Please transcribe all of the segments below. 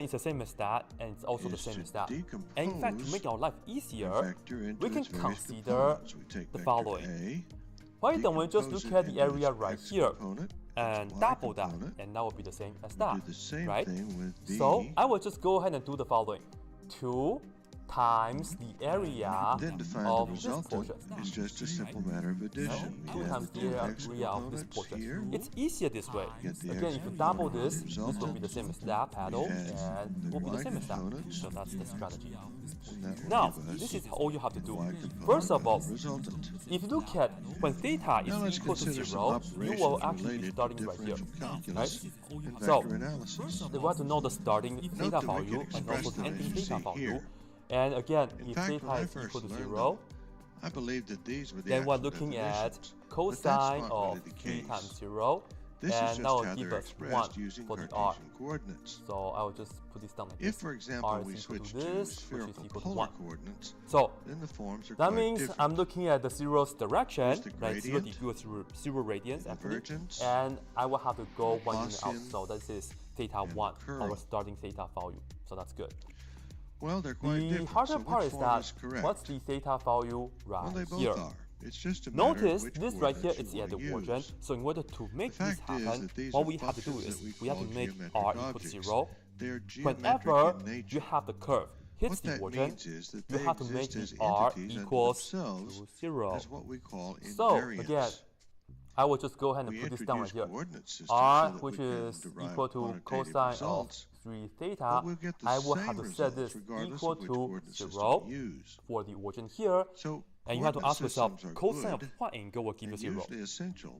It's the same as that, and it's also the same as that. And in fact, to make our life easier, we can consider the following. Why don't we just look at the area right here and double that, and that will be the same as that, right? So I will just go ahead and do the following. 2 times the area of this portion. It's just a simple matter of addition. So 2 times the area of this portion. It's easier this way. Again, if you double this will be the same as that paddle, and will be the same as that. So that's the strategy. Now, this is all you have to do. First of all, if you look at when theta is equal to 0, you will actually be starting right here, right? So, we want to know the starting theta value and also the ending theta value. And again, if theta is equal to 0, then we're looking at cosine of 3 times 0, and that will give us 1 for the r. So I will just put this down like this. R is equal to this, which is equal to 1. So that means I'm looking at the 0's direction, right? 0 equals 0 radians, and I will have to go 1 unit out. So this is theta 1, our starting theta value. So that's good. Well, they're quite the harder part is that what's the theta value right here? Notice this right here is at the origin, so in order to make this happen, what we have to do is we have to make r equal to 0. Whenever you have the curve hits the origin, you have to make the r equals to 0. So again, I will just go ahead and put this down right here. R, which is equal to cosine of 3 theta, I will have to set this equal to 0 for the origin here. And you have to ask yourself, cosine of what angle will give you 0?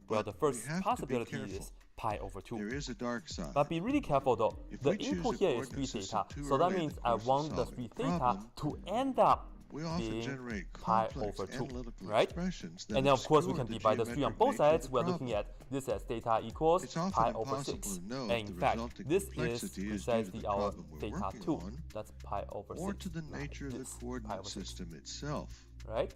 Well, the first possibility is pi over 2. But be really careful though. The input here is 3 theta, so that means I want the 3 theta to end up being pi over 2, right? And then of course we can divide the 3 on both sides. We're looking at this as theta equals pi over 6. And in fact, this is precisely our theta 2. That's pi over 6. Or to the nature of the coordinate system itself. Right?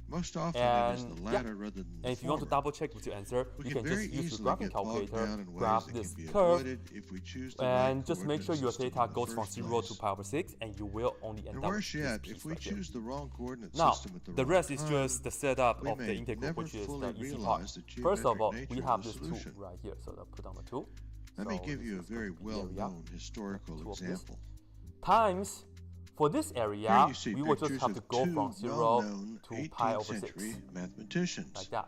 Most often it is the latter rather than the And if you want to double check with your answer, you can just use your graphing calculator, graph this curve, and just make sure your theta goes from 0 to pi over 6, and you will only end up with this piece right here. Now, the rest is just the setup of the integral, which is the easy part. First of all, we have this 2 right here, so I'll put down the 2. Let me give you a very well-known historical example. Times, for this area, we will just have to go from 0 to pi over 6, like that.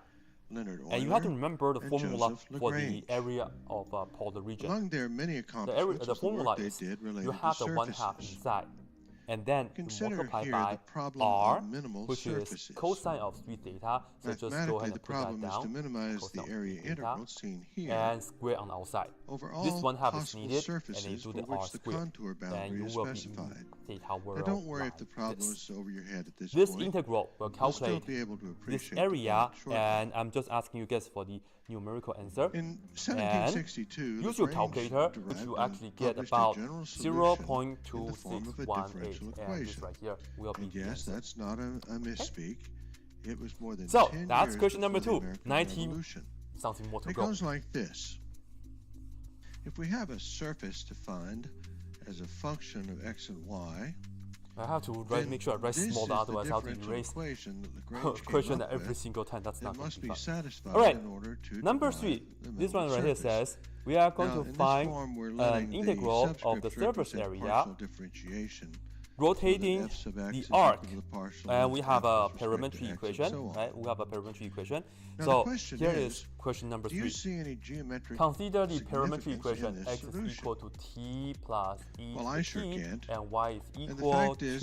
And you have to remember the formula for the area of polar region. The formula is you have the 1/2 inside, and then you multiply by r, which is cosine of 3 theta. So just go ahead and put that down, cosine of 3 theta, and square on the outside. This 1/2 is needed, and then you do the r squared, and you will be theta world. Don't worry if the problem is over your head at this This point. integral will calculate this area, and I'm just asking you guys for the numerical answer. In 1762, and use your calculator, which you actually get about 0.2618, and this right here will be the answer. That's not a misspeak. It was more than So 10 that's years question number before 2. the American 19 Revolution. something more to It go. goes like this. If we have a surface defined as a function of x and y, I have to make sure I write smaller, otherwise I have to erase question every single time. That's not going to be fun. Alright, number 3. This one right here says we are going to find an integral of the surface area rotating the arc, and we have a parametric equation, right? We have a parametric equation. So here is question number 3. Consider the parametric equation x is equal to t plus e to t, and y is equal to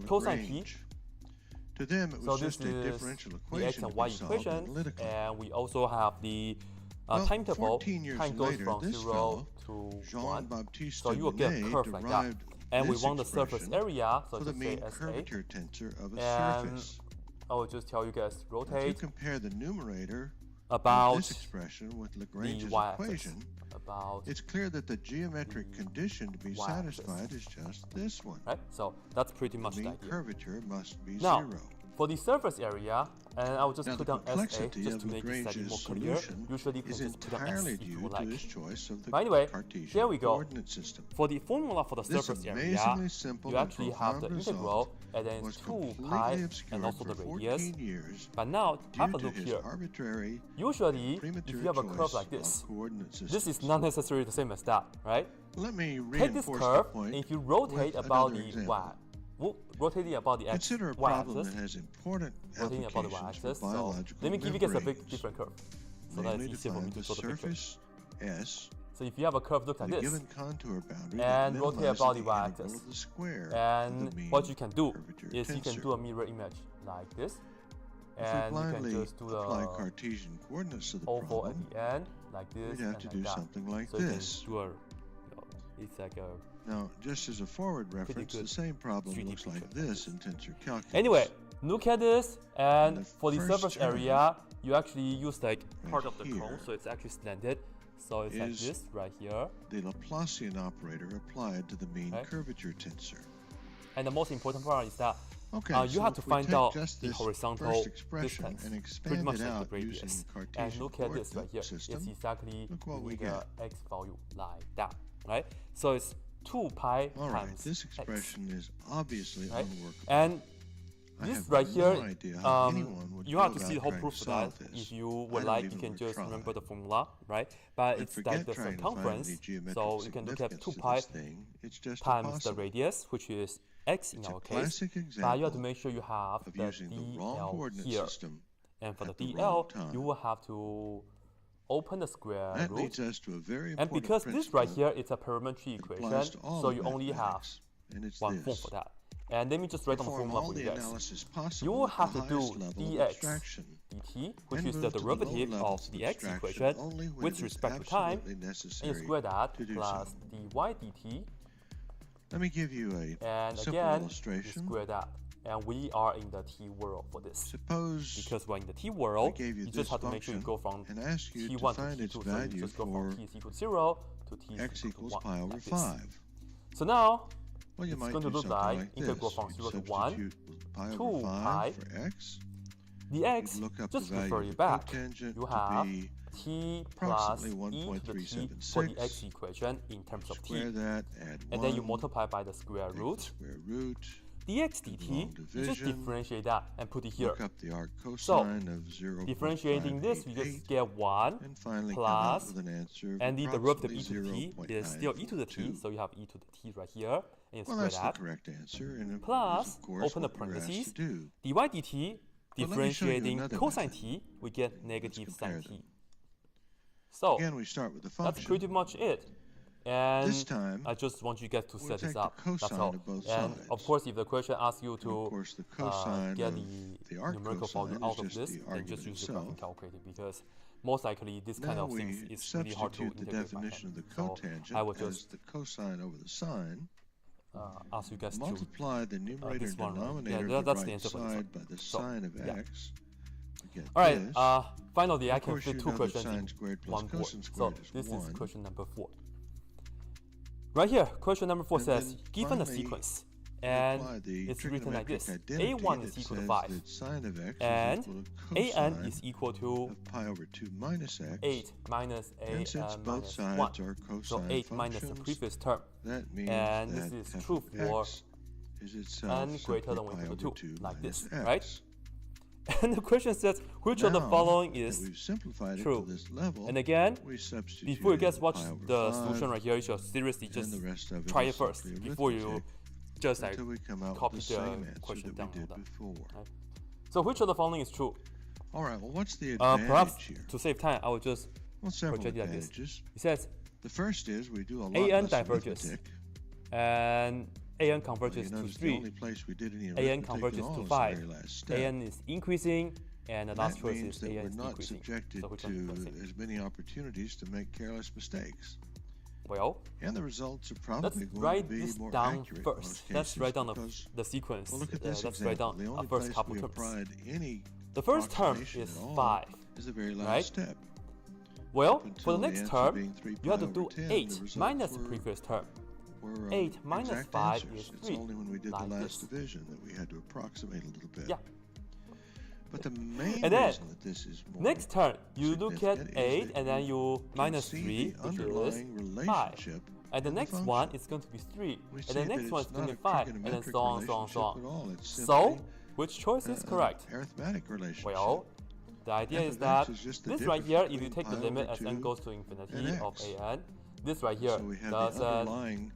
cosine t. So this is the x and y equation, and we also have the timetable. Time goes from 0 to 1, so you will get a curve like that. And we want the surface area, so just say SA. And I will just tell you guys rotate about the y-axis. It's clear that the geometric condition to be satisfied is just this one. Right? So that's pretty much the idea. Curvature must be now, 0. For the surface area, and I will just put down SA just to make it slightly more clear. Usually you can just put down S if you like. But anyway, here we go. For the formula for the surface area, you actually have the integral and then 2 pi and also the radius. But now, have a look here. Usually, if you have a curve like this is not necessarily the same as that, right? Take this curve, and if you rotate about the rotating about the y-axis, rotating about the y-axis. So let me give you guys a big different curve, so that it's easier for me to draw the picture. So if you have a curve look like this, and rotate about the y-axis, and what you can do is you can do a mirror image like this, and you can just do the oval at the end like this, we'd have to do something like this. So you can do it's like a Now, just as a forward reference, the same problem looks like this in tensor calculus. Anyway, look at this, and for the surface area, you actually use like part of the cone, so it's actually slanted. So it's like this right here. The Laplacian operator applied to the mean curvature tensor. And the most important part is that you have to find out the horizontal distance, pretty much like the radius. And look at this right here. It's exactly the x value like that, right? So it's 2 pi times this expression is obviously unworkable. And this right here, you have to see the whole proof for that. If you would like, you can just remember the formula, right? But it's like the circumference, so you can look at 2 pi times the radius, which is x in our case. But you have to make sure you have the dl here. And for the dl, you will have to open the square root, and because this right here is a perimetry equation, so you only have one form for that. And let me just write down the formula for you guys. You will have to do dx dt, which is the derivative of the x equation with respect to time, and you square that plus dy dt. Let me give you a simple illustration. You square that. And we are in the t world for this. Suppose because we're in the t world, you just have to make sure you go from t1 to t2, so you just go from t is equal to 0 to t is equal to 1. Pi over 5. So now, it's going to look like integral from 0 to 1, 2 pi for x. The x, just refer it back. You have t plus e to the t for the x equation in terms of t. And then you multiply by the square root. Dx dt, you just differentiate that and put it here. So, differentiating this, you just get 1 plus, and the derivative e to the t is still e to the t, so you have e to the t right here, and you square that. Plus, open the parentheses, dy dt, differentiating cosine t, we get negative sine t. So, that's pretty much it. And this time, I just want you guys to set this up. That's all. And of course, if the question asks you to get the numerical value out of this, then just use the graphing calculator, because most likely this kind of things is really hard to integrate by hand. So I will just the cosine over the sine. Ask you guys multiply to the numerator this one. denominator Yeah, that's the the right answer for this side one. by the sine of x. All right. Finally, I can fit two questions in one board. So this is question number 4. Right here, question number 4 says, given a sequence, and it's written like this: a1 is equal to 5, and an is equal to pi over 2 minus x. 8 minus a and since both minus sides 1. are cosine So 8 minus the functions, previous term. that means And that this is f true of for x is itself n greater than or pi equal to over 2, 2 like this, minus right? x. And the question says, which of the following is true? This level, and again, before you guys watch the 5 solution right here, you should seriously just try it first before you just like copy the question down. Right? So which of the following is true? All right. Well, what's the advantage perhaps here? to save time, I will just project it like this. It says the first is we do a lot an less diverges, arithmetic. and an converges to 3, an converges to 5, an is increasing, and the last choice is an is decreasing. So which one is as many opportunities to make careless mistakes. Well, and the results are let's probably going write to be this more down accurate first. in Let's most write down cases the sequence. well, look at this Let's write down the our only first place couple we terms. applied any The first term is 5. is the very last right? step. Well, for Until the next answer term, being 3 you have to pi do over 10, 8 the results minus the were- previous term. were 8 minus exact 5 answers. is It's 3, only when we did like the last this. division that we had to approximate a little bit. Yeah. But the main And then, reason that this is more next turn, you look at significant 8 is that and then you minus see 3, the which is underlying 5. relationship And the of the next one function. is going to be 3. We And see the that next one is it's going to not be a 5. And then trigonometric so on, so on, so relationship at on. all. It's So, simply which choice is an correct? arithmetic relationship. Well, the idea f is of that x is just the this right difference here, if you between take the pi limit over as n 2 goes to and infinity of x. an, this right here So we have the doesn't underlying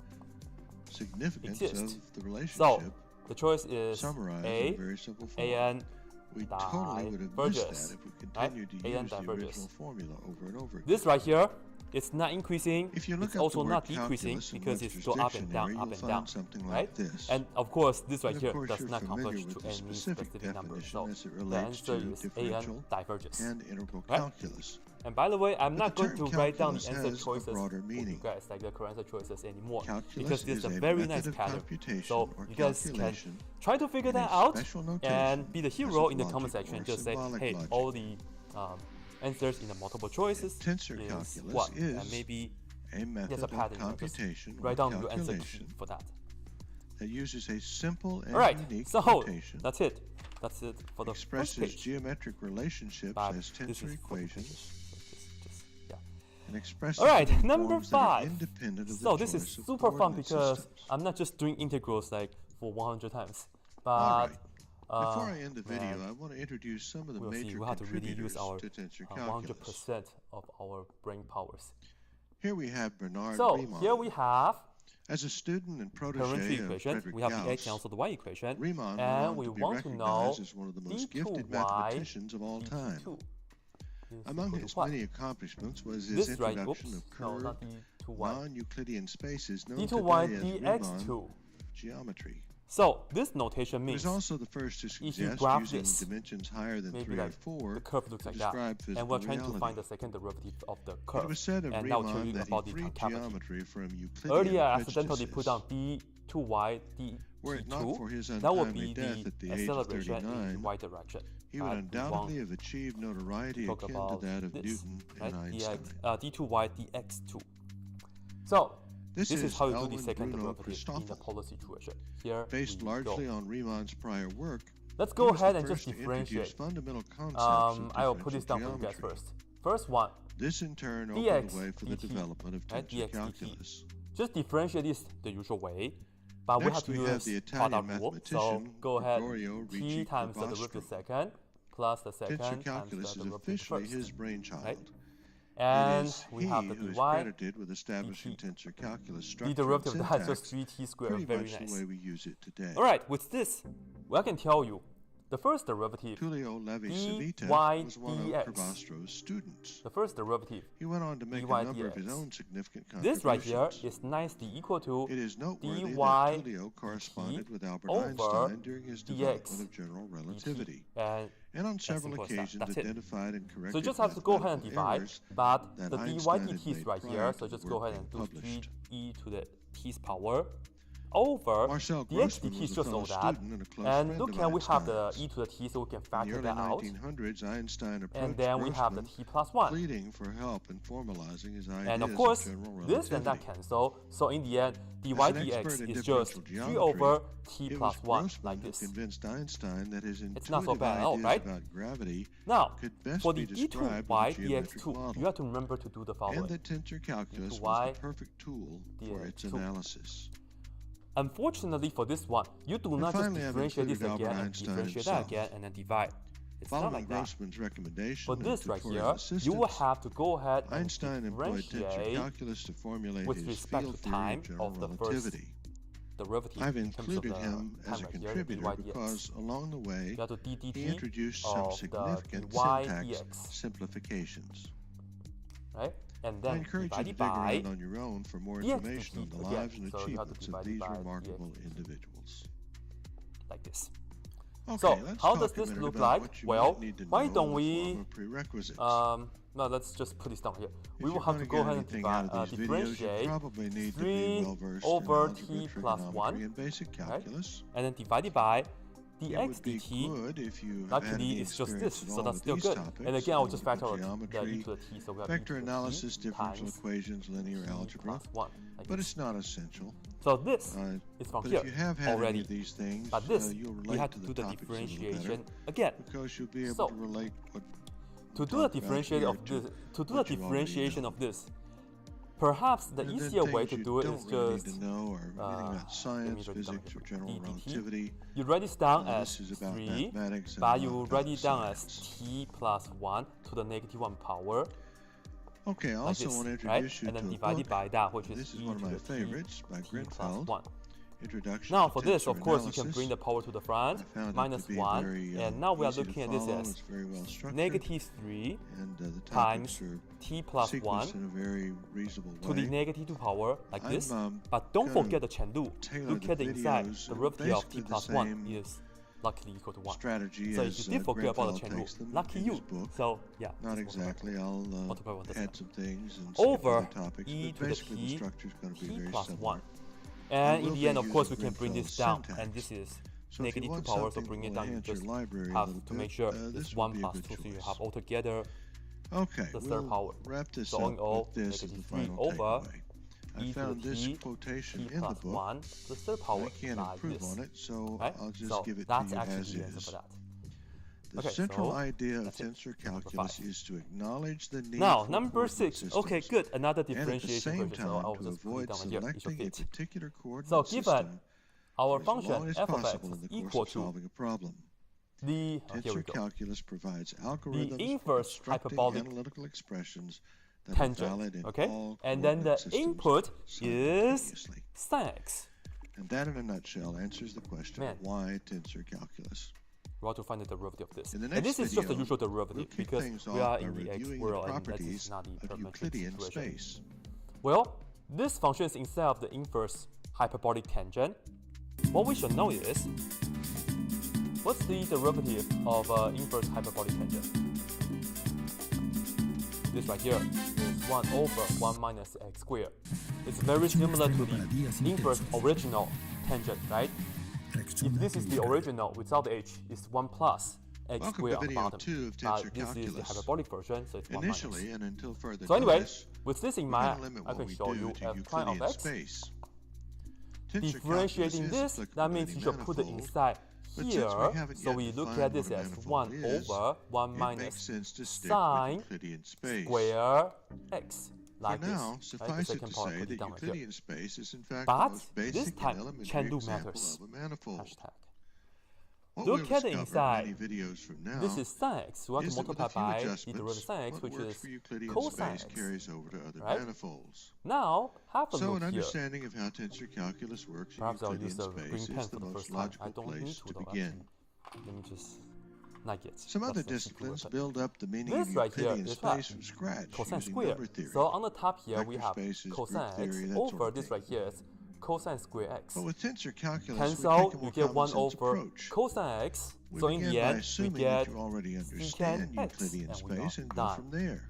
significance exist. of the relationship So, the choice is summarized in A, a very simple form. an We totally would have missed diverges, that if we right? continued to an use the diverges. original formula over and over again. This right here, it's not increasing, If you look it's up also the word not decreasing calculus in because it's Webster's go up and dictionary, down, up you'll and find down, something right? like this. And of course, this right But of here course does you're not familiar converge with to the any specific specific number. definition So as it the relates answer to is differential an diverges. and integral Right? calculus. And by the way, I'm But not the going to term write down the calculus answer has a choices broader for you meaning. guys, like the correct answer choices anymore. Calculus Because this is is a a very method nice of pattern. computation So or you guys can calculation try to figure in a that out special notation and be the as hero of in the comment logic section. or Just say, symbolic hey, logic. all the answers in the multiple choices Tensor is calculus what? is And maybe a method there's a of pattern. Just computation or write down your answer key calculation for that. that uses a simple and Alright, unique so notation, that's it. That's it for the first expresses page. geometric relationships But as this tensor is for the equations, just, yeah. and expresses Alright, them in number forms that are 5. independent of So the this is choice of super fun coordinate because systems. I'm not just doing integrals like for 100 times, but Alright. Before I end the video, man, I want to introduce some of the we'll see. major We have to really contributors use our to tensor calculus. 100% of our brain powers. Here we have Bernard So Riemann. here we have As a student and current protege of equation. Frederick We have the x Gauss, and also the y equation, Riemann went and on we to be want to know recognized as one of the most gifted d2y mathematicians of all time. d2 is Among equal to his what? many accomplishments was his This right, introduction oops, of no, curved, not d2y. non-Euclidean spaces known d2y today as dx2. Riemann geometry. So this notation He means was also the first to if you suggest graph using this, dimensions higher than maybe 3 or like 4 the curve looks to like that, describe and physical we're trying reality. to find the second derivative of the curve. It was said of And now I'll tell Riemann you that about he the freed concavity. geometry from Euclidean Earlier, I accidentally put down prejudices. d2y Were it not for d2. his That would untimely be death the at the age of acceleration in 39, the y direction. he would But we undoubtedly won't have achieved notoriety talk akin to about that of this, Newton right? and Einstein. d2y dx2. So This is how you do Elwin the second Bruno derivative in the Christoffel, polar situation. Here based we largely go. on Riemann's prior work. Let's He go was ahead the and just first to introduce differentiate. fundamental concepts of I will put this differential down for you guys geometry. first. First one, This in turn dx opened the way for the dt, development of right? tensor dx calculus. dt. Just differentiate this the usual way, but we have Next to we use have the Italian product rule. So mathematician go ahead, Gregorio t Ricci times the Carbastro. derivative second plus the second Tensor times calculus the is derivative officially first. his brainchild. Right? It And is we he have the who is dy. credited with establishing tensor calculus The structure and derivative of that is syntax, just 3t squared. pretty Very much nice. the way we use it today. Alright, with this, I can tell you the first derivative, Tullio Levi-Civita dy was one dx. of Carbastro's students. the first derivative, He went on to make dy a number of his dx. own significant contributions. This right here is nicely equal to It is noteworthy dy that Tullio corresponded with Albert over Einstein during his development dx of general relativity, and on several simple as that. occasions That's it. identified and corrected so you just have to go ahead and mathematical divide, errors but that the dy Einstein had dt is made right prior here, to so the just work go ahead and being do published. 3e to the t's power over Marcel dx Grossman dt was is a just fellow all that. student and a close And friend look of here, we have the Einstein's. e to the t, so we can In the factor early that out. 1900s, Einstein approached And then we have the Grossman, t plus 1. pleading for help in formalizing his ideas And of course, general this relativity. and that cancel. So in the end, dy As an expert dx in is differential just 3 geometry, over t it plus was 1, Grossman like who this. convinced Einstein that his It's not so intuitive bad at all, ideas right? about gravity Now, could best for be the described d2y with a geometric dx2, model, you have to remember to do the following. and that tensor calculus was d2y the perfect tool for its dx2. analysis. Unfortunately for this one, you do not just finally, I've differentiate this included again Albert and Einstein differentiate that himself. again and then divide. It's not Following like that. Grossman's recommendation For and this right tutorial here, you will assistance, have to go ahead and Einstein employed tensor differentiate calculus to formulate with his respect field to theory time of general of the first relativity. derivative I've in terms of included the him as a time right here, contributor dy dx. because along the way, You have to d he dt introduced some of the significant dy syntax dx, simplifications. right? And I then encourage you to divided dig around by on your own for more dx information on dt the again. lives and So you have to achievements divide of these by remarkable dx. individuals. like this. Okay, So let's how talk does a this minute look about like? what you Well, might need to why know don't in the we form of prerequisites. no, let's just put this down here. If We will you're have to gonna go get ahead and anything out of these videos, you differentiate probably need to 3 be well versed over in algebra, t plus trigonometry, 1, and basic calculus. and then divided by dx dt, good if you luckily it's just this, so that's still good. And again, I'll just factor out the e to the t, so we have vector e to analysis, the t differential times equations, linear algebra, plus 1. Like but this. it's not essential. So this is from But here if you have had already. any of these things, But this, you'll we relate have to to the do the topics a little differentiation better, again. because you'll be able So, to relate what to do the differentiation of this, perhaps the and easier way to you do it don't is really just need to know or anything about science, let me write it down physics, here. or general ddt. relativity. You write this down as This is about 3, mathematics and but not you about write it down as science. t plus 1 to the negative 1 power. Okay, I Like also this, want to right? introduce you And then to a divided book. by that, which is This is e one of to my the favorites by t plus Grinfeld. 1. Introduction Now to for this, tensor of course, you can analysis. bring the power to the front, I found it minus to be 1, very, and now we are easy to looking at this follow. as It's very well structured, negative 3 and the times topics are t plus 1 sequenced in a very reasonable to the way. negative 2 power, like this. But don't gonna forget the Chengdu. tailor Look at the inside. videos The derivative of basically t the plus 1 same is luckily equal to 1. strategy So as if you did forget about the Grinfeld Chengdu, takes them lucky in you. his book. So yeah, Not just exactly. I'll multiply 1 does add that. some things and skip Over other topics, e but to the basically the t, structure is going to be t very plus similar. 1. And we'll in the be end, of course, we using can bring this Grinfeld's down, syntax. and this is So if you negative 2 want power, so something bring it that will down, you enhance your just library a have little to bit, make sure this it's would 1 be a plus good 2, so you choice. have altogether Okay, the third we'll power. wrap this So up all in all, with this as the negative 3 final over takeaway. I e to found the this t, quotation t in the plus book. 1, the third power, I can't like improve this. on it, so Right? I'll just So give it to that's you actually as the answer is. for that. The Okay, central so idea of that's it. tensor Number calculus 5. is to acknowledge the need Now, for number coordinate 6. systems, Okay, good. Another and at the differentiation same question. So I'll time to just put it avoid down right here. It should selecting a fit. particular coordinate So given system our for as function long as f of x possible is in the course equal of to solving a problem. the here we Tensor go. calculus provides algorithms for inverse constructing hyperbolic analytical expressions that are valid Tangent. in Okay, all and then the coordinate systems input is simultaneously. sin x. And that, in a nutshell, answers the question: Man. why tensor calculus? We have to find the derivative of this. In the And next this is just the video, usual derivative we'll kick because things we off are by in the x reviewing the world and that is properties not the of parametric Euclidean situation. space. Well, this function is instead of the inverse hyperbolic tangent. What we should know is, what's the derivative of inverse hyperbolic tangent? This right here is 1 over 1 minus x squared. It's very similar to the inverse original tangent, right? If this is the original without the h, it's 1 plus x Welcome squared to on the video bottom. 2 of But tensor this is the calculus. hyperbolic version, so it's 1 minus. Initially, and until further So anyway, notice, with this in we're mind, going to limit I what can we show do you to f prime of Euclidean x. space. Tensor Differentiating calculus this, is that applicable means to you any should put it manifold, inside but since here. we haven't So yet we look defined at this what a as manifold 1 is, over 1 it minus makes sense to stick sine with Euclidean space. square x. Like For now, this. Right? The suffice it second to part, say put it that down right here. Euclidean space is in fact But the most this basic time, and elementary Chengdu example matters. of a manifold. Hashtag. What Look we'll at the discover inside. many videos from now This is sin x. We want to is that with multiply a few by the adjustments, derivative sin x, what which works is for Euclidean cosine space x. carries over to other Right? manifolds. Now, have a So look an here. understanding of how tensor calculus works in Perhaps I'll Euclidean use the green space pen is for the the most first time. I logical don't need place to to though, begin. actually. Let me just not yet. Some other Let's just disciplines do it. build up the meaning This of right here Euclidean is space what? from scratch Cosine using square. number theory. So on the top here we Vector have spaces, cosine group x theory, that sort over of this thing. right here is cosine square x. But with tensor calculus, we Cancel, take a you more get 1 common sense over approach. cosine x. We So in begin the by end, we assuming get that you already secant understand x, Euclidean and we space are and go done. from there.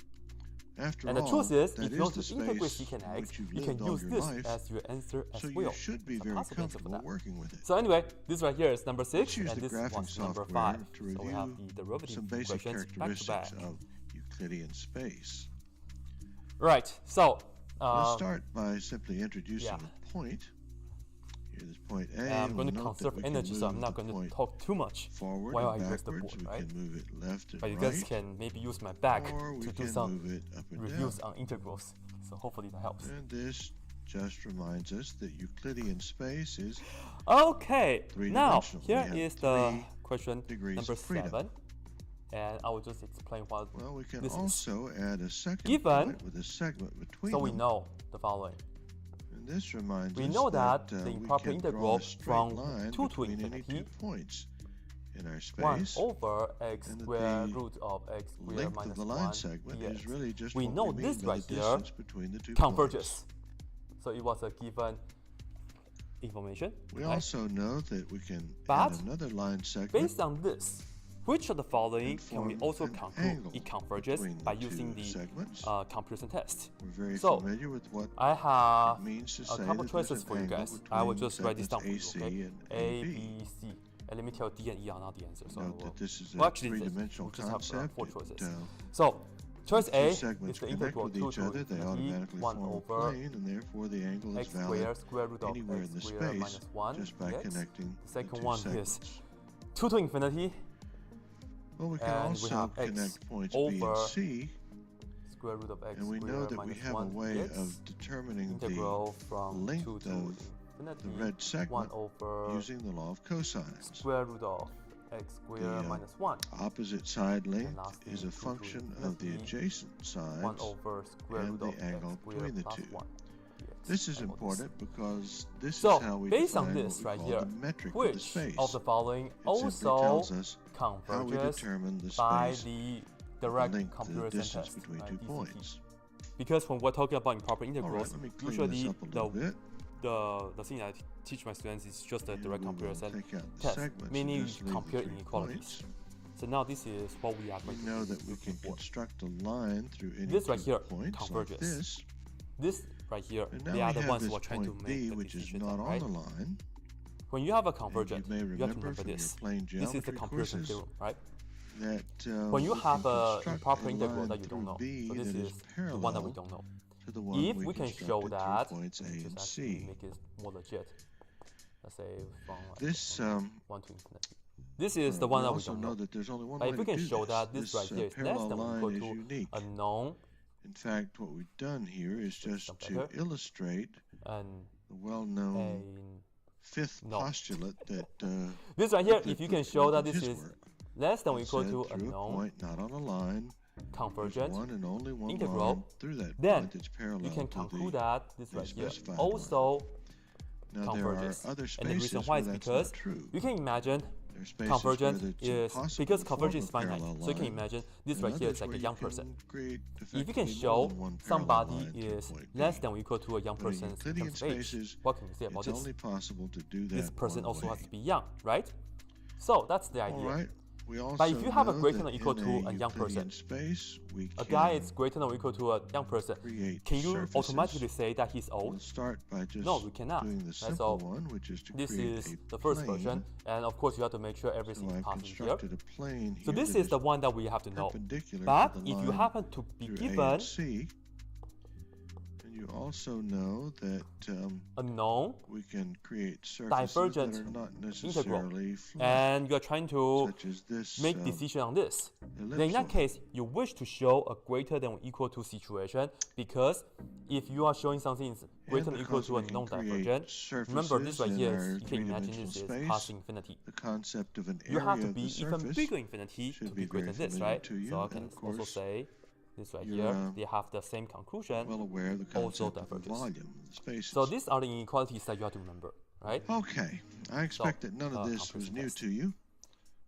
After And the all, truth is, that if you want the to integrate space secant in x, which you've you can lived all use your this life, as your answer as so well. you should be It's a very possible answer for comfortable that. working with it. So anyway, this right here is number 6, Let's use and the this graphing was number software 5. to So we review have the derivative some basic equations back to characteristics back. of Euclidean space. Right, so Let's start by simply introducing yeah. a point. Here, this point A. I'm going to We'll note that conserve we can energy, so move I'm not the going to point talk too much forward while I and use the backwards. board, We right? can move it left and But you right, guys can maybe use my back or we to do can some move it up and reviews down. on integrals. So hopefully that helps. And this just reminds us that Euclidean space is Okay, now three-dimensional. here We have is the 3 question degrees number of freedom. 7. And I will just explain what Well, we can this is. also add a second Given- point with a segment between So we them. know the following. And this reminds We us know that that the we improper can integral draw a straight from line 2 to between any infinity, 2 points in our 1 space. over x and that square the root of x squared Length minus of the line 1 segment dx is really just We what know we mean this by right the here distance between the 2 converges. points. So it was a given information. We right? also know that we can But add another line segment based on this, which of the following and can we form also an conclude angle it converges between by the using 2 the segments. comparison test? We're very So, familiar with what I have it means to a say couple that there's choices an for you angle guys. I will between just write this down for you, segments okay? AC and A, AB. B, C. And let me tell D and E are not the answer. So Note that this is well, a actually, three-dimensional we just have concept. 4 choices. So choice A is Segments the connect integral with 2 each to other. They infinity automatically 1 form a over plane, and therefore the angle is x squared valid square root of anywhere x in the squared space minus 1 just by dx. connecting The second the two one segments. is 2 to infinity. Well, we can And also we have x connect points B over and C, square root of x and we know squared that we minus have a 1 way dx. of determining Integral from length 2 to of infinity the red 1 segment over using the law of cosines. square root of x squared minus 1. Opposite side length lastly, is a 2 to function of the infinity, adjacent 1 sides over square and root the of angle x between squared the plus two. 1 dx. This is Angle important because this So, is how we based on define this what we right call here, the metric of the which space. of the following It simply also tells us how we converges determine the by space, the the direct length, the comparison distance test, between right, two DCT. points. Because when we're talking about improper All right, integrals, let me clean this usually up a little bit. the thing I teach my students is just a And direct we will comparison take out the test, segments and meaning you just leave the compare 3 inequalities. points. So now this is what we are We going know to that we looking can for. construct a line through any This right 2 here points converges. like this. This right here, And now they are we the have ones this who are trying to point make B, the which is decisions not on, on right? the line. When you have a And convergent, you may you have to remember remember from your this. plane This is the geometry comparison courses theorem, right? that When you we have can a construct improper a integral line that you through don't know, B so this that is the one that we parallel don't know. to the one If we can show constructed that, through points A just and actually C. make it more legit. Let's say from like, This, from 1 to infinity. This is the we one that we also don't know know. that there's only one But way if we to can do show this. that this right here is less parallel than or line equal is to unique. a known In fact, what we've done here is just some to better. illustrate and the well-known a fifth no. postulate that this right here, Euclid if you put can show forth that in this his is work. less than or It equal said to a through a known point not on a line, there's convergent one and only one integral, line through that then point that's parallel you can to conclude the that this right here specified also Now there are converges. other And the reason spaces why where is that's because not true. you can imagine There are spaces convergent where it's is impossible because to form convergence a is finite. parallel So you can line, imagine this and right here others is like where a you young can person. create If you can effectively more show than one parallel somebody line through is point B. less than or equal to a young But in person in Euclidean terms of age, spaces, what can you say about it's this? only possible to do that This person one also way. has to be young, right? So that's the All idea. right. We also But if you have a know greater that than or equal in to a young Euclidean person, space, we a can guy is greater than or equal to a young person, create can you surfaces. automatically say that he's We'll old? start by just No, we cannot. doing the Right, simple so one, which is to This create is a the first plane. version, and of course you have to make sure everything So is I've passing here. constructed a plane here So this that is the one that we have to know. perpendicular But to the if you line happen to be through A given and C, and you also know that a known we can create surfaces that divergent are not integral, necessarily flat, and you are trying to such as this make decision on this, then in ellipsoid. that case, you wish to show a greater than or equal to situation, because if you are showing something is greater than or equal to a non-divergent, remember this right here is, you can imagine this is past infinity. The concept of an You area have to of be the even surface bigger infinity to should be be greater very than this, familiar right? to you, So I and can of also course, say this right you're, here, they have the same conclusion, well aware of the also concept of the diverges. volume of the spaces. So these are the inequalities that you have to remember, right? Okay, I expect that none of this was comparison new test. to you.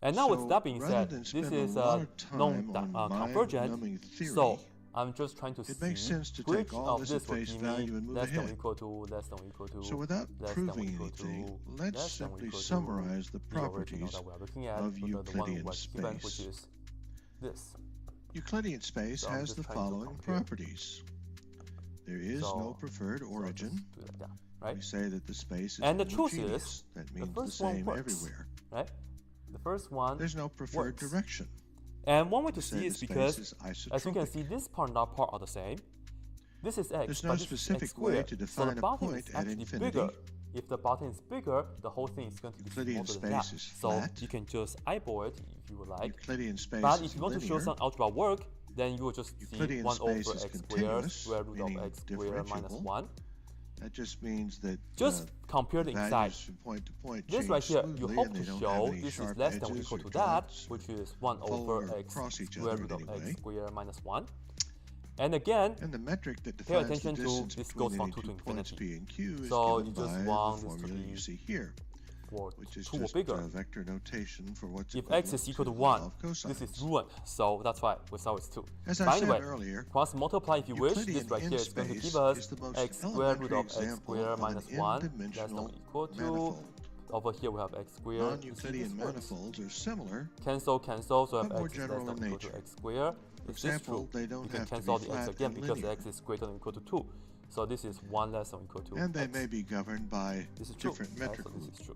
And now with So, that being rather said, than this spend a is lot of time on non-convergent, mind-numbing theory, so I'm just trying to it makes see sense to which take all of this this at would face give value me and move less than or ahead. equal to, less than or equal to, So without less than or proving equal to, anything, let's less than or simply equal to summarize the the original properties that we are looking at, of the one Euclidean was given, which space. is this. Euclidean space So I'm has just the trying to following compare. properties. There is So- no preferred So origin. just do it like that, right? We say that the space is And the truth homogeneous. is, That the means the first one same works. everywhere. Right? The first one There's no preferred works. direction. And one way to We say see the is space because, is as you can isotropic. see, this part and that part are the same. This is x, There's no but this is specific x way squared. to So define the a bottom point is at actually infinity. bigger. If the bottom is bigger, the whole thing is going to be Euclidean smaller than that. space is So flat. you can just eyeball it if you would like. Euclidean space But is if you want to show linear. some algebra work, then you will just see Euclidean 1 over space is x squared, continuous, square root of meaning x squared minus differentiable. 1. That just means that Just compare the inside. values from point to point This change right here, you smoothly hope and to they don't show have any this is sharp less than or edges equal or to that, dots which is 1 fold over or x cross each square other root in of any x way. squared minus 1. And again, And the metric that pay defines the attention to distance this between goes from any 2 to two points infinity. P and Q is So given you just by want the this to formula be you see here, for which is 2 or just bigger. vector notation for what's If x is equivalent equal to the 1, law of this is cosines. ruined. So that's why we start with 2. As I But said anyway, earlier, cross multiply if you wish. This Euclidean right here is going to in-space give us is the most x squared root elementary of x example squared of minus an 1 less than or n-dimensional equal to. manifold. Over here we have x squared. You see, Non-Euclidean this works. manifolds are similar, Cancel, cancel, so I have but more x is less general than in or equal to nature. x squared. For Is this example, true? they You don't can have to cancel be the x flat again and because linear. x is greater than or equal to 2. So this is 1 less than or equal to And they x. may be governed by This is true. different Right? metric So this groups. is true.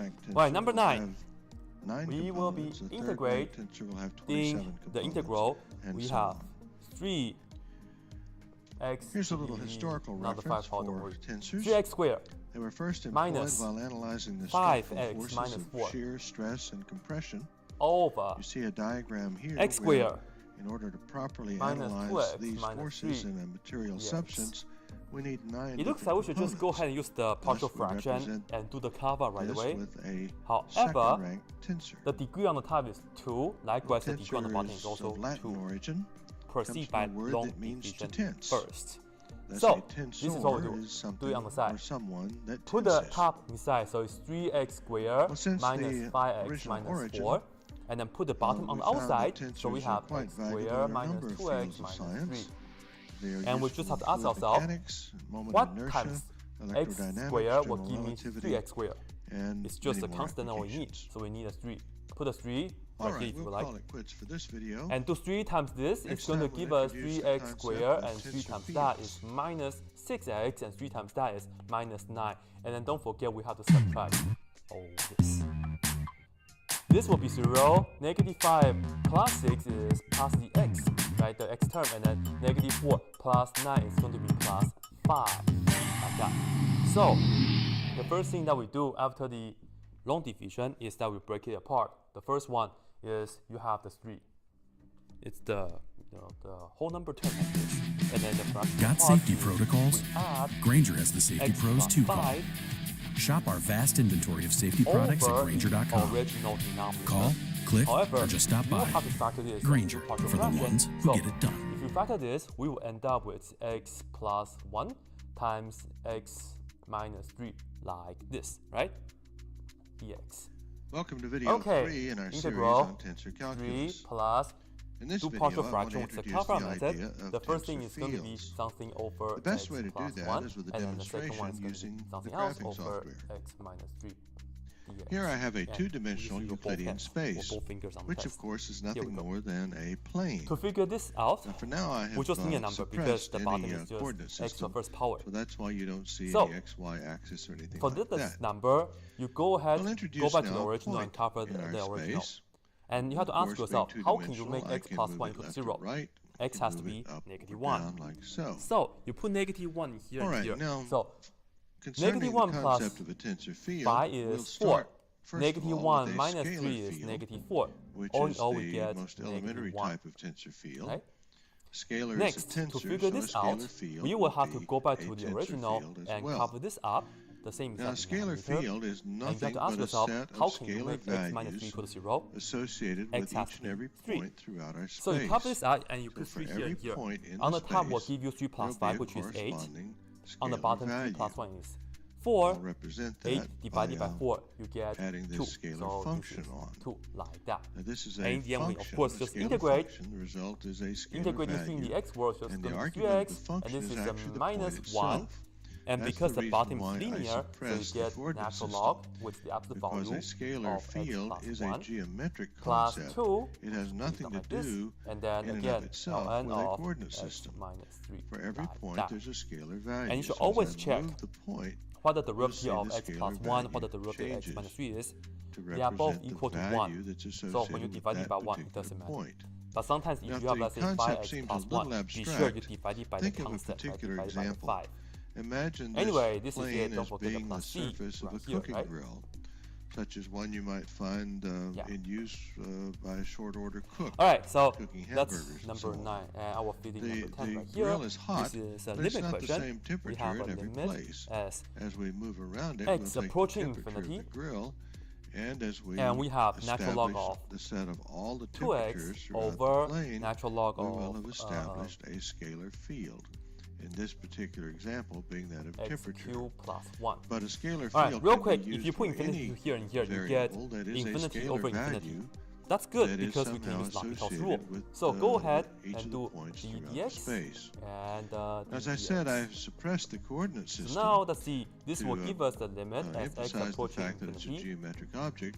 rank tensor Right, number will 9. have we will be integrating the integral. We have 3x. Here's a little historical reference for tensors. 3x squared. They were first employed while analyzing the structural forces of shear, stress, and compression. Over you see a diagram here x squared. In order to properly analyze these forces in a material substance, we need 9 It looks like we should just go ahead and use the partial fraction and do the cover right away. However, the degree on the top is 2, likewise the degree on the bottom is also 2. Proceed by long division first. So, this is what we do. Do it on the side. Put the top inside, so it's 3x squared minus 5x minus 4. And then put the bottom on the outside, so we have x squared minus 2x minus 3. And we just have to ask ourselves, what times x squared will give me 3x squared? It's just a constant that we need, so we need a 3. Put a 3 right here if you like. And do 3 times this, it's going to give us 3x squared, and 3 times that is minus 6x, and 3 times that is minus 9. And then don't forget we have to subtract all this. This will be 0, negative 5 plus 6 is plus the x, right, the x term, and then negative 4 plus 9 is going to be plus 5, like that. So, the first thing that we do after the long division is that we break it apart. The first one is you have the 3. It's the whole number term like this. And then the fraction Got safety protocols? Granger has the Safety Pros 2 call. Shop our vast inventory of safety products at Granger.com. Call, click, or just stop by. Granger, for the ones who get it done. If you factor this, we will end up with x plus 1 times x minus 3, like this, right? dx. Welcome to video 3 in our series on tensor calculus. 3 plus In this do video, partial I want fraction to with the introduce cover the method. idea of The first thing tensor is going to be fields. something over The best x way to do plus that 1, is with a and then the second one is demonstration going to using be the something else graphing over software. x minus 3. Here I have a And two-dimensional Euclidean space, which of course is nothing more than a plane. To figure this out, Now for now I have we just need a number because suppressed the bottom any is coordinate just x to the system, first power. so that's why you don't see So, any xy axis or anything For like this that. number, you go ahead, We'll go introduce back to now the a original and point cover in our the original. space. And you have to Of ask course, yourself, being how can you make two-dimensional, I x can plus move 1 it equal to left 0? or right. I X can has to move be it up negative or 1. down like so. So, you put negative 1 here and here. Now, So, concerning negative the 1 plus concept of a tensor field, 5 we'll is 4. start first Negative of all 1 with a minus scalar 3 is field, negative 4. which All in is all, we the get most negative elementary 1. type of tensor field. Right? Scalar Next, is a tensor, to figure so this a scalar out, field we will have to be go back a to the tensor original field as and well. cover this up. The same Now, a scalar field is and you nothing have to ask but a yourself, set how of can you scalar make x minus 3 values equal to 0? associated X with has each to and be every 3. point throughout our space. So you cover this out and you put for 3 here every and here. point in On the the top will space, give you 3 plus there'll be 5, a which is 8. corresponding On the scalar bottom, 3 value. plus 1 is 4. I'll represent 8 that divided by by 4, you get adding 2. this scalar So function this is on. 2, like that. Now, this is And a in the end, we, of function, course, a just scalar integrate. function. The result is a scalar Integrate value. using the x words, just And going the to be argument of 3x, the and function this is is a actually the minus point 1. itself. And That's because the the bottom reason is why I linear, so suppressed you the get coordinate natural system. log with the absolute Because value a scalar of x field plus is 1 a geometric plus concept. 2, It has nothing to like this, do and then in and again of itself ln with a of coordinate x system. minus 3. For every like point, that. there's a scalar value. And you should So as always I check move the point, what the you'll see derivative of the x plus scalar 1, what value the derivative of x minus 3 is. to They are both represent the equal to value 1. that's associated So when you with divide it that by 1, it particular doesn't matter. point. But sometimes Now, if you if have, the let's say, concept 5x seems plus a little 1, be sure you abstract, divide it by the think of a constant, right? particular Divide it by the example. 5. Imagine this Anyway, this is plane it. Don't as forget the being the plus c surface of a right here, cooking right? grill, such as one you might find in use by a short order cook. Alright, so cooking that's hamburgers and number so 9. on. And I will feed in number 10 right The here. grill is hot, This is a but it's limit not the question. same We temperature have a at every limit place. As we move around it, x we'll take the approaching temperature infinity, of the grill, and as we have natural log establish of the set of all the temperatures 2x throughout over the plane, natural log we will of have established a scalar field. In this particular example, being that of x temperature. cubed plus 1. But a scalar field Alright, real can quick, be if used you put for infinity any here and here, you get variable that is a infinity scalar over infinity. value That's good that is because we can somehow use L'Hopital's associated rule. with, So go ahead each of and the do points d throughout dx space. and As I said, I've suppressed the coordinate so system now let's see, this to, will give us the limit as x emphasize the approaching fact that it's a infinity. geometric object.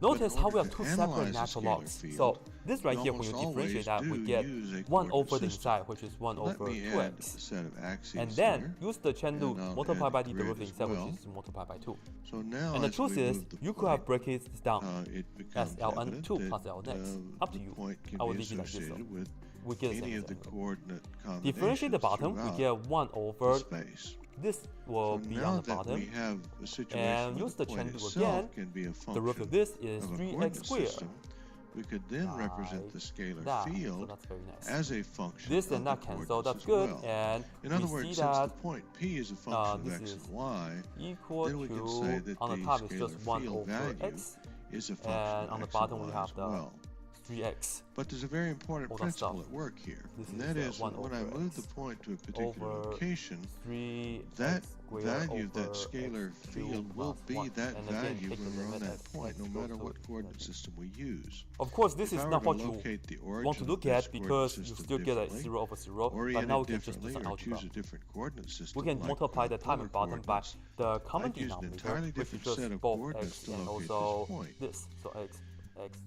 Notice how we have two separate natural logs. So this right here, when you differentiate that, we get 1 over the inside, which is 1 over 2x. And then use the chain rule, multiply by the derivative inside, which is multiplied by 2. And the truth is, you could have brackets down as ln2 plus lnx. Up to you. I will leave it like this though. We get the same thing. Differentiate the bottom, we get 1 over. This will be on the bottom. And use the chain rule again. The root of this is 3x squared. We could then represent the scalar field as a function this and that cancel, that's good. And in other words, see since that the point P is a function of x and y, equal then we can say that on the the top is just scalar 1 field over value x, is a function and on of the x bottom and we y have as the well. 3x. But there's a very important principle at work here, and that is when I move the point to a particular location, that value of that scalar field will be that value when we're on that point, no matter what coordinate system we use. Of course, this is not what you want to look at because you still get a 0 over 0, but now we can just do some algebra. We can multiply the top and bottom by the common denominator, which is just both x and also this, so x.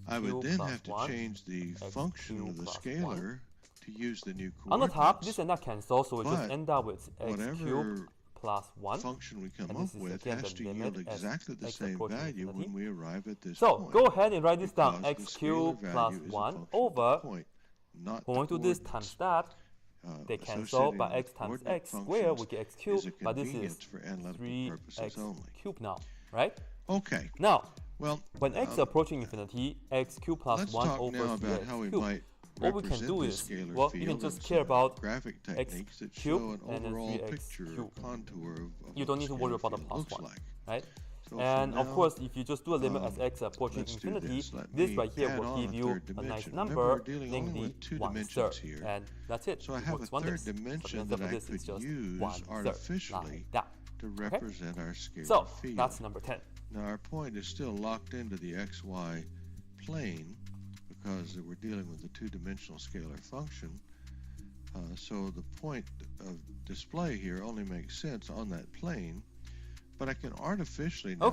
I would then have to change the function of the scalar to use the new coordinates. On the top, this and that cancel, so we just end up with x cubed plus 1. Function we come up with has to yield exactly the same value when we arrive at this point. So point. go ahead and write this down, x cubed plus 1 over, when we do this times that, they cancel by x times x squared, we get x cubed, but this is 3x cubed now, right? Okay. Now, well, when x approaching infinity, x cubed plus 1 over 3x cubed. What we can do is, well, you can just care about x cubed and then 3x cubed. You don't need to worry about the plus 1, right? And of course, if you just do a limit as x approaching infinity, this right here will give you a nice number, namely 1/3. And that's it. So I have a third dimension that I could use artificially to represent our scalar field. So that's number 10. Now our point is still locked into the xy plane because we're dealing with a two-dimensional scalar function. So the point of display here only makes sense on that plane, but I can artificially now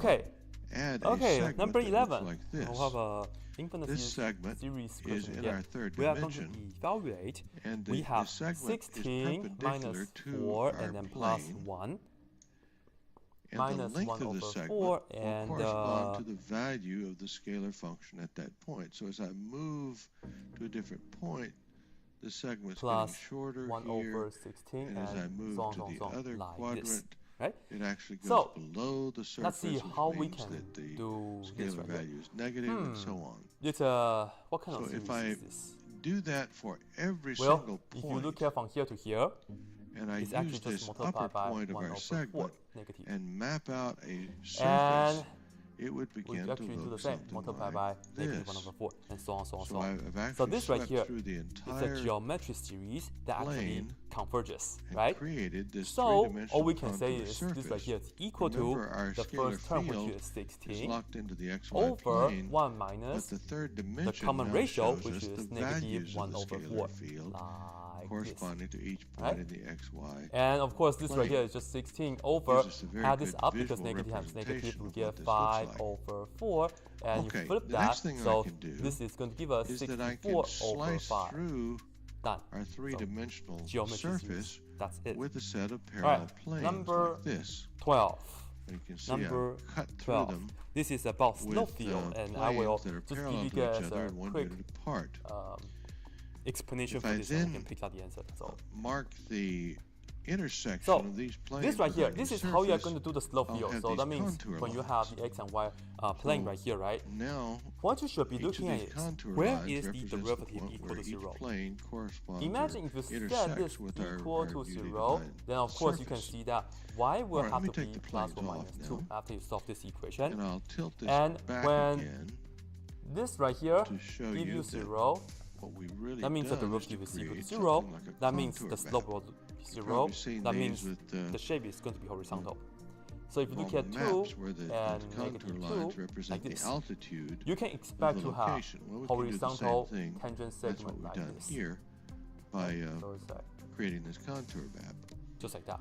add a segment number 11. that looks like this. We'll have a infinite this segment is in our third we are dimension, going to evaluate. and we have the segment 16 minus 4 and then plus 1. And minus the length 1 of the over segment 4 will and correspond to the value of the scalar function at that point. So as I move to a different point, the segment's getting shorter 1 here, over 16 and as I move to the other like quadrant, this, right? it actually goes below the surface, let's see how we can that the do scalar this right value is negative, and so on. It's what kind of series if I is this? do that for every Well, single point, if you look here from here to here, and I it's use this upper point of our segment and map out a surface, and it would begin we actually to do the look same, something multiply like by this. negative 1 over 4, and so on, so on, so So on. I've actually So this right swept here through the is entire a geometric series that actually plane converges, and right? created this So three-dimensional all we can say contour is surface. this right here is equal Remember, to our the scalar first term, which field is is 16, locked into the xy over plane, 1 minus but the third dimension the common now ratio, shows which us is the negative values 1 of the over scalar 4, field like corresponding this. to each point Right? in the xy. And of course, this right plane. here is just 16 over, Gives us a very add this good up because visual negative times negative, representation we of get what this 5 looks like. over 4, and you flip the that, next thing so I can do this is going to give us is that I 64 can over slice 5. through Done. our three-dimensional Geometry surface series. That's it. with a set of parallel planes number like this. 12. And you can see Number I cut through 12. them This is about snow with field, and I will planes that are just give parallel you to guys each other a and 1 quick unit apart. explanation If for I this, and we then can pick out the answer. So mark the intersection So, of these planes this right with here, our this is new how you are surface, going to do the slope I'll field. have So these that means contour when you lines. have the x and y plane right here, right? Now, What you should be each looking of at these is contour where lines is the represents the derivative point equal where to each 0? plane corresponds Imagine or if you set intersects this with equal our to newly 0, defined then of course you can surface. see that y will Alright, have let to me be take the plus or planes minus off 2 now. after you solve this equation. And I'll tilt this And back when again this right here to show give you you that 0, what we really that means that the done is derivative to is equal to create 0. something like a That means contour the slope map. will be 0. Probably seen That these means with, the shape is going to be horizontal. So if you look on at the 2 maps where the and contour negative lines 2, represent like this, the altitude you can expect of the to have location. Well, we can do the horizontal same thing. tangent That's what segment we've like done this. here by So it's like creating this contour map. just like that.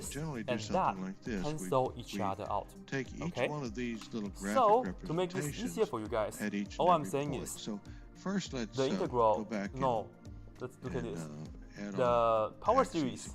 this and that cancel each other out. Take each Okay? one of these little graphic So, to make this representations easier for you guys, at each and all I'm every saying point. is So first let's the go integral, back no, let's look at this. The power series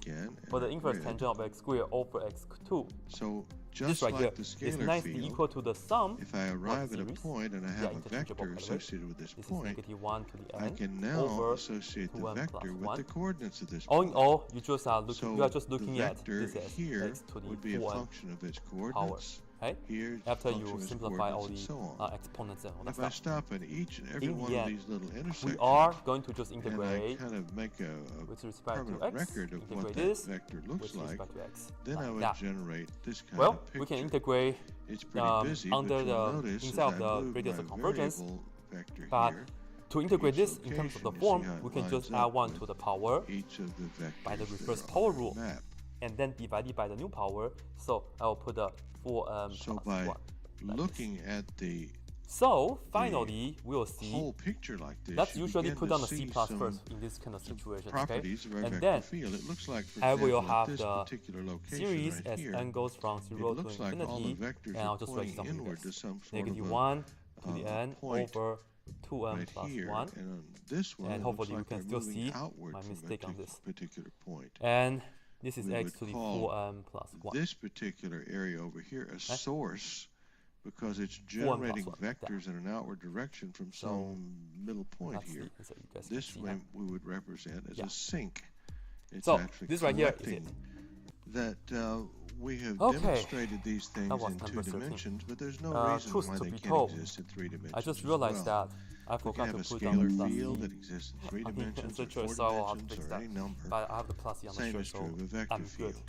for the inverse tangent of x squared over x2. So this right here is nicely equal to the sum. If I arrive at a point and I have a vector associated with this point, -1 to the n I can now associate the vector with the coordinates of this all point. in all, you are just looking the at vector this as here x to the would be a 4n function of its power. coordinates. Right? Here, after you simplify all the so exponents and all that if I stuff. stop at each and every one of these little intersections, we are going to just and integrate I kind of make a with respect to permanent x, record of what integrate that this vector looks with like, respect to x. then I would that. generate this kind Well, of picture. we can integrate It's pretty busy, under but you'll the notice inside as of I the move radius my of convergence. variable vector But here, to integrate each this in terms of the location, form, you see how it we can just lines add up 1 with to the power each of the vectors by the that reverse are power on the rule, map. and then divided by the new power. So I will put the 4m So plus by 1. Like looking at the so finally, we will see. whole picture like this, Let's you usually begin put to on the see C plus some first in this kind of situation, okay? properties of our And vector then field. It looks like, for I will example, at have this the particular location series right as here, n goes from 0 it to looks like all the infinity, vectors and are I'll just write pointing something inward like to this. some sort of -1 to the n point over 2m right plus here, 1. and on this one, And it hopefully looks you like can we're still moving see outward my from mistake a on this. particular point. And this is We x would to the call 4m plus 1. This particular area over here a source, because it's 4m plus generating 1, vectors in an outward direction from some middle point here. This way we would represent as a sink. It's so actually this right here is it. That we have Okay. demonstrated these things That was in 2 number 13. dimensions, but there's no reason Truth why to they be can't told, exist in 3 dimensions. I just as realized well. that I We can forgot have to a put down the scalar plus field c. that exists in 3 dimensions or So 4 I'll have to dimensions fix or that. any number. But I have the plus c on the Same shirt, is so true of a vector I'm field. good.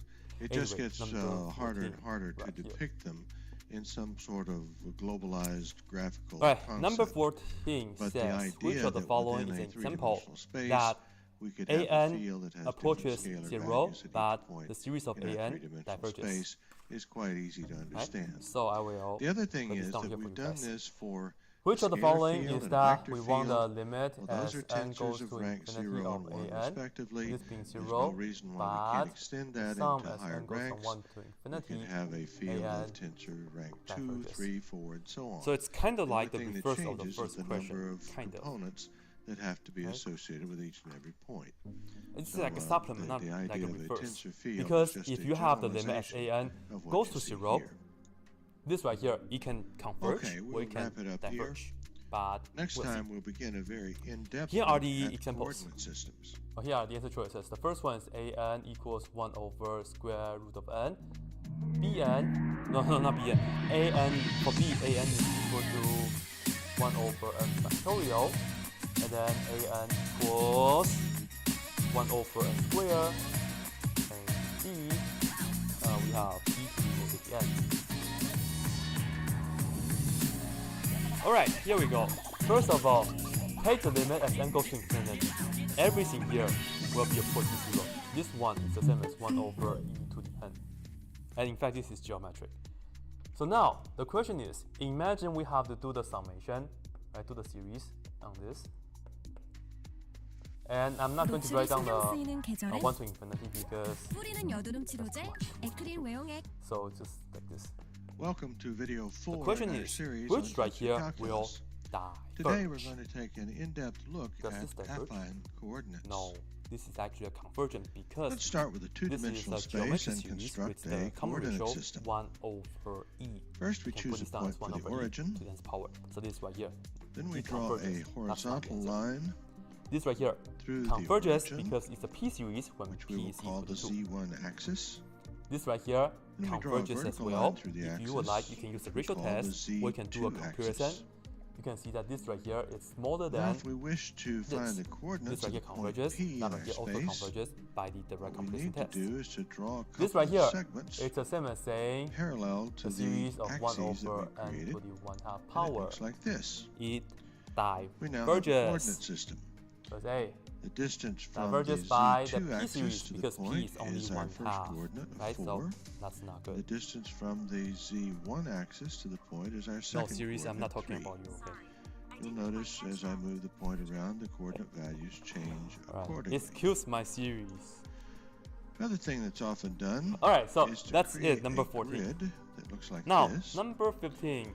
It just Anyway, gets number harder and 14 harder to right here. depict them in some sort of globalized graphical Right, concept. number 14 But the says which idea of the that following within is a an example three-dimensional space, that we could have a an field that has approaches different scalar 0, values at each but point the series of in our an three-dimensional diverges. space is quite easy to understand. Right? So I will The other thing put this is down that here for we've you done guys. this for Which of the scalar following field is and that vector we want the field. limit Well, those as are n goes tensors of to rank infinity 0 of and 1 an, respectively. this being There's 0, no reason why we but can't extend that sum into as higher n goes from ranks. 1 to We infinity, can have a field an of tensor rank 2, diverges. 3, 4, and so on. So it's kind of The like the only thing that reverse of the changes first is the number question, of kind of. components that have to be associated with each and every point. It's So, like a supplement, not the like idea a of a reverse. tensor field Because is just if a you have the limit as generalization an of what goes you to see 0, here. this right here, it can converge Okay, or we'll it can wrap it up here. diverge. But Next we'll see. time we'll begin a very in-depth Here are look the at examples. coordinate systems. Oh, here are the answer choices. The first one is an equals 1 over square root of n. Bn, no, not bn. An, for b, an is equal to 1 over n factorial. And then an equals 1 over n squared. And b, we have b to the negative n. Alright, here we go. First of all, take the limit as n goes to infinity. Everything here will be approaching 0. This one is the same as 1 over e to the n. And in fact, this is geometric. So now, the question is, imagine we have to do the summation, right, do the series on this. And I'm not going to write down the 1 to infinity because so it's just like this. Welcome to video 4 The question in our is, series which on right tensor here calculus. will die Today we're first? going to take an in-depth look Does at this diverge? affine coordinates. No, this is actually a convergent because Let's start with a this is two-dimensional a space geometric and series with construct the a common coordinate ratio system. 1 over e. First we You can choose put a this down point as 1 for the over e origin. to the nth power. So this right here. Then we it draw a converges. horizontal That's not the answer. line This right here through converges the origin, because it's a p series when which p we will is call equal the to 2. Z1 axis. This right here Then we draw a converges as vertical well. line through the If you would axis, like, you can use the which we ratio call the test, or you can do a Z2 comparison. axis. You can see that this right here is smaller Now than if we wish to find the this coordinates right of here the point converges. P in That our right here also space, converges by the direct what we comparison need to test. do is to draw a This couple right here, of segments it's the same as saying parallel to a the series of 1 axes that over we n created. to the 1/2 And it power. looks like this. It We now have a coordinate diverges. system. So say The distance from diverges the by the Z2 p axis series to the because p point is only is our 1/2, first coordinate of right? 4. So that's not The good. distance from the Z1 axis to the point is our No second series, I'm not talking coordinate, 3. about you, okay? You'll notice as I move the point around, the coordinate values change Alright, accordingly. excuse my series. Another thing that's often done Alright, so is to that's create it, number a 14. grid that looks like Now, this. number 15.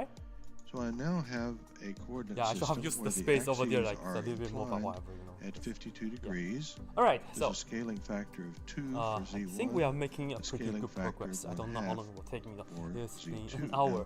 right? So I now have a coordinate I should have used the space over there like a little bit more, but whatever, at 52 degrees. Alright, There's so a scaling factor of 2 for Z1. I think we are making a pretty good progress. I don't know how long it will take me. It's been an hour.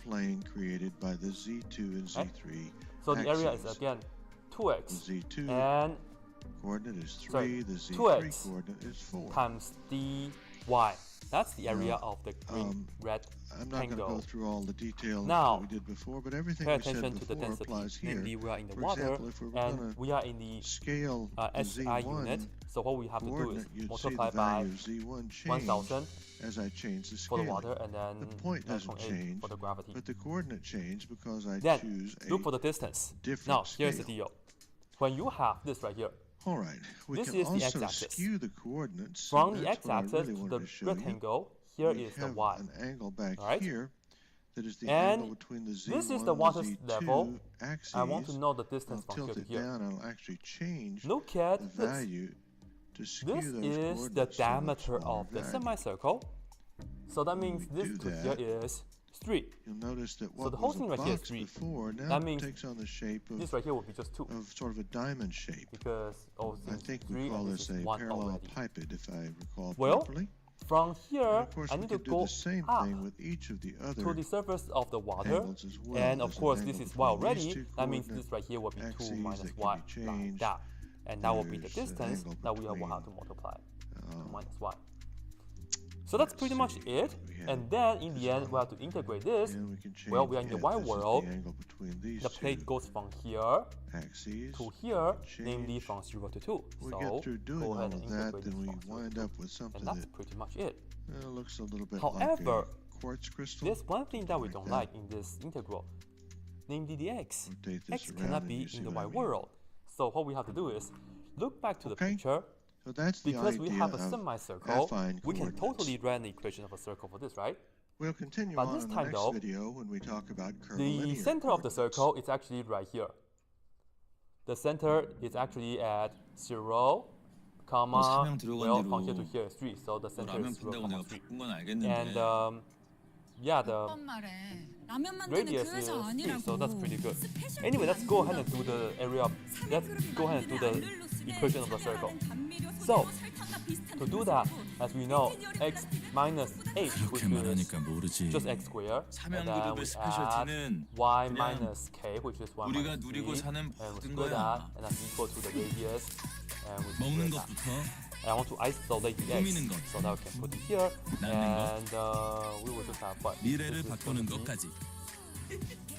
plane created by the Z2 and Z3 So the area is again 2x. Z2 and coordinate is 3, the Z3 2x coordinate is 4. times dy. That's the area of the green red I'm not going to go through all the details now, that we did before, but everything pay we said attention to the before density. applies here. Namely, we are in the For water, example, if we were and we are in the scale SI Z1 unit. So what we have to do is you'd multiply see the by value of Z1 change 1000 as I change the for scale. the water, and then the point doesn't 9.8 change, for the gravity. but the coordinate change because I Then choose a look for the distance. different Now scale. here's the deal. When you have this right here, all right, we this can is the also x-axis. skew the coordinates. From and the that's what I x-axis really to wanted the show you. rectangle, here We is the have y. an angle back Right? here that is the And angle between the Z1 this is the water and the Z2 level. axes. I want to know the distance I'll from here tilt to it here. down, I'll actually change Look at the this. value to skew This those is the coordinates to a much diameter smaller of the value. semicircle. So that means we this do to that, here is 3. You'll notice that So what the whole was thing a right here is box 3. before now That means takes on the shape of, This right here will be just 2. sort of a diamond shape. Because I think we 3 call and this this is a 1 parallel already. pipet, if I recall Well, properly. from here, And of course, I we need to could do go the same up thing with each of the other to the surface of the water. angles as well. And of There's an course, this angle is y between these already. two That means coordinate this right here will be 2 axes minus that can y, be like changed. that. And that will be the There's an distance angle that we will between, have to multiply. 2 minus y. So that's pretty much see, it. we have And then in the end, one. we have to integrate this. And we can change Well, we are in the y this is world. The angle between these The plate two goes from here axes. to here, change. namely from 0 to 2. We So get through doing go all ahead of and that, integrate then this we from 0 wind to 2. up with something And that's that pretty much it. looks a little bit However, like a quartz crystal. there's one thing that we like don't that. like in this integral, namely the x. Rotate this X around cannot and be you see in the what I y mean. world. So what we have to do is look back to the Okay. picture. So that's the Because idea we have a of semicircle, affine we can coordinates. totally write the equation of a circle for this, right? We'll continue But on this in the time next though, video when we talk about The curvilinear center of the coordinates. circle is actually right here. The center is actually at 0, comma, 사명 들어간 well, 대로 from here to here is 3, so the center 라면 is 0, 푼다고 내가 3. 바꾼 건 알겠는데 And yeah, the 어떤 말에 라면 만드는 radius 그 is 회사 3, 아니라고. so that's pretty good. 스페셜 Anyway, let's go ahead and 아니라고. do the area of, let's go ahead and do the equation of the circle. So, To do that, as we know, x minus h, which 그렇게 말하니까 is 모르지. just x squared, and then 삼양그룹의 we add 스페셜티는 y 그냥 minus k, which is 1 우리가 minus 3, 누리고 사는 and we 모든 square 거야. that, and that's equal to the radius, and we 먹는 square that. 것부터 And I want to isolate the x, 꾸미는 것. so that we can put it here, 낳는 것. and we will just have what? 미래를 This is 바꾸는 going to be 것까지.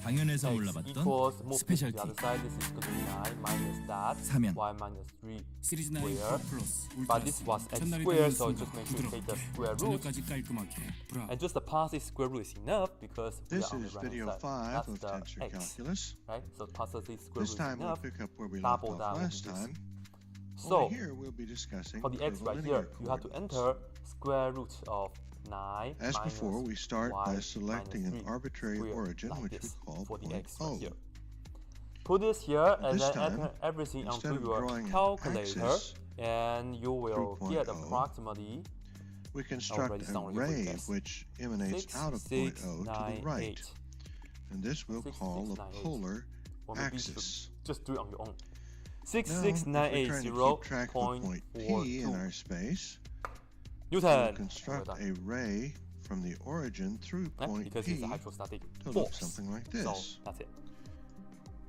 당연에서 x 올라봤던 equals, move to the 스페셜티. other side, this is going to be 9 minus that, 삼양. y minus 3 시리즈 9 square. 플러스 But this was x squared, so just make sure you take the square root. 저녁까지 깔끔하게. 브라보. And just the positive square root is enough because we This are on the is right video hand 5 side. of That's tensor the x, calculus. right? So positive square This root is time we'll enough. pick up where we left Double off that will last be this. time. So Over here we'll be discussing for the x right curvilinear here, you have to coordinates. enter square root of 9 As minus before, we start y by selecting minus an 3 arbitrary squared, origin, like which we this, call for the point x right O. here. Put this here and This then time, enter everything instead onto of your drawing an calculator, axis and you will through get point O, approximately We construct already a sound really ray quick, guys. which emanates 6, out of 6, point O to 9, the right. 8. And this we'll 6, call 6, a 9, 8. polar Or maybe you should axis. just do it on your own. Now, if we're trying to 66980.42 keep track of point P in our space, we'll Newton. construct a ray from the origin through point because P it's a hydrostatic to look force. something like So this. that's it.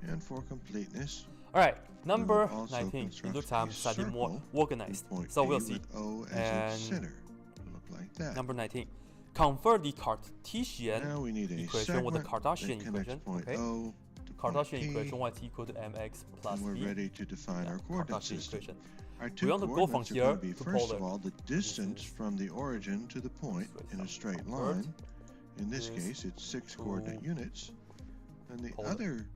And for completeness, Alright, number will also 19. It construct looks a slightly more circle organized. point So P we'll see. with O as And its center. It'll look like that. Number 19. Convert the Cartesian Now we need a equation with the segment Cartesian that connects equation. point Okay. O to Cartesian point P, equation y is equal to mx plus and we're b. ready to define Yeah, our coordinate Cartesian system. equation. Our two We want to go from coordinates are here going to be, to first polar. of all, the distance is from the origin to the point So it's in a a straight convert line. In this this case, it's 6 to coordinate units. And the polar. other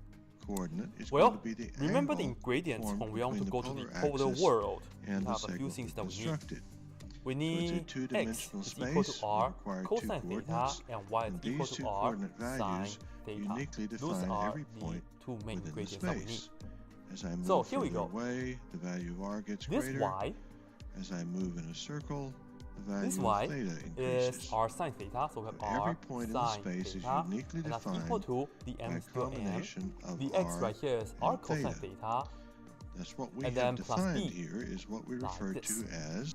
coordinate is Well, going to be the remember the angle ingredients formed when we want to between go to the polar polar axis world. We and the have a few segment things that we need. constructed. We So need it's a x two-dimensional is equal space. to r We require two cosine theta coordinates, and y is and equal these to two r coordinate sine values theta. uniquely Those define are every the point two main within the ingredients that we need. space. As I move So here we further go. away, the value of r gets This greater. y As I move in a circle, the value This of y theta is increases. r sine theta, so we have Every r point in the sine space is theta, uniquely and that's equal defined to the by m a squared n. combination of The x r right here is r and cosine theta. theta, That's what we and have then plus defined b, here is what we like refer this. to as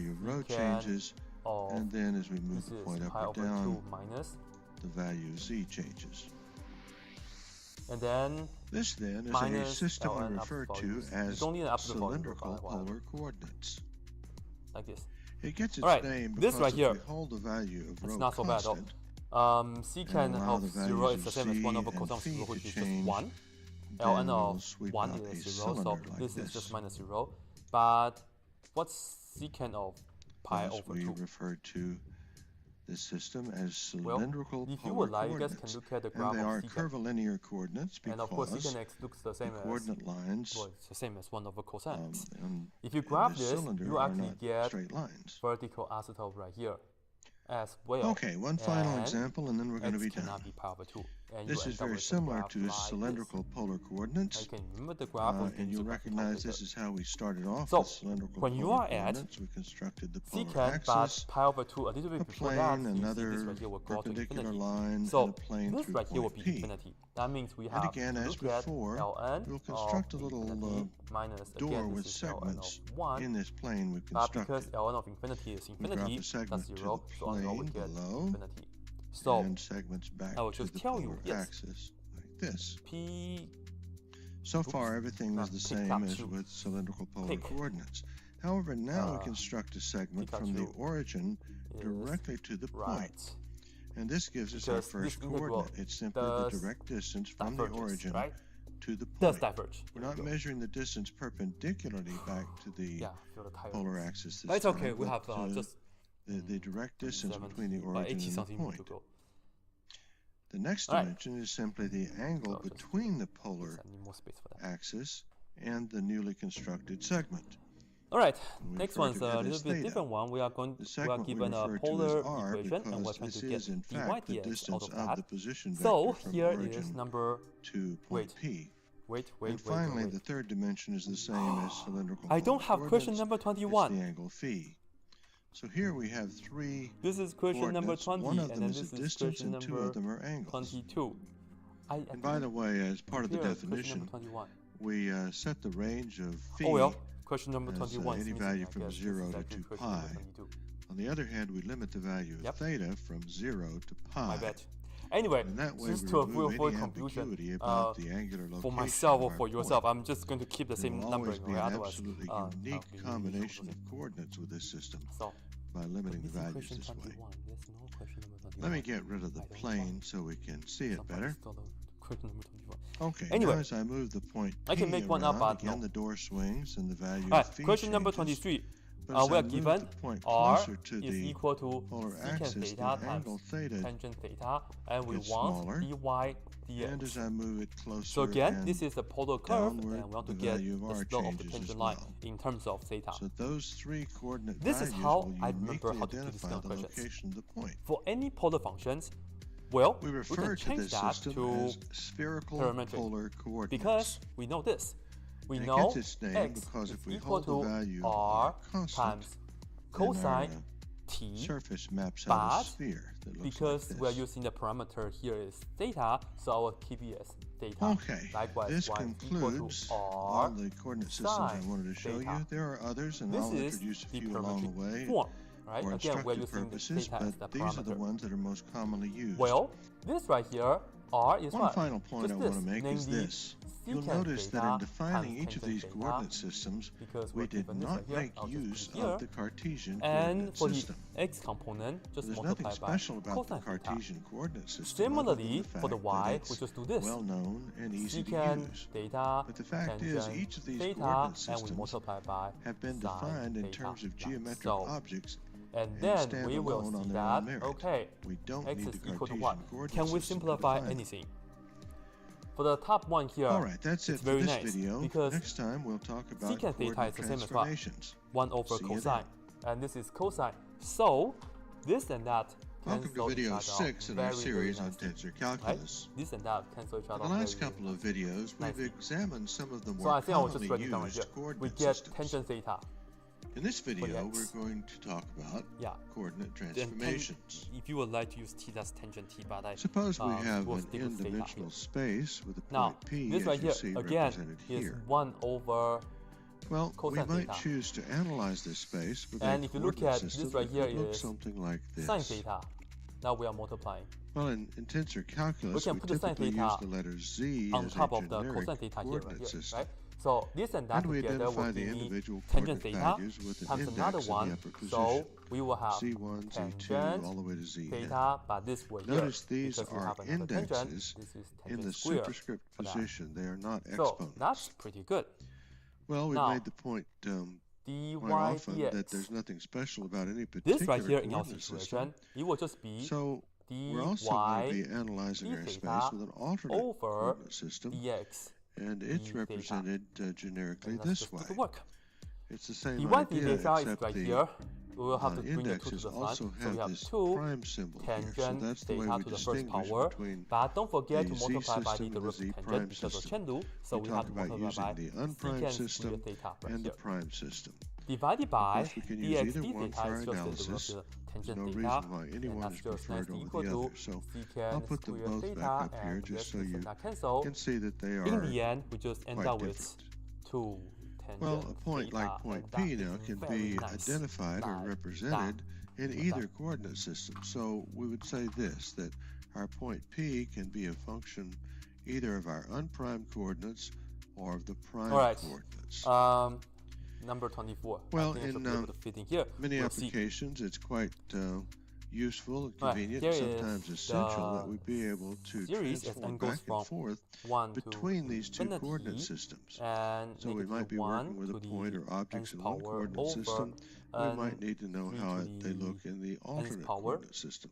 value of rho changes, and then as we move the point up or down, the value of z changes. And then this then is a system we refer to as cylindrical polar coordinates. Like this. It gets its name this because right here, if we hold the value of rho not so bad constant, at all. Secant of 0 is the same as 1 over cosine of 0, which is just 1. Ln of 1 is 0, so this is just minus 0. But what's secant of pi over 2? We refer to this system as cylindrical if you polar would like, you guys coordinates, can look at the graph and they are secant. curvilinear coordinates because and of course, secant x looks the same the as coordinate lines. Well, it's the same as 1 over cosine x. If you And graph this this, cylinder you are actually not get straight lines. vertical asymptote right here as well. Okay, one final And example, and then we're going to be x done. cannot be pi over 2. And This you is end up very with a similar graph to like cylindrical polar coordinates, this. You can remember the graph, and you'll recognize this is how we started off So, with cylindrical when you polar are at coordinates. We constructed the polar secant, but axis, pi over 2, a little bit a before plane, that, you see another this right here will go to perpendicular infinity. line, So and a plane this through right here will point be P. infinity. That means we And have again, to as look at before, Ln we'll construct a of little infinity minus, door again, with this is Ln segments of 1. in this plane we've But because constructed. Ln of infinity is We graph infinity, a segment that's to 0, the so on we plane get below, infinity. So and segments back I will to just the tell polar you, yes. axis, like this. P. So far, everything is the same as two. with cylindrical polar Pick. coordinates. However, now we construct a segment from the origin directly to the point. Right. And this gives us our Because first this integral coordinate. It's simply the does direct distance from the diverges, origin right? to the Does point. diverge. We're not measuring the distance perpendicularly back to the Yeah, feel the tiredness. polar axis. But it's this okay, time, we have but, just the direct distance 70, between the origin 80 and the something more to point. go. The next All right. dimension is simply the angle So just between the polar I need more space for that. axis and the newly constructed segment. Alright, We next refer one's to a it little as bit theta. different one. We are The given a refer to polar as r equation and we're because trying this to get is in dy fact the dx out distance of of that. the position So vector from here origin is number to point P. wait. And finally, the third dimension is the same as cylindrical I don't polar have question coordinates. number It's 21. the angle phi. So here we have three This is question number coordinates. 20 One of and them then is this a is distance question and two number of them are angles. 22. And by the way, as part of the Here, question definition, number 21. we set the range of phi Oh well, question number as 21 is any missing, value I from guess. 0 This is to actually 2 question pi. number 22. On the other hand, we limit the value of Yep. theta from 0 to pi. My bad. Anyway, And that way just we to remove avoid any confusion, ambiguity about the angular location for myself of or our for point. yourself, I'm just going to keep the There same will numbering, always be right? an Otherwise, absolutely I'll unique be really combination confusing. of coordinates with this system So, by limiting the this is values question this way. 21. There's no question number 21. Let me get rid of the I don't plane want so we can see it somebody better. stole the question number 21. Okay, Anyway, now as I move the point I can P make one up, around, but again no. the door swings and the value Alright, of phi question number changes. 23. But as We I are move given the point r closer to is the equal to polar secant axis, the theta angle times theta tangent theta, and we gets want smaller. dy and as dx. I move it closer So again, and this is a polar curve, downward, and we want to the get value of the r slope of the changes as tangent line well. in terms of theta. So those three coordinate This is values how will I remember uniquely how to do these identify kind of the questions. location of the point. For any polar functions, well, We we refer can to change this that system to as spherical parametric, polar coordinates. because we know this. We And it know gets its name x because is if we equal hold the to value of r r constant, times then our cosine t, surface maps out but a sphere that looks because like we are this. using the parameter here is theta, so I will keep it as theta. Okay, Likewise, this y is equal concludes to all r the coordinate systems I sine wanted to show theta. you. There are others, and This I'll is introduce a the few along the parametric way form, right? for Again, we're instructive using the purposes, theta as the but these are the parameter. ones that are most commonly used. Well, this right here, r is One what? final point Just I want this, to make is namely this. You'll secant notice that theta in defining times each of tangent these theta, coordinate systems, because we we're did given this not right here, make I'll just use put it here. of the Cartesian And coordinate for system. the x component, just There's nothing multiply by special about the cosine theta. Cartesian coordinate system. Similarly, for the fact y, that we it's just do this. well known and easy to Secant use. theta, But the fact is, tangent each of these theta, coordinate and we systems multiply by have been sine defined in theta, terms of like geometric so. objects And and then stand we will alone on see their that, own merit. okay, We don't x need is the equal to Cartesian what? coordinate Can we system to simplify define them. anything? For the top one here, Alright, that's it it's for very this nice, video. because Next time we'll talk about secant theta coordinate is the same as what? transformations. 1 over See you cosine. then. And this is cosine. So, this and that Welcome cancel to video each other 6 in very, our very series on nicely, tensor right? calculus. This and that cancel each For other the very, last very couple of nicely. videos, we've Nicely. examined some of the So more I think I will just commonly write it down right used here. coordinate We get systems. tangent theta. In this video, x. we're going to talk about Yeah. coordinate Then transformations. if you would like to use t, that's tangent t, but I Suppose we have will an stick with theta here. n-dimensional space with a point Now, P, this as right you here, see again, represented is here. 1 over, Well, we cosine might theta. choose to analyze this space with and a if you look coordinate at system this right that here could look is something like this. sine theta. Now we are multiplying. Well, in tensor calculus, We can put the sine typically theta use the letter z on as top a of the generic cosine theta here, coordinate right here, system. right? So this and that And we together identify will the give me individual tangent coordinate theta values with an times index another in the one. upper So position. we will have Z1, Z2, tangent all the way to Zn. theta, but this way here. Notice these because we are have another tangent. indexes This is in tangent the square superscript for that. position. They are not So exponents. that's pretty good. Well, we Now, made the point dy quite often dx. that there's nothing special about any particular This right here in our coordinate situation, system. it will just be So dy we're also going to be analyzing d our space theta with an alternate over coordinate system, dx. and it's d theta. represented generically And let's this just way. do the work. It's the same dy d idea, theta is except right the here. We will have to bring the 2 to indexes the front. also So we have have this 2 prime symbol here. So tangent that's the way theta we to the first distinguish power. between But don't forget the to z multiply by system the and the z derivative prime tangent because of system. Chendu. So We we talk have to about multiply by using the unprimed secant system square theta right and the here. prime system. Divided by Of course, we can use dx either d one theta for our is just the analysis. derivative of There's tangent no theta, reason why and anyone that's is just preferred nicely over equal the to other. So secant I'll put them square both theta, back up here and just so this you and that cancel. can see that they are In the end, we just end quite up with different. 2 tangent Well, a point theta, like point and P that now is can very be nice identified or by represented in that. either coordinate system. So we would say this, that our point P can be a function either of our unprimed coordinates or of the prime coordinates. Number 24. Well, I think I should in be able to fit in here. many We'll see. applications, it's quite useful and Right, convenient, here and sometimes is essential that the we be able to series as transform n goes back from and forth 1 to between these two infinity, coordinate systems. and So we might be working with a point or objects in one coordinate system. We might need to know how they look in the alternate coordinate system.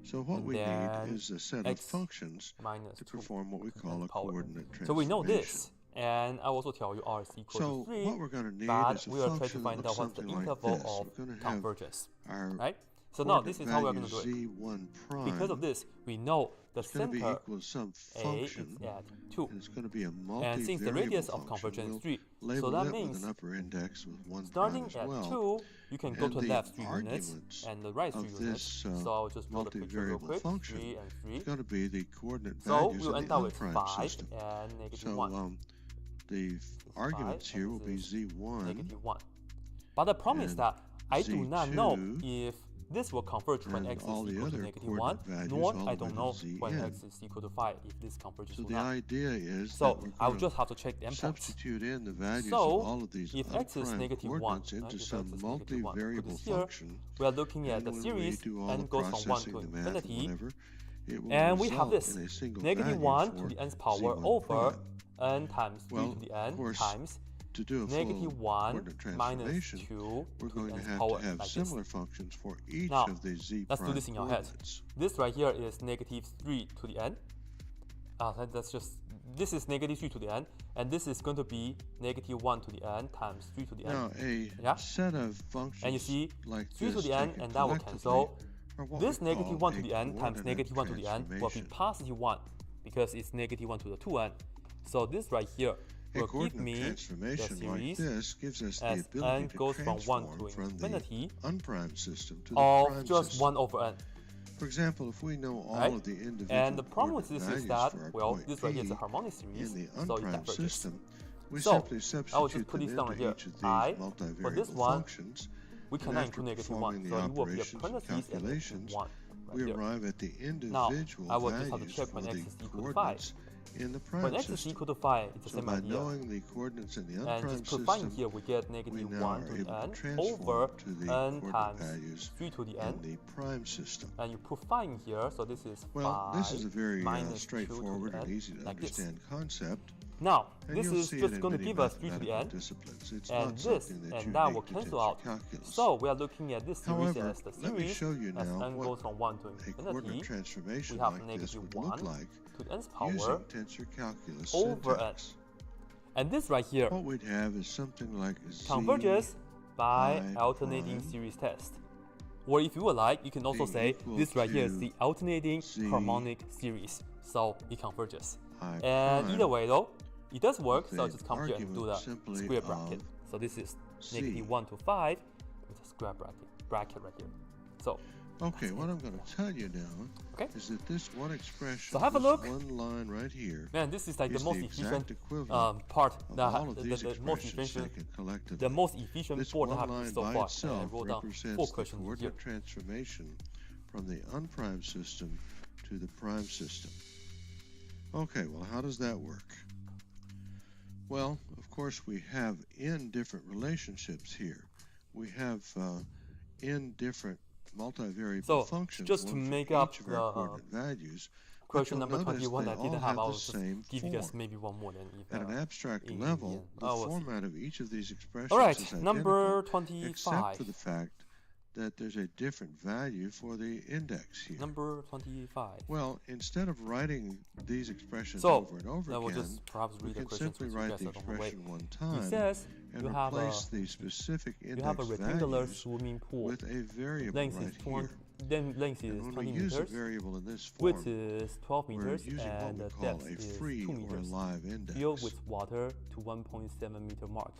So what we need is a set of functions to perform what we call a coordinate transformation. So we know this. And I also tell you R is equal to 3, what we're going to need but is a we will try to function find of out what's the something like interval this. of We're going to have convergence, our right? So now this is how we're going to do it. Z1 prime Because of this, we know the is going to be center equal to some A function, is at 2. and it's going to be a And since the multivariable radius of function, convergence is we'll 3, label so that it means with an upper index with 1 starting prime as at well. 2, you can go And to the left 3 units arguments and the right 3 of units. this, So I'll just draw the picture real multivariable quick. function 3 and 3. It's going to be the coordinate So values we'll of end the up with unprimed 5 system. and negative So 1. the arguments 5, here and will be this is Z1 negative 1. But the problem is and that I do not know Z2 if this will converge when and x is all the equal to other negative 1, coordinate values nor all I the way don't to know when Zn. x is equal to 5 if this converges So or the not. idea is So that we're I'll going just have to check the endpoints. substitute in the values So of all of these if x is unprimed negative 1, coordinates right, into if some x is negative 1, multivariable put this here, function. we are looking at And the when series we do all n the goes from 1 processing, to the math, infinity, whatever, it will and we have result this, in a single negative value 1 for to the nth power Z1 over prime. n times 3 Well, to the of n course, times To do a full negative 1 coordinate minus transformation, 2 we're to going the to nth have power to have like similar this. functions for each Now, of the z let's do prime this in your head. coordinates. This right here is negative 3 to the n. That's just, this is negative 3 to the n, and this is going to be negative 1 to the n times 3 to the n. Now, a Yeah? set of functions And you see, like 3 to this the n, taken and that will collectively cancel. are what This we negative call 1 to a the n times coordinate negative 1 to the n will be transformation. positive 1, because it's negative 1 to the 2n. So this right here A will give coordinate me the transformation like series this gives us the as ability n to goes from 1 transform to from infinity the unprimed system to the of prime just system. 1 over n. For example, if we know all Right? of the individual And the problem with coordinate this is values that, for our well, point this right here is a P harmonic series, in the so it unprimed diverges. system, we So, simply I will just substitute put them this down into here. each of these I, for this multivariable one, functions, we and cannot after include negative 1, performing the so it will be a operations and parentheses and calculations, 1 we right here. arrive at the Now, individual I will just have to values check for when x the is equal to 5. coordinates in the prime When x is system. equal to 5, it's the So same by idea. knowing the coordinates in the And unprimed just put 5 in system, here, we get we negative now 1 are to able the to n transform over to the n coordinate times values 3 to the in n. the prime system. And you put 5 in here, so this is 5 Well, this is a very minus 2 straightforward to the and n, easy to like this. understand concept. Now, And this you'll is see it just in going to many give us 3 to the mathematical n, disciplines. It's and not this something that's and that will unique to cancel tensor out. calculus. So we are looking at this series However, as the let me series show you as now n what goes from 1 to a infinity. coordinate transformation We have like this negative would 1 look like to the nth using power tensor calculus over n. syntax. And this right here What we'd have is something like z converges by I alternating prime series test. Or if you would like, you can also being say equal this right here is to the alternating z harmonic series. So it converges. I And prime either way though, it does work, with so an just come here and do argument the simply square bracket. of So this is c. negative 1 to 5 with a square bracket right here. So Okay, what I'm going to tell you now Okay. is that this one expression, So have a this look. one line right here, man, this is like the is most the efficient exact equivalent part of that all of these the most expressions efficient taken collectively. the most efficient This board one I have line used so by far. And I itself wrote down 4 represents the questions here. coordinate transformation from the unprimed system to the primed system. Okay, well, how does that work? Well, of course, we have n different relationships here. We have n different multivariable functions. Just to make up the coordinate values. question number 21 I didn't have, I was just give you guys maybe one more than At an abstract level, the format of each of these expressions Alright, is number identical, 25. except for the fact that there's a different value for the index here. Number 25. Well, instead of writing these expressions So, over and over I will again, just perhaps we read the can questions simply with you write guys the along the way. expression one It time says and you have replace the specific you have a index rectangular values swimming pool. with a variable Length right is 20, here. then length is And when 20 we use a meters, variable in this form, width is 12 we're meters, using what and we the call depth a is free 2 or a meters. live index. Fill with water to 1.7 meter mark.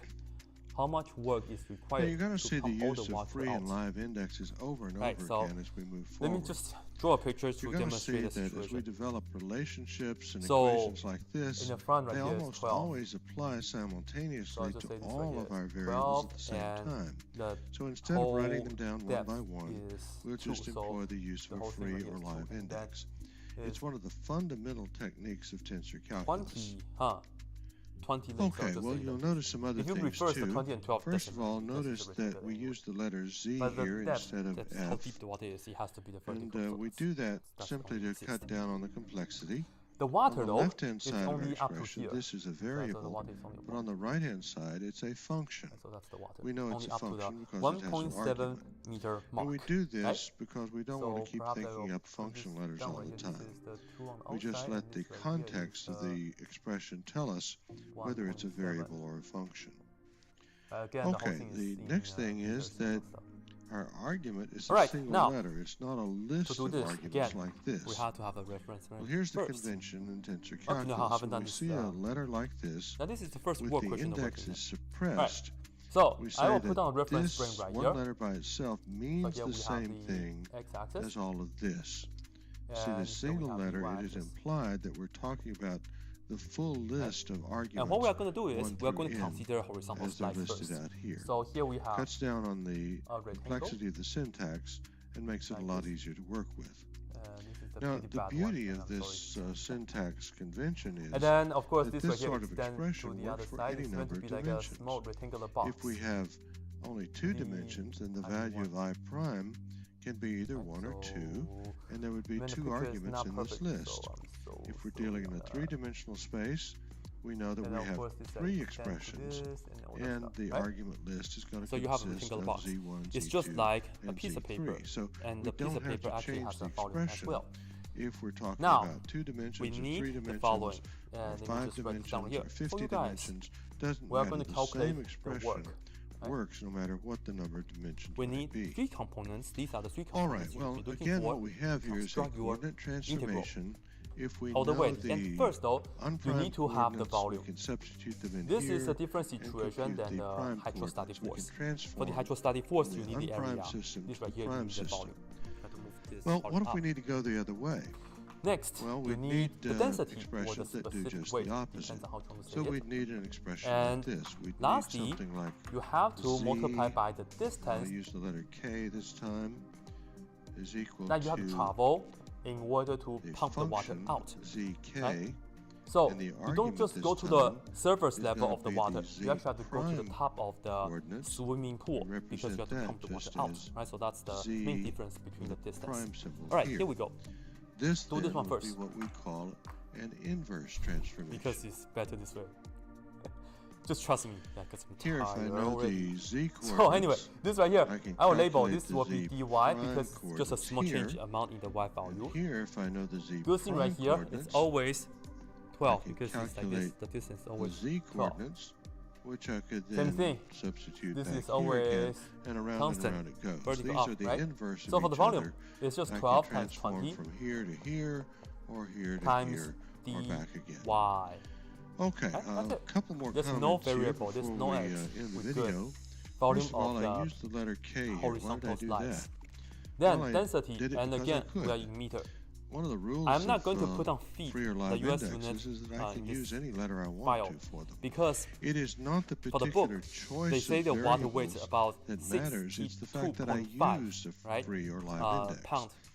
How much work is Now required you're going to see the pump all use the of water free out? and live indexes over and Right, over so again as we move Let forward. me just draw a picture to You're going to see demonstrate the that as we situation. develop relationships and So, equations like this, in the front right they here is almost 12. always apply simultaneously just to say this right all here of our is variables 12, at the same and time. the So instead of writing them down one depth by one, is we'll 2, just so employ the use the of a whole thing free right here or is 2, live and that index. is It's one of the fundamental techniques of tensor calculus. 20 lengths. Okay, well, you'll notice some other if you things reverse the too. 20 and 12, First of all, doesn't notice that we use the letter Z but the here depth, instead of that's how F. deep the water is. It has to be the vertical. And so we that's- do that that's simply only to cut 16. down on the complexity. The On water, the though, left-hand is side of our only up to expression, here. this is a So the variable, water is only but on the right-hand side, it's a function. So that's the water. We know it's only a up to the function because it has an 1.7 argument. meter mark. And we do this right? because we don't so want to keep perhaps I thinking will up put function this letters down all right the here. time. This is the 2 on We just outside, let and the this right here is context of the expression tell us whether it's a 1.7. variable or a function. Again, the whole Okay, thing is the in, next thing is meters and that stuff. our argument is All a right, single now, letter. It's not a list to do of this, arguments again, like this. we have to have a reference. Right? Well, here's the First, convention in tensor up to now, I calculus. haven't When done we this, see a letter like this, now this is the first with work the question. index is suppressed, So we say I will that put on a reference this frame right one here. letter by itself means here the we have same the thing x-axis. as all of this. See, And the so we single have the letter, it is y-axis. implied that we're talking about the full list of arguments. And what we are going to do is 1 we are going to through n, consider horizontal as they're slice listed first. out here. So here we have Cuts down on the a rectangle. complexity of the syntax and makes it a Like lot this. easier to work with. This is the Now, pretty the bad beauty one, of and I'm this sorry. syntax convention is And then, of course, that this this right here sort of extends to expression the other works for side. any It's meant number to be of like a dimensions. small rectangular box. If we have only two The dimensions, then the I value of want- I prime can be either Right, 1 or 2, so and there would be when the 2 picture is arguments not in this perfect, list. so If we're dealing in a three-dimensional space, we know that and we of have course this 3 extends to expressions, this and all that and stuff, the right? argument list is going to So you have a consist rectangular of box. Z1, It's Z2, just like a and piece of Z3. paper, So and we the piece don't of have paper to actually change has the a volume as expression well. if we're talking Now, about 2 dimensions we or 3 need the dimensions following, or and let me 5 just write it down dimensions here. or For 50 you guys, dimensions. Doesn't we are matter. going to The calculate same the expression work. Right? works no matter what the number of dimensions We might need be. 3 components. These are the 3 All right, components well, you'll be looking again, for. what we have here is a construct your coordinate transformation. If we All the know way. the And first, though, you unprimed need to have the coordinates, volume. we can substitute them in This here is a different and situation compute than the the primed hydrostatic coordinates. We force. can For the transform hydrostatic force, from you the need the unprimed area. system This to right the here, you primed need the system. volume. Try to move this Well, volume what if up. we need to go the other way? Next, Well, you we need the density or the expressions that do specific just weight. the opposite. Depends on how you want to say So it. we'd need an expression And like this. We'd lastly, need something like, You have to Z, multiply by the I'm going distance to use the letter K this time, is equal that you have to to travel in order to the pump the water function out. ZK. right? So And the you don't argument just this go to the time surface is level gonna of the be water. the You actually have to go to the Z top of the coordinates swimming pool and because you have to represent pump the that water just out. as Right? So that's the Z main difference between the with distance. prime symbol All right, here we go. This Do this then one would be first. what we call an inverse transformation. Because it's better this way. Just trust me, because I'm Here, if I tired know already. the Z coordinates, So anyway, this right here, I can I will label calculate this the will be Z dy prime because it's just a coordinates small change here. amount in the y and value. here, if I know the Z Good thing right prime here, coordinates, it's always 12 can because it's like this. calculate The distance is the always Z 12. coordinates, which I could Same then thing. substitute This back is here again, always and around constant, and around it goes. vertical These up, are the right? inverse So of for the each volume, other. it's just I 12 can times transform 20 from here to here, or here to times here, or back again. dy. Okay, That's a it. couple more There's no comments here variable, there's before no we x. end the We're video. good. Volume First of all, of I the used the letter K here. Why did I horizontal do slice. that? Then Well, I density, did it and because I again, we could. are in meter. One of the rules I'm not of, going to put on feet free or the live US indexes unit is that I in can this use any letter I want file to for them. because It is not the for the book, particular choice they say of the water weight variables about that matters. It's the fact that I 62.5, used a right? free or live index. Pound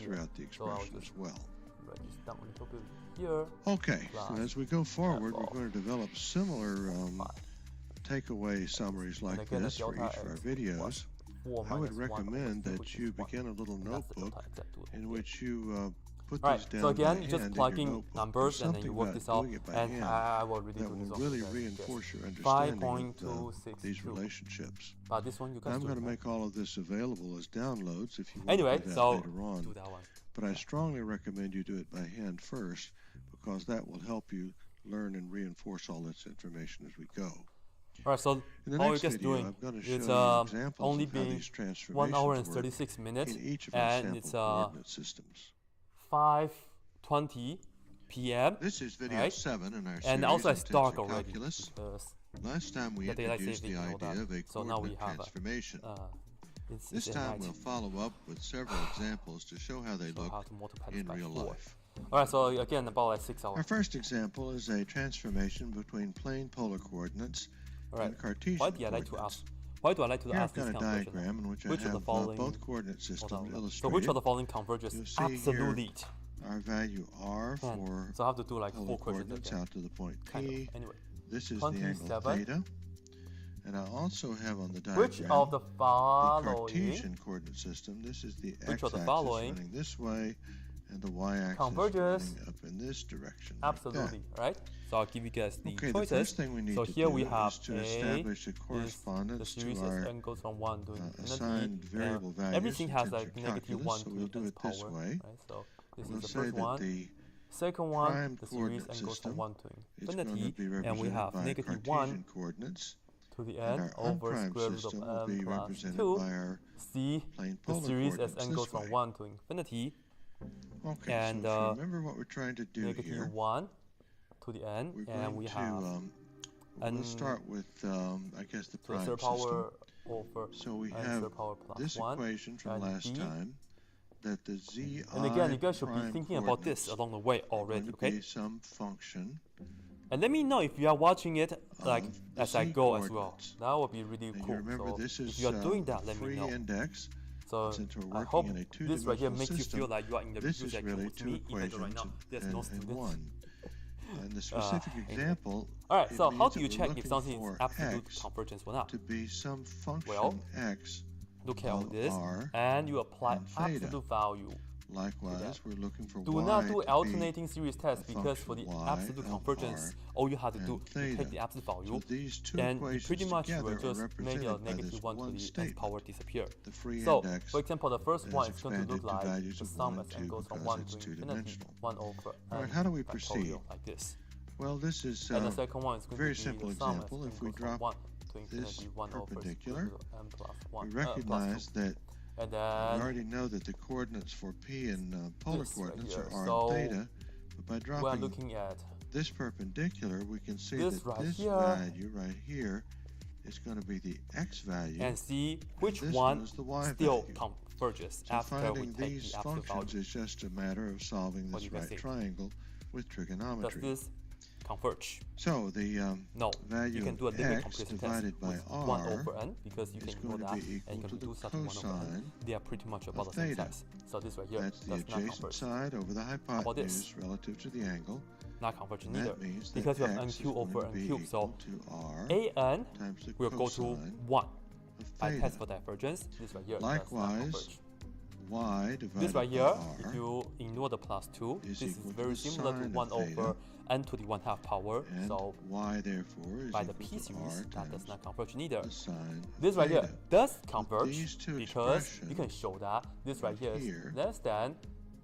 throughout the expression as well. Write this down a little bit here. Okay, so as we go forward, we're going to develop similar takeaway summaries like this for each of our videos. I would recommend that you begin a little notebook in which you put these down. So again, by you just hand plug in your in notebook. numbers and then you work this out, and I will really do that this will one. really reinforce your understanding of these 5.262. relationships. But this one you can I'm do. going to make all of this available as downloads if you want Anyway, to do that so later on. do that one. But I strongly recommend you do it by hand first, because that will help you learn and reinforce all this information as we go. Alright, so all we're just doing is only being 1 hour and 36 minutes, and it's 5:20 p.m. This is video 7 in our series and also it's dark Intensive already. Calculus. Last time we introduced the idea of a coordinate transformation. This time we'll follow up with several examples to show how they look in real life. Alright, so again about like 6 hours. Our first example is a transformation between plane polar coordinates and Cartesian coordinates. Why do I like to Here ask I've this got a kind of diagram in which I Which of the have following both coordinate systems illustrated. So which of the following converges You'll see absolutely? here our value r for So I have to do like polar 4 questions coordinates again. out to the point Kind P. of. Anyway, This is the angle 27. theta. And I also have on the diagram which of the the following? Cartesian coordinate system. This is the Which of the x-axis following running this way, and the y-axis converges running up in this direction. Absolutely, right? So I'll give you guys the Okay, choices. the first thing we need So to here do we have is to A establish a is the correspondence series to as our n goes from 1 to assigned infinity. variable values Everything in has terms like of negative calculus, 1 so to we'll the do nth it this power, way. right? So this We'll is the say first that one. the Second one, prime the series coordinate n goes from system 1 to is going to infinity, be and we represented have by negative Cartesian 1 coordinates, to the and n our over unprimed square root of system will be n plus represented 2. by our C, plane the polar series as coordinates n goes this from way. 1 to infinity, Okay, and so if you remember what we're trying to do negative here, 1 to the n, we're and going we to have we'll start with I guess the the prime third system. power over So we n have third power plus this 1. equation from and last b. time, that the zi And again, you guys should be prime thinking about this coordinates along the way are going already, to okay? be some function And let me know if you are watching it like of the as I z go as well. coordinates. That would be really And cool. you remember So this is if you are doing that, let me free know. index. So Since we're I working hope in a this right here two-dimensional makes you system, feel like you are in the this review is section really with two me, even though right equations now there's in no students. one. And the specific example, Alright, it so how means do you that we're check if looking something is for absolute x convergence or not? to be some function Well, x Look at all of this, r and you apply and theta. absolute value. Likewise, we're looking for Do y not do to be alternating series tests a because for the function y absolute of convergence, r all you have to and do is theta. take the absolute value, So these two and you equations pretty much together will are just make represented a by negative this 1 to one the nth statement. power disappear. The free So, index for example, the first is one is going to look expanded to like values the of sum 1 as and n 2 goes from because 1 it's to infinity, two-dimensional. 1 over All right, n how do we factorial, proceed? like this. Well, this is And the second one is going very to be simple the sum example. as n If we goes from drop 1 to this infinity, 1 over square perpendicular, root of n plus 1, we plus recognize 2. that And we then already know that the coordinates for p and polar this right coordinates here. are r So, and theta. But by we're dropping looking at this perpendicular, we can see this that right this here. value right here is going to be the x value. and see which this one is the y still value. converges So after we finding take these the absolute functions value. is just a matter of solving What this do you guys right think? triangle with Does trigonometry. this converge? So the No. value You can do a of linear x comparison test divided by with 1 r over n because you is can ignore going to that be and you equal can to do the such 1 over n. cosine They are pretty much about of the same theta. size. So this right here That's the does not adjacent converge. side over the about hypotenuse this? relative to the angle. Not converging And either. that means that Because you have x n is cubed going over to n be cubed. So equal to r an times the will go to cosine 1. of I theta. test for divergence. This right here does not Likewise, converge. y divided This right by here, r if you ignore the plus 2, is this is equal to very the similar to sine 1 of theta, over n to the 1/2 power. and So y therefore is by the equal p to series, r that does times not converge neither. the sine of This right here theta. does converge these two because you can show that this right here here is less than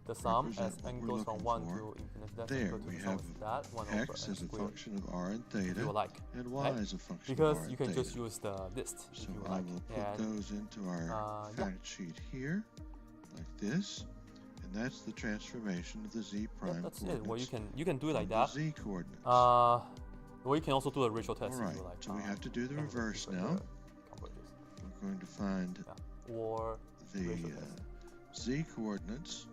the sum as represent what n we're goes from looking 1 for. to infinity. That's There equal to we the sum have of that 1 over x n is a squared. function of r and If you theta, would like, and y right? is a function of Because r and you can theta. just use the list So if you would I like. will put And those into our yeah. fact sheet here, like this, and that's the transformation of the z yeah, prime that's it. coordinates. Well, you can do it like from that. the z coordinates. Or you can also do a ratio test All if right, you like. so we have to do the and reverse this right now. here converges. We're going to find Yeah. Or the ratio test. z coordinates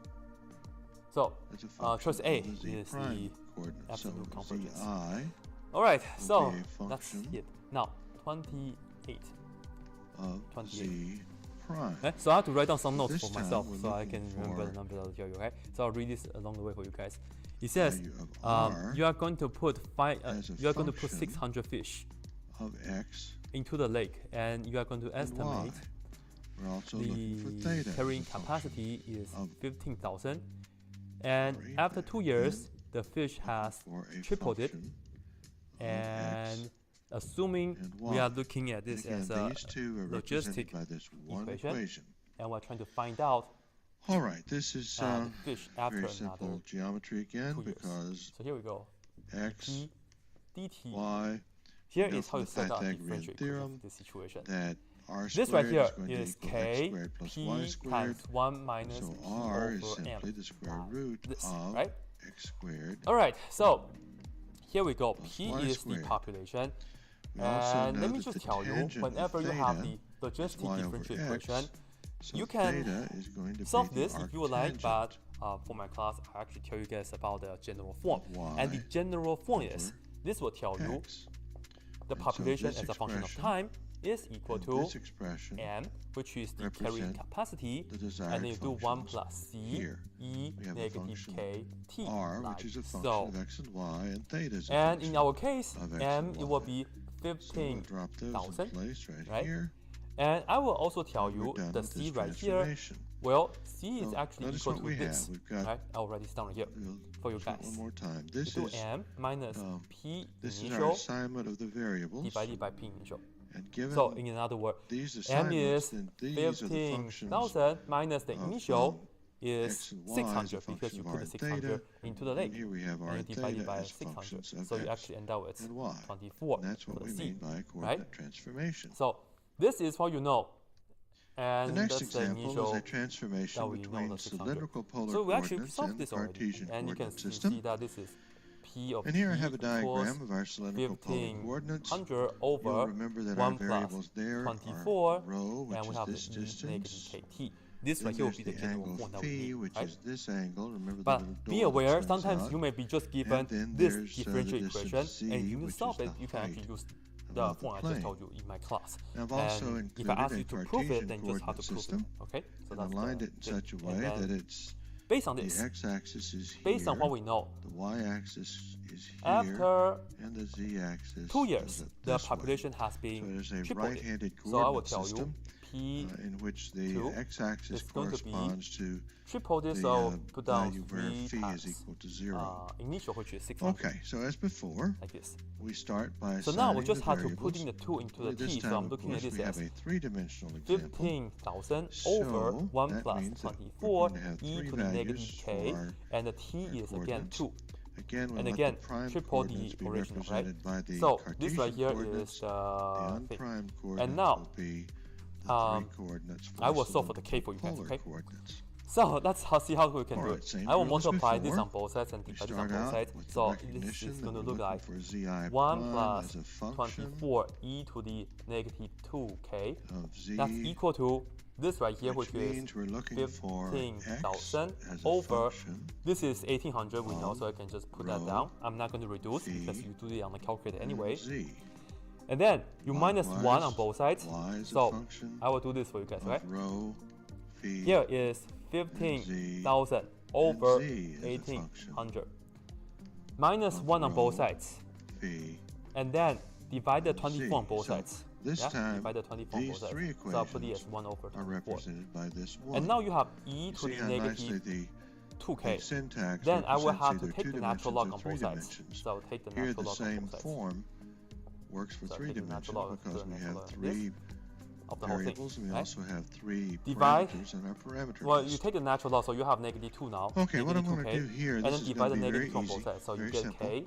So as a function choice A of the z is prime the coordinates. absolute So convergence. zi Alright, will so be a that's function it. Now, 28. of 28. z prime. So I have to write down some notes This for time myself we're so I looking can remember for the numbers I'll tell you, okay? So I'll read this along the way for you guys. It says Value of r you are going to put as a you are going to put function 600 fish of x into the lake, and you are going to and y. estimate We're also looking for the theta as a carrying function capacity is of 15,000, and carrying after 2 years and the fish has for a tripled it, function of and x assuming and we y. are looking at And this again, as a these two are logistic represented by this one equation. equation. and we're trying to find out All right, this is the fish after very another simple geometry again 2 years. because So here we go. x, p dt. y. Here is how you set up the differential equation of this situation. That r This right here is is k p times 1 minus so p r is over simply m. the square root This, of right? x squared. All right, so here we go. Plus P y is squared. the population. We also And know let me that just the tell you, tangent of whenever you theta have the is logistic y over differential x, equation, so you can theta is going to solve be the this if you would like, arctangent but for my class, I actually tell you guys about the general form. y And the general form is, this will tell you x. the And so population this as a function of expression time is equal and to this expression m, which is the carrying represent capacity, the desired and then you do 1 functions plus c here. e We have a negative function k t, r, like which is a function so. of x and y, and theta is a And function in our case, of x m, and it will y. be So we'll drop those in 15,000, place right, right? here. And I will also tell And we're you done the with c this right here. transformation. Well, c is So actually notice equal what to we this, have. We've got, right? I'll write this down here we'll for you do it guys. one more time. You This do is m minus p this is our initial assignment of the variables. divided by p initial. And given So in another word, these m assignments, is then these are the functions 15,000 minus the of, initial is x and y as a 600 because function you of put r the and 600 theta, into the and lake here we have r and you and divide it theta by as 600. functions of So you x actually end up with and y. 24 And that's for what the we c, mean by right? coordinate transformation. So this is what you know. The And next that's the example initial is a transformation that we know between the 600. cylindrical polar So we actually coordinates solved and the this already, Cartesian and you can coordinate see system. that this is p of And here I t have a equals diagram of our cylindrical polar coordinates. 1500 You'll over remember that 1 our plus variables there 24, are rho, which and we is have this the e negative distance. kt. This Then right here will there's be the the general angle form that we phi, need, which right? is this angle. Remember the But little be door aware, that swings sometimes out. you may be just given And then this there's, differential the equation, distance z, and if you which solve is it, the you can actually height use the above the form I just plane. told you in my class. Now, I've also And if I included ask a you to prove it, Cartesian then just have to coordinate prove system it. Okay? So and that's aligned the it in thing. such a way And then that it's based on the this, x-axis is here, based on what we know, the y-axis is here, after and the z-axis 2 goes years, up the this way. population has So been it is a tripled. right-handed So I will coordinate tell you system p in which the 2 x-axis is going to be corresponds to triple this, the so I'll put down value where 3 phi times is equal to 0. initial, which is 600, Okay, so as before, like this. we start by So now we assigning just the have to variables. put in the 2 into the Only this t, so time, I'm of looking at course, this we have as a three-dimensional example. 15,000 So over 1 that plus means that we're 24 going to have e three to the negative values k, for our and the t is again coordinates. 2. Again, we'll And let again, the prime triple the coordinates be original, right? represented by the So Cartesian this right here coordinates. is The the thing. unprimed coordinates now, will be the three coordinates for I will solve for the k for you guys, polar okay? coordinates. So let's see how we can do Alright, it. same I will drill as multiply this before. on both sides and We divide this on start both out sides. with the So this recognition is that going to we're look looking like for zi 1 prime plus as a function 24 e to the negative 2k. of z, That's equal to this right here, which is means we're looking for x 15,000 as a over, function this is 1800, we know, so I can just put that rho down. I'm not going to reduce phi because you do it on the calculator anyway. z. And then you minus 1 Likewise, on both sides. y is a So function I will do this for you guys, of right? rho phi Here is 15,000 over 1800. Minus 1 on both sides. phi. And then divide the 24 z. on both So sides. this Yeah? time, Divide the 24 on these both sides. three So I'll put it as equations 1 over are 24. represented by this one. And now you have e You to see the how nicely negative the 2k. syntax Then I will represents have to either take two the natural dimensions log or on three both sides. dimensions. So I'll take the Here, natural the log on same both sides form works for So three take the dimensions natural log of because the we natural have log like three of the whole thing. variables and we Right? also have three Divide- parameters in our parameter Well, list. you take the natural log, so you have negative 2 now. Okay, what I'm negative going to 2k, do here, and this then is divide going the to be negative 2 very on both easy, sides. So you very get simple. k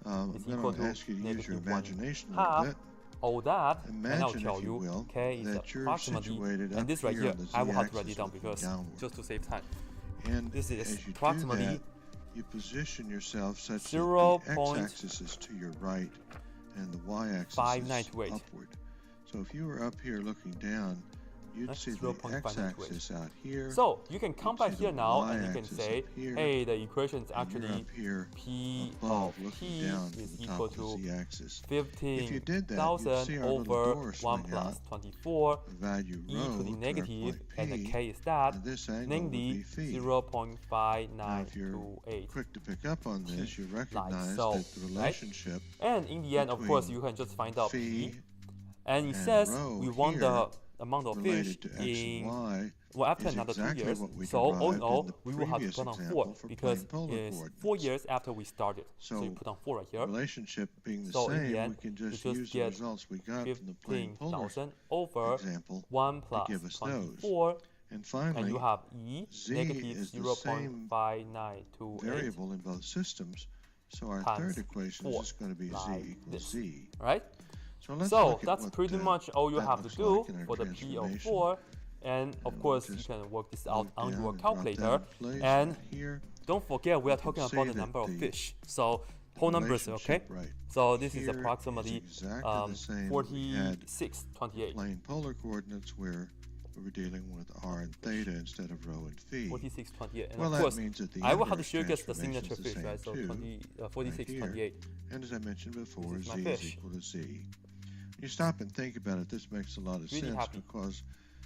I'm is going equal to to ask you to use your negative 1 imagination a little half bit. all that, and I'll Imagine, tell if you you, will, k is that you're approximately, situated and up this right here here, on the I will have to write z-axis it down looking because downward. just to save time. And This is as you approximately do that, you position yourself such that 0.598. the x-axis is to your right and the y-axis is 598. upward. So if you were up here looking down, you'd That's see the 0.598. x-axis out here. So you can come You'd back see here the now and you can y-axis say, up here, hey, the equation is and you're actually up here p above, of looking t down from is the top equal of the to z-axis. If you did that, you'd 15,000 see our little over door 1 swing plus out, 24 the value e rho to the our negative, point and the P, k is that, and this angle would namely be phi. Now, if you're 0.5928. quick to pick up on this, you recognize so, that the relationship And in the end, of course, between you can just find out phi p. And it and says rho we want here the amount of fish related to x and in, y well, after is another 2 exactly years. what we So all in derived all, in the we will have to previous put on example 4 for because plane polar it's 4 coordinates. years after we started. So you So put on 4 right here. relationship being the So in same, the end, we can you just just use the get results we got from the plane polar 15,000 over example 1 to plus give us those. 24, And finally, and you have e z negative is the same 0.5928. variable in both systems, So our third equation is just going to be z equals z. Right? So that's pretty much all you have to do for the P of 4. And of course, you can work this out on your calculator. And don't forget, we are talking about the number of fish. So whole numbers, okay? So this is approximately 4628. Plane polar coordinates where we were dealing with r and theta instead of rho and phi. 4628. And well, of course, that means that the I will have to show you guys the signature fish, right? So 4628. And as I mentioned before, z is equal to z. You stop and think about it, this makes a lot of sense because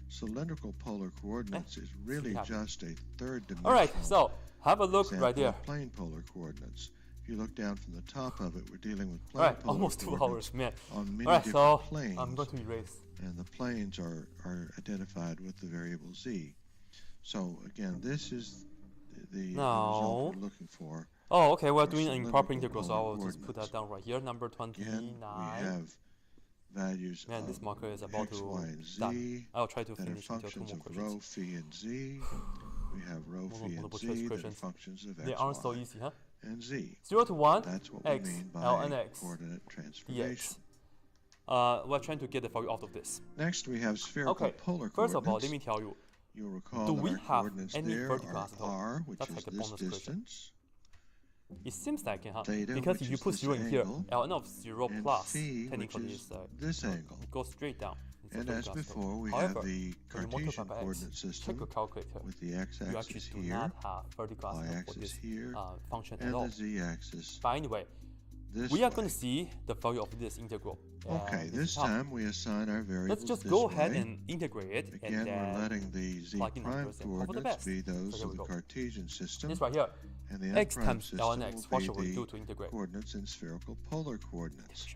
cylindrical polar coordinates is really just a third dimensional. All right, so have a look right there. Plane polar coordinates. If you look down from the top of it, we're dealing with plane polar almost 2 hours, man. On many different So planes. I'm going to erase. And the planes are identified with the variable z. So again, this is the result we're looking for. Oh, okay, we're doing an improper integral, so I'll just put that down right here. Number 29. Again, we have values Man, this marker is about x, to y, and z done. I'll try to finish that are functions of rho, phi, and z. We have rho, phi, and z that are functions of x, they aren't so easy, huh? and z. 0 to 1, That's what x, we mean by L and x, coordinate transformation. We're trying to get the value out of this. Next, we have spherical polar coordinates. First of all, let me tell you. You'll recall do that we our have coordinates any there vertical are asymptote? r, which That's is like a this bonus distance. It seems like it, huh? Theta, because which if you is put this 0 in here, angle, ln of 0 and plus, phi, technically which is this angle. It goes straight down. And as before, we However, have the Cartesian coordinate check system your calculator. with the You x-axis actually do here, not have vertical asymptote for y-axis this here, function and at all. the z-axis But anyway, this we are way. going to see the value of this integral. Okay, this time we assign our variables Let's just this go ahead way. and integrate it. Again, and then we're letting the z plug in prime numbers and hope for the coordinates best. be those So of the Cartesian system, this right here, and the x n prime times system ln x, what should will we be do to the integrate? coordinates in spherical polar coordinates.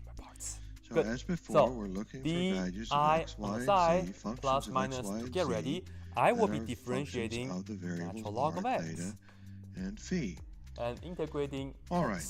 So Good. as before, So, we're looking d for values I of x, y, on the and side, z, functions plus of minus x, y, to and get z ready, I will that be are differentiating functions of the variables natural log of r, x theta, and phi. and integrating All right.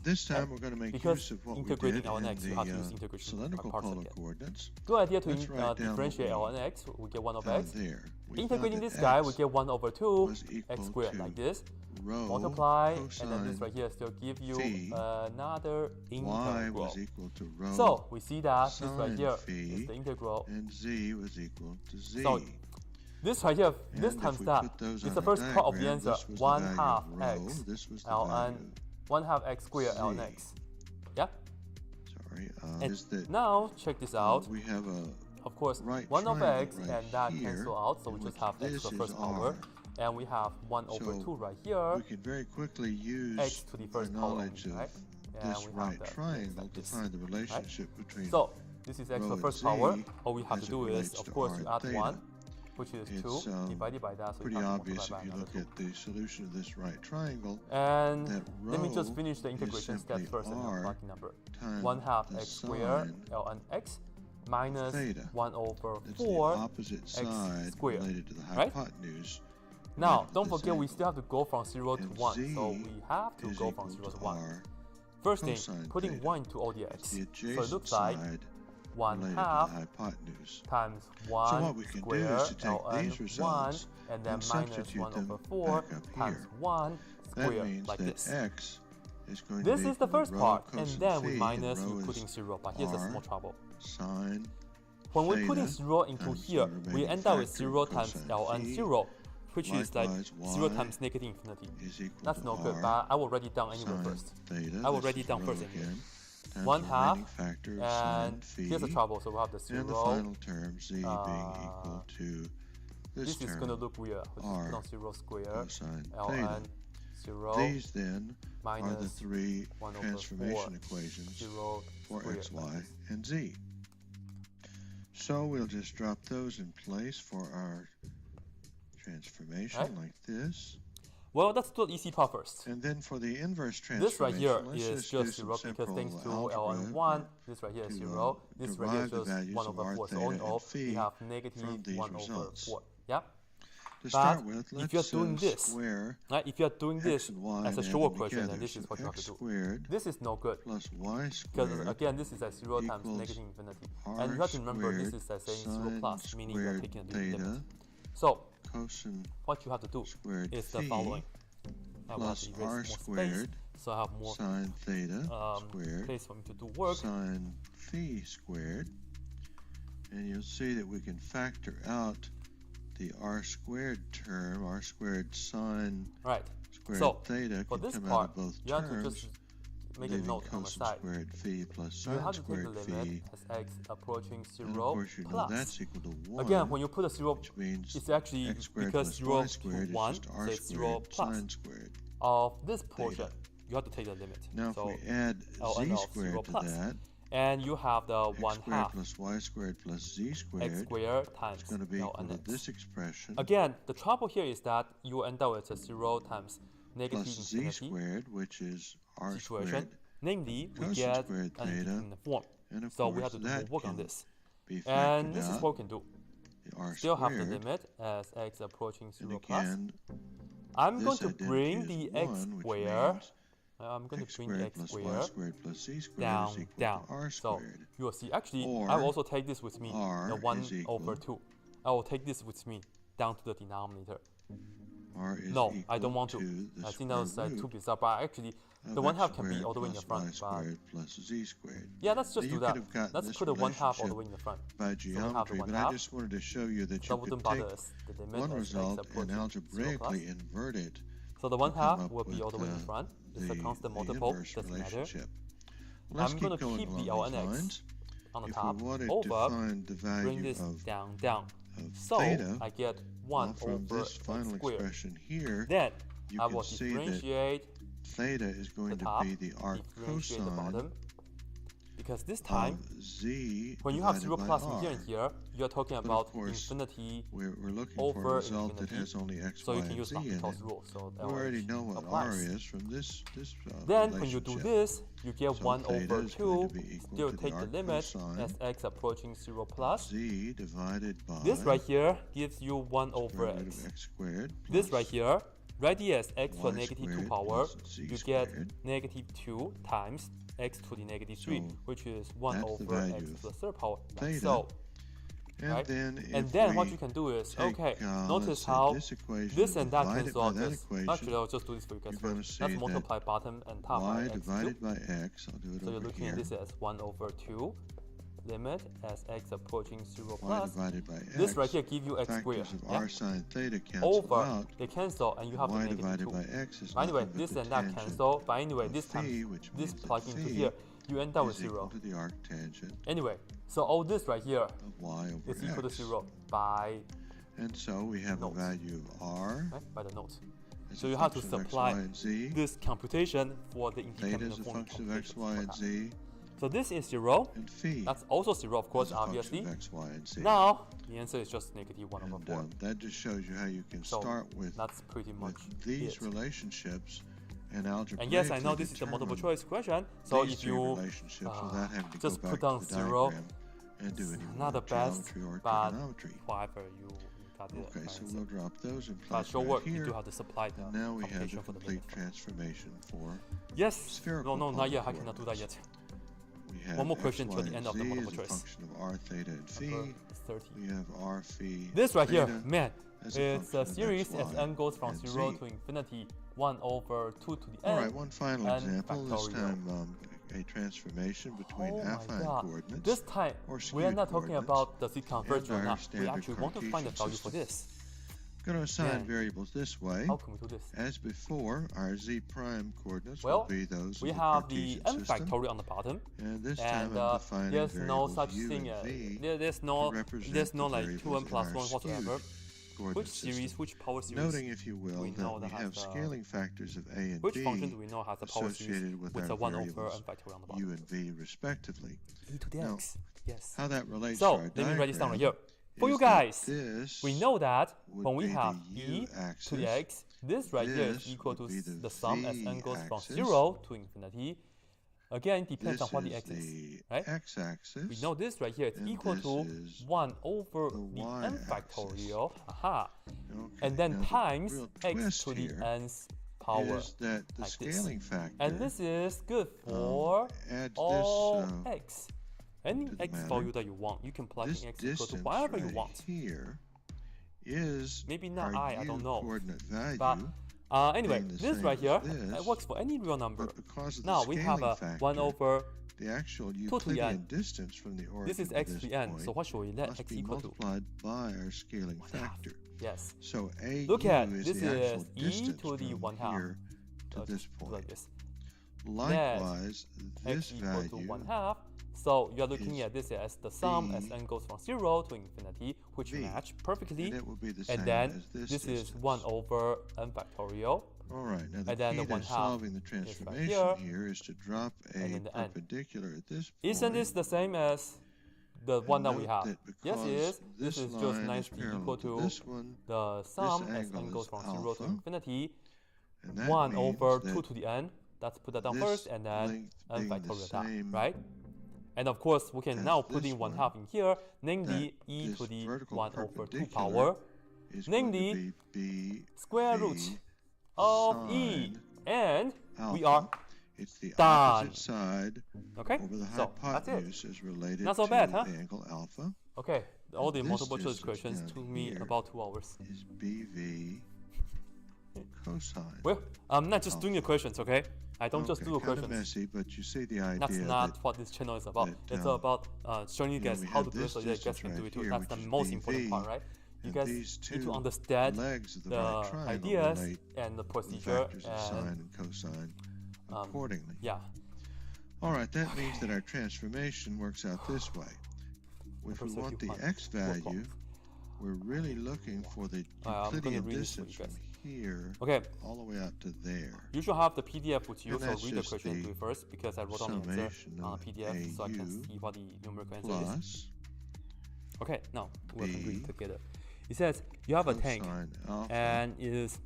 This time we're going to make use of what we did integrating in ln x, you have to use the integration cylindrical parts polar again. coordinates. Good idea to Let's write down differentiate what we ln x, we get 1 over found x. there. We Integrating found this that guy, x we get 1 over 2 was x equal squared to like this. rho Multiply, and then cosine this right here still give you phi. another y integral. was equal to rho So we see that this right sine here phi, is the integral. and z was equal to z. So this right here, this And times if we that put those is on the a first part of the diagram, answer. this was the 1 value half of rho, x this was the ln value 1 half x squared z. ln x. Yeah. Sorry, And is that now check this out. we have a Of course, right 1 over triangle x right and that here, cancel out, so we in just which have x this to the is first power, r. and we have 1 over So 2 right here. we can very quickly use X to the our first power, knowledge right? of And this we have right that triangle like to this, find the relationship between So this is x to rho the and first z power. All we have as to it do is, relates of to course, r you and add theta. 1, which is It's 2, divided by that, so pretty you have to obvious multiply if you by look another at the solution of this right triangle 2. And that let me just rho finish the is integration step simply first and then r plug in number. times 1 half the x squared sine ln x minus theta. 1 over That's 4 the opposite side squared, related to the right? hypotenuse. Now, related to don't this forget we angle. still have to go from 0 to And 1, z so we have to is go from equal 0 to to 1. r First thing, cosine putting theta. 1 into all the That's x. the So it adjacent looks like side 1 related half to the hypotenuse. times So 1 what we can do square is to take ln these results 1 and then and minus substitute 1 them over 4 back up times here. 1 That square means like that this. x is going This to be is the equal to first rho part, and cosine then we phi, minus and you rho putting is 0, but here's a r small trouble. sine When we put in theta 0 into times here, the we remaining end up with factor 0 times cosine ln phi. 0, which is like Likewise, 0 y times negative infinity. is equal That's to no good, r but I will write it down anyway sine first. theta. I will This write is it down rho first anyway. again, times 1 the half, remaining factor of sine and phi, here's the trouble, so we'll have the 0. and the final term z being equal to this This is term going to look weird. We'll just put on 0 square cosine theta. ln 0 These then are the minus three 1 over transformation 4, equations 0 for squared x, like y, this. and z. So we'll just drop those in place for our transformation Right. like this. Well, let's do the easy part first. And then for the inverse transformation, This right here let's is do just some 0 because thanks to simple ln algebra 1, this right here is to, 0, this right here is derive the just values 1 of over r, 4, so theta, all in all, and we phi have from negative these 1 over results. 4. Yeah? To start But with, if you're let's doing this, square right, if you're doing this x and y as a and add short them question, then together. this is So what you have x to do. squared This is no good. plus y Because squared again, this is at 0 times equals negative infinity. r And you have to remember this squared is at saying 0 sine plus, meaning you're squared taking a theta limit. So cosine what you have to do squared is the phi following. I will have plus to erase r more space. squared so I have more sine theta squared place for me to do work. sine phi squared, and you'll see that we can factor out the r squared term, r squared sine squared theta for can this come part, out of both you have to terms, just make a note on the cosine side. squared phi plus You sine have to take squared the phi, limit as x approaching 0 and of course you know plus. that's equal to 1. Again, when you put a 0, which means it's actually x squared because plus 0 y to squared 1, is just so r it's 0 squared plus. sine squared. Of this portion, you have to take the limit. Now so if we add z squared to that, and you have the x 1 squared half plus y squared plus z squared x squared times is going to be L equal and to x. this expression Again, the trouble here is that you end up with a 0 times negative plus z infinity squared, which is r situation. squared, Namely, we cosine get squared an theta, indeterminate form. and of So we course have to do more that work on can this. be And factored this is out, what we can do. the r Still have the squared, limit as x approaching 0 and plus. again, I'm this going to identity bring is the 1, x which square. means I'm going x to bring squared x plus y square squared plus z squared down, is equal down. to r So squared. you will see. Actually, Or I will also take this with me. r The 1 is equal, over 2. I will take this with me down to the denominator. r is No, equal I don't want to. the I think square that's too root bizarre. But actually, the of 1 x half can be squared all the way in the plus y front. But squared plus z squared. yeah, let's just Now, do you that. could have gotten Let's this put the 1 half all the relationship way in the front. by So we have the geometry, 1 but half. I just wanted to show you that That you could wouldn't take bother us. The limit one as x result and approaching 0 plus. algebraically invert it So the 1 come half up will be with, all the way in the front. It's a constant the multiple. inverse Doesn't matter. relationship. Let's I'm keep going to going keep the along L and these x lines. on the If top we wanted to over. find the Bring value this of down, down. So theta, I get well, 1 from over this final x squared. expression here, Then you I can will see that differentiate theta is going the to top, be the arc differentiate the cosine bottom. Because this time, of z when you have 0 divided plus by in here r. and here, you're talking But of about course, infinity We're looking for a over result that infinity. has only x, So y, you can and use z in it. L'Hopital's rule. So We already know what applies. r is from this Then when you do relationship. this, you get So 1 theta over is going 2. to be equal Still to the take the arc limit cosine as x approaching 0 plus. z divided by This right here gives you 1 over square root x. of x squared. This plus right here, write it as x to the y negative 2 squared power. plus z You get squared. negative 2 times x to the negative 3, So which is 1 that's the over value x of to the third power. Like theta. so. And Right? then, And if then we what you can do is, take, okay, let's notice say how this equation this and that divided cancel by out that this. equation, Actually, I'll just do this for you guys you're gonna first. Let's see multiply bottom and top by y x divided cubed. by x, I'll do it So you're over looking here, at this as 1 over 2. Limit as x approaching 0 y plus. divided by x, This right here give you x squared. factors of Yeah? r sine theta cancel Over, out, they cancel, and you have the y negative divided 2. by x is Anyway, nothing but this the and that tangent cancel, but anyway, of this time, phi, which this means that plug into phi here, you end up with is equal 0. to the arc tangent Anyway, so all this right here of y over is equal to x. 0 by, And so we have notes. a value of r right, by the notes. as So a you have to function of x, supply y, and z. this computation for the Theta indeterminate is a form function of x, computation y, for and that. z. So this is 0. And phi That's also 0, of course, is a function obviously. of x, y, and z. Now, the answer is just negative 1 over And 4. that just shows you how you can So start with that's pretty much these it. relationships and algebraically And yes, I know this is a multiple determine choice question. So these if three you relationships without having to just go put back down to the 0, diagram and do any not more the best, geometry or but trigonometry. however you got it. Okay, so right. we'll drop those in But place show right work, you here. do have to supply the And now we have the computation for the complete limit. transformation for Yes. spherical No, not yet. I polynomials. cannot do that yet. We have One more x, question y, till the and end of the z multiple as a choice. function of r, theta, and phi. Number 30. We have r, phi, This right here, theta man, as a it's function a of series x, as y, n goes from and 0 z. to infinity, 1 over 2 to the All n. right, one final and example. This factorial. time, a transformation between Oh my affine god. coordinates. This time, or we are skewed not talking coordinates about does it converge and or our not. We standard actually want to find the Cartesian value for system. this. Going to assign Man. variables this way. How can we do this? As before, our z prime coordinates Well, will be those we of the have the Cartesian n system. factorial on the bottom, And this time and I'm defining there's no variables such u thing and as v there's to no represent the like variables 2n in plus our 1 whatsoever. skewed Which coordinate series, system. which power series, Noting, if you will, we know that we that have has, scaling factors of a and which b function do we know has a power series associated with with our a 1 over variables n factorial on the bottom? u and v respectively. E to the Now, x. Yes. How that relates So to our let me write this down right diagram here. For you is that guys, this we know that would when we be have the e u to the axis, x, this right here is this equal to would be the the sum as v n goes from axis. 0 to infinity. Again, it depends this on what the is x is. the right? x-axis. We know this right here is and equal this to is 1 over the the n y-axis. factorial. Aha. Okay, And then now the times real x twist to the here n's power. is that the like this. scaling factor. And this is good for adds all this x. Any to the x matter. value that you want, you can plug this in x equal to distance whatever you right want. here is Maybe not our I don't u know. coordinate value But Anyway, this right here, it works for any real number. Now we have a 1 over the actual 2 to the n. distance from the origin This is x to the n, so what should we let must x be equal to? multiplied by our scaling factor. Yes. So a Look at is this the actual is e distance to the from 1/2 here to this point. like this. Likewise, X this equal to value 1/2. So you are looking is at this as the sum as v n goes from 0 to infinity, which v, match perfectly. and it will be the same And then as this this is distance. 1 over n factorial. All right, now the and then key the to 1/2 solving the is right transformation here is to drop a then the n. perpendicular at this point. Isn't this the same as the one that we note have? that Yes, it is. This is just line is nicely parallel equal to this one, the sum as angle n goes is from 0 to alpha, infinity. and that 1 means over that 2 to the n. Let's put that down this first, and then length n being the factorial top, same right? And of course, we can as now put this in one, 1/2 in here, namely that e to this the vertical 1 over 2 perpendicular power, is namely going to be square b root of e. sine And we alpha. are It's the done. opposite side okay. over the So that's it. hypotenuse is related Not so to bad, huh? the angle alpha. Okay, all the this multiple choice distance questions down took me here about 2 hours. Is BV cosine. Well, I'm not just doing the questions, okay? I don't just do the kind of questions. messy, but you see the idea That's not what this channel is about. that, It's about showing you guys we how have to do it so this that you guys distance can do right it too. here, That's the which is most BV, important part, right? You and guys these need to two understand legs of the the right triangle ideas relate and the the procedure factors of sine and cosine accordingly. yeah. All right, that means that our transformation works out this way. If we want the x value, we're really looking for the I'm gonna Euclidean read this for you distance guys. from here Okay, all the way out to there. you should have the PDF with you, And so that's read the just question the to it first because I wrote down the answer summation on a of PDF so I can AU see what the numerical answer is. Plus Okay, now we're going to read B together. It says you have a tank cosine alpha and it is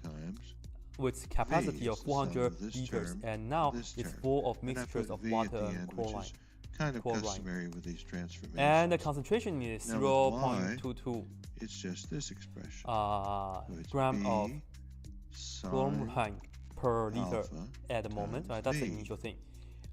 times with capacity V of is the sum 400 of this liters, term and now this it's term. full of And I mixtures put of V water at the and end, which chlorine. is kind of Chlorine. customary with these transformations. And the concentration is Now with 0.22 it's just this expression. So it's gram B of sine chlorine per liter alpha at the moment, times right? That's the V. initial thing.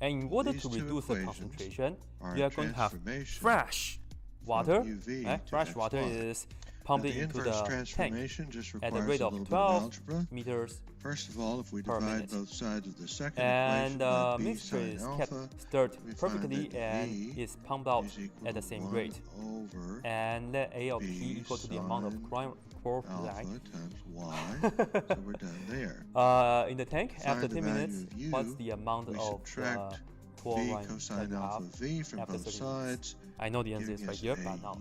And in order These to two reduce the equations concentration, are you a are going to have transformation fresh from water. UV Right? to Fresh water XY. is Now, pumped the into inverse the tank transformation just at the requires rate a of little 12 bit of algebra. meters, First of all, if we per divide minute. both sides of the second and equation by the B mixture sine is kept alpha, stirred we find perfectly that and V is pumped out is equal at the to same 1 rate. over And let A of P B equal to the amount of sine chlorine. alpha times Y. So we're done there. In the tank, Find after the 10 value minutes, of U, what's the amount we of subtract V chlorine that cosine you alpha have V from after both 30 minutes? sides, I know the answer is giving right us here, but now AU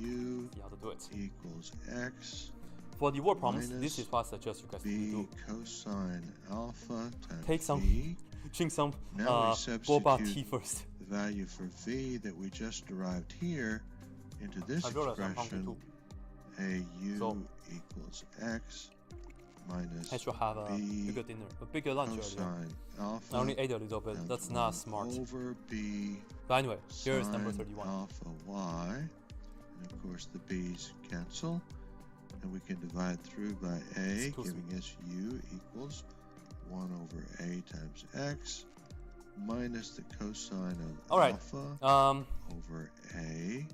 see how to do it. equals X For the word problems, minus this is what I suggest you guys to B do. cosine alpha times Take some, V. drink some Now we boba substitute tea first. the value for V that we just derived here into this I realize I'm hungry expression. too. AU So- equals X minus I should have a B bigger dinner, a bigger lunch earlier. cosine alpha I only ate a little bit. times That's not 1 smart. over B But anyway, here is number sine 31. alpha Y. And of course the B's cancel. And we can divide through by A, Excuse me. giving us U equals 1 over A times X minus the cosine of All right. alpha over A.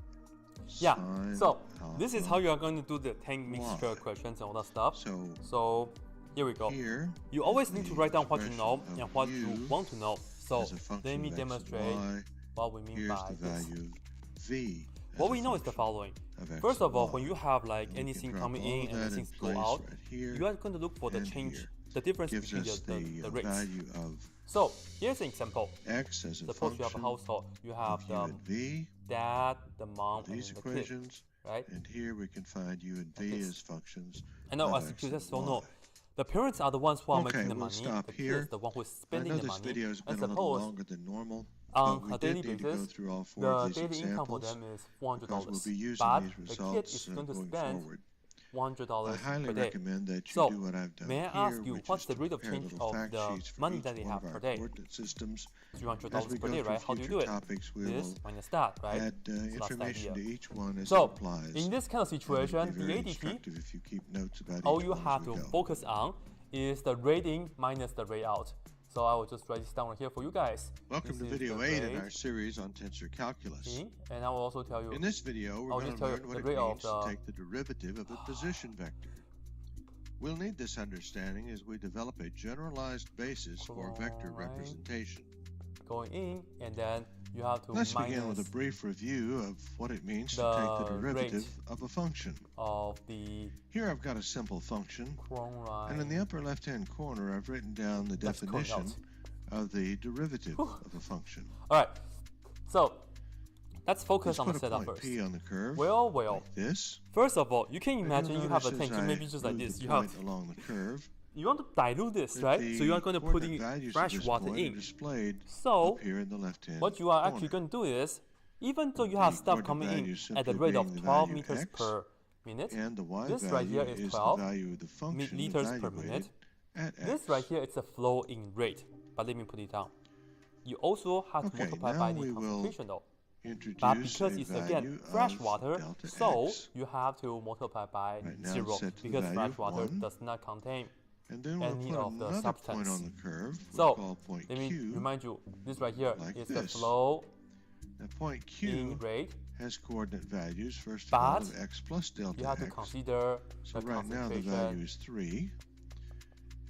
Yeah. sine So this is alpha how you are going to do the tank mixture Y. questions and all that stuff. So So here we go. here, You always need to the write down what you know expression and of what U you want to know. So as a function let me of X and demonstrate Y, what we mean here's by the this. value of V. as What a we know is the function following. of X First and of all, Y. when you have like And we can anything drop coming all in of and that anything in go place out, right here you are going to look for the and change, here. the difference Gives between us the rates. value of So here's an example. X as a Suppose you have a function household. You have of U the and V, dad, the mom, and these the kid, equations, right? and here we can find U and V this. as functions And now, of as X you and just don't Y. know, the parents are the ones who are Okay, making the we'll money. stop The kid here. is the one who is I spending know the this money. video's been And a little suppose longer than normal, on but we a did daily need to go basis, through all 4 the of these daily income for examples them is because we'll $400. be using But these the kid results is going to going spend forward. I $100 highly per day. recommend that you So, do what I've done may I here, ask you, which what's is the to rate of prepare change little of fact the sheets for money each that they one have of per our day? coordinate systems. As we $300 go per day, through right? How do you future do it? topics, we This will minus that, right? add So that's the information to idea. each one as So, it applies. in this kind of And it'll be situation, the very ADP, instructive if you keep notes about all each you one as have we to go. focus on is the rate in minus the rate out. So I will just write this down right here for you guys. Welcome This to is video the 8 in rate our series on tensor calculus. in, and I will also tell you In this video, we're I'll going just to tell you learn what the it rate of means to the- take the derivative of a position vector. We'll need this understanding as we develop a generalized basis for vector representation. Going in, and then you have to Let's begin with a brief review of what it means to take the derivative of a function. Here I've got a simple function, and in the upper left-hand corner I've written down the definition of the derivative of a function. Alright, so let's focus on the setup first. P on the curve, well, like this. First of all, you can imagine you have a tangent maybe just like this. You have along the curve. You want to dilute this, right? So you are going to put in fresh water in. So what you are actually going to do is, even though you have stuff coming in at the rate of 12 meters per minute, this right here is 12 liters per minute. This right here is a flow in rate. But let me put it down. You also have to multiply by the concentration though. But because it's again fresh water, so you have to multiply by 0 because fresh water does not contain any of the substance. On the curve, so let me remind you, this right here is the flow point Q in rate. Has coordinate values first of all of x plus delta you have to x. Consider so right now the value is 3,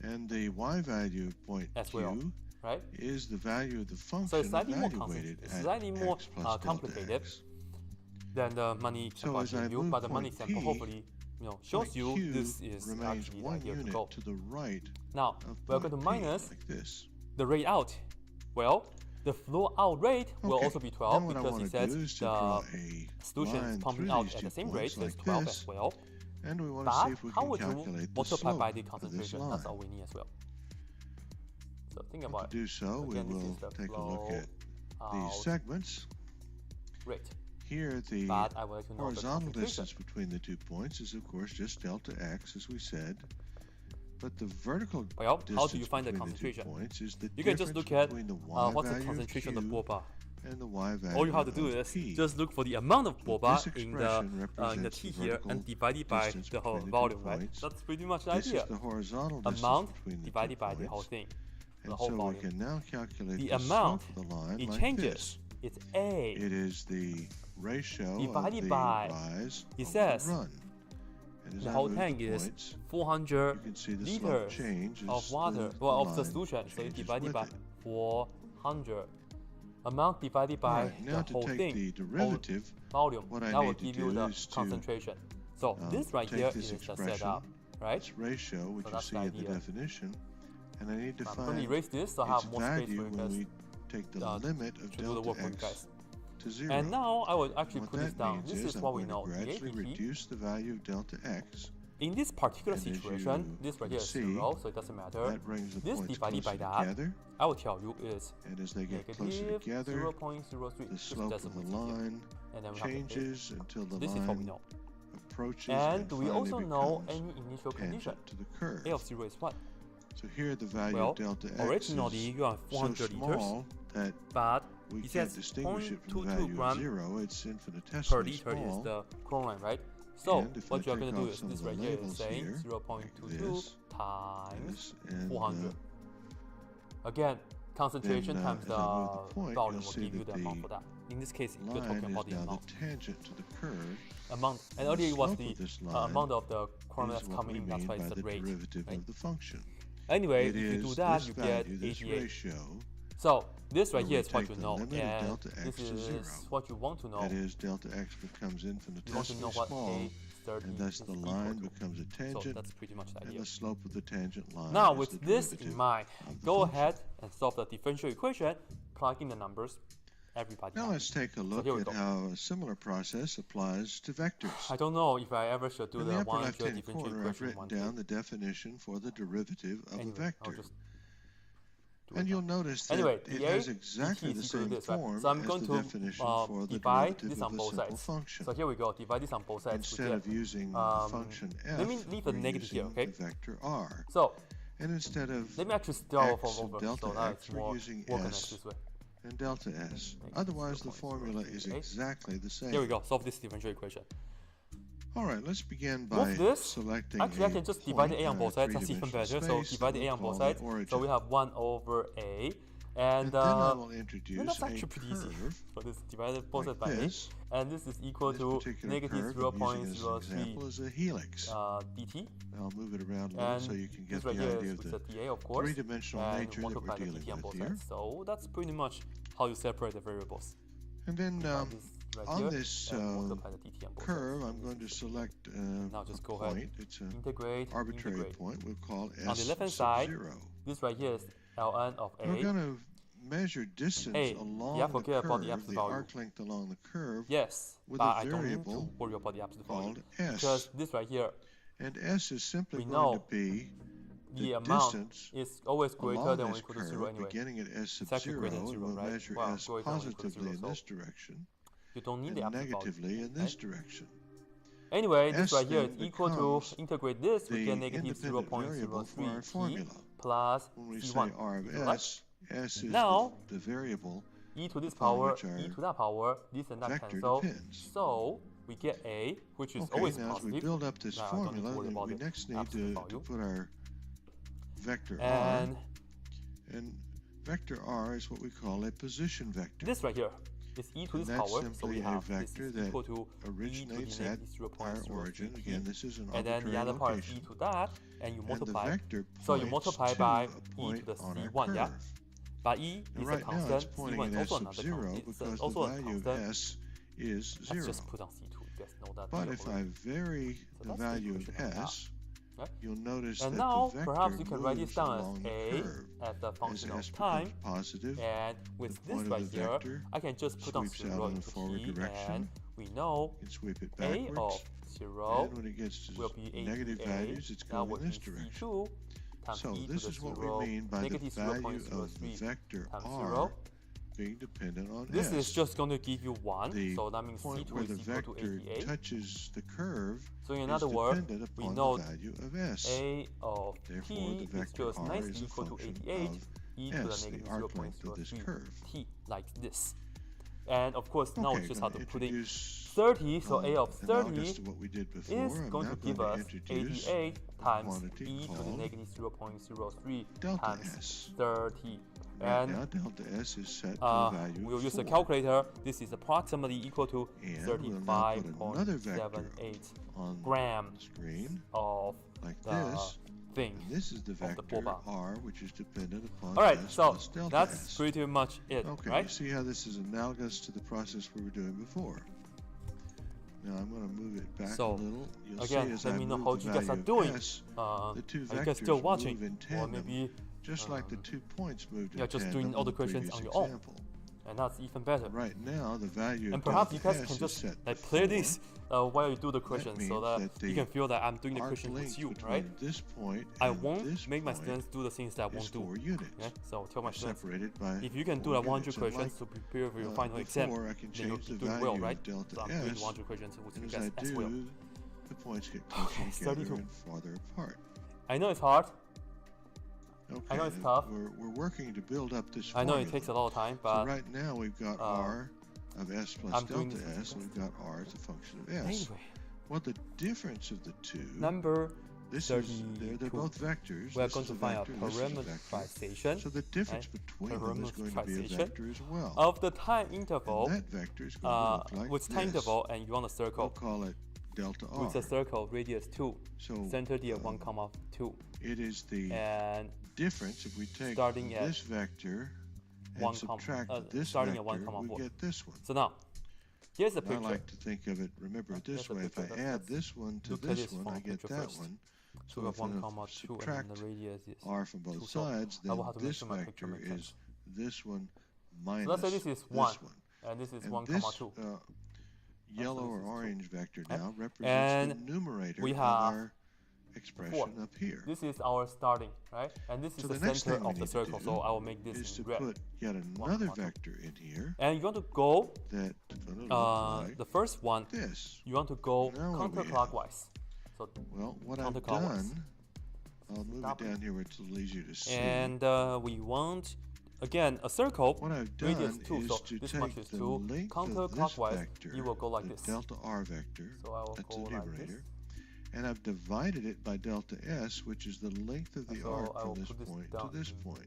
and the y value of point Q is the value of the function so it's slightly evaluated it's slightly more complicated than the money example I gave you, but the money example hopefully shows you Q this is actually the idea to go. To the right now we're going to minus like this. The rate out. Well, the flow out rate will also be 12 because it says the solution is pumping out at the same rate, so it's 12 as well. And we want to see if we can calculate the multiply slope by the concentration. That's all we need as well. So think about it. To do so, we will take a look at these segments. Rate. Here, the horizontal distance between the 2 points is, of course, just delta x, as we said. But the vertical distance how do you find the concentration? Points is the you can just look at the y what's the concentration of the boba. And the y value all you have to do is P. just look for the amount of boba in the T here and divide it by the whole volume, right? That's pretty much the idea. This is the horizontal amount between divided by the whole thing, and the whole so volume. We can now calculate the amount of the line it like changes. This. It's A. It is the ratio divided of the by rise it of says the run. The whole tank is 400 liters of water, well, of the solution. So you divide it by 400. Amount divided by the whole thing, the derivative, volume. That will give you the concentration. So this right here is the setup, right? This ratio, which you see in the definition, and I need to find I'm going to erase this so I have more space for you guys we take the limit of to do the work for you x guys. To 0. And now I will actually put this down. This is what we I'm know. Gradually reduce the value of delta x. In this particular situation, this right here is 0, so it doesn't matter. This divided by that, together, I will tell you is and as they get closer together, 0.03. The slope of the line changes until the this line is what we know. Approaches and we also know any initial condition. To the curve. A of 0 is what? So here the value of delta x originally you have 400 so small liters, that but we it can't says distinguish it from the 0.22 value of gram 0. It's infinitesimally per liter small. is the chlorine, right? So what you are going to do is some this of the right here is labels saying here, 0.22 times and 400. Again, concentration then, times the point, volume will see give you the that amount for that. In this case, you're line talking about is the now amount. the tangent to the curve. Amount, and earlier it was slope the of this line amount of the chlorine is that's what coming we in. That's mean why it's by the rate. derivative Right? of the function. Anyway, It if you is do that, this you value, get this 88. ratio, So this right where here we is what take you the know, limit of and delta x this to is 0. what you want to know. That is, delta x becomes You want to know infinitesimally what small, A30 and thus is the equal line to. becomes a So tangent, that's pretty much the and idea. the slope of the tangent line Now is with the this derivative in mind, of the go function. ahead and solve the differential equation, plug in the numbers, everybody. Now let's take a look here we at go. how a similar process applies to vectors. I don't know if I ever should do In the the upper 100 left-hand differential corner, I've equation written one down day. the definition for the derivative of Anyway, a vector. I'll just do And it you'll now. notice that Anyway, it the has A, exactly dt the is equal to same this, right? form So I'm as going the to definition for the divide derivative this of on a both simple sides. function. So here we go, divide this on both sides. Instead of using the function f, let me leave a we're negative here, using okay? the vector r. So And instead of let me actually start x over, and delta so now x, it's we're more using organized s this way. and delta s. Otherwise, the formula is exactly the same. Here we go, solve this differential equation. All right, let's begin by With this, selecting actually I a can just point divide the A in on a both sides, that's even three-dimensional better. So space divide that the A we'll on both call the sides. origin. So we have 1 over A, And then I will introduce that's a actually pretty easy. curve So this is divided both like by this. a, and this is equal This to particular negative curve I'm using as an 0.03 example is a helix. dt. I'll move it around a little And so you can this get right the here idea is of with the the dA, of course, three-dimensional and nature that we're multiply the dealing dt on with both here. sides. So that's pretty much how you separate the variables. And then Right on here, this and multiply the dt on both curve, sides. I'm going to select Now just a go point. ahead, It's an integrate, arbitrary integrate. point we'll call S On the left hand sub side, 0. this right here is ln of a. We're going to measure distance Hey, along yeah, the forget about the curve, absolute the value. arc length along the curve, Yes, with but a I don't need to variable worry about the absolute value. called S. Because this right here, And S is simply we going to know be the the amount distance is always greater along than or this equal to curve, 0 anyway. beginning at S sub It's actually 0, greater than and 0, we'll right? measure Well, S greater than or equal to positively 0, in so this direction, you don't need and the absolute negatively value. in this direction. Anyway, this S right here is then equal to becomes integrate this, we the get negative independent variable for our 0.03 t formula. plus When we say c1. R of right? S, S is Now, the variable e to this upon power, which our e to that power, this and that vector cancel. depends. So we get a, which is Okay, always now as we positive. build up this Now, I don't need to formula, worry then about we the next need absolute to value. put our vector And R, and vector R is what we call a position vector. this right here is e to And this that's power, so simply we a have this vector is that equal to e to the originates negative at our 0.03 origin. t. Again, this is an And then the arbitrary other part is e location. to that, and you And multiply. the vector So you points multiply to by a e to point the on our c1, yeah? curve. But e And is a right now it's constant, pointing c1 at is S also sub another 0 constant. because It's the also a value of constant. S is Let's 0. just put on c2, you guys know that. But if I vary So the that's the value of equation on S, Right? you'll notice And that now, the vector perhaps you can write this moves down along as the a curve. as the As function S of time, becomes positive, and with the this point of right the here, vector I can just put on sweeps 0 out in a into forward t, direction. and we know you can sweep it a backwards. of 0 And when it gets will to be a negative to a. values, it's That going would in this be direction. c2 times So e to this the is what 0 we mean by the negative value of the 0.03 vector times R 0. being dependent on This S. is just going to give you 1, the so that means point c2 where is the equal to vector 88. touches the curve So in is other words, dependent we upon know the value of S. a of Therefore, t the is vector just R nicely is a equal to function 88 of e to S, the the negative arc length of this 0.03 curve. t, like this. And of course, now we Okay, just I'm have to gonna put in introduce 30, so a of analogous 30 to what we did before. is I'm going now to give going us to introduce 88 a times quantity e to the called negative 0.03 delta times S. 30. Right And now, delta S is set to a value we'll of use a 4. calculator. This is approximately equal to And we'll now put another vector 35.78 on grams the screen of like the this. thing. And this is the the vector boba. R, which is dependent upon Alright, S so plus delta that's S. pretty much it, Okay, right? you see how this is analogous to the process we were doing before. Now I'm going to move it back So, a little. You'll again, see as let I me know move how the you guys are value of doing. S, the two Are you guys vectors still move watching? in Or tandem, maybe just like the 2 points moved in you're just tandem doing all the in questions previous on your own. example. and that's even better. Right now, the value And of perhaps you delta guys S can is just set like to play 4. this while you do the questions, so means that that you the can feel that I'm doing the arc questions with length you, between right? this point I and won't this make my point students do the things that I is won't do. 4 units. Yeah? So tell my They're students, separated by if you can do 4 like 100 units. And questions like, to prepare for your final exam, before, I can then you'll change be the doing value well, of right? delta So I'm doing S, 100 questions with and you as I guys as well. do, the points get closer together 32. and farther apart. I know it's hard. Okay, I know it's tough. We're working to build up this I know formula. it takes a lot of time, So but right now we've got R of S plus I'm doing delta this S, and we've got R as a function of S. anyway, Well, the difference of the two, number this is, 32. they're both vectors. We're This going is to a find a vector, this is a vector. parameterization So the difference right? between them is going to be a Parameterization vector as well. of the time interval And that vector is going to look like with time this. interval, and you want a We'll circle call it delta R. with a circle radius 2, So centered at 1, 2, it is the and difference if we take starting at this vector and 1, subtract this starting vector, at 1, we 4. get this one. So now, here's the And I picture. like to think of it, remember it this Here's the way, if I picture. add Let's this one to look at this this one, from I get picture that first. one. So So we have if 1, I 2, and subtract then the radius is R from both 2. So sides, I then will have to make this sure my picture vector makes is sense. this one minus So let's say this is 1, and this is And 1, this 2. yellow this or is 2. orange vector Right? now represents And the numerator we of have our expression up here. This is our starting, right? And this is So the the next center thing we of the need to circle, do so I will make is this to in red. put yet another vector in here And you want to go, that's going to look like the first one, this. you want to go Now what do we have? counterclockwise. So, Well, what I've counterclockwise. done, I'll move it down here where it's a little easier to see. and we want, again, a circle, What I've radius done 2, is so to this much take is the 2. length of this Counterclockwise, vector, you will go like the this. delta R vector, So I will that's go the like numerator, this. and I've divided it by delta S, which is the length of the So I arc will from this put this point down to this in point.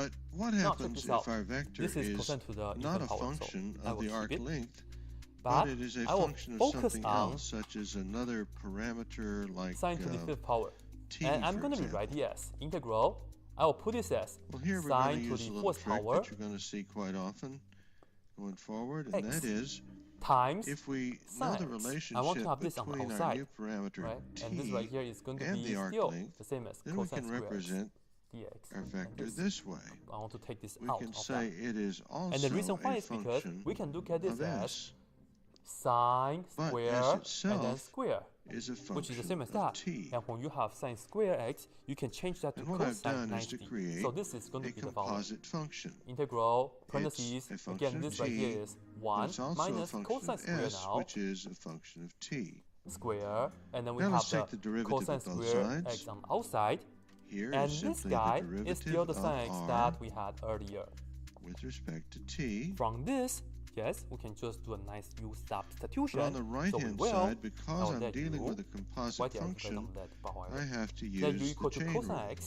But what Now check happens this if out. our vector This is is cosine to the not infinite a power, so function I of will the keep arc it. length, but it is a function of something else, such as another parameter like sine to the fifth power. t, And I'm going to rewrite it as integral. I will put this as here we're sine going to to use the a little fourth trick power that you're going to see quite often going forward, and x that is times if we sine know the x. relationship I want to have this on the between our outside, new parameter right? t And this right here is going to and be the arc still length, the same as then we cosine can squared represent dx. our vector this way. I want to take this We out can of say that. it is also And the reason why a is because function we can look at this of as s, sine but square s and then itself square, is a function which is the same as of that. t. And when you have sine square x, you can change that to And what I've cosine done is to 90. create So this is going to a be the following. composite function. Integral, parentheses, It's a function again, of this right t, here is but 1 it's also minus a function cosine of square s, now, which is a function of t. square, and then we Now have let's take the derivative cosine of both square sides. x on the outside, Here and is this simply guy the is still the derivative sine x of r that we had earlier. with respect to t. From this, yes, we can just do a nice u substitution. But on the right-hand so side, because I'm dealing with a why composite did I function, however? I have to Then u use the equal to chain cosine rule. x,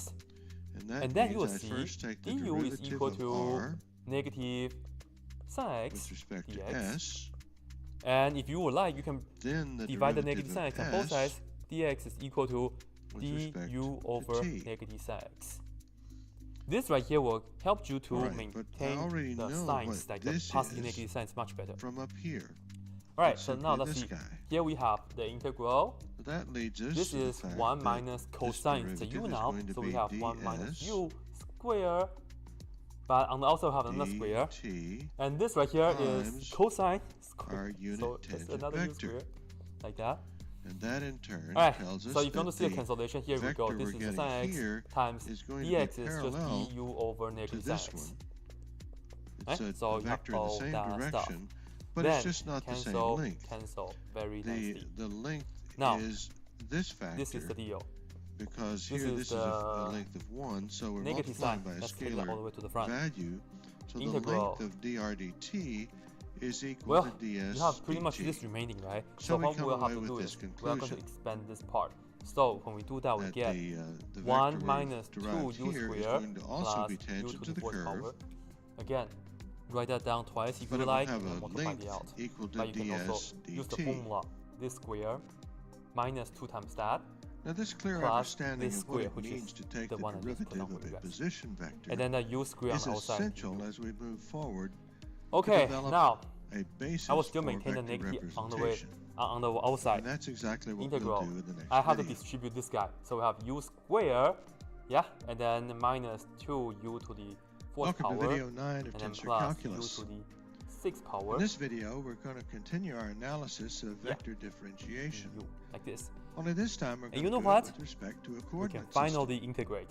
And that and then you will means I see first take the du is derivative equal of to r negative sine x with respect to dx. s. And if you would like, you can Then the divide the derivative negative sine of x on both s sides. Dx is equal to with respect du to over t. negative sine x. This right here will help you to Right, but I maintain already the know signs, what like the this positive is negative signs much better. from up here. Alright, It's so simply now let's this see. guy. Here we have the integral. So that leads us This to the is fact 1 that minus this cosine to derivative u is now, going to so we be have 1 minus ds u square. But on the also have another square. dt And this right here is times cosine square. our unit So it's tangent another u vector. square, like that. And that in turn Alright, tells us so if you that want to see a the cancellation, here we go. vector This we're is the getting sine x here times is going to dx be is just parallel du over to negative sine this x. one. Right? It's So a you have vector in the all same that direction, stuff. but Then it's just not the same cancel, length. cancel very nicely. The length Now, is this factor This is the deal. because this here is this is a length of 1, so we're Negative multiplying sign. by a Let's take that all the scalar way to the front. value. So the Integral. length of dr dt is equal Well, to ds you have pretty much dt. this remaining, right? So we what come we'll have away to with do this is we are going to conclusion expand this part. So when we do that, we that get the 1 vector minus we've 2 derived u here is squared going to also plus be u tangent to to the the fourth curve, power. Again, write that down twice if but you it will like, have and then a multiply length it out. equal to But you can ds also use the dt. formula, this square minus 2 times that, Now this clear plus understanding this of what square, it which is means to take the the one I just put derivative on for of you a guys. position vector and then the u square on is the outside. essential as we move forward Okay, develop now a basis I will still for maintain the vector negative on the way representation. on the outside. And that's exactly what Integral. we'll do in the next I have to video. distribute this guy. So we have u square, yeah, and then minus 2u to the fourth Welcome power, to video 9 of and then Tensor plus Calculus. u to the sixth power. In this video, we're going to continue our analysis of vector differentiation. U, like this. Only this time we're going you to know do what? it with respect to a We can coordinate finally system. integrate.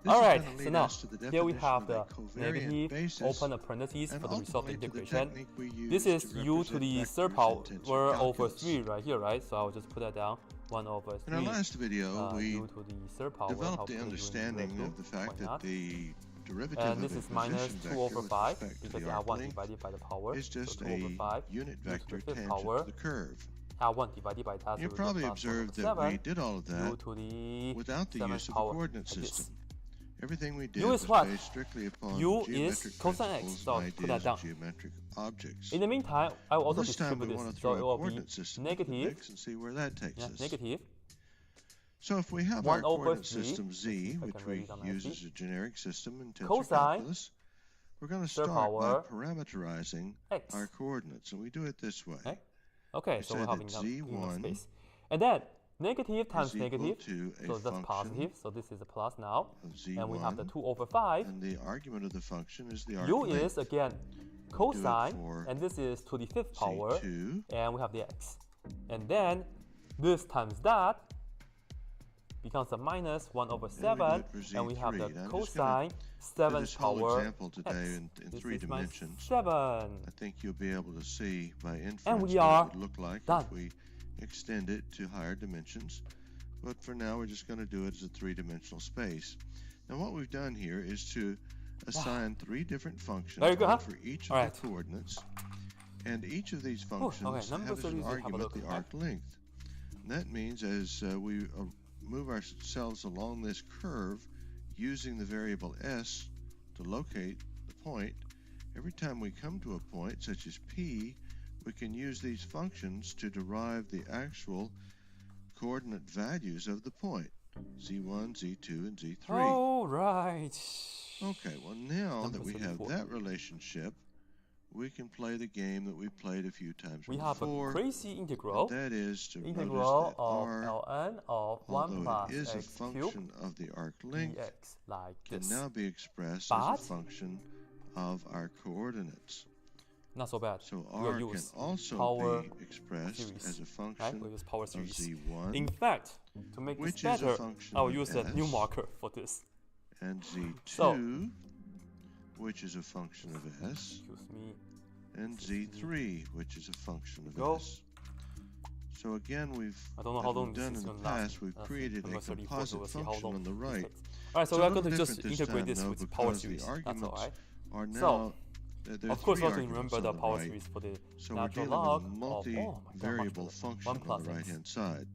This is Alright, gonna so lead now us to the here we definition have of the a covariant negative, basis, open the parentheses and for the result ultimately to the integration. technique we use This is to u to represent the vectors third in power tensor over calculus. 3 right here, right? So I'll just put that down. 1 over 3. In our last video, we u to the third power. I'll developed put the it in understanding red of the too. fact Why that not? the derivative And of this a is minus position 2 vector over with 5 respect to because the I have arc 1 length divided by the power. is just so 2 over a 5 unit u to vector the fifth tangent power. to the curve. R1 divided by that. You so probably plus 1 over observed that 7, we did all of u that to the without the 7th use of a power, coordinate like this. system. Everything we did U is was what? based strictly upon U is geometric cosine x, principles so and put that ideas down. of geometric objects. In the meantime, I will also This time we distribute want to this, throw so a it will be coordinate system into the negative, mix and see where that takes us. negative, So if we have 1 our over coordinate 3, system z, if I which can write we it down use nicely, as a generic system in tensor cosine calculus, we're going to third start by power parameterizing x. our coordinates, and we do it this way. Okay, okay, We so say we're that having that z1 space. And then negative times is equal negative, to a so that's function positive, so this is a plus now. of z1, And we have the 2 over 5. and the argument of the function is the arc U length. is again for cosine, and this is to the fifth power, z2, and we have the x. And then this times that becomes a minus 1 over 7, and we have the Now, I'm just cosine do 7th this whole power example today x. in This 3 is my dimensions. 7. I think you'll be able to see by inference And we what are it would look like done. if we extend it to higher dimensions. But for now, we're just going to do it as a 3-dimensional space. Now, what we've done here is to assign 3 different functions Very good, huh? for each of Alright. the coordinates. And each of these okay, functions number have as 30 an is have a argument look. the arc length. And that means as we move ourselves along this curve using the variable s to locate the point, every time we come to a point such as P, we can use these functions to derive the actual coordinate values of the point, z1, z2, and z3. Oh, right. Okay, well now that we have that relationship, we can play the game that we played a few times before. We have a crazy integral. That is to integral notice that of r, ln of 1 plus although it is a x function of the arc length, dx like can this. now be expressed But as a function of our coordinates. Not so bad. So We'll r can use also power be expressed series, as a right? function We'll use power of series. z1 In fact, to make this which is a better, function I'll of use a new s, marker for this. and z2, So, which is a function of s, excuse me. and z3, which is a function of Go. s. So again, I don't know how as long we've this done is in the going to last. past, we've created a Number 34, so composite we'll see how function long on the this right. takes. Alright, so It's we're a going to little just different integrate this this time, with though, power because series. the That's arguments alright. are now, So, there are of course, three we have to remember arguments the on the power right. series for the So we're natural dealing log with a of, oh my god, multi-variable much function 1 on plus the x. right-hand side.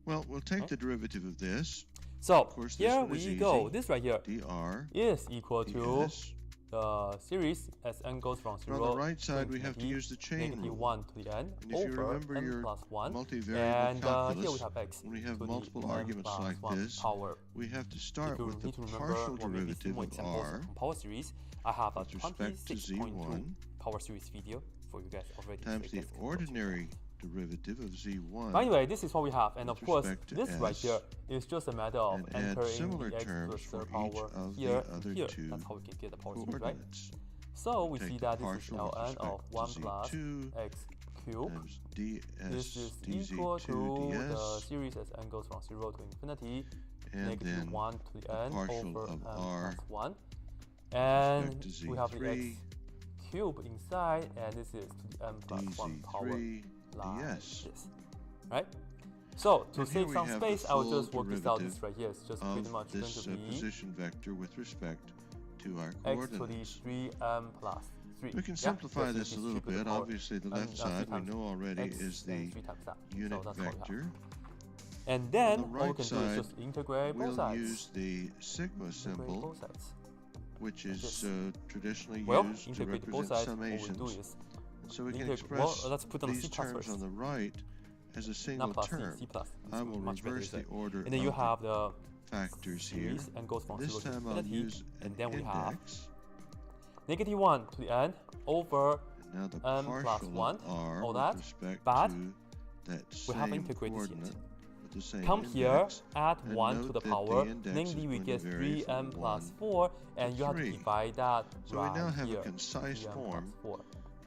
Well, we'll take the derivative of this. So, course, this here one is we go. easy. This right here dr is equal to ds. the series as n goes from 0 On the right side, to we have to infinity, use the chain negative rule. 1 to the n And if you over remember n your plus 1. multivariable And here we calculus, have x when we have to multiple the n arguments plus like 1 this, power. we have to If start you with the need to remember partial or maybe see derivative more of examples r from power series, I have a with respect to 26.2 z1 power series video for you guys already. times so you the guys can go check it ordinary out. derivative of z1. But anyway, this is what we have, and with of course, respect to this right s, here is just a matter of and add entering similar the x terms plus for the each power of the here other and here. two That's how we can get the power series, right? coordinates. So we Take see the that this is partial with ln of respect 1 to plus z2 x cubed. times ds This is dz2 equal to the ds, series as n goes from 0 to infinity, and negative then 1 to the n partial over of n r plus 1. with And respect to we have the x z3 cubed inside, and this is to the n plus 1 power dz3 like ds. this, right? So to And here save we some have space, the I'll full just work this out. This derivative right here is just pretty of much going this to be position vector with respect to our x to the coordinates. 3m plus 3. We can Yeah? simplify Because this it a is little 3 to the bit. power Obviously, the n, left 3 side we times know already x is and the 3 times that. unit So that's what we have. vector. And then the all we right can do side, is just integrate both We'll sides. use the sigma Integrate symbol, both sides. which like is this. Traditionally Well, used to integrate both represent sides. All we do summations. is So we can integrate. Well, express let's put on these C plus terms first. on the right as a single Not plus term. C plus. I will much better, reverse the isn't it? order And then you of have the factors here. series and goes from This 0 to time I'll infinity, use and an then we have index. negative 1 to the n over And now the n plus partial 1, of r all with that, respect but to that we haven't same integrated this yet. coordinate with the same Come here, index. add and 1 to note the that the power, index namely is we going to get vary from 3m plus 1 4, and you have to 3. divide that So right we now have here, a concise 3m form plus 4.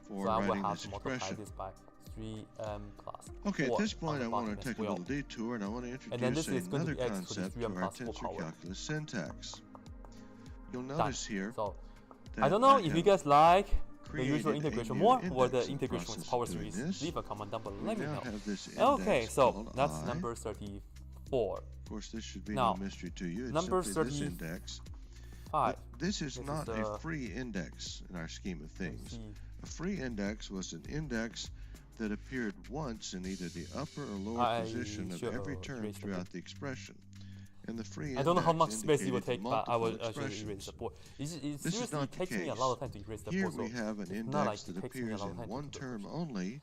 for So I will writing have this to multiply expression. this by 3m plus Okay, 4 at this on point the I want bottom to as take a well. little detour and I want to And then introduce this is going to another be x to the concept 3m to our plus 4 tensor power. calculus syntax. You'll Done. notice here So that I don't know if you have guys like the created usual a integration new more or index the in the integration with process power of doing series. this. Leave a comment down below. we Let me now know. have this Okay, index so called that's I. number 34. Of course, this should be Now, no mystery to you. It's number simply this index. 5. But this is This not is, a free index in our scheme of things. see. A free index was an index that appeared once in either the upper or lower I position of should every term erase the throughout board. the expression. And the free I don't know how index much space it will indicated take, but I will multiple actually erase expressions. the board. It This is seriously not the takes me a case. lot of time to erase the Here board. we So have an it's not like index it that takes me a appears lot of in time to one do the term board. only,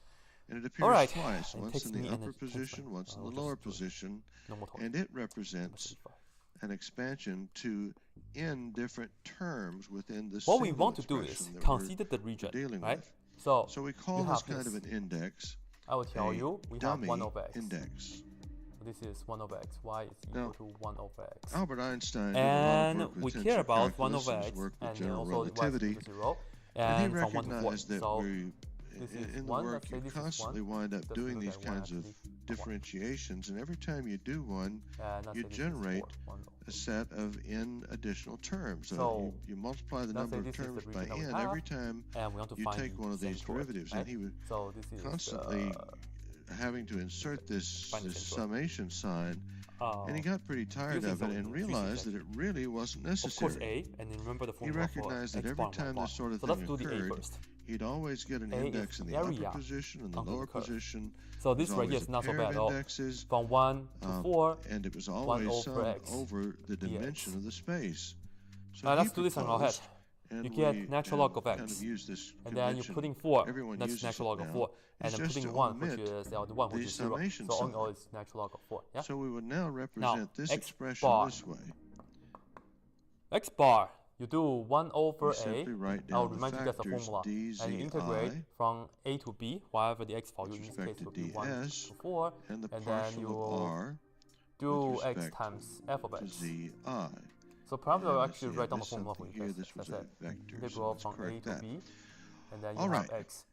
and it appears Alright, twice, it once takes in me the and upper it takes position, me. once in I'll the lower just do it. position, No more talking. and it Number represents 35. an expansion to n different terms within the What we single want to do is expression that we're consider the region, dealing right? with. So So we you call this have kind of this. an index I will tell a you we have dummy 1 over x. index. This is 1 over x. Y is equal Now, to 1 over x. Albert Einstein did a lot And of work we with care tensor about 1 calculus over and his x, work with and then general also y is relativity. equal to 0, And he and from 1 to 4. recognized that So we, this is in the 1, work, let's say you this is 1. constantly wind up Let's doing look these at 1 kinds of actually. 1. differentiations, and every time you do one, And let's you say this is generate 4. 1 a over. set of n additional terms. So, you multiply the let's number say of this is the terms by region that we n have, every time And we want to you find take the one of same these sort, derivatives, right? and he would So this is constantly having to insert this, find the this same sort. summation sign, and he got pretty tired using of it some and realized that it really wasn't of course necessary. a, and then remember the He formula for recognized x that every bar and y time bar. this sort of So thing let's do the a occurred, first. he'd always get an A index is in the area upper position and the under the lower curve. position. So this There's right here always is a not so pair bad of at all. indexes, From 1 to 4. and it was 1 always over summed x over the dimension dx. of the space. So Let's he do this on our head. proposed And you get natural log of kind x. of use this And then you're putting 4, that's natural log of 4. And then putting 1, which is the 1, which is 0. So all in all, it's natural log of 4. Yeah? So we would now represent this expression this way. X bar, you do 1 over a. I'll remind you that's the formula. And you integrate from a to b, wherever the x value in this case will be 1 to 4. And then you will do x times f of x. So probably I'll actually write down the formula for you. This was a vector. Integral from a to b. And then you have x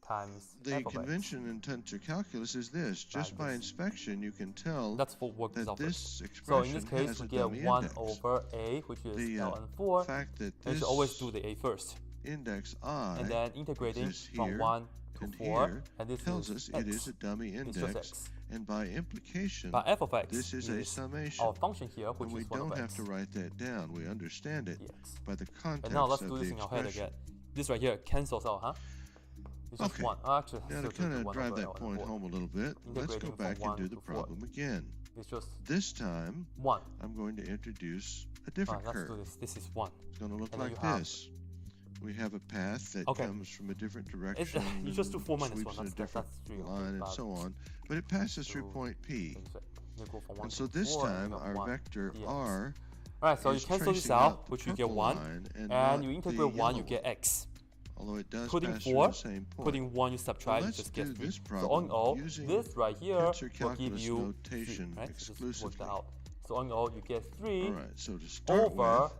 times the f of convention in tensor calculus is this. Just by inspection, you can tell that's for work that result. this So expression in this case, we get 1 over a, which is ln4. And you should always do the a first. Index I and then integrating from 1 to 4, and this tells is us it is a dummy index. And by implication, f of x this is a summation. Our function here, which and is 1 of x. We don't have to write that down. We understand it by the context and now let's of do the this in our head expression. again. This right here cancels out, huh? It's just 1. Actually, now to kind of drive that point home a little bit, let's go back and do the problem again. It's just this time, 1. I'm going to introduce a different curve. Let's do this. This is 1. It's going to look like this. We have a path that comes from a different direction. You just do 4 minus 1. That's a different line and so on. But it passes through point P. And so this time, our vector R. Alright, so you cancel this out, which you get 1. And you integrate 1, you get x. Although it does putting pass 4, through the same point. putting 1, you subtract, you just get 3. So all in all, this right here will give you 3, right? Exclusively. So all in all, you get 3 all right, so to start over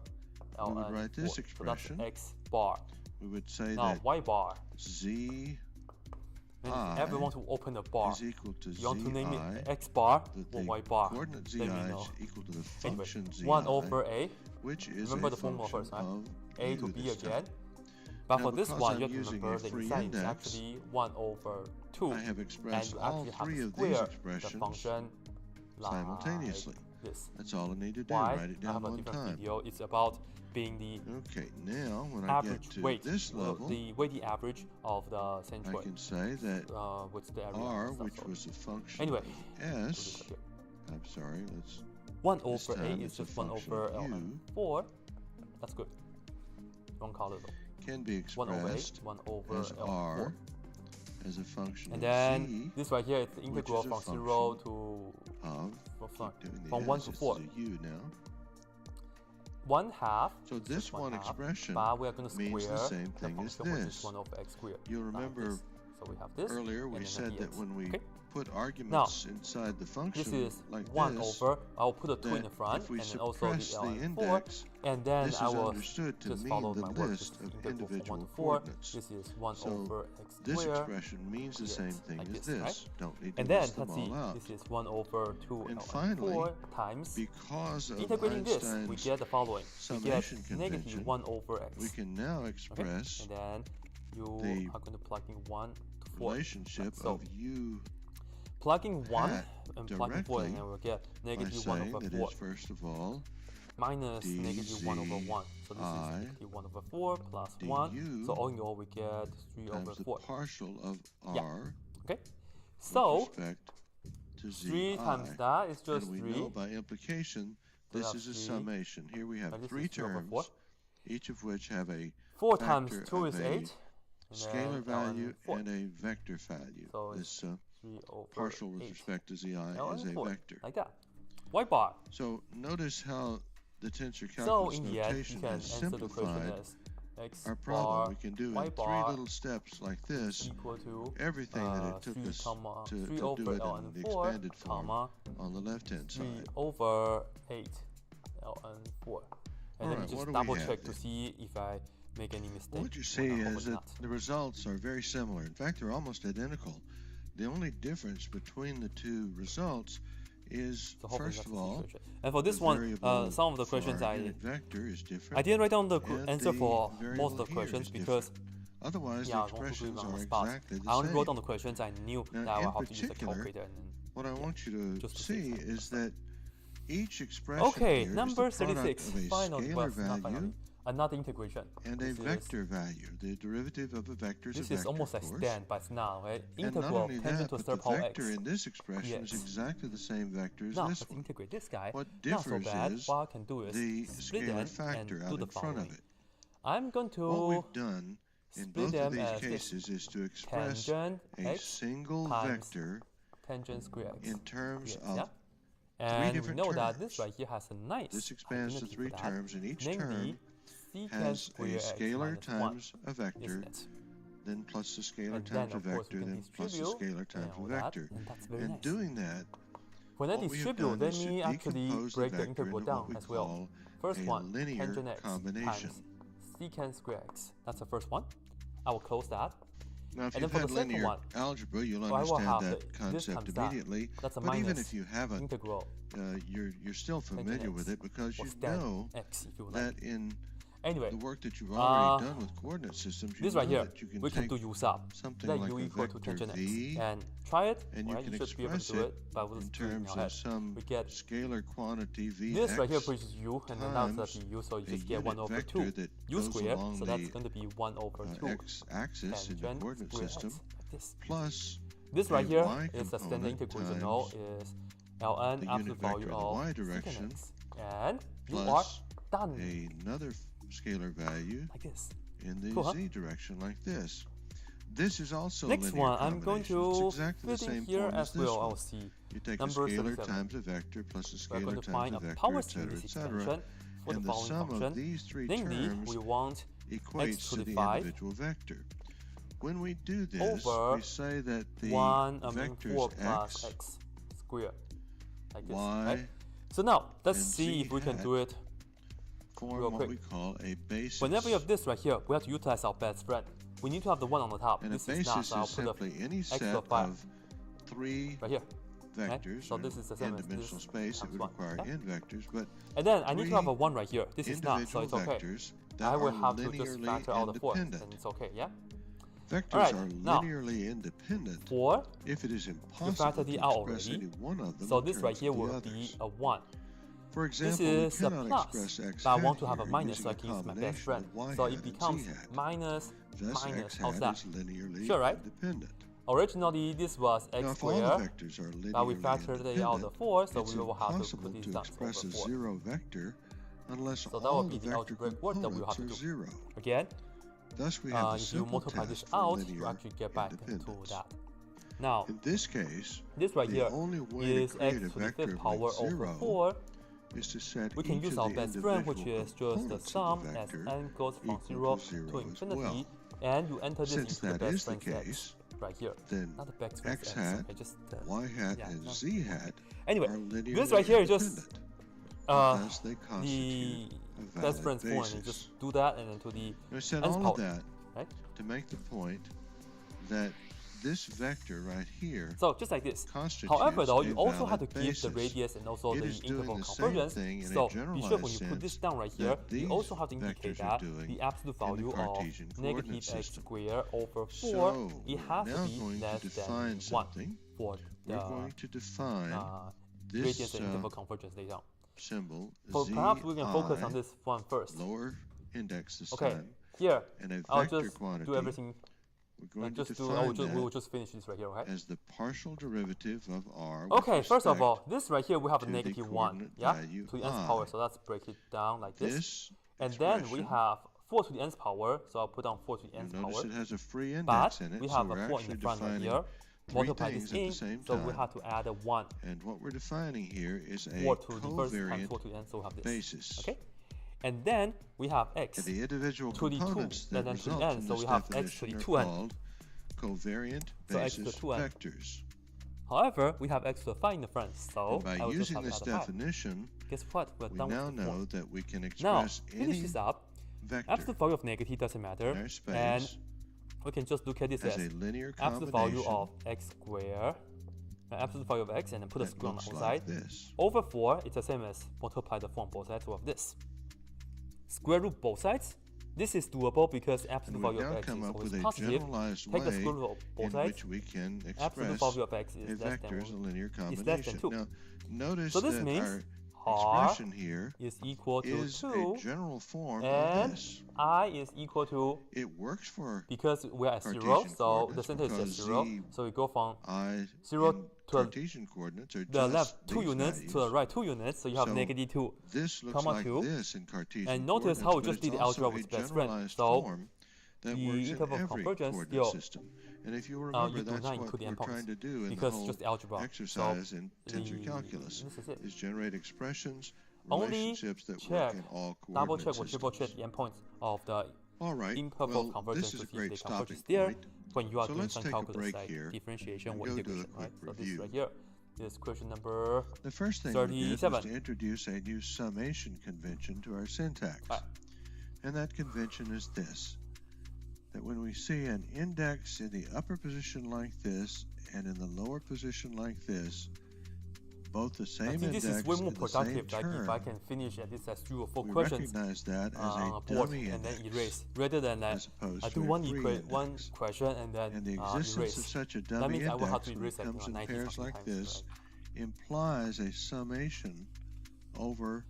we would write this 4. expression. So that's x bar. We would say now, that y bar. Z and if you ever want to open a bar, is equal to you want to name Zi, it x bar or y bar. Coordinate Zi then you know. is equal to the function anyway, Zi, 1 over a. which is remember a the formula first, right? A to b again. But for this one, you have to remember the sign is actually 1 over 2. I have expressed and you all 3 of these expressions simultaneously. This. That's all I need to do. Write it down one time. Video. It's about being the now when average I get to weight, this level, the weighted average of the centroid. I can say that what's the area R, which was a function anyway, of S, I'm sorry, let's 1 over a is just 1 over Ln4. That's good. Wrong color though. Can be expressed 1 over as R as a function and then of Z, this right here is the integral from 0 to from 1 to 4. U now. 1/2. So this one expression but we are going to square means the same thing as this. 1 over x squared. You'll remember so we have this, earlier we said that when we put arguments now, inside the function this is like 1 this, over, I'll put a 2 in the front, if we and then also the Ln4, index, and then this I is will understood to just mean follow the my work. list of individual 1 to 4. coordinates. This is 1 So over x this squared. expression means the same thing like as this, right? Don't need to and then list them let's see, all out. this is 1 over 2 And Ln4 finally, times because of integrating this, we Einstein's get the following. We get summation negative convention, 1 over x. we can now express and then you are going to plug in 1 to 4. relationship so, of U plugging 1 and plugging 4, and directly then we'll get by negative 1 saying over that 4 is first of all minus negative 1 over 1. So this is negative 1 over 4 plus 1. So all in all, we get 3 over 4. The partial of R. Okay. So with respect to 3 times that is just and we 3. know by implication this is a summation. Here we have 3 terms, each of which have a 4 times 2 is 8. Scalar value and a vector value. So this 3 over partial with 8. respect to Zi is a vector. Like that. Y bar. So notice how the tensor So calculus in the end, you notation can has answer the question simplified as x our bar, problem. We can do y in 3 bar little steps like this equal to everything that it took 3, us to 3 do over it in the Ln4, expanded form on the left-hand 3 side. over 8 Ln4. And then you just double check to see if I make any mistake. What you see is that the results are very similar. In fact, they're almost identical. The only difference between the two results is, first of all, and for this one, some of the questions I didn't write down the answer for most of the questions because otherwise the expressions are exactly the same. I only wrote down the questions I knew that I would have to use a calculator. What I want you to see is that each expression here number is the product 36, of a final, scalar value another integration. And a vector value. The derivative of a vector is a vector, this is almost like stand by now, right? And Integral not only that, to but the third power vector x. in this expression is exactly the same vector as Now, this let's one. integrate this guy. What Not so differs bad. is What I can do is the split scalar it factor and out do the in front following. of it. I'm going to what we've done in split both of them these as cases is to express tangent a x single times vector tangent square x. in terms Yes, of yeah? three And we different know that terms. this right here has a nice This expands to identity three for that, terms, and each namely secant has a square x scalar minus times 1, a vector, isn't it? then plus the scalar And times then, a of course, we vector, can then plus the distribute scalar times and all a that, vector. and that's very And nice. doing that, When I what we have distribute, done let is to me actually decompose the break the vector integral into what down we as well. call First a one, linear tangent x combination. times secant square x. That's the first one. I will close that. Now, if And you've then for had the second linear one, algebra, you'll I will have understand that this concept times that. immediately. That's a But even minus if you haven't, integral you're still familiar with it because or you stan know x, if you like. that in Anyway, the work that you've already done with coordinate systems, you this know right here, that you can we can take do use up. something Let like u a equal to vector tangent v, x. And try it, and you right? can You should be able to express do it it, but we'll in just do it in terms our of head. some We get scalar quantity v. this right here pushes u, and then that's times the u, so you a just get 1 unit over vector 2 that u goes squared, along so that's the, going to be 1 over 2 x-axis in the tangent coordinate square system, x, like this. plus This a right here y is the standard component integral, you know, is ln the absolute unit value vector in the of y secant direction, x. And you are plus done, another scalar value like this. in the Cool, huh? z direction, like this. This is also a Next linear one, I'm going combination. to It's exactly the fit in same here form as this well. one. I'll see. You take a Number scalar 37. times a vector plus a We're going scalar to find times a a vector, power etc., series etc. expansion for the And the following sum function. of these three Namely, terms we want equates x to to the the 5 individual vector. When we do this, over we say that the 4 vectors plus x, x squared, like this, y, right? So now, let's and see z if we can hat do it form real what quick. we call a basis. Whenever you have this right here, we have to utilize our best friend. We need to have the 1 on the top. And a This is not, basis so I'll is put simply any extra set 5 of three right here. vectors, So this is the same as n-dimensional this space. It times would 1, require yeah? n vectors, but And then I need to have a three 1 right here. This is not, so it's okay. vectors that I will are have to just linearly factor out the 4, and independent. it's okay, yeah? Vectors Alright, are now, linearly independent 4, if it is you impossible factor to the out express already. any one of them So in this right terms here of the will others. be a 1. For This example, is we a cannot plus, express x but I hat want to have a here minus, using so I a can use my best combination friend. of y So hat it and becomes z hat. minus, Thus, minus. x How's hat that? is linearly Sure, right? independent. Originally, this was Now, x if all the squared, vectors are but we linearly factored it out the independent, 4, so it's we will have to impossible put these to down over express a 4. zero vector unless So that all will the be the vector algebraic work that we will have components to are do. zero. Again, Thus, we have the if you simple multiply this test for out, you linear actually get back into independence. that. Now, In this case, this right the here only way is to create x a to the vector 5th of power length over 0 4. is to set We can each use of our the best friend, which individual is just the components sum of the as vector n goes from equal 0 to 0 to as infinity, well. and you enter this Since into the that best is the friend set case, right here. then Not the best friend x set, hat, okay, just y hat, yeah, and no. z hat Anyway, are linearly this right here is just independent. Thus, they the constitute a best valid friend's form, and you basis. just do that, and then to the I said nth all power, of that right? to make the point that this vector right here So just like this. constitutes However, though, a you also have to valid give the basis. radius and also It the is doing interval the same convergence. thing in a So be sure when generalized you put this sense down right here, that you these also have to indicate vectors are that doing the absolute in the value of Cartesian coordinate negative x system. squared over 4, So, it we're has now to be going to less define than 1 something. for We're the going to define radius this and interval convergence later on. symbol So Z perhaps we can focus on I, this one first. lower index this Okay, time, here, and a I'll vector just quantity. do everything. We're going to We define will that just finish this right here, okay? as the partial derivative of r. with Okay, first of respect all, this right here we have a to the negative 1, coordinate yeah? value To the nth I. power, so let's break it down like this. This And then we expression, have 4 to the nth power, so I'll put down 4 to the nth you'll notice power. it has a free But index in it, we so have we're a 4 in actually the front right defining here. three Multiply things this at the in, same so we time. have to add a 1. And what we're defining here is a 4 to the first times covariant 4 to the nth, so we have this. basis. Okay? And then we have x And the individual to the 2, components and that then to the result n, from so this we have x to definition the are 2n. called covariant So x to the basis 2n. vectors. However, we have x to the 5 in the front, so And by I will just using have this to add a 5. definition, Guess what? We're we done now with the 4. know that we can Now, express finish any this up. vector Absolute value of negative doesn't matter, in our and space we can just look at this as as a linear absolute value combination of x squared, absolute value of x, and then put a that square on the looks outside. like this. Over 4, it's the same as multiply the 4 on both sides, so we have this. Square root both sides. This is doable because absolute And value we've of now x come is up always with a positive. generalized Take the way square root of both in sides. which we can Absolute express value of x a is less vector as a than linear is less than combination. 2. Now, notice So this that means our expression here is equal to is 2, a general form and of this. I is equal to, It works for because we're at 0, Cartesian so the coordinates center is at because 0, z, so we go from I 0 in to Cartesian coordinates are the just left 2 these units, values. to the right 2 units, so you have So negative 2, this looks comma like 2. this in Cartesian And notice coordinates, how we but just it's did the also algebra a with best friend. generalized So form that the works in interval of every convergence coordinate still, system. And if you remember, you do that's not what include the we're endpoints, trying to do in the because whole just algebra. exercise So in tensor calculus, this is it. is generate expressions, Only relationships that check, work in all double coordinate check or triple check systems. the endpoints of the All right, imperfect well, convergence this is to a see if great they stopping converge there point. when you are So doing let's some take a calculus break like here differentiation and or go do a integration, quick right? So this review. right here is question number The first thing we did was 37. to introduce a new summation convention to our syntax. Right. And that convention is this, that when we see an index in the upper position like this and in the lower position like this, both the I same think index this is way more and the same productive, like if I term, can finish at least as 3 or 4 we questions recognize that as on a a board dummy and then index, erase, rather than as opposed I to do a one free one index. question and then And the existence erase. of such a That dummy means I will have index to when erase it like comes in 90 pairs something like times, this right? implies a summation over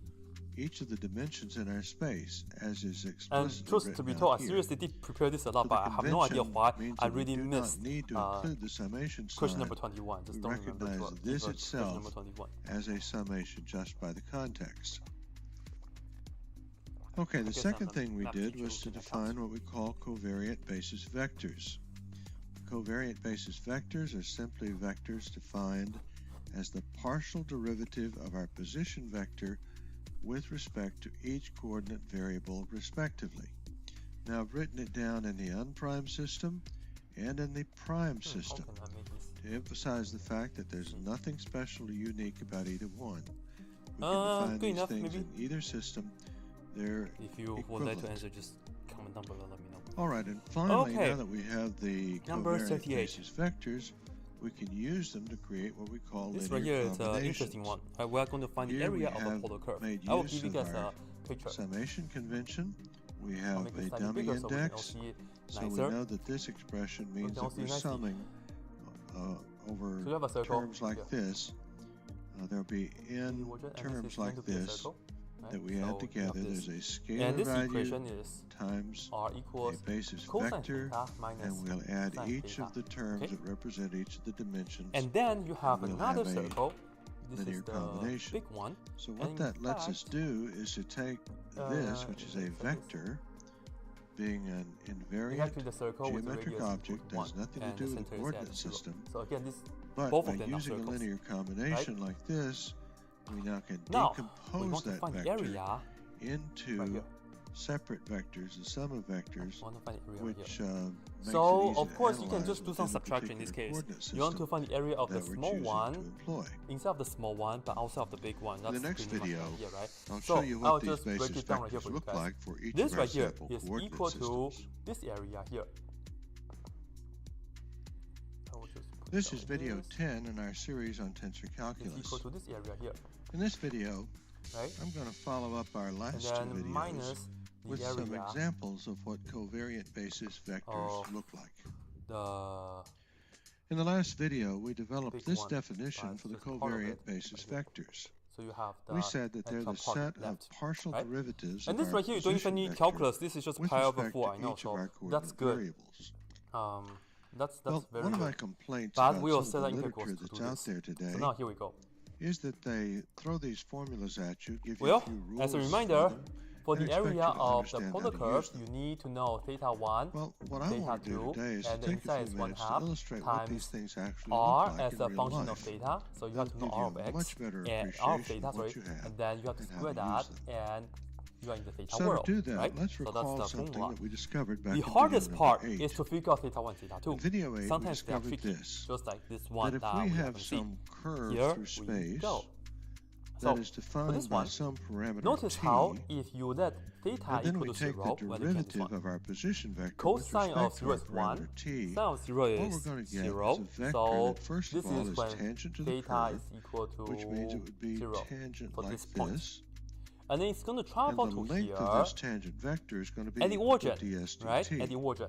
each of the dimensions in our space, as is And explicitly truth to be written told, I out here. seriously did prepare this a So lot, the but I have no idea convention why means I that we really do missed not need to include the summation question sign. number 21. Just We don't remember recognize to this question itself number 21. as a summation just by the context. Okay, the guess second I'm thing we not did teacher was who to can define account. what we call covariant basis vectors. Covariant basis vectors are simply vectors defined as the partial derivative of our position vector with respect to each coordinate variable respectively. Now I've written it down in the unprimed system and in the prime system How can I make this? to emphasize the fact that there's nothing special or unique about either one. We can Good define these enough, things maybe. in either system. They're If you would equivalent. like to answer, just comment down below, let me know. All right, and finally, Okay. now that we have the Number covariant 38. basis vectors, we can use them to create what we call This right linear here is an combinations. interesting one. We are going to find the Here we area of a have polar curve. made I will use give you of guys a our picture. Summation convention. We I'll have make a it slightly dummy bigger so we can all index, see it so we nicer. know that this expression means can all that see we're nicely. summing over So you have a circle terms like here. this. There'll be n terms like this that we add together. There's a scalar and this value equation is times r a equals basis cosine vector, theta minus and we'll add sine each theta. of the terms Okay? that represent each of the dimensions. And then you have we'll another have a circle. This linear is the combination. big one. So what and that in lets us fact, do is to take this, which is a so this- vector, being an We invariant actually the circle with the geometric radius object, equal has to 1, nothing to and do the with the center is at coordinate 0. system. So again, this But both by of them are using a circles. linear combination like this, we now can Now, we decompose want to that find the vector area into right here. separate vectors, the sum of vectors, I want to find the area right which here. makes So it easy of to course you can analyze just do some within the subtraction in this particular case. coordinate You want to system find the area of the that we're small choosing one to employ. instead of the small one, but also of the big one. That's In the next pretty much video, right here, right? I'll So show you I'll what these just break basis it down right here vectors for you look guys. like for each This of our right here sample is coordinate equal to systems. this area here. I will just put This down is video this. 10 in our series on tensor It's calculus. equal to this area here, In this video, right? I'm going to follow up our And last two then videos minus with the some area examples of what covariant basis vectors of look like. the In the last video, we developed big this one, definition for the just part of covariant it basis right here. vectors. So you have the We said that they're the extra part set of left, partial right? derivatives And of this our right here, you don't position even need vector calculus. This is just with pi over respect 4. to I know, each of so our that's coordinate good. variables. That's Well, very one of my good. complaints But about we'll some set of the that equals literature to that's do out this. there today So now here we go. is that they throw these formulas at you, give you Well, a few rules as a for reminder, them, for and the expect area you to of the understand polar how to curve, use them. you need to know theta 1, Well, what I theta want to do 2, today is to and the take inside a is few 1 minutes to half illustrate what these times things actually r look like as in a real function of life. theta. So you That'll have to know give r you of a x much better and r of appreciation theta, of sorry, what you have and then you have to and how square to that, use them. and you are in the theta So world, to do that, right? let's So recall that's the something formula. that we discovered back The in hardest video part number 8. is to figure out theta 1, theta 2. In video 8, we Sometimes they are discovered tricky, this, just like this one that if that we we have haven't seen. some curve Here through we space go. that So is for defined this by one, some parameter notice t, how if you let theta and then equal we to take 0, the well, you can this derivative one. of our position vector with Cosine of respect 0 to is our 1, parameter t, sine of 0 what is we're going to get 0, is a vector so that first this of all is is when tangent to the theta curve, is equal to which means it would be 0 tangent for like this point. this, And then it's going to and travel the to length here of this tangent vector is going to be at the equal origin, to ds right? dt. At the origin.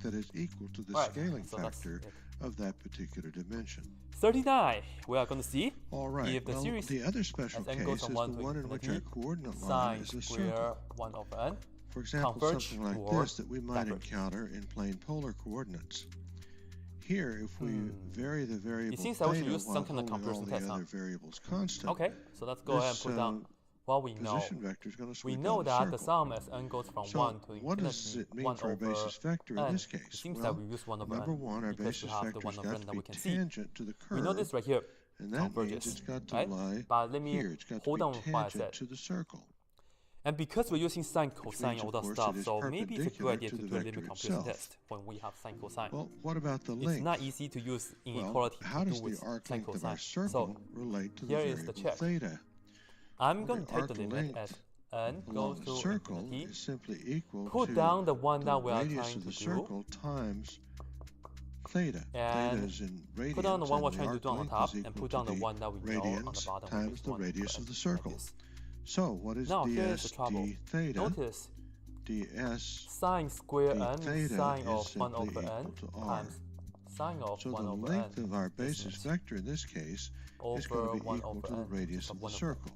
that is equal to the scaling factor of that particular dimension. 39, we are going to see if the series the other special case is the one in which our coordinate line is a circle. 1 over n. For example, something like this that we might encounter in plane polar coordinates. Here, if we vary the variable theta while holding all the other variables constant, okay, so let's go ahead and put down what we know. position vector is going to We sweep know down the that circle. the sum as n goes from So 1 to what does infinity, it mean 1 for a over basis vector in n. this It case? seems Well, that we use 1 over number n one, our because we basis have the vector's 1 over got n to that be we can see. tangent to the curve. We know this right here And that means converges, it's got to right? lie But let me here. It's got to hold be on with what I tangent said. to the circle. And because we're using sine, cosine, means, all of that course, stuff, it is so maybe it's a good perpendicular idea to to the do a vector limit comparison itself. test when we have sine, cosine. Well, what about the It's length? not easy to use Well, inequality how to does do the with arc sine, length of cosine. our circle So relate to the here is the variable check. theta? I'm Well, going the to take the arc limit length as n along goes the to circle infinity. is simply equal Put to down the one the that we are radius trying of to the do, circle times theta. and Theta is in radians, put down the one we're and the trying to arc do on the length top, is and equal put to down the the one that we know on the radians bottom, which times is the 1 radius over of the n, circle. like this. So what is Now here is the ds trouble. d theta? Notice ds sine square d n, theta sine is of 1 simply over n equal to r. times sine of So 1 the over length n of our is basis vector in this case is going over to be 1 equal over to the n radius of the 1 over n. circle.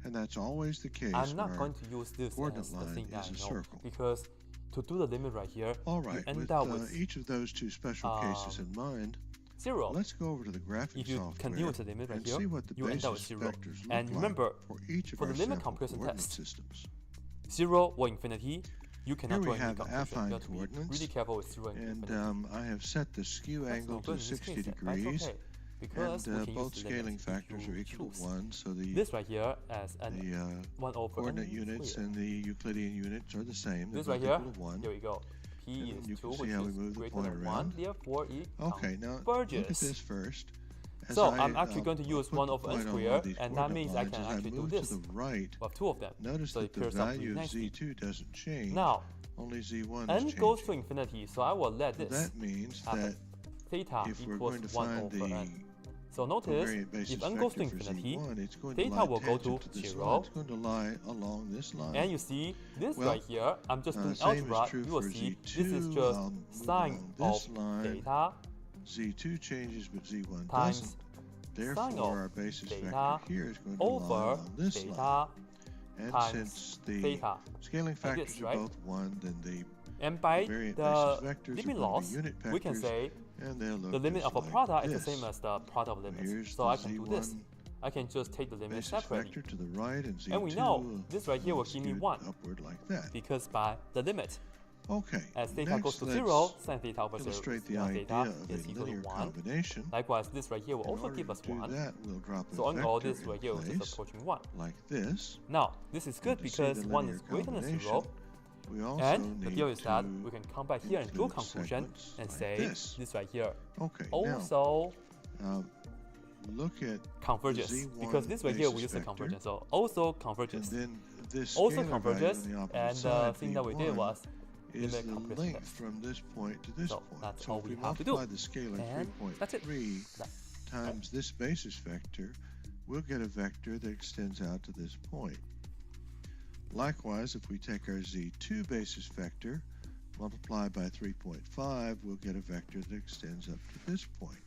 And that's always the case I'm when not our going to use this coordinate as the line thing that is I a know, circle. because to do the limit right here, All you right, end with up with each of those two special cases in mind, 0. let's go over to the graphing If you software continue to the limit right and here, see what the you end up with basis 0. vectors look And remember, like for each of for our the limit sample comparison coordinate test, systems. 0 or infinity, you Here cannot we draw any have conclusion. You affine have to be coordinates, really careful with 0 and and infinity. I have set the skew That's angle no to good in this 60 case, but it's degrees, okay, because we and can both use the scaling limit if factors you are equal choose. to 1, so the This right here as n 1 over coordinate n units squared. and the Euclidean units are the same. They're This right both here, equal to 1. here we go. P And is you 2, can see which how we is move the greater point than around. 1, therefore it Okay, now look at converges. this first. As So I, I'm actually going to use put 1 the over n point on one squared, of these and that means I coordinate can lines, as actually do move this. to the right, We have 2 of them, notice so that it the pairs up value really of nicely. z2 doesn't change. Now, only z1 n is goes to changing. infinity, so I will let So this that means happen. that Theta if we're equals going to 1 find over the n. So notice, covariant basis if n goes to vector for infinity, z1, it's going to theta lie will go tangent to to this 0. line. It's going to lie along this line. And you see, this Well, right here, I'm just doing same is algebra, true you will for see, Z2. this is just I'll move sine along of this line. theta z2 changes, but z1 times doesn't. sine Therefore, of our basis theta vector here is going to lie over along this line. theta And times since the theta. scaling factors this, are right? both 1, then the And by variant the basis vectors are limit going to laws, be unit we can vectors, say and they'll look the limit just of a like product is this. the same as the product of limits. Here's So the I can do this. Z1 I can just take the limit basis separately. vector to the right, and Z2 And we know will this right here will give me skew 1, upward like that. because by the limit, Okay, as theta next goes to let's 0, sin theta over 0 illustrate the theta idea of is a equal to linear 1. combination. Likewise, this right here will In also order give to us do 1. that, we'll drop a So on all vector this in right here is place just approaching 1. like this. Now, this is good And to see because the 1 linear is greater than 0. combination, we also And the need deal is that to we can come back here and do a include conclusion segments and like say this. right here Okay, also now look at converges, Z1 because this right here we basis use the vector, convergence. So also and converges. then this Also scalar converges, value on the and opposite the side, thing that we did V1, was is limit the comparison length test. from this point to this So point. that's So all if we we have to do. multiply the scalar And that's it. 3.3 That- times this basis vector, we'll get a vector that extends out to this point. Likewise, if we take our z2 basis vector, multiply by 3.5, we'll get a vector that extends up to this point.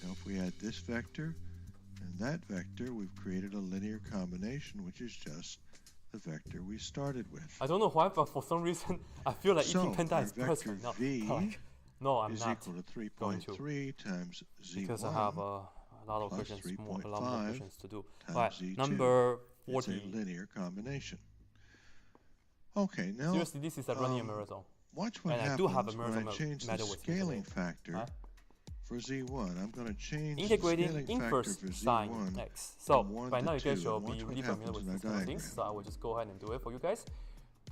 Now if we add this vector and that vector, we've created a linear combination, which is just the vector we started with. I don't know why, but for some reason I feel like So eating panda our is vector personal. No, v like, no, I'm is not, equal to going to, 3.3 times z1 because I have a lot of plus questions, a lot more 3.5 questions to do. times Alright, z2. number It's a 40. linear combination. Okay, now Seriously, this is a running marathon. watch what And I happens do have a when I marathon change the medal with me scaling today. factor Huh? for z1. I'm going to change Integrating the scaling inverse factor for sine z1 x. So from 1 by to now you 2, guys should and watch be what really familiar happens with in these our kind of things. diagram. So I will just go ahead and do it for you guys.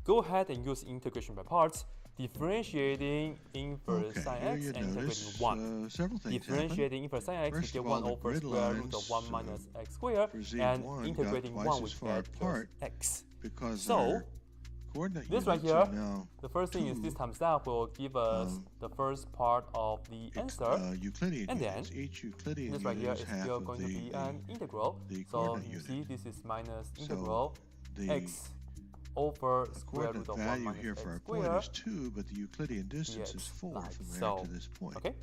Go ahead and use integration by parts. Differentiating inverse Okay, sine here x you and integrating notice 1. several things happen. Differentiating inverse sine x, we First get of all, 1 the over grid square root of 1 lines, minus x squared, for and Z1 integrating got 1 twice we as far get apart just x. because So, our coordinate this right units here, are now the first thing is 2 this times that will give us the first part of the answer. Euclidean And then, units. Each Euclidean This right here unit is is half still of going to be the an integral. the So coordinate you see unit. this is minus So integral the x over The square root coordinate of 1 value minus here x for our squared. point is 2, but the Euclidean distance dx is 4 like from there so. to this point. Okay.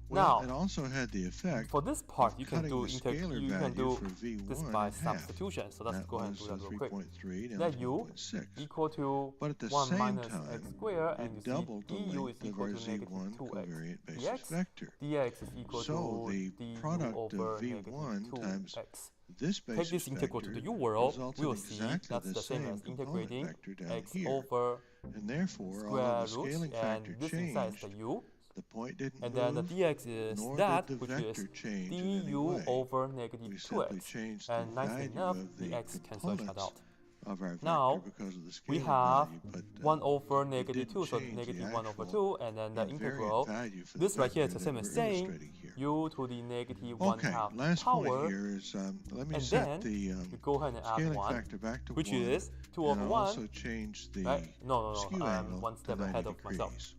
Well, Now, it also had the effect for this part, of you can cutting do the scalar you can value do for V1 this by in half. substitution. So let's That go ahead and was do that real quick. 3.3 down That to u 1.6. equal to But at the 1 same minus time, x squared, and it you doubled the see du is length of equal our to negative Z1 2x covariant basis dx. vector. Dx is equal So to the du product of over V1 negative times 2x. this take basis this integral to the u world, we will see that's the same as integrating x over and therefore, square although the root, scaling and factor this inside is changed, the u, the point didn't and move, then the dx is nor that, did the which is vector change in any du way. over negative We 2x, simply changed the and nicely value enough, of the the x cancel each other components out. of our vector Now, because of the we scaling have value, but 1 over we negative didn't 2, so change the negative 1 over actual 2, and then the invariant integral, value for this the right here is vector the same that as we're saying illustrating here. u to the negative 1 Okay, half last power, point here is let me and set then the we go ahead and add scaling 1, factor back to which 1, is 2 and over I'll 1, also change the right? No, skew I'm angle one step to 90 ahead of degrees. myself.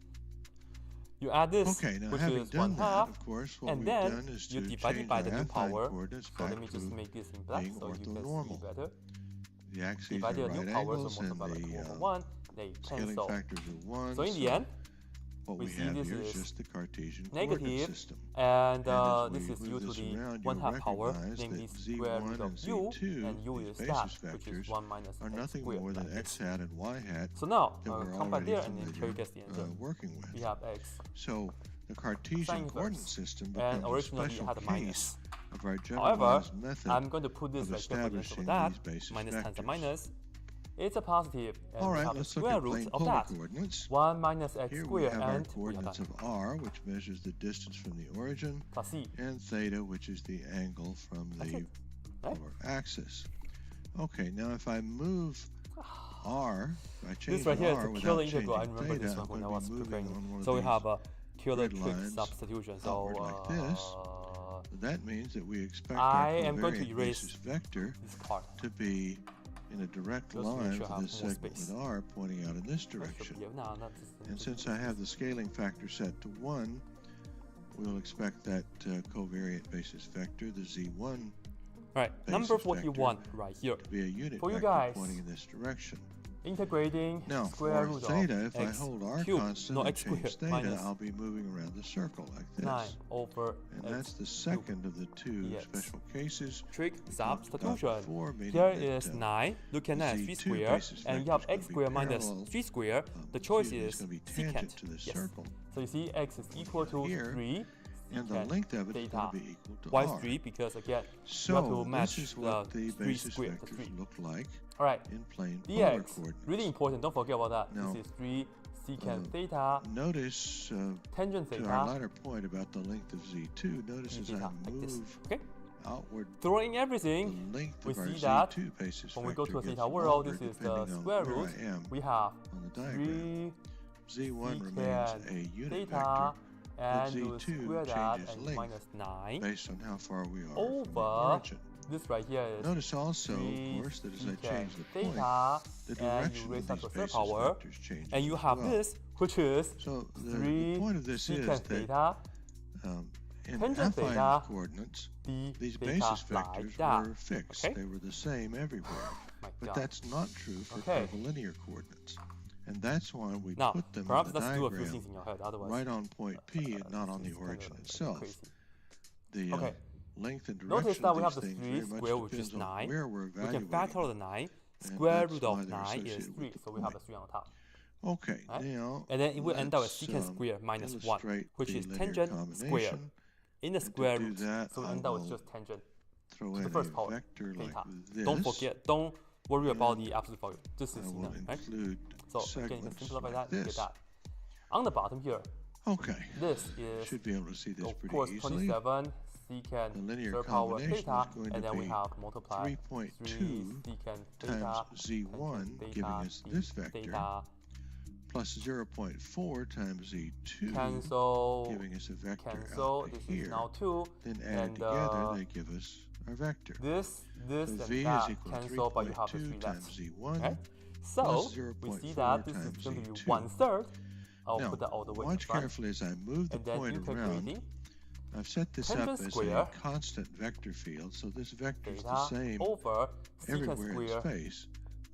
You add this, Okay, now which having is done 1 that, half, of course, what and we've then done is you to divide it change by the the new affine power. coordinates So let back me just to make this in black being so you can see orthonormal. better. The axes Divide are the new right power, so angles and multiply by 2 over the 1, they scaling cancel. factors are 1. So in the end, what we we see have this here is is just the Cartesian coordinate negative, system. and as this we is move due to this the around, 1 you'll half power, recognize namely that square root Z1 of and u, Z2, and u these is basis that, which is vectors, 1 minus are x nothing squared. more than like x this. hat and y hat So now, that we're combine already there, and then here you familiar get the answer. working We with. have x So the Cartesian sine coordinate inverse, system and becomes a originally it special had a case minus. of our However, generalized method I'm going to put this of right here for the answer establishing of that, these basis minus times a vectors. minus. It's a positive, and All we right, have the let's look square at root plane of polar that. coordinates. 1 minus x Here we squared, have our and we are coordinates done. of r, which measures the distance from the origin, Plus c. and theta, which is the angle from That's the it, right? polar axis. Okay, now if I move r, I change This right here is r the without killer changing integral. I remember theta, this I'm one when I going was to be moving preparing. on one of So we these have a killer grid trick lines substitution. outward So like this. That means that we expect I our am going to covariant erase basis vector this part. to be in a direct Just to make line sure I for have this more segment space. with r pointing out in this That should direction. be- no, not this- And since I have the scaling factor set to 1, we'll expect that covariant basis vector, the z1, Right, number basis 41 vector right here. to be a unit For you vector guys, pointing in this direction. Integrating Now, square for root theta, of if I x hold r cubed, constant no, and x change squared theta, minus I'll be moving around the circle like this. 9 over And x that's the second of the two dx. special cases. Trick we talked about substitution. before, meaning Here that, is 9, look at that, 3 Z2 squared, basis and you vector have is gonna x be squared minus parallel, 3 squared. The choice it's is going to be tangent secant. to the Yes. circle. So you see x is equal to Here, 3 And the secant length of it is going theta. to be equal to Why is r. 3? Because again, you have So to match this is what the the 3 basis squared, the 3. vectors look like Alright, in plane polar dx, coordinates. really important, don't forget about that. Now, This is 3 secant theta, Notice tangent to our theta, latter point about the length of Z2, notice as I theta, like this. move Okay? outward, Throwing the everything, length we of our see that Z2 basis when we go to a vector theta gets world, longer this is the depending on square where root. I am We have on the diagram. 3 Z1 remains a secant unit theta, vector and you Z2 square that changes and length minus 9 based on how far we are from the over origin. this right here is Notice also, 3 of course, that as I secant change the point, theta, the and you direction raise of that these to a third basis power, vectors changes and you as have well. this, which is So the 3 point of this is secant that theta, in tangent affine theta, coordinates, d these theta basis like vectors that. were fixed. Okay? They were the same everywhere. My But God. that's not true for Okay. curvilinear coordinates. And that's why we Now, put them perhaps in the let's do a few diagram things in your head, otherwise right on point P and not on the this is origin kind of itself. crazy. The Okay. Length and Notice direction that of we have these the things 3 very much square, which is depends on 9. where we're We can evaluating. factor the 9. And Square that's root why of they're 9 is associated 3, with the so we have a point. 3 on top. Okay, Right? now And then it will end up with let's, secant square minus 1, illustrate which the is linear tangent square combination. in the to square do root. that, So we I end up with will just tangent Throw to in the a first power, vector like theta. this. Don't forget, don't worry about And the absolute value. This I is will enough, right? include So again, you can segments simplify like that, you get this. that. On the bottom here, Okay, this is, should be able to see this of pretty course, easily. 27 The secant linear third power combination theta, is going and to then we be have multiply 3.2 secant times theta, Z1, tangent giving theta, us this vector, theta, plus 0.4 times Z2, cancel, giving us a vector cancel, out to this here. is now 2, Then add and together, they give us our vector. this, So and V is that equal to cancel, but you have the 3 3.2 left. times Z1. Right? So, plus we see 0.4 that this is times going to be Z2. 1/3. I'll Now, put that all the way in watch front. carefully as I move the And then point around. integrating I've set this tangent up as square a constant vector field, so this vector is the theta same over secant everywhere in square. space.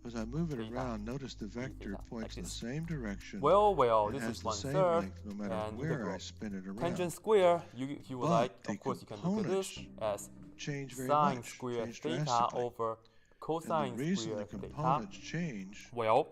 As I move it theta, around, notice the vector theta, points like in the this. same direction. Well, and this has is the same 1/3, length no matter and where I integral. spin it around. Tangent square, you would But like, the of course, you can look at this as change very sine much, square change theta drastically. over And cosine the reason square the theta. components change Well,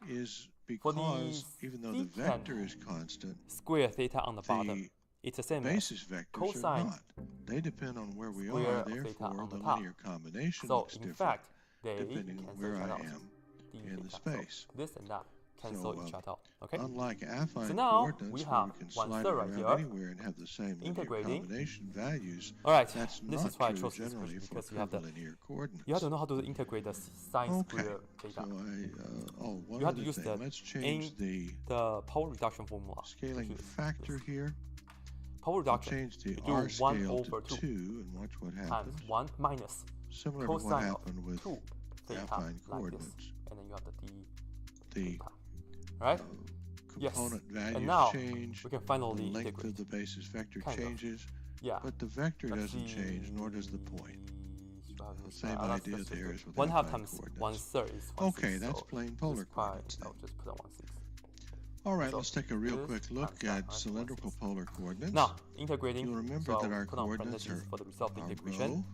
is for the because even though the secant vector is constant, square theta on the bottom, the it's the same basis as vectors are cosine not. They depend on where we square are, of theta therefore on the the top. linear combination So looks in different fact, they depending on cancel where each I other out. am D in the theta. space. So this and that cancel each other out. Okay. Unlike affine So now coordinates we where have we can 1/3 slide it right around here. anywhere and have the same linear Integrating. combination values, All right. that's This not is why I true chose this generally question for because you have curvilinear coordinates. you have to know how to integrate the sine square theta. So one You have to other use thing. Let's change the power reduction formula. scaling factor here. Power reduction. Change the You do R 1 scale over to 2 and watch what times happens. 1 minus Similar to what cosine happened of with 2 theta affine like this. coordinates. And then you have the d The theta. Right? component values And now change. we can finally The length integrate. of the basis vector Kind of. changes, Yeah. but the vector Let's doesn't see. change, nor does the point. The same Let's idea just there do as with 1/2 affine times coordinates. 1/3 is 1/6. Okay, that's so plain polar this pi, coordinates then. I'll just put on 1/6. All right, So let's take a real this quick look times at that, cylindrical polar coordinates. Now, integrating, You'll remember so that I'll our put on coordinates parentheses are for the result of the our integration. rho,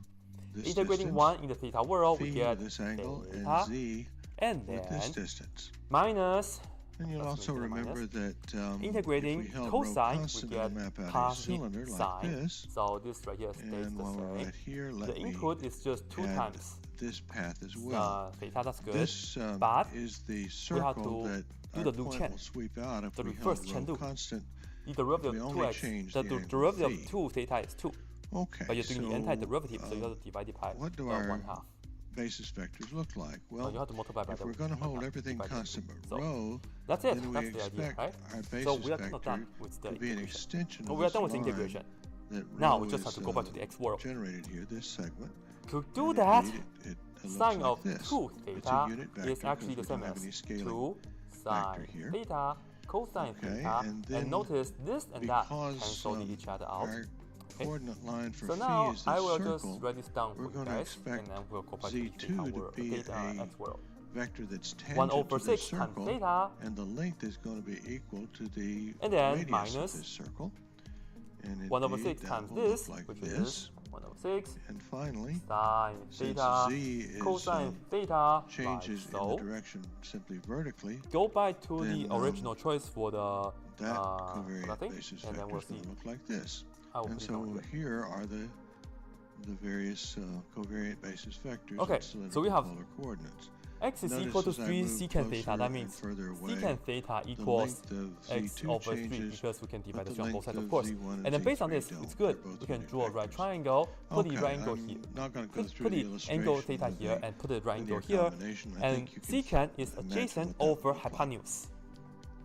this Integrating distance, 1 in the theta world, we phi get this angle, theta, and z and with this then distance. minus, And you'll let's also make it a remember minus. that Integrating if we held cosine, rho we constant get and map out a positive cylinder like sine. this, So this right here stays and the while we're same. right here, let The me input is just 2 add times this path as well. theta, that's good. This but is the have circle to that do our the point Luqian, will sweep out if the we reverse held rho chain constant. the derivative we of only 2x, change the the angle derivative phi. of 2 theta is 2. Okay, But you're doing the so, antiderivative, so you have to divide it by what do 1/2. basis vectors look like? So Well, you have to multiply by if the we're going to 1/2 hold everything divided by constant 2. but So rho, that's it. then we That's the idea, expect right? our basis So we are vector not done with the to be an integration. extension Oh, of we are this done with the line integration. that Now rho we just have is, to go back to the x world. generated here, this segment. To do And that, indeed, it looks sine like of this. 2 It's a theta unit vector is actually the because we same don't have as any scaling 2 factor sine here. theta cosine Okay, theta. and then And notice this and that because cancel each other out. our coordinate line for So phi now is I this will circle, just write this down for we're you going to guys, expect and then we'll go back to Z2 the theta to world, be theta a x world. vector that's 1 tangent over to this 6 times circle, theta, and the length is going to be equal to the and then radius minus of this circle. And 1 over indeed, 6 that times will this, look like which this. is 1 over 6 And finally, sine since theta Z is, cosine theta, changes like so. in the direction simply vertically, Go back to then, the original choice for the that for covariant that thing, basis and vector then we'll is going see. to look like this. I will And put it so down here. here are the various covariant basis vectors Okay, of so we cylindrical have polar coordinates. X is Notice equal to as I 3 move secant closer theta. That and means further away, secant theta the equals length of x Z2 over 3 changes, because we can divide but the the on both length sides, of of course. Z1 And then based on Z3 this, don't. it's good. They're both We can unit draw a right vectors. triangle, put the Okay, right angle I'm here. not going to go through Put the the illustration angle theta of here the and put the right angle linear here. combination. I And think you can secant is imagine adjacent what that over would look like. hypotenuse.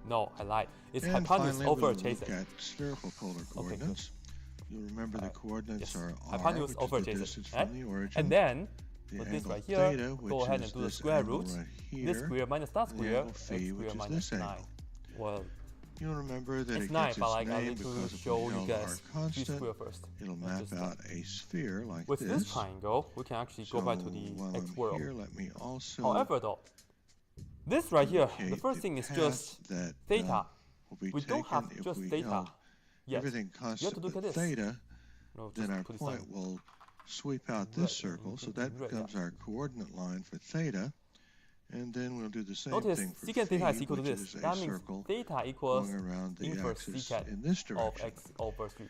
No, I lied. It's And hypotenuse finally, over we'll look adjacent. at spherical polar coordinates. You'll remember the coordinates Yes. are r, Hypotenuse which over is the adjacent, distance right? from the origin. And then the put this angle right here, theta, which go ahead is and do the this square angle root. right here, This square minus that and the square, angle x phi, which square is minus this 9. angle. Well, You'll remember that it's it 9, gets but its like I name need to because if show we you held guys r g constant, square first. it'll Not map just out a sphere like with this. this triangle, we can actually go back to the while x I'm world. here, let me also However, though, this right here, the indicate first the thing is path just that, theta. will be We don't taken have if just we theta. held Yes. everything You have to constant look at but this. theta, No, then just our put it point down. will sweep out Right, this circle, so that right, becomes our coordinate line for theta. And then we'll do the same Notice thing for secant theta phi, is equal to which this. is a That means circle theta equals going around the inverse axis secant in this of direction. x over 3.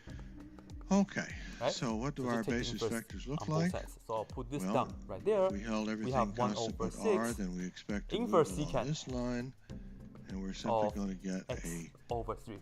Okay, Right? so what do So our just take the basis inverse vectors look on both like? sides. So I'll put this Well, down right there. If we held everything have 1 constant over but r, 6 then we expect to inverse move along secant this line, and we're simply of going to get x a over 3.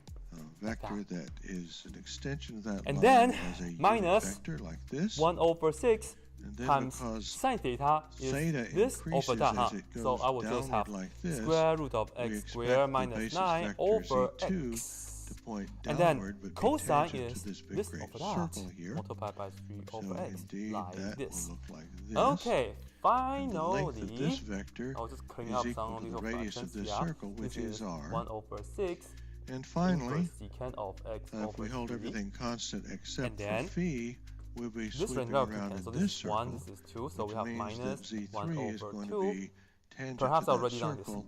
vector that is an extension of that And line then as a unit minus vector like this. 1 over 6 And then times because sine theta is theta this increases over that. as it So goes I will just have downward like this, square root of we x expect squared the minus basis 9 vector over Z2 x. to point And downward, then but be cosine tangent is to this big this great over that, circle here. multiplied by 3 So over x, indeed, like that this. will look like this. Okay, And the length of this finally, vector I'll just clean is up equal some to the little radius fractions. of this Yeah, circle, which this is r. 1 over 6 And finally, inverse secant of x if over we hold 3. everything constant except And then for phi, we'll be This sweeping right now around cancel. in This this is 1, circle, this is 2, so we which have means minus that Z3 1 is over going 2. to be tangent Perhaps to I'll that write it down this. circle,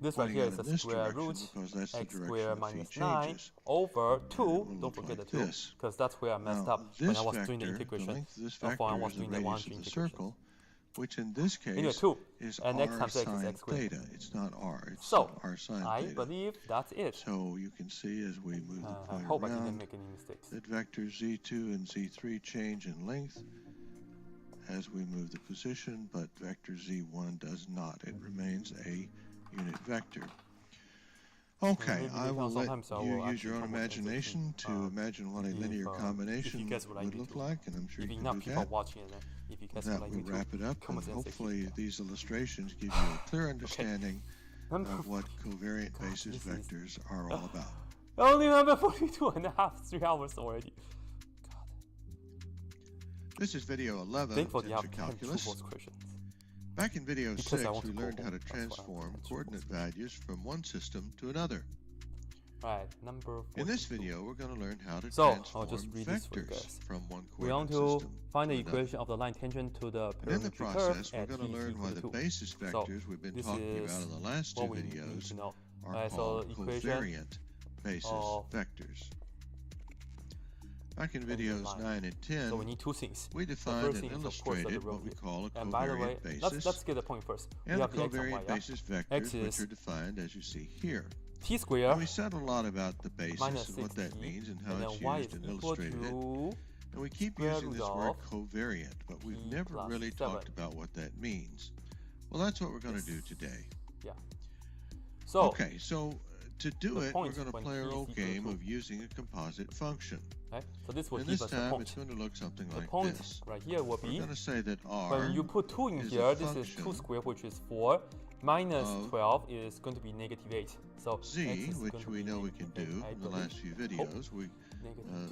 This right pointing here out is in the this square direction, root because that's the x direction squared that phi minus 9 changes. over 2. will Don't look forget like the 2, this. because that's where I messed Now, up when this I was doing the vector, integration. the length of this That's vector why I was is the doing the radius one-to of the integration. circle, which in this case is and r x times x is sine x squared. theta. It's not r, it's So, r sine I theta. believe that's it. So you can see as we move the I point hope I didn't around make any mistakes. that vectors z2 and z3 change in length as we move the position, but vector z1 does not. It remains a unit vector. Okay, I will let you use your own imagination to imagine what a linear combination would look like, and I'm sure you can do that. That will wrap it up, and hopefully these illustrations give you a clear understanding of what covariant basis vectors are all about. I only remember 3 hours already. God. This is video 11 of Tensor Calculus. Back in video 6, we learned how to transform coordinate values from one system to another. Right, number 42. In this video, we're going to learn how to transform vectors from one coordinate system. We want to find the equation of the line tangent to the and in the perimetric process, curve we're going to learn why the basis vectors we've been talking about in the last two videos are called covariant basis vectors. Back in videos 9 and 10, so we need two things. We defined and illustrated what we call a covariant by the way, basis. Let's get the point first. And the covariant basis vectors, which are defined as you see here. T squared. And we said a lot about the basis and what that means and how it's used and illustrated it. And we keep using this word covariant, but we've never really talked about what that means. Well, that's what we're going to do today. Yeah. So okay, so to do it, we're going to play our old game of using a composite function. Okay, so this will and give this us time the point. It's going to look something the like point this. Right here will be, we're going to say that r when you put 2 in here, this is 2 squared, which is 4, minus 12 is going to be negative 8. So z, which we know we can do in the last few videos,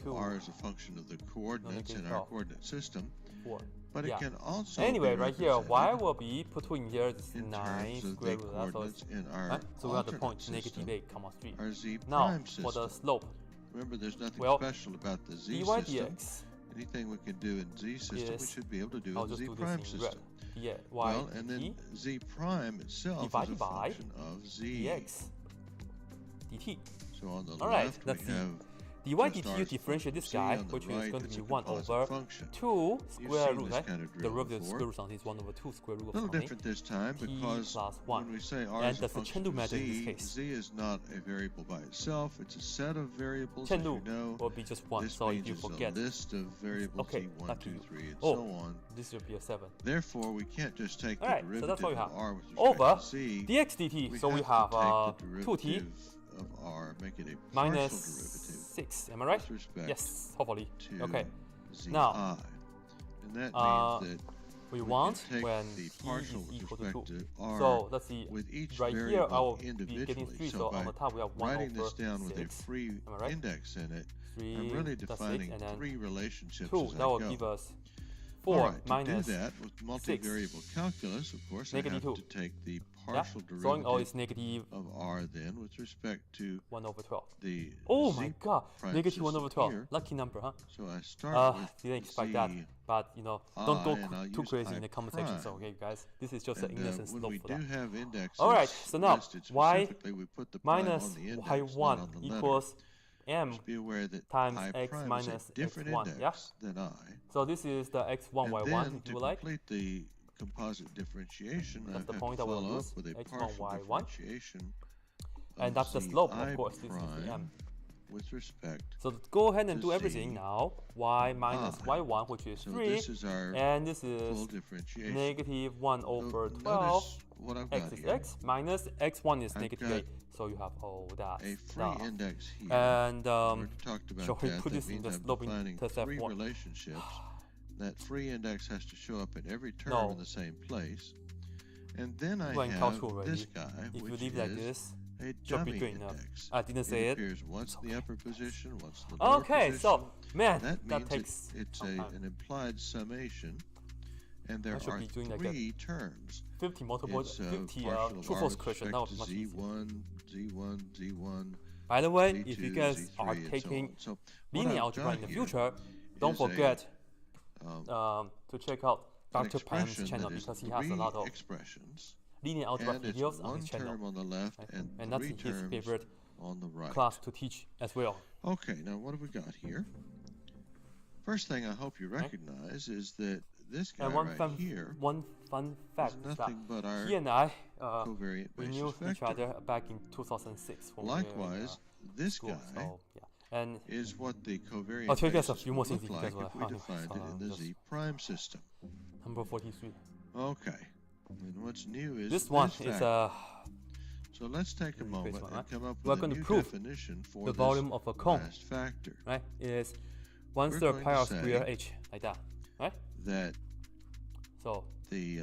r is a function of the coordinates in our coordinate system. 4. But it can also anyway, be right here, y will be put 2 in here, this is 9 square root of that, in our so we have the point system, negative 8, 3. our z now, prime system. For the slope, remember there's nothing special about the z dy system. dx Anything we can do in z system, we should be able to do in the z do prime system. Yeah, well, and then z prime itself is a function of z dx dt. So on the left we have dy dt, you differentiate this guy, which is going to be 1 over 2 square root, right? The derivative of square root something is 1 over 2 square root of something. A little different this time because when we say r is a function of z, z is not a variable by itself. It's a set of variables, as you know. Will be just 1, this so means if you forget. A list of variables z1, 2, 3, and so on. This will be a 7. Therefore, we can't just take the derivative so that's what we have. of r with respect over to z. dx dt, so we have 2t of r, make it a minus partial derivative 6, am I right? Yes, hopefully. Okay. zi. Now, and that means that we want take when the t partial is equal with to respect 2. to r So let's see, with each right here I variable will be getting individually. 3, So so by on the top we have 1 writing over this down 6. with a free Right? index in it, 3, I'm really that's defining 6, and 3 relationships 2, as that I will go. give us 4 Alright, minus to do that with multivariable calculus, of course, I have 2. to take the partial So all is derivative negative of r then with respect to 1 over 12. the Oh z my god, prime negative 1 system over 12. here. Lucky number, huh? So I start with didn't expect z that. But, you know, don't go and I'll too use crazy in I the comment section. So, prime. okay, guys, this is just an And, innocent when slope we for do that. have indexes Alright, so now, listed y specifically, we put the prime minus on the index, y1 not on the letter. equals m Just be aware that times I x prime minus is a different x1, index than I. So this is the x1, And y1, then if to you like. complete the composite differentiation, I have the to point I will follow up use, with a x1, partial y1. differentiation And that's the of slope, zi of course. This is the prime m. with respect. So go ahead and to do everything z now. Y minus I. y1, which is So 3. this is our And this is full differentiation. negative 1 over So 12. notice what I've X got is here. x minus x1 is I've negative got 8. So you have all that A free stuff. index here. And we already talked about shall we that. put That this in means the I'm sloping defining test 3 F1? relationships. That free index has to show up in every term No. in the same place. And then I Go and have calculate already. this guy, If you which leave like is this, a should be dummy good enough. index. I didn't say It it. appears once in the upper position, once in the lower Okay, position. so man, that that means takes it's some time. an implied summation, and there should are be doing like 3 terms. 50 multiple, It's 50 partial of true r false with question. respect That was to much easier. z1, z1, z1. By the way, Z2, if you guys Z3, are and so taking on. So what linear I've algebra got in the here future, don't is a, forget um, to check out an Dr. Pam's expression channel that is because he has a 3 lot of expressions, linear algebra and it's videos on 1 his channel. term on the left And and that's 3 his terms favorite on the right. class to teach as well. Okay, now what have we got here? First thing I hope you recognize is that this guy And here one fun fact is that but our he and I covariant we basis knew vector. each other back in 2006. When Likewise, we were in, this school. guy So, yeah. And is what the covariant I'll tell you guys basis a few more would things look because like if we defined it in the Z prime system. Number 43. Okay. And what's new is This one factor. is So let's take a moment one, and come up we're with a going to new prove definition for the this volume of a cone, last factor. right? Is We're 1/3 going pi to r say squared h, like that, right? That So the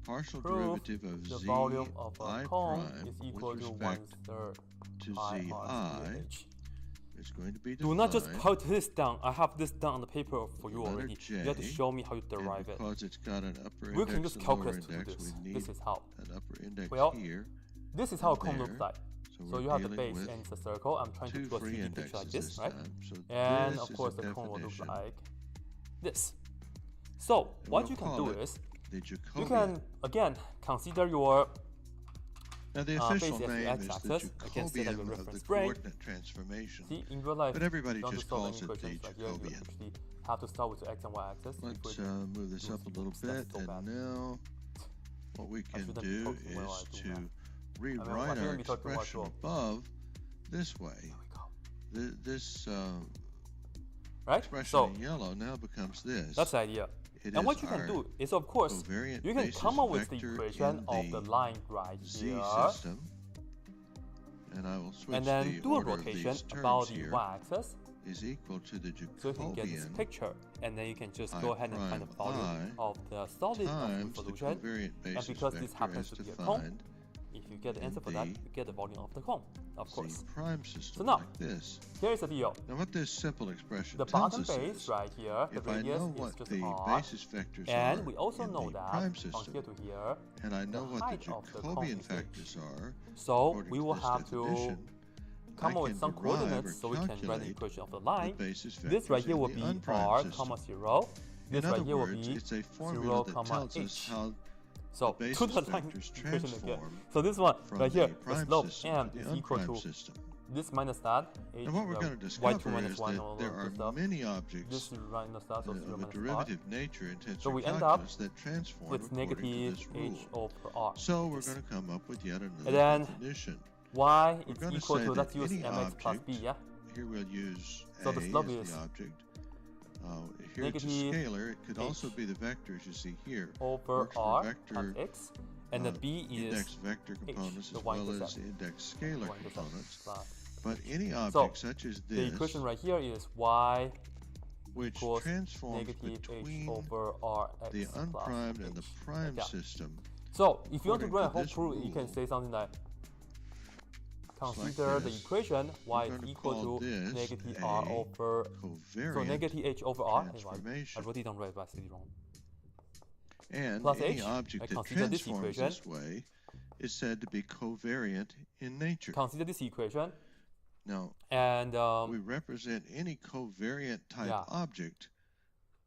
partial prove derivative of the Z volume of a I cone prime is equal with to respect 1/3 to pi Zi r squared h. is going to be Do defined. not just put this down. I have this down on the paper for you letter already. J, You have to show me how you and derive it. because it's got an upper We can index use and lower calculus to do index, this. we need This is how. an upper index Well, here. This is how a and cone there. looks like. So So we're you have the dealing base with and it's a circle. I'm trying to two do a free 3D picture like indexes this, right? time. So And this of is course a the cone will look definition. like this. So And what we'll you can call do it is the you Jacobian. can again consider your Now the base official as the name is the x-axis. I can say like a Jacobian of the reference frame. coordinate transformation. See, in real life, But everybody you don't just solve calls any it the equations like here, you Jacobian. actually have to start with the x and y axis. Let's move this up a little bit, and now what we can shouldn't be do talking while is I do to that. rewrite I our be talking about expression your- above this way. There we go. This Right? expression So in yellow now becomes this. that's the idea. It And is what you can our do is, of course, covariant you can basis come up with the vector equation in of the line right Z here, system, and I will switch and then the do a order of rotation these terms about the here y-axis, is equal to the so you can get this Jacobian picture, and then you can just I go ahead and find the prime volume I of the solid of times the the solution. covariant And basis because this vector happens as to be a cone, defined if you get the in answer for that, the you get the volume of the cone, of course. Z prime system So now, like this. Here's the deal. Now what this simple expression The tells bottom us base is, right here, the if I radius know is what just the r, basis vectors and are we also in know the that prime from system, here to here, and I know the what height the of the cone Jacobian is factors are, so according we to will this have to definition, come I up with can some derive or coordinates so we can write the calculate equation of the the line. basis This vectors right here in will the be unprimed r, system. comma 0. This In other right here will words, be it's a 0, formula that comma tells us h. how So the to basis the line vectors equation again. transform So this one from right here, the the prime slope system m to the is equal unprimed to system. this minus that, h, And what we're going to discover y2 minus is y, that all there of are this stuff. many objects This is minus that, so 0 of a minus r. derivative nature in tensor So we end up calculus that transform With according to negative this h rule. over r. So we're going to come up with yet another And then definition. y We're is going to equal say to, that let's use any mx plus b, object, yeah? here we'll use So A the slope as is the object. Here it's a negative scalar. It could also h be the vectors you see here. over Works for r vector, times x, and the b index is vector components the as y well as intercept. index scalar y intercept components. plus. But any So object such as the this, equation right here is y which equals transforms negative h between over r x the plus unprimed and the h. prime Yeah. system. So if you want to According write a to whole this proof, you can rule, say something like like consider the this. equation y We're is gonna equal call to this negative a r over covariant so negative h over r. I transformation. wrote it down right, but I said it wrong. And Plus any h, object I that consider this transforms equation. this way is said to be covariant in nature. Consider this equation, Now, and we represent any covariant type yeah. object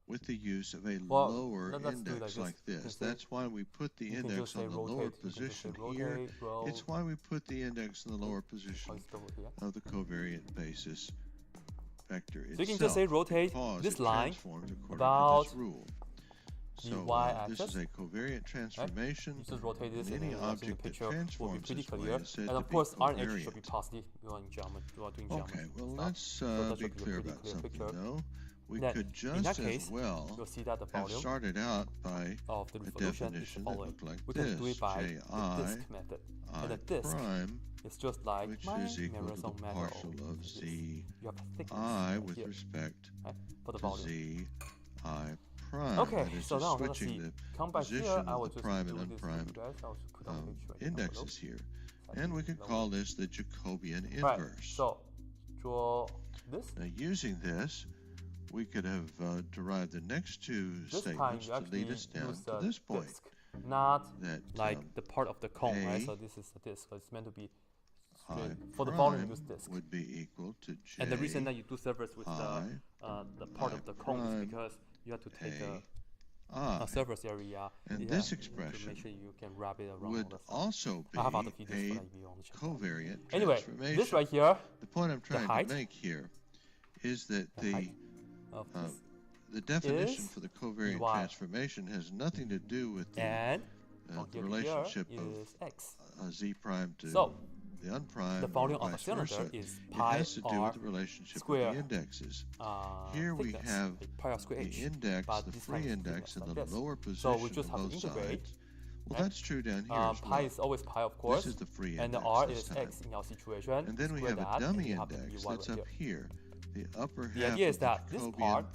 with the use of a Well, lower let's do it index like like this. You can this. say- That's why we put the you can index just say on the rotate, lower you can just say position rotate, here. roll, It's why we put the index in the lower position place it over here. of the covariant basis vector itself. So you can just say rotate because this it line transforms according about to this rule. the So y-axis. this is a covariant transformation. You just rotate this, and and any then the object that picture will be transforms pretty this way clear. is said And to of be course, R and H should be covariant. positive. You are doing geometry. Okay, well stuff. let's So that be should be a clear pretty about clear something picture. though. We Then, could in just that as case, well you'll see that the have volume started out by of the a solution is the definition that following. looked like We can do this, it by Ji the disk method. And the I disk prime, is just like which my is equal to the Marisol manual. partial of This. Z You have a thickness I right with here, respect right, for the to volume. Z I prime. Okay, That is so just now let's switching see. the Come back here. position I of will the just prime do and this for you unprimed guys. I'll just put on page right here. indexes here. And we can Lower. call this the Jacobian Right. inverse. So draw this. Now using this, we could have derived the next two This time statements you to actually lead us down use to the this point. disk, not That like the part of the cone, right? A So this is the disk. So it's meant to be I straight. For the volume, prime use disk. would be equal to J And the reason that you do surface with I the part of the cone is prime because you have to take I. a surface area. And yeah, this to expression make sure you can wrap it around would all the stuff. also be I have other videos for a that if you want to check. covariant Anyway, transformation. this right here, The point I'm trying height, to make here is that the height the of this. the definition is for the covariant dy. transformation has nothing to do with And the relationship is of x. z prime to So the unprime, the volume or of a vice cylinder versa. is It pi has to do r with the relationship square of the indexes. Here we thickness, have like pi r square the h, index, but the this free time it's index, in thickness the like this. lower position So we just on have to both integrate. sides. Well, that's true down here as Pi well. is always pi, of course. This is the free and the index r this is time. x in our situation. And then we Square have that, a dummy and you have the index dy that's right up here. The upper The half idea of is that the this Jacobian part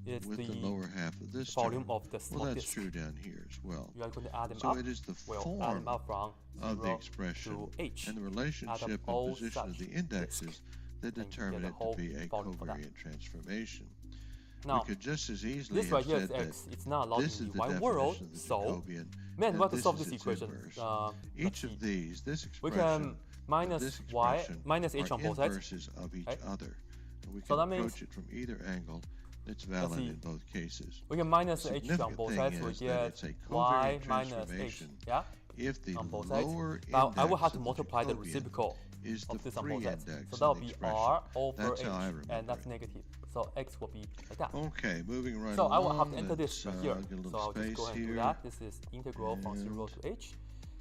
is with the lower half of this volume term. of the Well, slot that's disk. true down here as well. You are going to add them So up. it is the We'll add form them up from of the 0 expression to h. and the Add up relationship and all position of such the indexes disks, that and you determine get it the to be whole a volume for that. covariant transformation. Now, we could just as easily this have right here said is that x. It's not allowed this in is the the y definition world. of the So, Jacobian, man, we have to and solve this this is its equation. inverse. Each of these, this We expression, can minus this y, expression minus h are on both sides. inverses of each right? other. And we So can that means- approach it from either angle. It's valid see. in both cases. We can minus The h on significant both thing sides. We is that get it's a y covariant minus h. transformation Yeah, if the on both sides. lower Now I will index have to of multiply the Jacobian reciprocal is the of this on free both sides. index So of that'll the be expression. r over That's h, how I and remember that's it. negative. So x will be like that. Okay, moving right So along. I will have to enter this right here. Get a little So I'll just space go ahead and do here. that. This is integral from 0 to h.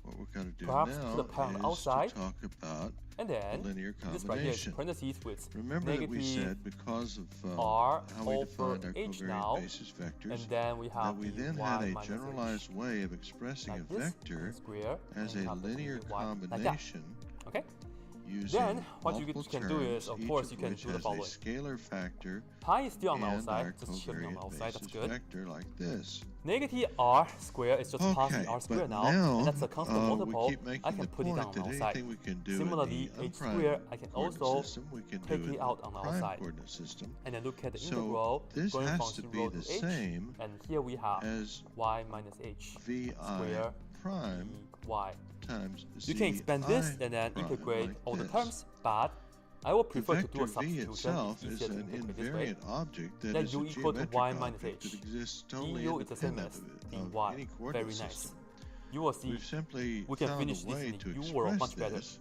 What we're going to do Perhaps now put a pi on the is outside, to talk about And then the linear this right here is combination. parentheses with Remember that we negative said because of r how we over defined our h covariant now, basis vectors, and then we that have we the then y had a minus generalized h. way of expressing Like a this, vector square, as and a have the linear y like that. combination Okay. using Then what you multiple can do is, terms, of each course, you can which do the has a following. scalar factor Pi is still on the and our outside, just chilling on the covariant outside. That's basis good. vector like this. Negative r square is just passing Okay, r square but now, now and that's a constant we multiple. keep making I can the put it point down on that the outside. anything we can do Similarly, in the h unprime square I can coordinate also system, we can take do it in out the on the prime outside. coordinate system. And then look at the So integral this going has from to 0 be the to h, same and here we have as y minus h vi square prime y. times You can expand this zi and then prime, integrate like all the this. terms, but I will The prefer to do vector a v substitution. itself It's is easier to an integrate this way. invariant object that Then is u a equal to geometric y minus object h. that exists totally du is the same independent as of dy. any Very coordinate nice. system. You will see We've simply we can found finish a this way in to the u world express much better. this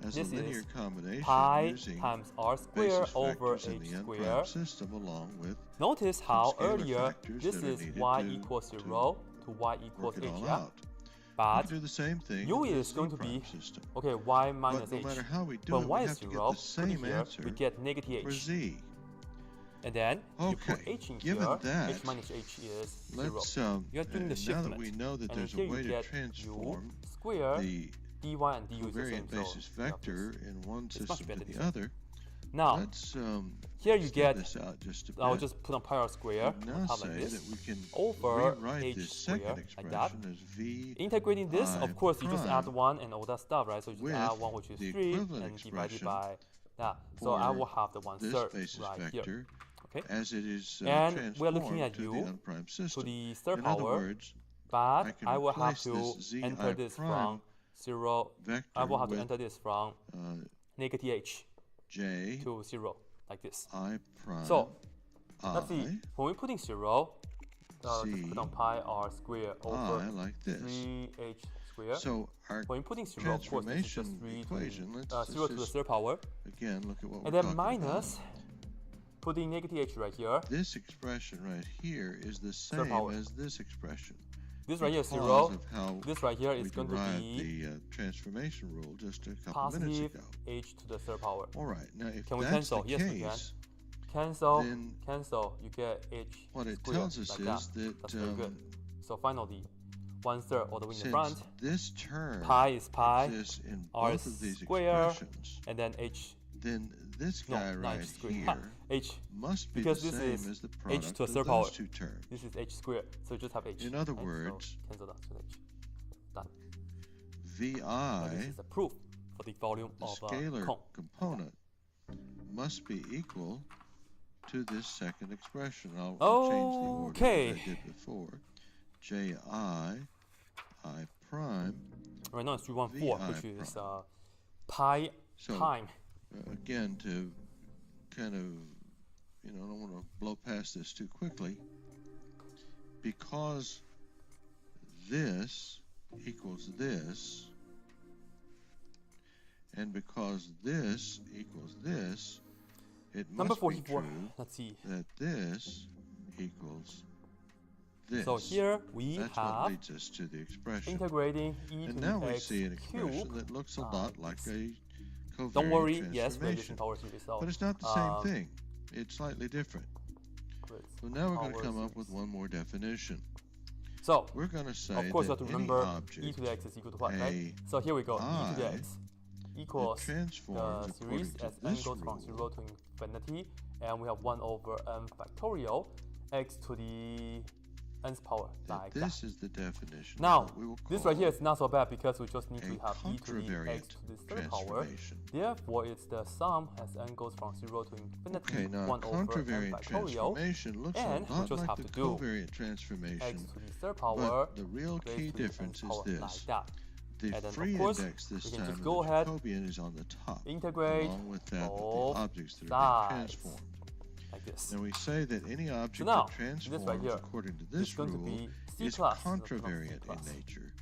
as This a linear is combination pi using times r square basis over vectors in h the square. unprime system along with Notice how scalar earlier factors this that are is needed y to- equals to 0 to y equals work it h, all yeah? out. We But can do the same thing u with the is going to be, Z-prime system. okay, y minus But no h. matter how we do When it, y we is have to 0, get the put it same here, answer we get negative for h. Z. And then you put Okay, h in given here, that, h minus h is 0. Let's You're doing the now that shiftment. we know that And there's here a way you to get transform u square, the dy and du is the same. covariant So basis you have vector this. in one It's much system better to this the way. other. Now, Let's here you step get, this out just a bit. I'll just put on pi r square We now on top like say this. that we can over rewrite h this square, second like that. expression as v Integrating this, I of course, you just add prime 1 and all that stuff, right? So you just with add 1, which is the 3, equivalent and divide it expression by that. So I for will have the 1/3 this basis right vector here. Okay. as it is And we're looking transformed at to u the unprime to system. the third In other power, words, but can I will have replace to this zi enter this prime from 0. vector I will have to with enter this from negative h j to 0, like this. I prime So let's see. I When we put in 0, just C put on pi r square over I like this. 3h square. So our When you put in 0, of course, this is just transformation 3 equation, to, let's 0 to the just third power. again look at what we're And then talking minus, about. putting negative h right here. This expression right here is the Third same power. as this expression. This right here is because 0. of how This right here we is going to derived be the transformation rule just a couple minutes positive ago. h to the third power. All right, now if Can we that's cancel? the Yes, we can. case, Cancel, then cancel. You get h what it squared, tells us like is that. That's very that good. So finally, 1/3 all the way in the since front. this term Pi is pi, exists in r both of these square, expressions, and then h. then this No, guy not right h squared. Ha, here h. must be because the this same is as the h product to a of third those power. two terms. This is h squared. So just have h. In other right? words, so cancel that to h. Done. Vi, So this is a proof for the volume the of a scalar cone. component, must be equal to this second expression. I'll change the order Okay. that I did before. Ji I prime. Right now it's 314, Vi which is pi So, time. Again, to kind of, I don't want to blow past this too quickly, because this equals this, and because this equals this, it Number must be 44. true Let's see. that this equals this. So here we That's have what leads us to the expression. integrating e And to now the we x see an expression cubed. that looks a lot like a covariant Don't worry, transformation. yes, we're using power series. So, but it's not the same thing. It's slightly different. So now we're going to come up with one more definition. So we're going to say of course, that you have to any remember object, e to the x is equal to what, right? So here we go. E to the x equals the series as n goes from 0 to infinity, and we have 1 over n factorial x to the nth power, like that. This is the definition. Now, this right here is not so bad because we just need to have e to the x to the third power. Therefore, it's the sum as n goes from 0 to infinity, 1 over n factorial, and we just have to do x to the third power the real key difference is this. Like that. The and then, free of course, index this we can time just go the ahead, Jacobian is on the top, integrate along with that both the objects that are being sides. transformed. Like this. And we say that any object So now, that transforms right here according to this rule is contravariant in nature.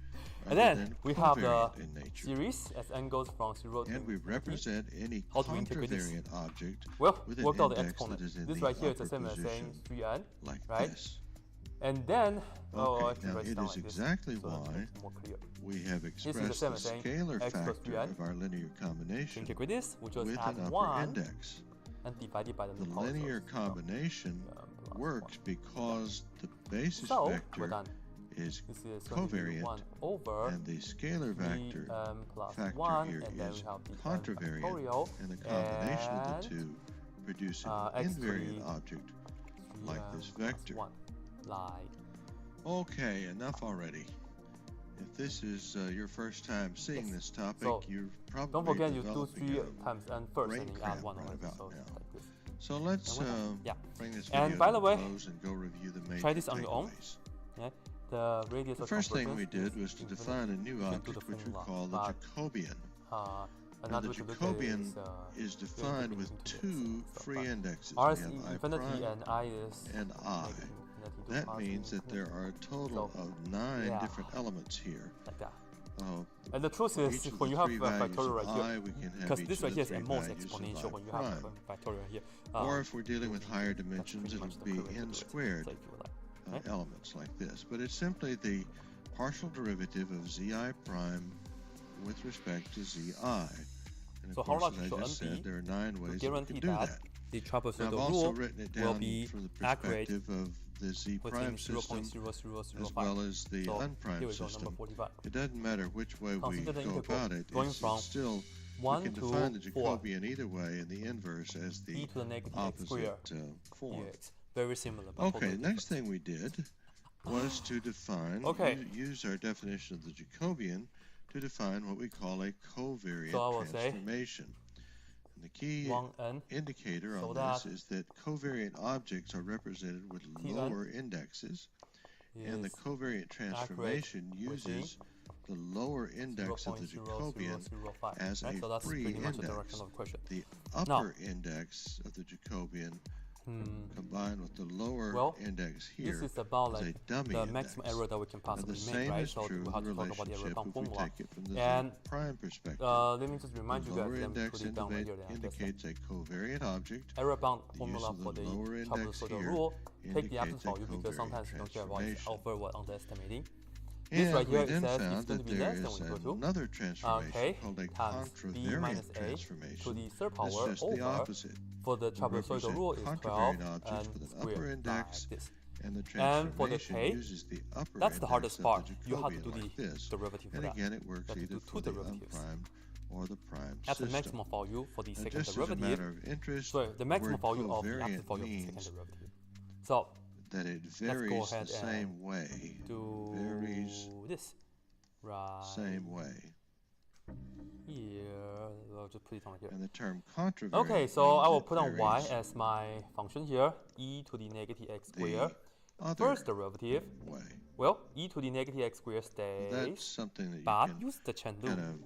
And then we have the in nature. series as n goes from 0 to and we represent any How do we integrate this? contravariant object Well, with an worked out the index exponent. that is in This the right here is the upper same as saying position, 3n, like right? this. And then, Okay, now write it down is like exactly this, so why it's more clear. we have is the expressed same the as saying scalar x plus factor 3n. of our linear combination Integrate this, we just with add an upper 1 index. and divided by the The power linear source. combination plus works because the basis So, we're vector done. is This is going to be covariant 1 over and the scalar vector 3m plus factor 1, here and then is we have the contravariant, factorial, and the combination of and the two produces an x to invariant the object like this vector. 1, like. Okay, enough already. If this is your first time seeing this topic, So, you're probably don't forget you do developing 3 a times n first brain and you cramp add 1 right over it, about so now. it's like this. So let's Yeah. bring this video And by to the a way, close and go review the main try this on your own. takeaways. Yeah? The radius The of first thing we convergence did was to infinite. define a new You can do object the which we formula, call the but, Jacobian. Now another the way to look at it Jacobian is is defined with two free indexes. R We is have I infinity prime and I is and I. negative infinity to That R means that there infinity. are a total So, of 9 yeah. different elements here. Like that. Uh, And the truth for is, each of when the you have three a values factorial of right I, here, we can have because each this of right the here is three at most values of exponential I when you have prime. a factorial here. Or if we're dealing with higher that's dimensions, pretty it'll much the be correct way to n do it. squared So if you would like, right? elements like this. But it's simply the partial derivative of zi prime with respect to zi. And So of how course, much as I should just n be said, there are 9 to ways that we guarantee can do that that. the Now, trapezoidal I've also rule written it will down be from the accurate perspective of the z within prime system 0.0005. as well as the So, here unprime we go, system. number 45. It doesn't matter which way we Consider the go integral about it, going it's from still, 1 we can to define the 4 Jacobian either way and the inverse as e the to the negative x squared opposite form. dx. Very similar. But Okay, totally next different. thing we did was to define, Okay. use our definition of the Jacobian to define what we call a covariant So I will say transformation. And the key 1n indicator so on that this is that covariant objects are represented with Tn lower indexes, and the is covariant transformation uses the lower index of the Jacobian 0.0005, as right? a So that's free pretty much the index. direction of the question. The Now, upper index of the Jacobian combined with the lower well, index this here is about is like a dummy the index. maximum error that we can And possibly the make, same right? is So true we of have the to talk about the error relationship bound if we formula. take it from the And prime perspective. let me just remind The you guys, lower let me index put it down right here. indicates a covariant object. Error bound The formula use of for the the lower index trapezoidal here rule. Take the absolute indicates a value because sometimes you don't care about it transformation. over what underestimating. And This right we here, it then says it's found going that to be there less than is or equal to another transformation called a times b minus contravariant a to transformation. the third That's power just the over opposite. for the We trapezoidal rule is 12 contravariant objects and with an squared upper index, like this. and the And for the transformation k, uses the upper that's the index hardest of part. the You have to Jacobian do like the this. derivative for And that. again, it works You have to either do for two the derivatives. unprimed or the prime That's the system. maximum value for the And second just as a derivative. matter of interest, So the maximum word value of the covariant active value of the second means derivative. So that it let's go varies the ahead same and way. do Varies this. Right same way. here. I'll just put it on here. And the term contravariant. Okay, so I will means it put on y varies as my function here, e to the negative x squared. the other First derivative, way. well, e to the negative x squared That's stays, something that you but can use the chain kind rule.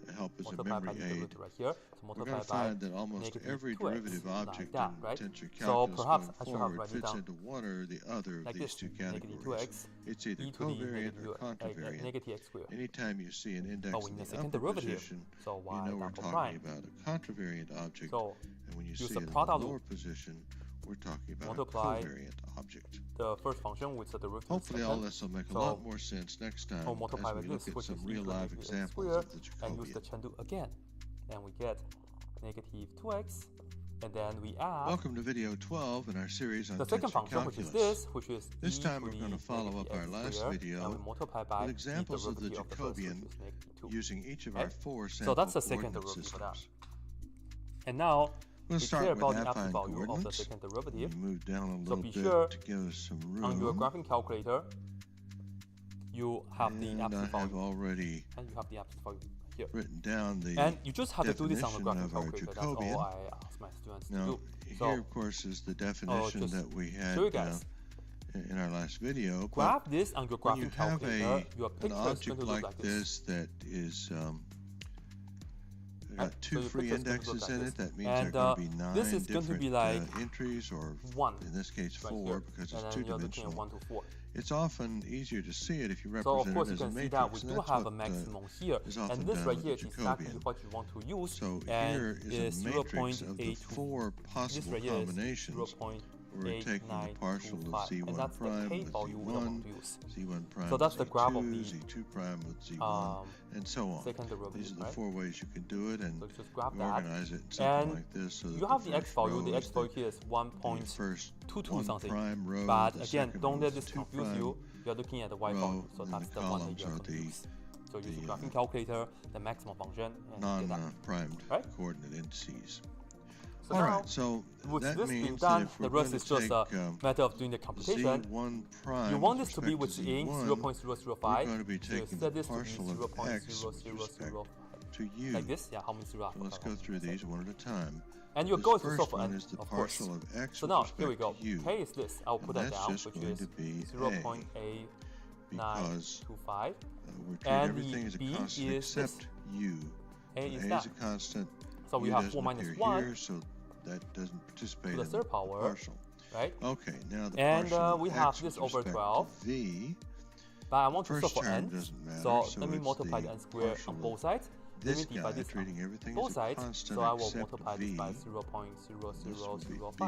of help as a Multiply by memory the aid. derivative right here. So We're going multiply to by find that almost negative every 2x, derivative object like that, in right? tensor So calculus perhaps going I should have forward written it fits down into one or the other of like these this, two negative categories. 2x, It's either e to the covariant or negative, contravariant. negative x squared. Anytime you see an index Oh, in in the the second upper derivative, position, so you y know we're double talking prime. about a contravariant object. So And when you use see the it in the product lower rule. position, we're talking about multiply a covariant object. the first function with the derivative. Hopefully all this will make a lot more sense next time multiply as by we look this, at which some is real equal life to examples of the and use the Jacobian. chain rule again. And we get negative 2x, and then we add Welcome to video 12 in our series on the second tensor function, which is calculus. this, which is This e time to we're going to the follow up our negative last squared, video and we multiply by with examples of the derivative of the first, Jacobian which is negative 2. using each of Okay? our four So sample that's the second coordinate derivative for that. systems. And now We'll we start care with about the affine absolute value of the coordinates. second We derivative. move down a So little be bit sure to give us some room. on your graphing calculator, you have the And absolute I have value, already and you have the absolute value here. written down the And you just have to do this on the definition graphing of our calculator. That's Jacobian. all I ask my students to Now, do. here, So of course, is the definition just that we had show you guys. in our last video. But graph this on your when you graphing have calculator. Your an picture is going object to look like like this. this that is got So two your free picture is going to look indexes like in this. it, that means And, there are going to be 9 this is going to different be like entries, or 1 in this case right 4 here. because And it's then you're looking at two-dimensional. 1 to 4. It's often easier to see it if you So of represent course it you as a can see matrix, that we and do that's have a what maximum here, is often and this done right with here the is exactly Jacobian. what you want to use, So and here is a matrix of the 0.825. 4 This possible right here is combinations. We're taking the partial of 0.8925, Z1 and that's the prime k with value we Z1, want to use. Z1 prime So that's with the graph of Z2, the Z2 prime with Z1, and so on. second derivative, These are the right? 4 ways you can do it, and So just grab we that, organize it in something and like this. So that you have the x first value. row The x is value here is the first 1.22 1 something. prime row, But the again, second don't row let is this 2 confuse prime you. You're looking at the y row, value, so and that's the the one that columns you're are going to the use. So use the graphing calculator, the maximum function, and get that. non-primed Right? coordinate indices. So All now, right, so with that this being means done, that if the we're rest going is to just take a matter of doing the computation. Z1 prime You want with this to be respect to within Z1, 0.005. we're going to be So you taking set the this to be partial of x with respect 0.0005. to u. Like this? Yeah, how many zero So let's go through these one at a time. And your This goal is to first solve for one n, is the of course. partial of x So with now, respect here we go. to u. K is this. I'll put that that's down, just which going is to be 0.8925. we're treating And everything the as a B constant is except this. u. A So is a that. is a constant. So we u have doesn't 4 minus appear 1 here, so that doesn't participate to the in third the power, partial. right? Okay, now the And partial of we x have this with over respect 12. to v. But I want to First solve for term n. doesn't matter, So so let me it's multiply the the n squared partial on of both sides. This Let me guy, divide this treating on everything both as a sides. constant So I will except multiply this v. by This would be 0.0005. b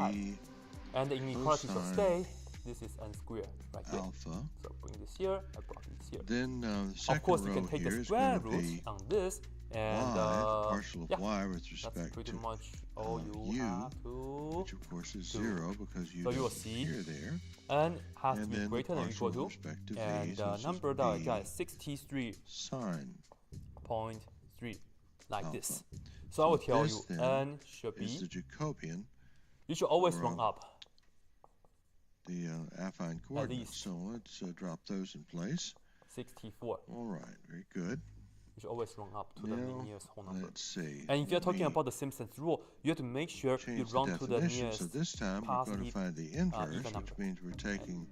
And the inequality shall cosine stay. This is n squared right here. alpha. So bring this here, I brought this here. Then the second Of course, you row can take here the is square going to root be on this, and y, partial of yeah, y with that's respect pretty to much all you u, have to. which of course is do. 0 because u So you will doesn't see appear there. N has to And be then the greater than or partial equal with to, respect to v, and so the it's just number that I b got is 63.3, sine like alpha. this. So I will tell this you then N should is the be, Jacobian, you should always or, run up. the affine coordinates. least. So let's drop those in place. 64. All right, very good. You should always run up to the Now, nearest whole number. let's see. And if you're talking Let me about the Simpsons rule, you have to make sure you change run the to the definition. nearest So this time we're going to positive, find the inverse, even which number. means we're taking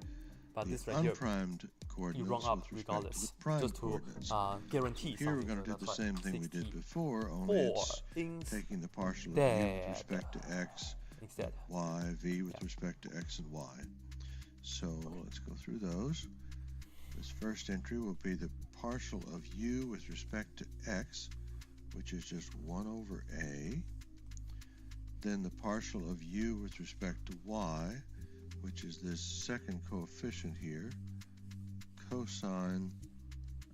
But the this right here, unprimed you coordinates run up with respect to regardless, the prime just to coordinates. guarantee Here we're something. going to So do the that's same why thing we did 64 before, only it's things taking the partial of u dead. with respect to x, instead. y, v with respect to x and y. So let's go through those. This first entry will be the partial of u with respect to x, which is just 1 over a. Then the partial of u with respect to y, which is this second coefficient here, cosine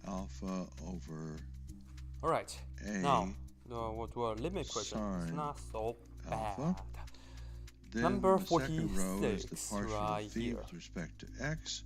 alpha over All right. a Now, we'll do a limit question. It's sine not so alpha. bad. Then Number the second row is the 46 partial right of v here. with respect to x,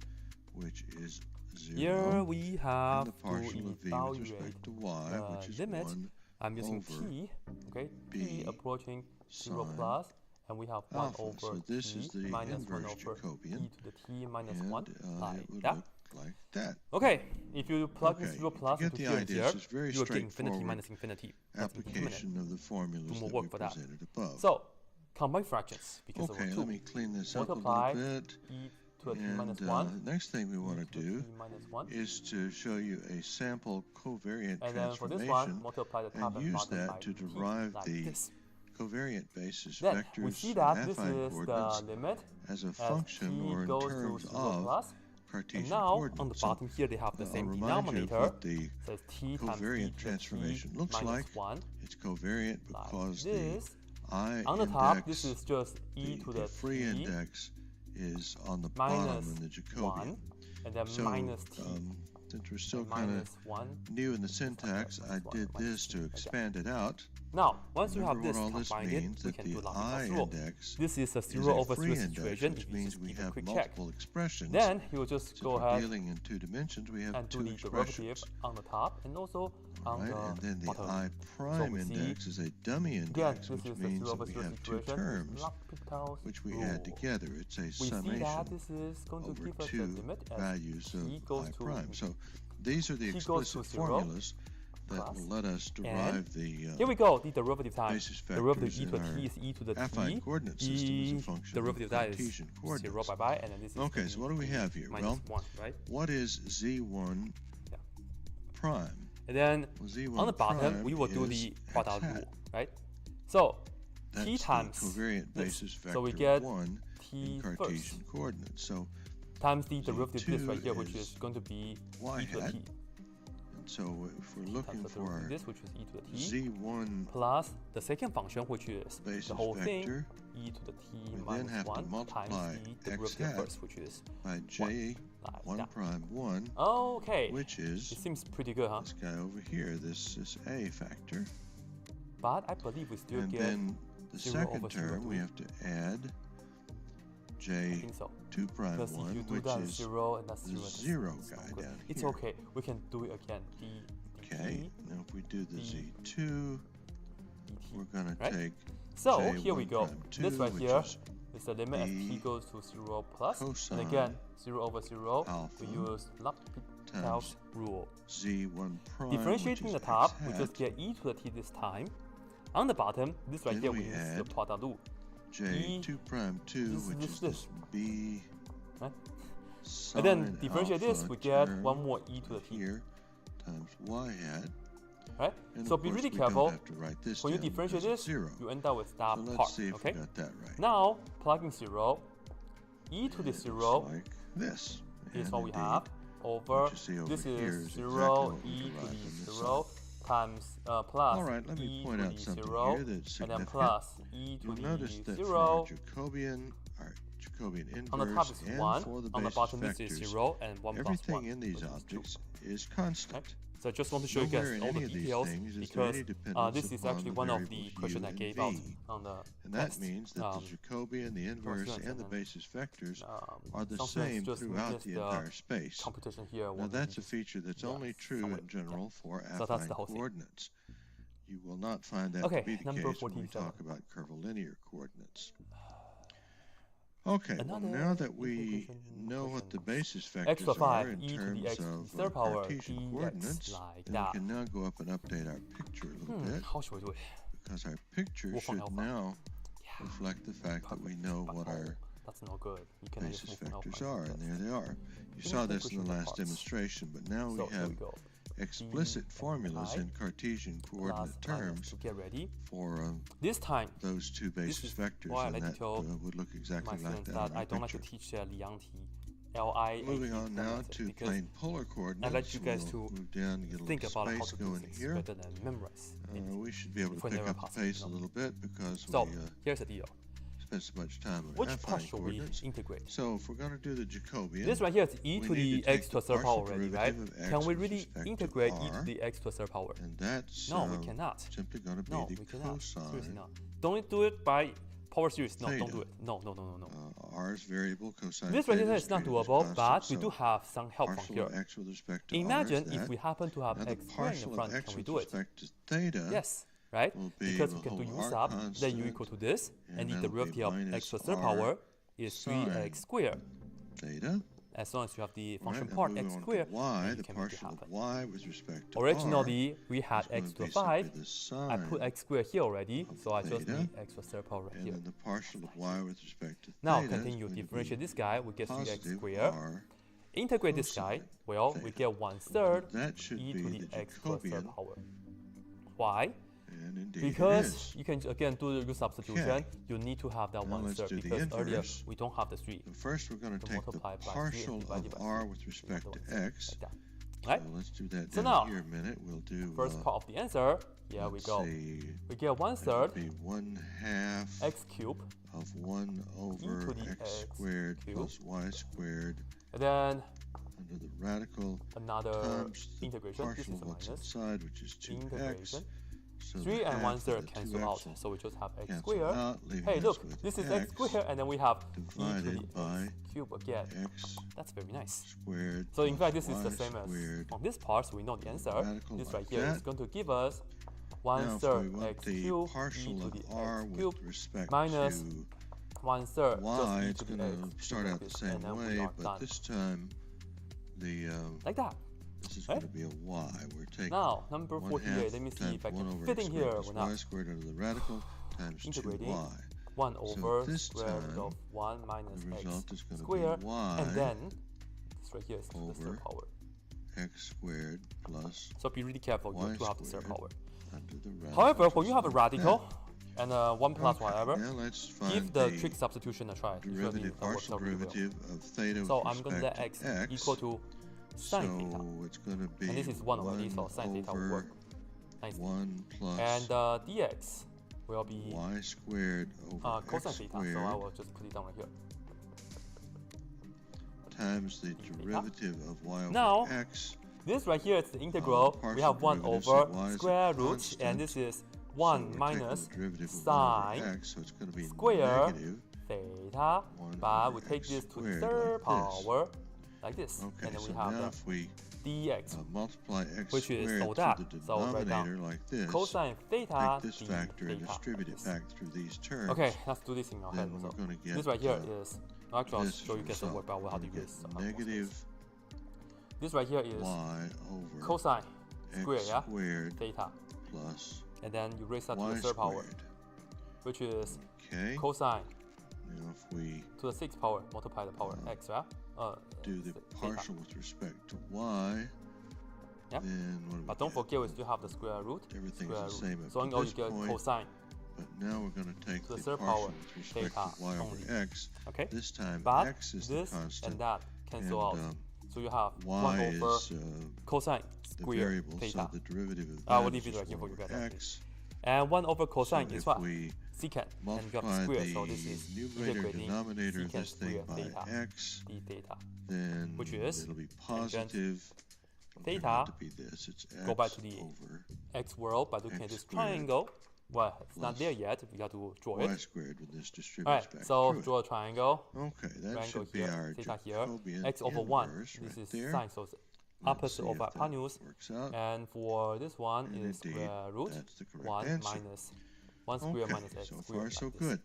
which is 0. Here we and have the to partial of v with evaluate respect to y, which is limit. 1 I'm using over t, okay? b T approaching 0 sine plus, and we have 1 alpha. over So this t is the minus 1 inverse over Jacobian, e to the t minus and 1, like it would that. look like that. Okay, if you plug Okay, this 0 you plus get into the here and idea. here, It's just very you will get infinity straightforward minus infinity. That's infinite. application of the formulas Do more that work we for that. presented above. So, combine fractions because Okay, of let 2. me clean this up a Multiply little bit. e to the t And minus 1. next thing we want e to to the do t minus 1. is to show you a sample covariant And then for this one, transformation multiply the top and and use bottom that by to t, derive like the this. covariant basis Then vectors we see and that this affine is coordinates the limit as a as function t or in goes terms to 0 of plus. Cartesian And now, coordinates. on the So, bottom here, they have the I'll same remind you of denominator. what the So it's t times covariant t to the transformation t looks minus like. 1, It's covariant like because this. the I On the index, top, this is just e to the free t index is on the bottom in the Jacobian. 1, and then So, minus t. since we're still and kind minus of 1. new in the syntax, I did this to expand it out. Now, once you have Remember this what all this combined, it, means, we that can do the L'Hopital's I rule. index This is a is 0 a over free 0 index, situation. which If you means just we give a have quick check. multiple expressions. Then you will just So go if we're ahead dealing in 2 dimensions, we have and do 2 the derivative expressions. on the top and also on Right, the and then the bottom. I So prime we see, index is a dummy again, index, this which is the means 0 that over we 0 have 2 situation terms, with L'Hopital's which we rule. add together. It's a We see summation that this is going to over give us 2 a limit as values t of goes I to prime. So these are the t goes to explicit 0 formulas that plus, will let us derive the here we go, the derivative time. basis Derivative factors e to in the our t is e to the affine t. coordinate system as a E function derivative of that is Cartesian 0 coordinates. bye-bye, and then this is Okay, so what do we have here? minus Well, 1, right? what is Z1 Yeah. prime? And then Well, Z1 on the bottom, prime we will do is the x product hat. rule, right? So That's t times the covariant this. basis factor So we get 1 t in first Cartesian coordinates. So times the derivative this right here, Z2 which is going to be y e to the hat. t. And so if we're looking Times the for derivative our this, which is e to the t, Z1 plus the second function, which is basis the whole thing, vector, e to the t we then minus have to 1 multiply times the x derivative hat first, which is by J like 1 that. prime 1, Okay, which is it seems pretty good, huh? this guy over here, this A factor. But I believe we still And get then the 0 second over 0 term, we to- have to add I J think so. 2 prime Because if 1, you do which that is 0 and that's the 0, that's 0 it's not guy good. down It's here. okay. We can do it again. Okay. Now if we do the D- Z2, we're going to right? take So J here we 1 go. prime 2, This right which here is is the limit as t B goes to 0 plus. And cosine again, 0 over 0. alpha We use L'Hopital's times rule. Z1 prime, Differentiating which the is top, x we hat, just get e to the t this time. On the bottom, this right Then here, we we use the add product rule. J2 prime 2, this, which this, is this. this B Right? sine And then differentiate this, alpha we get term one more e to the t. here times y hat. Right? And So of be course really we careful. don't have to write this When you down differentiate because it's this, 0. you end up with that So let's part. see if Okay? we got that right. Now, plugging 0, e to the It 0 looks like this. is And what we indeed, have over what you see over this here is is exactly 0 what we e to derived in the this 0 times plus All right, let me e point to out the something 0 here that's and then significant. plus e to You'll the notice that for 0. our Jacobian On the top inverse is and 1, for the on the basis bottom this vectors, is 0 and 1 plus 1. everything in these which is 2. objects is constant. Right? So I just want to show you Nowhere guys in all any the of these details things is there because any dependence this is upon actually the one of the variables questions u I and gave v. out on the And that test. means that the Jacobian, the inverse, students and the and basis vectors are the some students same just throughout missed the entire space. Competition here. Now that's a feature that's only true somewhere. in general for So that's affine the whole thing. coordinates. You will not find that Okay, to be the number case when we 47. talk about curvilinear coordinates. Okay, well Another now that we integration know what the question. basis X vectors to 5 are in e to the terms x to of the third power Cartesian dx coordinates, like then that. we can now go up and update our picture a little bit, How should we do it? because our picture Wolf on should alpha. now Yeah. reflect the fact that we know what our That's not good. You can use basis Wolf on vectors alpha are, and instead. there they are. You Give saw me this in the equation last parts. demonstration, but now So we here have we go. explicit formulas I in Cartesian Plus coordinate terms to get ready. for This time, those two basis is vectors, why I and like to that tell would look my exactly like students that that in I our don't like to picture. teach Liang T, L-I-A-T Moving on now method to because plane polar coordinates. like you guys we'll to move down and get a think little about how space to do going things here. rather than memorize. We should be able to If we pick never up the pass it, pace a no. little bit because So we here's the deal. spent so much time on Which part affine should we coordinates. integrate? So if we're going to do the Jacobian, This right here is e we to need the to x take to the the third power partial already, right? derivative of Can x we with really respect to integrate e r, to the x to the third power? and that's No, we cannot. simply going to be No, the we cannot. Seriously cosine not. Don't do it by power series. No, don't theta. do it. No, no, no, no, no. r is variable, cosine This right theta here is is not treated as doable, constant, but we so do have some help from partial here. of x with respect to Imagine r is if that. we happen to have Now the x squared in partial the of front, x can we with do it? respect to theta Yes, right? will be Because the we can do whole u r sub, then u constant, equal to this, and and the that'll be derivative of minus x to the third r power is sine 3x squared. theta. As long as you have the Right, function and part moving x on to squared, y, then the you can make it partial of happen. y with respect to Originally, we had r is x to going the to be 5. simply the I sine, put x squared here already, of so I just theta, need x to the third power right and here. then the partial of y with respect to Now theta is continue going to differentiate be this guy, we get 3x positive squared. r. Integrate this guy, cosine well, we theta. get 1/3 That should e be to the the x to the third Jacobian, power. Why? and indeed Because it is. you can again do the substitution, Okay. you need to have that Now let's 1/3 do the because earlier inverse. we don't have the 3. So first we're going to So take the multiply by 3 and partial divide of by r 3. with respect to Like x. that. So Right? let's do that So down now, here a minute. We'll do First part of the answer, Here we let's go. see, We get 1/3 be 1/2 x cubed of 1 over e to the x squared plus y squared and then under the radical another times the integration. This partial is of a what's minus. inside, which is 2x. Integration. So 3 and 1/3 cancel cancel out, so we just have x cancel squared. out, leaving Hey, us look, with this is x squared, and then we have e to divided the by x cubed again. x That's very nice. squared. So in fact, this plus is the y same as squared. on this part, so we know the answer. Radical This like right here is that. going to give us Now, if we 1/3 want x the cubed e partial to of the r x with cubed respect minus to 1/3 y, just e it's to the going x to start cubed out the like this, same and then we way, are but done. this time the Like that. this is Right? going to be a y. We're taking Now, number 1/2 48. Let me see if I times 1 can over fit x in squared here plus or y not. squared under the radical times Integrating 2y. 1 over this square root time, of 1 minus the x result is going to squared, be y and then this right here is to the over third power. x squared plus So be really careful y to have the third squared power. under the radical. However, when you have a just like radical that. and 1 plus Okay, whatever, now let's find give the trig substitution a try. Usually derivative, that works partial out really well. derivative of theta So with I'm going to let respect x to equal to so sine theta. it's going to be And this is 1 already, so sine theta will over work nicely. 1 plus And dx will be y squared over cosine x theta, squared so I will just put it down right here. times the derivative of y over Now, x. This right here is the integral. We partial have 1 derivative, over so y is a square root, constant. and this is So 1 we're minus taking the derivative of 1 over sine x, so it's going to be square negative. theta, 1 but over we take x this to the squared third like this. power, like this. Okay, And then so we have now the if we dx, multiply x which is squared so to that. the So write down denominator like this, cosine theta take this d factor and theta. distribute it back through these terms. Okay, let's do this in our head. Then So we're going to get this right here is, actually I'll this show you guys the result. work about how to We're do gonna this. get So I won't do negative this. This right here is y over cosine square, x yeah, squared theta. plus And then you raise that to y the third power, squared. which is Okay. cosine Now if we to the 6th power, multiply the power x, right? do the theta. partial with respect to y, Yep. then what do we But don't get? forget we still have the square root. Everything's Square the root. same up So to all this you get point. cosine. But now we're going to take To the the third partial power, with respect theta to y over only. x. Okay. This time But x is this the constant and that cancel out. and So you have y 1 is over cosine the square variable, theta. so the derivative of I will that leave is it right just here for 1 you over guys. x. And 1 over So cosine is if what? we Secant. And you have multiply square, the so this is numerator integrating denominator of secant this thing square by theta x, d theta. then Which is it'll be positive. theta, It doesn't have to be this. It's x go back to the over x world by looking at x this squared triangle. Well, it's not plus there yet. We got to draw y it. squared when this distributes Alright, back so through draw a triangle. it. Okay, that Triangle should be here, our theta here. Jacobian X over 1. inverse This right is there. sine, so it's Let's opposite see of if that hypotenuse. works out. And for this one And is indeed, square root that's the correct 1 answer. minus 1 square Okay, minus x so squared. far so like this. good.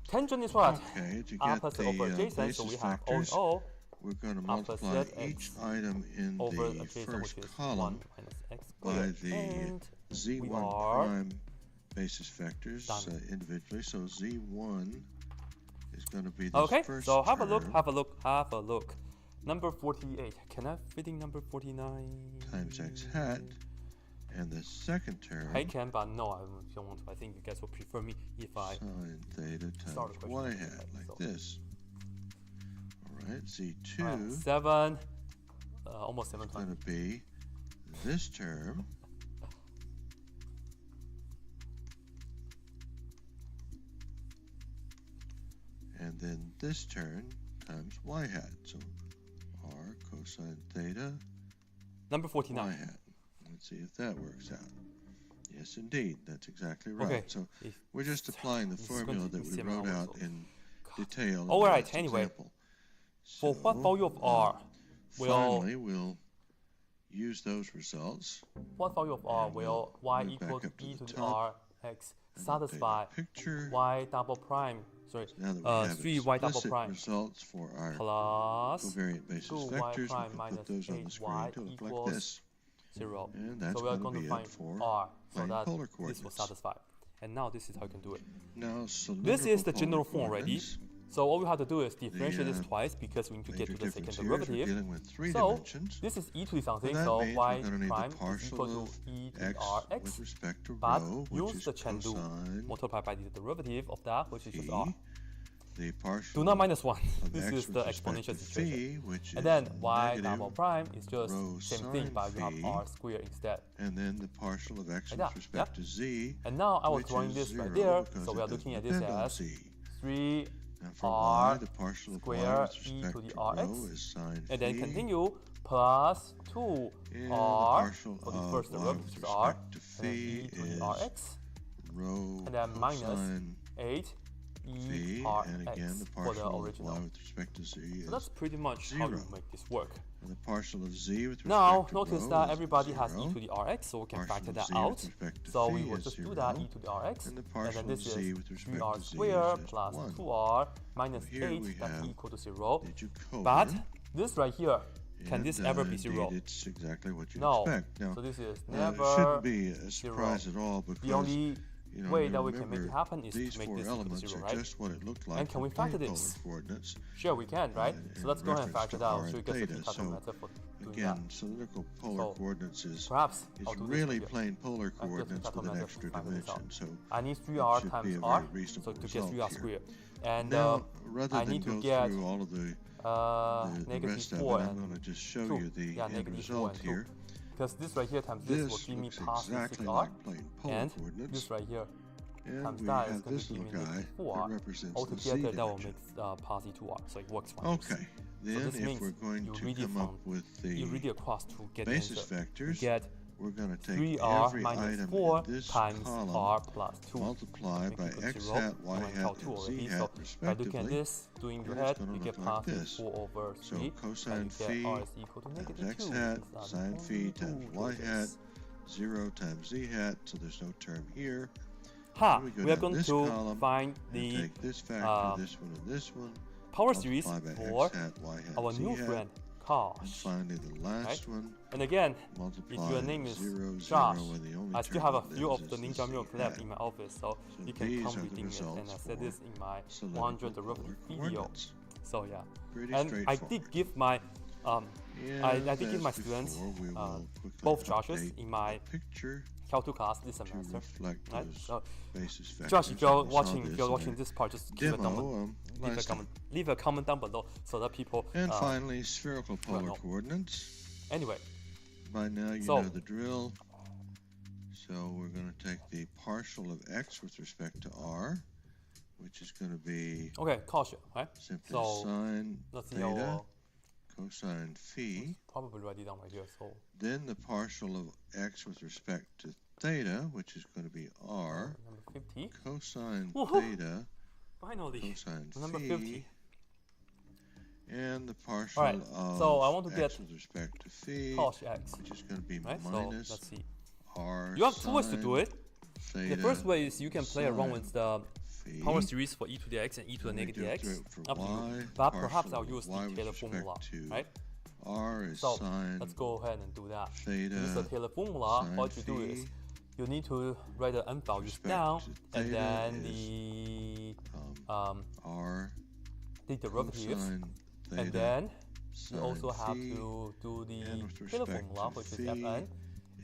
Tangent is what? Okay, to get Opposite over the adjacent, so basis we have factors, O we're going to multiply opposite each x item in over the adjacent, first which is 1 column minus x by squared. the And we z1 are prime basis factors done. individually. So z1 is going to be this okay, first so have a look, term have a look, have a look. Number 48. Can I fit in number 49? times x hat, and the second term I can, but no, I don't want to. I think you guys will prefer me if I sine theta start times the y question. hat, like So- this. All right, z2 Alright, 7, almost 7 is going times. to be this term and then this term times y hat. So r cosine theta Number y 49. hat. Let's see if that works out. Yes, indeed, that's exactly right. Okay. So If- we're just applying the This is going formula to that be we 7 wrote hours out also. in detail. in All the right, last anyway, example. For what value of r will Finally, we'll use those results. what value of r And will we'll y move back equal to up to e the to the top r x and update satisfy our picture. y double prime, sorry, Now that we have 3y double explicit prime results for our plus covariant basis 2y vectors, we prime can minus put those on the screen 8y to look like equals this. 0. And that's So we are going going to to be find it for r so plane that polar this will coordinates. satisfy. And now this is how you can do it. Now, This is the cylindrical general polar form already. coordinates. So all we have to do is differentiate this uh, twice because we need to get Major to the second difference here is we're derivative. dealing with three So dimensions. this is e to the something, that so means y we're going to need prime the is partial equal to of e to x the rx. with respect to But rho, which use is the chain rule cosine multiplied by the derivative of that, which is just t. r. partial do not minus 1. of This x is with the respect exponential to situation. phi, which And then is y negative double prime is just rho same thing, sine but you have phi, r squared instead. and then the partial of x Like with that, respect to z, And now I was which drawing is this 0 right there, because so we it are looking at doesn't this depend on as z. 3 And for r y, the partial of y square with e respect to the to rho rx, is sine and then phi, continue plus 2 and the r partial for the of first y derivative, with which is r, respect to and then phi e to the is rx, rho and then minus cosine 8 e phi, and again rx the for the partial of original. y with respect to z is So that's pretty much how you 0. make this work. And the partial of z with respect Now, to notice rho that is everybody 0. has e to the rx, so we can Partial factor of that z out. with respect to So phi we will is just do 0. that e to the rx, And the and partial then this of z is with respect 3r to z squared is just plus 1. 2r minus Here 8, we that's have equal to 0. the Jacobian, But this right here, can and, this ever be 0? Indeed, it's exactly what you'd No. expect. Now, So this is it never shouldn't be a surprise 0. at all because The only you know, way you that we can make it remember happen is these to make four this equal to elements 0, are right? just what it looked like And can we for factor plane this? polar coordinates. Sure, we can, right? So let's go ahead and reference factor to that out. r So you and get the theta. theta So, method for doing again, that. cylindrical polar So, coordinates is Perhaps I'll do this really here. plane polar I'll get the coordinates theta with an method extra to find this out. dimension. So I need it 3r should times be a r, very reasonable so to get result 3r here. squared. And Now, rather I than need to go get through all of the negative rest of 4 it, I'm and going to just show 2. you the Yeah, end negative 4 result and 2. here. Because this right here times this will This give me looks positive exactly 6r, like plane polar and coordinates. this right here And times we that is have going this to give little me guy negative that 4r. represents the z Altogether, that will dimension. make positive 2r, so it works fine. Okay, then this if means we're going you to read it come up from- with You read the it across to get the basis answer. You vectors, get we're going to take 3r every minus item 4 in this times column, r plus 2. multiply Make by it equal to x 0. hat, y I went hat, out 2 and z already. hat, So by looking at respectively. this, doing your and it's head, gonna you look get like positive this. 4 over So 3. cosine and you get phi r is equal to times negative x 2. hat, These are the sine phi only times two y hat, choices. 0 times z hat, so there's no term here. Ha! Then go We are down going this to column find and the take this factor, this one, and this one, power series multiply by for x hat, y hat, our z new hat, friend and Kosh. finally the last Right? one, And again, multiply if your name is 0, 0, Josh, and the only I still term have a that few lives of the is Ninja z Milk hat. left in my office, so So you can these come are the redeem it. And I results said for this in my cylindrical 100 derivative polar video. coordinates. So yeah, Pretty and I straightforward. did give my I And did give my as students before, we will quickly both Joshes update in my the picture Calc2 class this to semester. reflect Right? those So basis vectors. Josh, if you're And we saw watching, this if you're in watching our this part, just leave a demo comment. last time. Leave a comment down below so that people. And finally, spherical polar no. coordinates. Anyway, By now you So- know the drill. So we're going to take the partial of x with respect to r, which is going to be okay, caution, right? simply So sine let's see theta how. cosine phi. Probably write it down right here. So Then the partial of x with respect to theta, which is going to be r, number 50. cosine Woohoo! theta, Finally, cosine number phi, 50. and the partial Alright, of so I want to x get with respect to phi, Cos x, which is going to be right? So minus let's see. r You have two ways to do sine it. theta The first way is you can play around sine with the phi. power series for e to the x and e to the Then we negative do x. it for Up to you. y, But partial perhaps I'll of use y the with Taylor respect formula, to right? r is So sine let's go ahead and do that. theta Use the Taylor formula. sine What you do is phi you need to write the n values respect down, to and theta then is, r the derivatives, cosine theta and then you sine also have phi, to do the and with Taylor respect formula, to which is phi fn,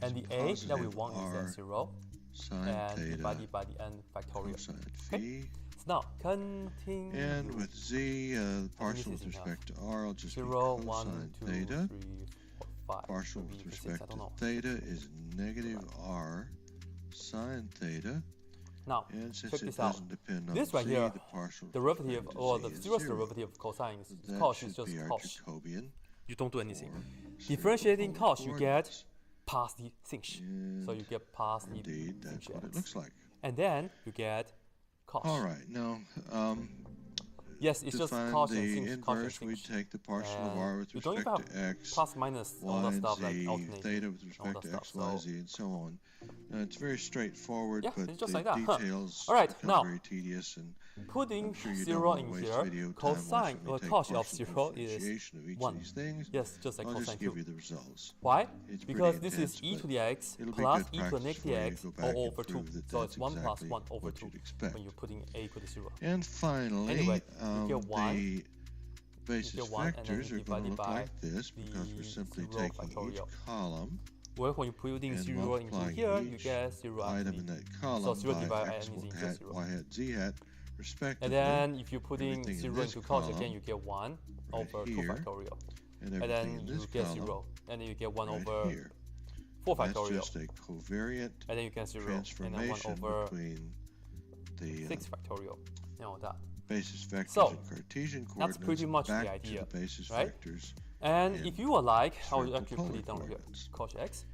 and the a is that we positive want is r at 0, sine and theta divided by the n factorial. cosine Okay. phi. So now continue. And with z, the partial this with is enough. respect to r will just 0, be 1, cosine 2, theta. 3, 4, 5. Partial Could be with even 6, respect I don't to know. theta is negative r sine theta. Now, And since check it this out. doesn't depend on This right z, here, the partial derivative with respect to or z the is zeroth 0. derivative of cosine is That cos is should just be our cos. Jacobian. You don't do anything. for Differentiating spherical cos, you get coordinates. positive sinh. So you get positive Indeed, that's sinh what it x. looks like. And then you get cos. All right, now Yes, it's to just find cos and the sinh, cos and inverse, we sinh. take the partial of And r with you don't respect even to have x, plus minus all y the and stuff like z, alternate. theta with all respect that to stuff, x, y, so- z, and so on. Now, it's very straightforward, Yeah, but it's just the like that, huh? details All right, become now, very tedious, and Putting I'm sure you don't 0 want to in waste here, video time cosine watching me or take cos of partial 0 is differentiation of each 1. of these things. Yes, just like I'll cosine just 2. give you the results. Why? It's Because pretty this is intense, e to but the x it'll be plus good e to the practice negative for you to x go back all and over 2. prove that So that's it's 1 plus exactly 1 over what 2 you'd expect. when you're putting a equal to 0. And finally, Anyway, you get 1, the basis get 1, and then vectors are going to divided look by like this because we're the simply 0 taking each factorial. column Well, when you're putting and 0 into multiplying here, you each get 0 item actually. in that column 0 by divided by x anything is hat, just 0. y hat, z hat, respectively. And then if you put in everything 0 into Cauchy again, you get 1 right over 2 here, factorial. and And everything then in you this get column 0. And then you get 1 right over here. 4 That's factorial. just a covariant And then you get 0. And then 1 transformation over between the 6 factorial. And all that. basis vectors So, and Cartesian that's coordinates pretty much back the idea, to the basis right? vectors. And in if you would like, I will spherical actually put it down polar here. coordinates. Cauchy x.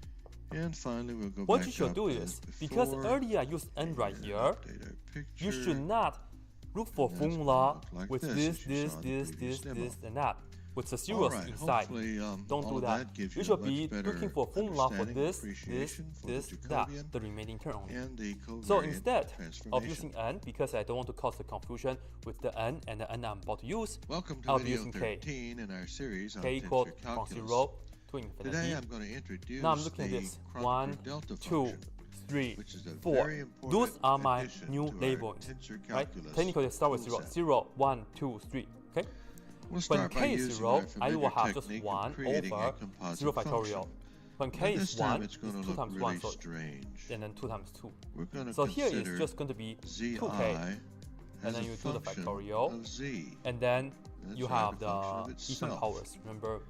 And finally, we'll go What back you should up do as is, because before, earlier I used n right and here, update our picture. you should not look for And that's gonna formula look like with this, this, as you saw in the previous demo. and that, with the All zeros right, inside. hopefully, Don't all do of that. gives You a should much be better looking for formula for understanding, this, appreciation for the that, Jacobian the remaining term only. and the covariant So instead of transformation. using n, because I don't want to cause the confusion with the n and the n I'm about to use, Welcome to I'll be video using k. 13 in our series on K tensor equal from calculus. 0 to infinity. Today I'm going to introduce Now I'm looking at the this. Kronecker 1, delta 2, function, 3, which is a 4. very important Those are my addition new to our labels. tensor Right? calculus Technically, start with 0. toolset. 0, 1, 2, 3. Okay? We'll When start by k is using 0, our I familiar will have just technique of 1 creating a over composite 0 factorial. function. When k And is this time 1, it's it's going to 2 look times really 1, so, strange. and then 2 times 2. We're going to So here consider it's just going to be zi 2k, as and then a you do the function factorial, of z. and then That's you right, have a the function of even itself. powers. Remember,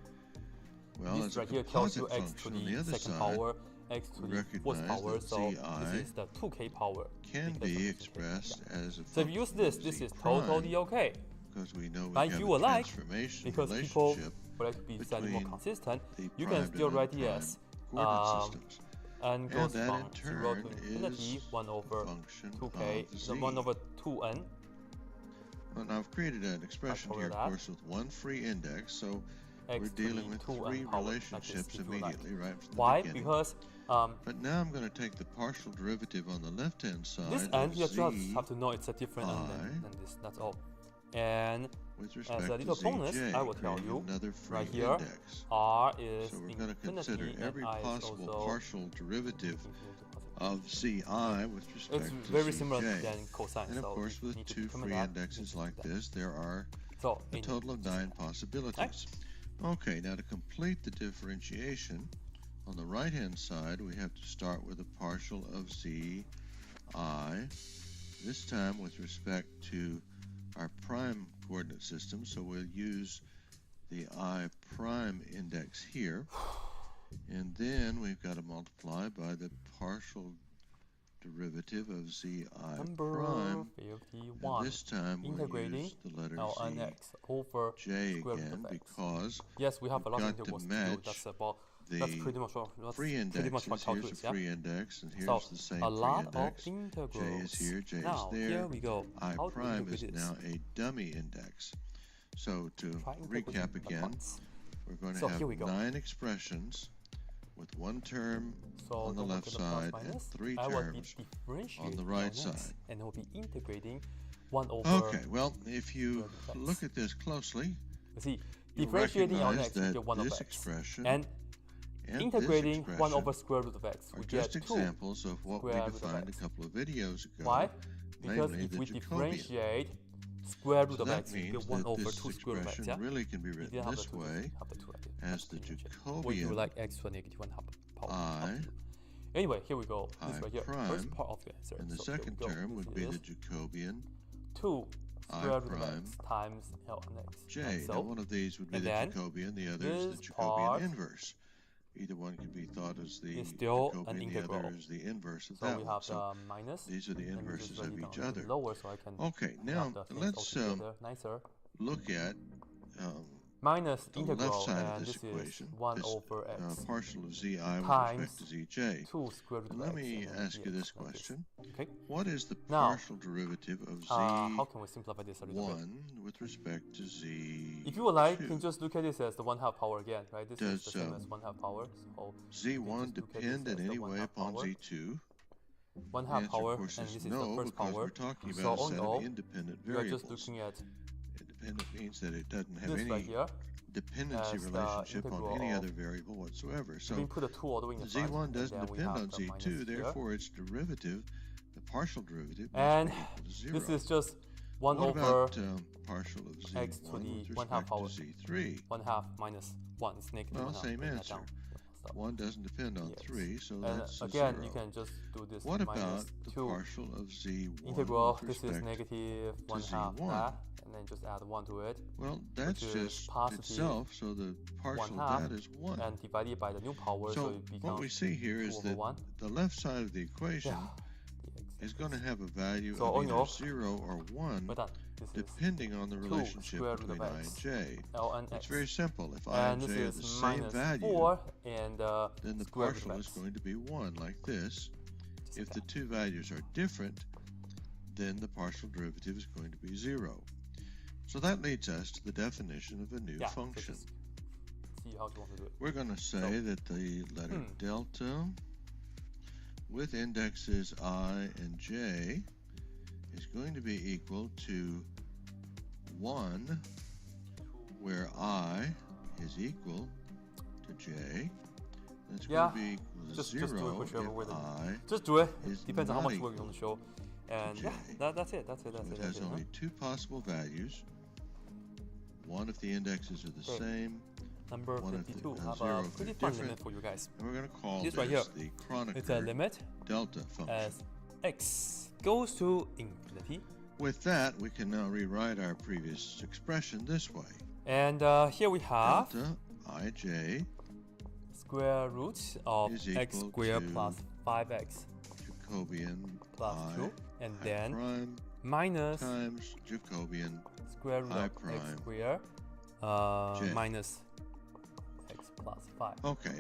Well, this as a right here tells you composite x to function on the the other second side power, x to we the fourth recognize power, that so zi this is the 2k power. can because of be the 2k. expressed as a So if you use function this, of this z is prime, totally okay. because we know we But if have you a would like, transformation because people relationship would like to be slightly more between consistent, the you can primed still and write it unprimed as coordinate systems. n goes that from in 0 to turn infinity, is 1 over a function 2k, of z. 1 over 2n. Well, now I've created an expression Factorial here, of that. course, with one free index, so X we're to dealing the with 2n three power, like relationships this, if you like. immediately, right from the Why? beginning. Because But now I'm going to take the partial derivative on the left-hand side this of n, you z just have to know it's a different n than this, that's all. And with respect as a little to bonus, zj, I will tell creating you, another free right here, index. r is So we're going to infinity, consider and every I is possible also partial derivative infinity. of zi with respect It's to very zj. similar than cosine, And of so course, you with need to two determine free that, indexes you need like to do that. this, there are So a total of 9 possibilities. Okay, now to complete the differentiation, on the right-hand side, we have to start with a partial of zi, this time with respect to our prime coordinate system, so we'll use the I prime index here, and then we've got to multiply by the partial derivative of zi prime, 51. and this time we'll Integrating use the letter lnx over j square root again, of x. because Yes, we have a lot of got to integrals to do. match That's pretty much all. That's free pretty much what indexes. Here's calculus, a yeah? free index, and here's So, the same a free lot of index. integrals. J is here, J Now, is there. here we go. I How to prime integrate is this? now a dummy index. So to Try integrating recap the again, parts. we're going to So have here we go. 9 expressions with one term So on the don't left look at the plus side and minus. 3 I will be terms differentiating on the right lnx, side. and we'll be integrating 1 over. Okay, well, if you x. look at this closely, You see, you'll differentiating recognize lnx, we that get 1 over this x. expression And and integrating this 1 expression over square root of x, are we get just 2 examples of what we square root of defined a x. couple of videos ago. Why? Because namely if the we Jacobian. differentiate square root So of that x, we means get 1 that over this 2 square root of x, expression yeah? really can be If you written have this the 2, way have the 2 like this. as the Or you Jacobian like x to the negative 1 half power. I Anyway, here we go. This I right here. prime, First part of the answer. and the So here we second go. term This would be the is Jacobian 2 I square root of prime x times lnx. J. Like Now so. one of these would be And the then Jacobian, the other is the this Jacobian part inverse. Either one can be thought as the is still an Jacobian, the integral. other is the inverse of So that we one. have So the minus. these are the Let me inverses just write of it down each a little other. lower so I can Okay, now have the things let's all together nicer. look at Minus the integral, left side of and this this equation, is 1 this over x partial of zi with times respect to zj. 2 square root of Let x. me and then ask you dx this like question. Okay. What is the Now, partial derivative of how can we simplify this a little bit? z1 with respect to z? If you would like, you can just look at this as the 1/2 power again, right? This is Does, the same as 1/2 power. So z1 depend in any way upon power. z2? 1/2 The answer, power, of course, and is this is the no, first because power. we're talking So about a all set in all, of independent we are variables. just looking at Independent means that it doesn't have this any right here. dependency as the relationship on integral any of- other variable whatsoever. We So put a 2 all the way in the front, z1 and doesn't then we depend have on the z2, minus here. therefore its derivative, the partial derivative, And must be equal to 0. This is just 1 what over about partial of z1 x to the with 1/2 respect power. to z3? 1/2 minus 1 is negative Well, 1/2. same Bring that answer. down. stop. 1 doesn't depend on 3, so that's again, 0. you can just do this. What minus about the 2. partial of z1 Integral, with this is respect negative to 1/2 z1? that, and then just add 1 to it. Well, that's which is just positive itself, so the partial of 1/2, that is 1. and divided by the new power, so it becomes what we see here is that 1. the left side of the equation is going to have a value of either 0 or 1, depending on the relationship between I and j. It's very simple. If I and j are the same value, 4, and, then the partial is going to be 1, like this. If the two values are different, then the partial derivative is going to be 0. So that leads us to the definition of a new function. See how you want to do it. We're going to say that the letter delta with indexes I and j is going to be equal to 1, where I is equal to j. That's going to be equal to 0 just do it whichever way. I just do it. is Depends on how not much work equal you want to show. And j. that's it. So it has only two possible values. One if the indexes are the same. Number one 52. If I have zero a if pretty they're fun limit different. for you guys. And we're going to call this this right here. the Kronecker It's a limit delta function. as x goes to infinity. With that, we can now rewrite our previous expression this way. And here we have Delta ij square root of is x equal squared to plus 5x Jacobian plus I 2, and I then prime minus times Jacobian square root I of x prime squared j. minus x plus 5. Okay,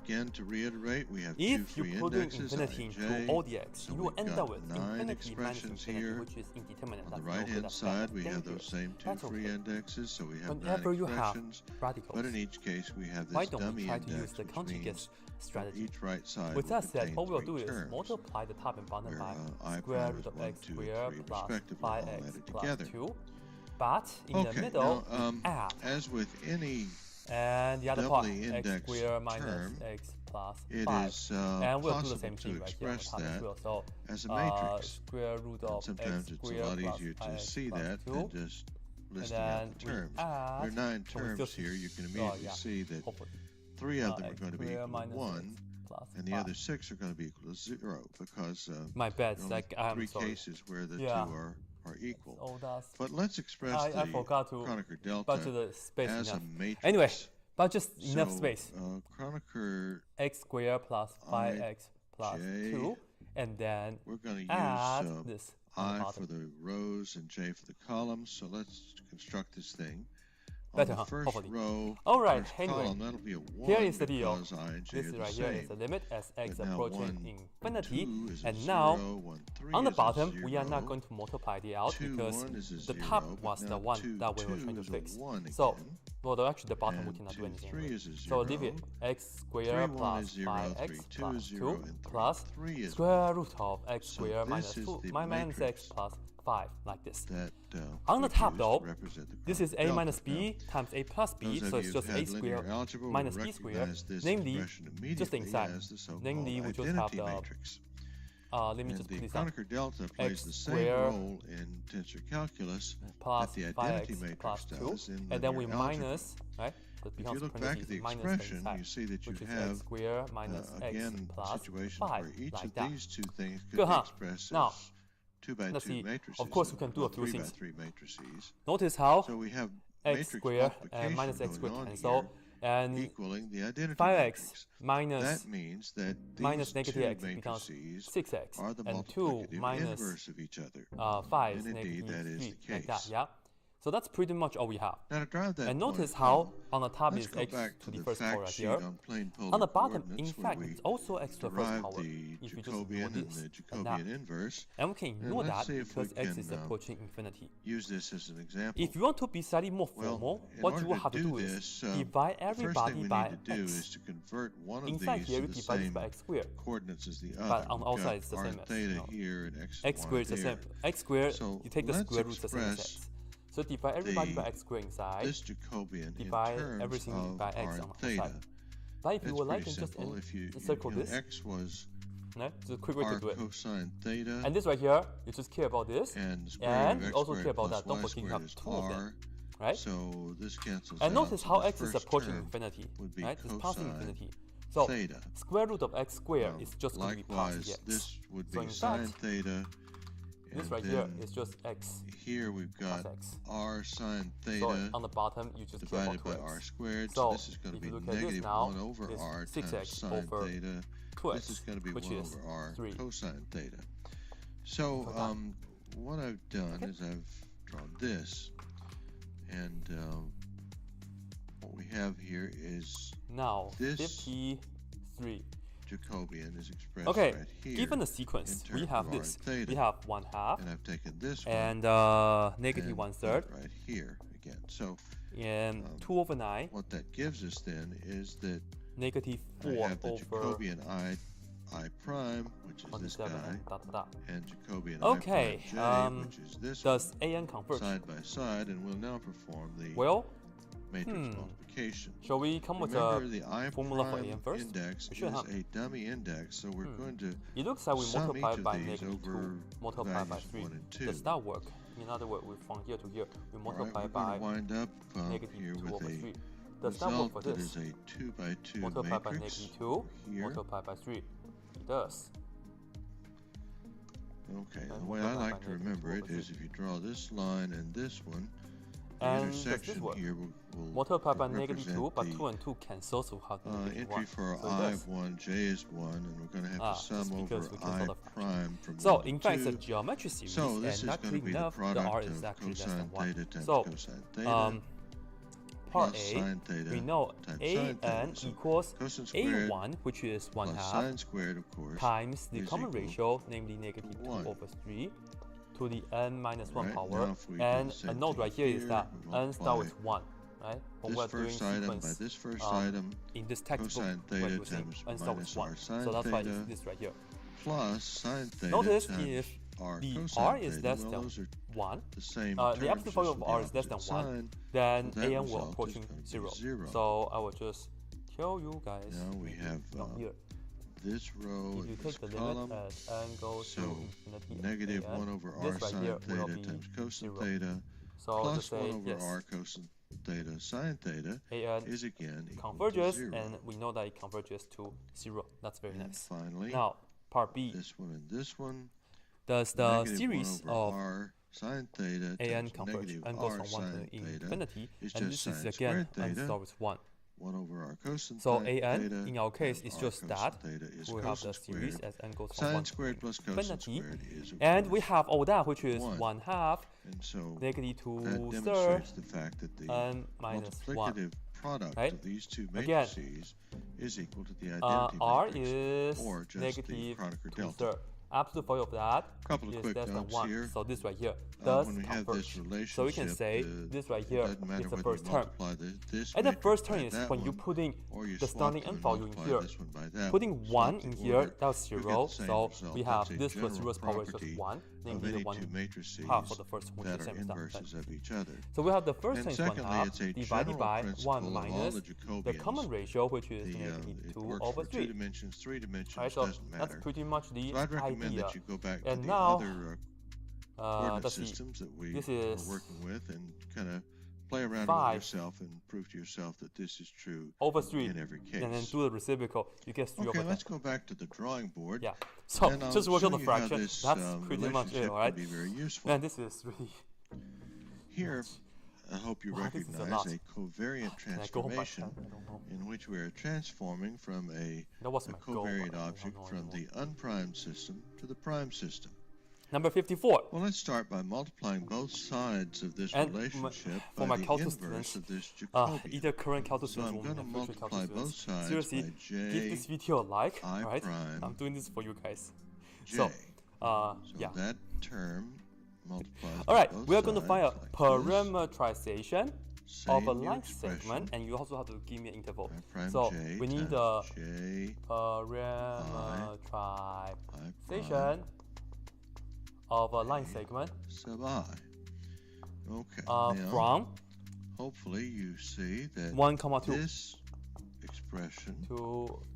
again to reiterate, we have two If you free put in indexes, infinity I and into j. all the x, So you will we've end got up with 9 infinity minus expressions infinity, here. which is indeterminate. On That's the no right good, hand that's bad, side, we that's have those dangerous. same two That's free okay. indexes, so we have 9 Whenever you have expressions. radicals, But in each case, we have why this don't we dummy try to use index, the which conjugate means strategy? each right side With will that said, contain all we'll 3 do is terms, multiply the top and bottom where by I square prime root is of 1, x 2, and squared 3 plus respectively, all 5x added plus together. 2. But in the middle, we add. As with any And the other part, doubly x indexed squared minus term, x plus it 5. is And we'll do the possible same to thing right here on the express top as that well. So as a matrix. square root And of sometimes x it's a squared lot plus easier to 5x see plus that 2. than just listing out the we terms. add, There are 9 so we terms still here. You can immediately see that hopefully. 3 of them are x going to be squared equal to minus 1, x plus and the 5. other 6 are going to be equal to 0, because My bad, there are like, only I'm 3 sorry. cases where the two are equal. Oh, that's But let's express I the forgot to Kronecker but to delta the space as enough. a matrix. Anyway, but just enough So, space. Kronecker X squared plus 5x plus ij, 2, and then we're going to add use this on the I bottom. for the rows and j for the columns. So let's construct this thing. On Better, the huh? first Hopefully. row, Alright, first anyway, column, that'll be a 1 here is the deal. because I and j This are the right here is same. the limit as x And now approaching 1 infinity, 2 is a and 0, now 1 3 on the is a bottom we are 0, not going to multiply it out 2 because 1 is a the 0, top but was now the one 2 that we were 2 trying to is a fix. 1 So, again, well, actually the bottom we and cannot 2 do anything 3 with. is a 0, So leave it x 3 squared 1 plus is 0, 5x 3 2 plus is 0, 2 and 3 plus 3 is square root of x So squared minus this is 2 the minus x matrix plus 5, like this. that On the we top use though, to represent the this is Kronecker a delta. minus b Now, times a plus b, those so of it's you just who've a had squared linear algebra will minus b squared. recognize this Namely, expression just the immediately inside. as the so-called Namely, we just have identity the matrix. let me And just the put this up. Kronecker delta plays X the same squared role in tensor calculus Plus that the identity 5x matrix plus 2, does in and then we linear algebra. minus, right? So it If you becomes look back at the minus expression, inside, you see that you which is have x squared minus x again plus situations 5, where each like of that. these two things could Good, be huh? expressed Now, as 2 by let's 2 see. matrices. Of course, we can do a few 3 by things. 3 matrices. Notice how So we have x matrix squared and multiplication minus x going squared on cancel, here, and equaling the identity 5x matrix. minus That means that these minus negative two x becomes matrices 6x, are the and 2 multiplicative minus inverse of each other. 5 is And indeed, that negative is 3, the like that, case. yeah? So that's pretty much all we have. Now to drive that And point notice home, how on the top let's is go x back to to the the first power fact right sheet here. on plane polar On the bottom, in coordinates fact, where it's we also x to the first derive power. the If you just ignore Jacobian and this the and that. Jacobian inverse. And we can ignore let's that see if we because x is can, approaching infinity. Use this as an example. If you want to be slightly more formal, in what order you will have to do is this, divide the first thing everybody we by need to do x. is to convert one of Inside these here, to we the divide this same by x squared. coordinates as the other. But on the We've outside, got it's the r same as, theta no. here and x, X squared is the here. same. X squared, So you take the let's square root the same as express x. So divide everybody the- by x squared inside. This Jacobian Divide in terms everything of by x r on and the theta. outside. But if you It's would like, pretty then just simple. If you circle know, this. x was No? Just a quick way r to do it. cosine theta, And this right here, you just care about this. and the square And root of you x also squared care about plus that. Don't y forget you squared have is two of them. r. Right? So this cancels And out. notice So how this x is first approaching term infinity. would be Right? It's passing cosine infinity. So theta. square root of x squared is just going to be past Likewise, x. this would So be in sine fact, theta. this And right here then is just x here we've got plus x. r sine So theta on the bottom, you just get divided by 2x. r squared. So So this is going to if be you look at this negative now, 1 over it's r 6x times sine over theta. 2x, This is going to be which 1 is over r 3. cosine theta. So what I've done is I've drawn this, and what we have here is Now, this 53. Jacobian is expressed Okay, right here. given the sequence, in we terms have of r this. theta. We have 1/2 And I've taken this one and negative and 1/3 put it right here again. So and 2 over 9, what that gives us then is that negative I 4 have the over Jacobian I prime, which is this 27, guy, and dot, dot, dot. and Jacobian Okay, I prime j, which is this Does one, AN converge? side by side, and we'll now perform the Well, matrix multiplication. shall we come with Remember, a the I formula for prime AN first? index We should, is huh? a dummy index, so we're going to It looks like we sum multiply each of by these negative 2, over multiply by values 3. 1 and 2. Does that work? In other words, from here to here, we All right, multiply we're by going to wind up negative here 2 with over a 3. Does that work for result that this? is a 2 by 2 Multiply by matrix negative 2, here. multiply by 3. It does. Okay, And the way I multiply like by to negative remember 2 it over is 3. if you draw this line and this one, the And does this intersection work? here will Multiply by negative represent 2, but the 2 and 2 cancel, so we have negative entry 1. for So it I does. of 1, j is 1, and we're going to have to Just sum because over we can I sort of prime from So 1 to in fact, it's a 2. geometry series, So this and is not going to clean be the enough, the product r is of actually less cosine than 1. theta times So, cosine theta part plus A, sine theta we know times sine AN theta. So equals cosine squared A1, which is plus 1/2, sine squared, of course, times the is common equal ratio, namely negative 2 1. over 3, to the n minus 1 Right, power. now if we do And the same a note thing right here is here, that we n start with multiply 1, right? When this we're doing first item by sequence, this first item in this textbook, cosine we're theta using times n start minus with 1. r sine So that's why theta it's this right here. plus sine theta Notice times if r the cosine r is theta. less Well, than those are 1, the same the terms, absolute value just of with r the is less than opposite 1, sign. then So that AN will result is approaching gonna be 0. 0. So I will just tell you guys Now we have from here. this row If you and this take the column, limit as n goes so to infinity negative AN, 1 over this r right sine here will theta be times cosine 0. theta So plus just say 1 over yes, r cosine theta sine theta AN is again equal to converges, 0. and we know that it converges to 0. That's very And nice. finally, Now, part B. this one and this one, Does the negative series 1 over of r sine theta AN times converge? negative N goes r from 1 sine to theta infinity, is and just this is sine again squared n theta, start with 1. 1 over r cosine So theta AN, in our case, and is r just cosine that. theta is We have the cosine series squared. as n goes from Sine 1 squared to plus cosine infinity. squared is, of And we course, have all that, which is 1. 1/2, and so negative that 2 thirds, demonstrates the fact that the n minus 1. multiplicative product right? of these two Again, matrices is equal to the identity R matrix, is or just the negative Kronecker 2 delta. thirds. Absolute value of that Couple of is quick less than notes 1. here. So this right here does When we have this converge. relationship, So we can say this right here it doesn't matter is the whether first you term. multiply this And the matrix first term by is that when you one, putting or you the swap starting them n and value in multiply here. this one by that Putting one, 1 swap in the here, order, that's you'll get 0. the same So result. we That's have a this plus general 0's power is just property 1, of namely the any 1 two matrices half for the first one, which that is are same stuff. inverses of each other. So we have the first And term is secondly, 1/2 it's a divided general by principle 1 of all minus the the Jacobians. common ratio, which is It negative 2 works over for 3. 2 dimensions, 3 dimensions Right, so doesn't that's matter. pretty much the So I'd recommend idea. that you go back And to the now, other coordinate let's see. systems that we This were is working with and kind of play around 5 with yourself and prove to yourself that this is true over 3, in every case. and then do the reciprocal. You get 3 Okay, over 10. let's go back to the drawing board. Yeah. So and I'll just work show on the you how fraction. this, That's pretty much it, relationship alright? can be very useful. And this is really Here, I hope you Wow, this is a recognize lot. a covariant Can I go home by 10? transformation I don't know. in which we are transforming from a That was my goal, but I covariant don't object know from the anymore. unprimed system to the primed system. Number 54. Well, let's start by multiplying both sides of this And relationship for by my the calculus inverse students, of this Jacobian. either current calculus So students I'm or going to future multiply calculus both students, sides seriously, by give this j video a like, I alright? prime I'm doing this for you guys. j. So, So yeah. that term multiplies Alright, by both we are going to find a sides like parametrization this. of a Same new line expression, segment, and you also have to give me an interval. I prime So j we need times a j parametrization of a line segment sub I. Okay, now from hopefully you see that 1, 2 this expression to is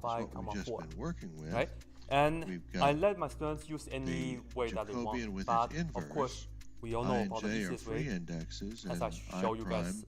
what we've just 5, 4, been working with. right? And We've I got let my students use any the way that they Jacobian want, with but its of course, inverse We all know about the easiest way. As I show you guys,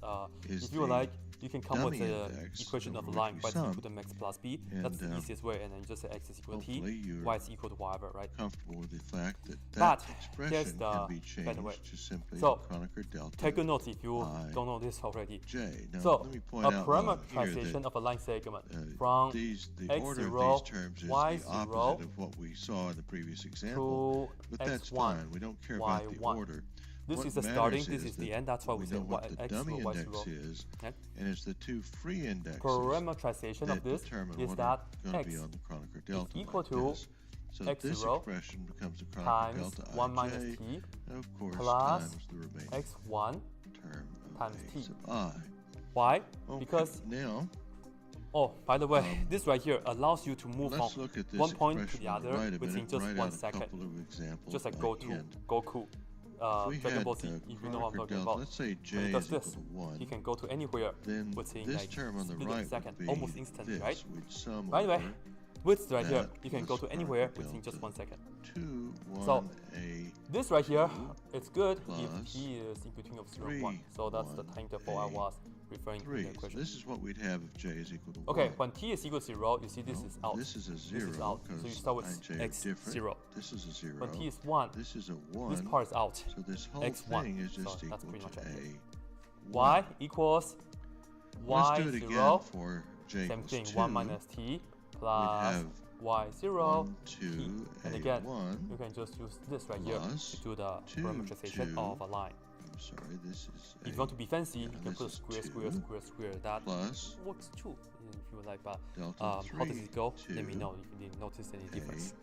if you like, you can come with the equation of the line y is equal to x plus b. That's the easiest way, and then you just say x is equal to t, y is equal to whatever, right? Comfortable with the fact that but expression here's the can be changed better way. to simply So Kronecker delta take a note if you don't know this already. J. Now, So let me point a out parameterization of a line segment from the order x0, of these terms is the y0 opposite of what we saw in the previous example, to but that's x1, fine. We don't care about the y1. order. This What is the matters starting, this is the end. That's why we say know what the dummy x0, index y0. is, Okay? and it's the two free indexes Parameterization that of this determine is what that are going to x be on the Kronecker delta is equal like to this. So this x0 expression becomes a Kronecker times delta 1 ij, minus t and of course plus times the remaining x1 term of times a t. sub I. Why? Okay, Because, now oh, by the way, this right here allows you to move let's from look at this one point to expression the on the other right a within minute, just write 1 out a second. couple of examples Just like by Goku. hand. Goku. If we Dragon Ball had, Z, if you know what I'm Kronecker talking delta, about. let's say j When he does is equal this, to 1, he can go to anywhere then within this like term on the split right of a second, would be almost instantly, this. right? We'd sum By the way, over width right here, that you can go plus to anywhere Kronecker within delta just 1 second. 2, 1, So, a this right here, it's good if plus t is in between of 0 and 3, 1. So that's the time interval I was referring to in 3. the So equation. this is what we'd have if j is equal to 1. Okay, when t is equal to 0, you see this is out. This is a This 0 is out. So you because start with ij are x different. 0. This is a 0. When t is 1, This is a 1. this part is out. So this whole x1. thing is just So that's equal pretty much to it. a. Y equals Let's do it y0. again for j Same equals thing, 2. 1 minus t plus have y0 1, t. 2, And a again, 1. you can just use this right here plus to do the 2, parameterization 2. of a line. I'm sorry, this is If you want to be fancy, you can this put a is square, 2 square, square, square. That plus works too, if you like. But delta how 3, does it go? Let me 2, know if you didn't notice any difference.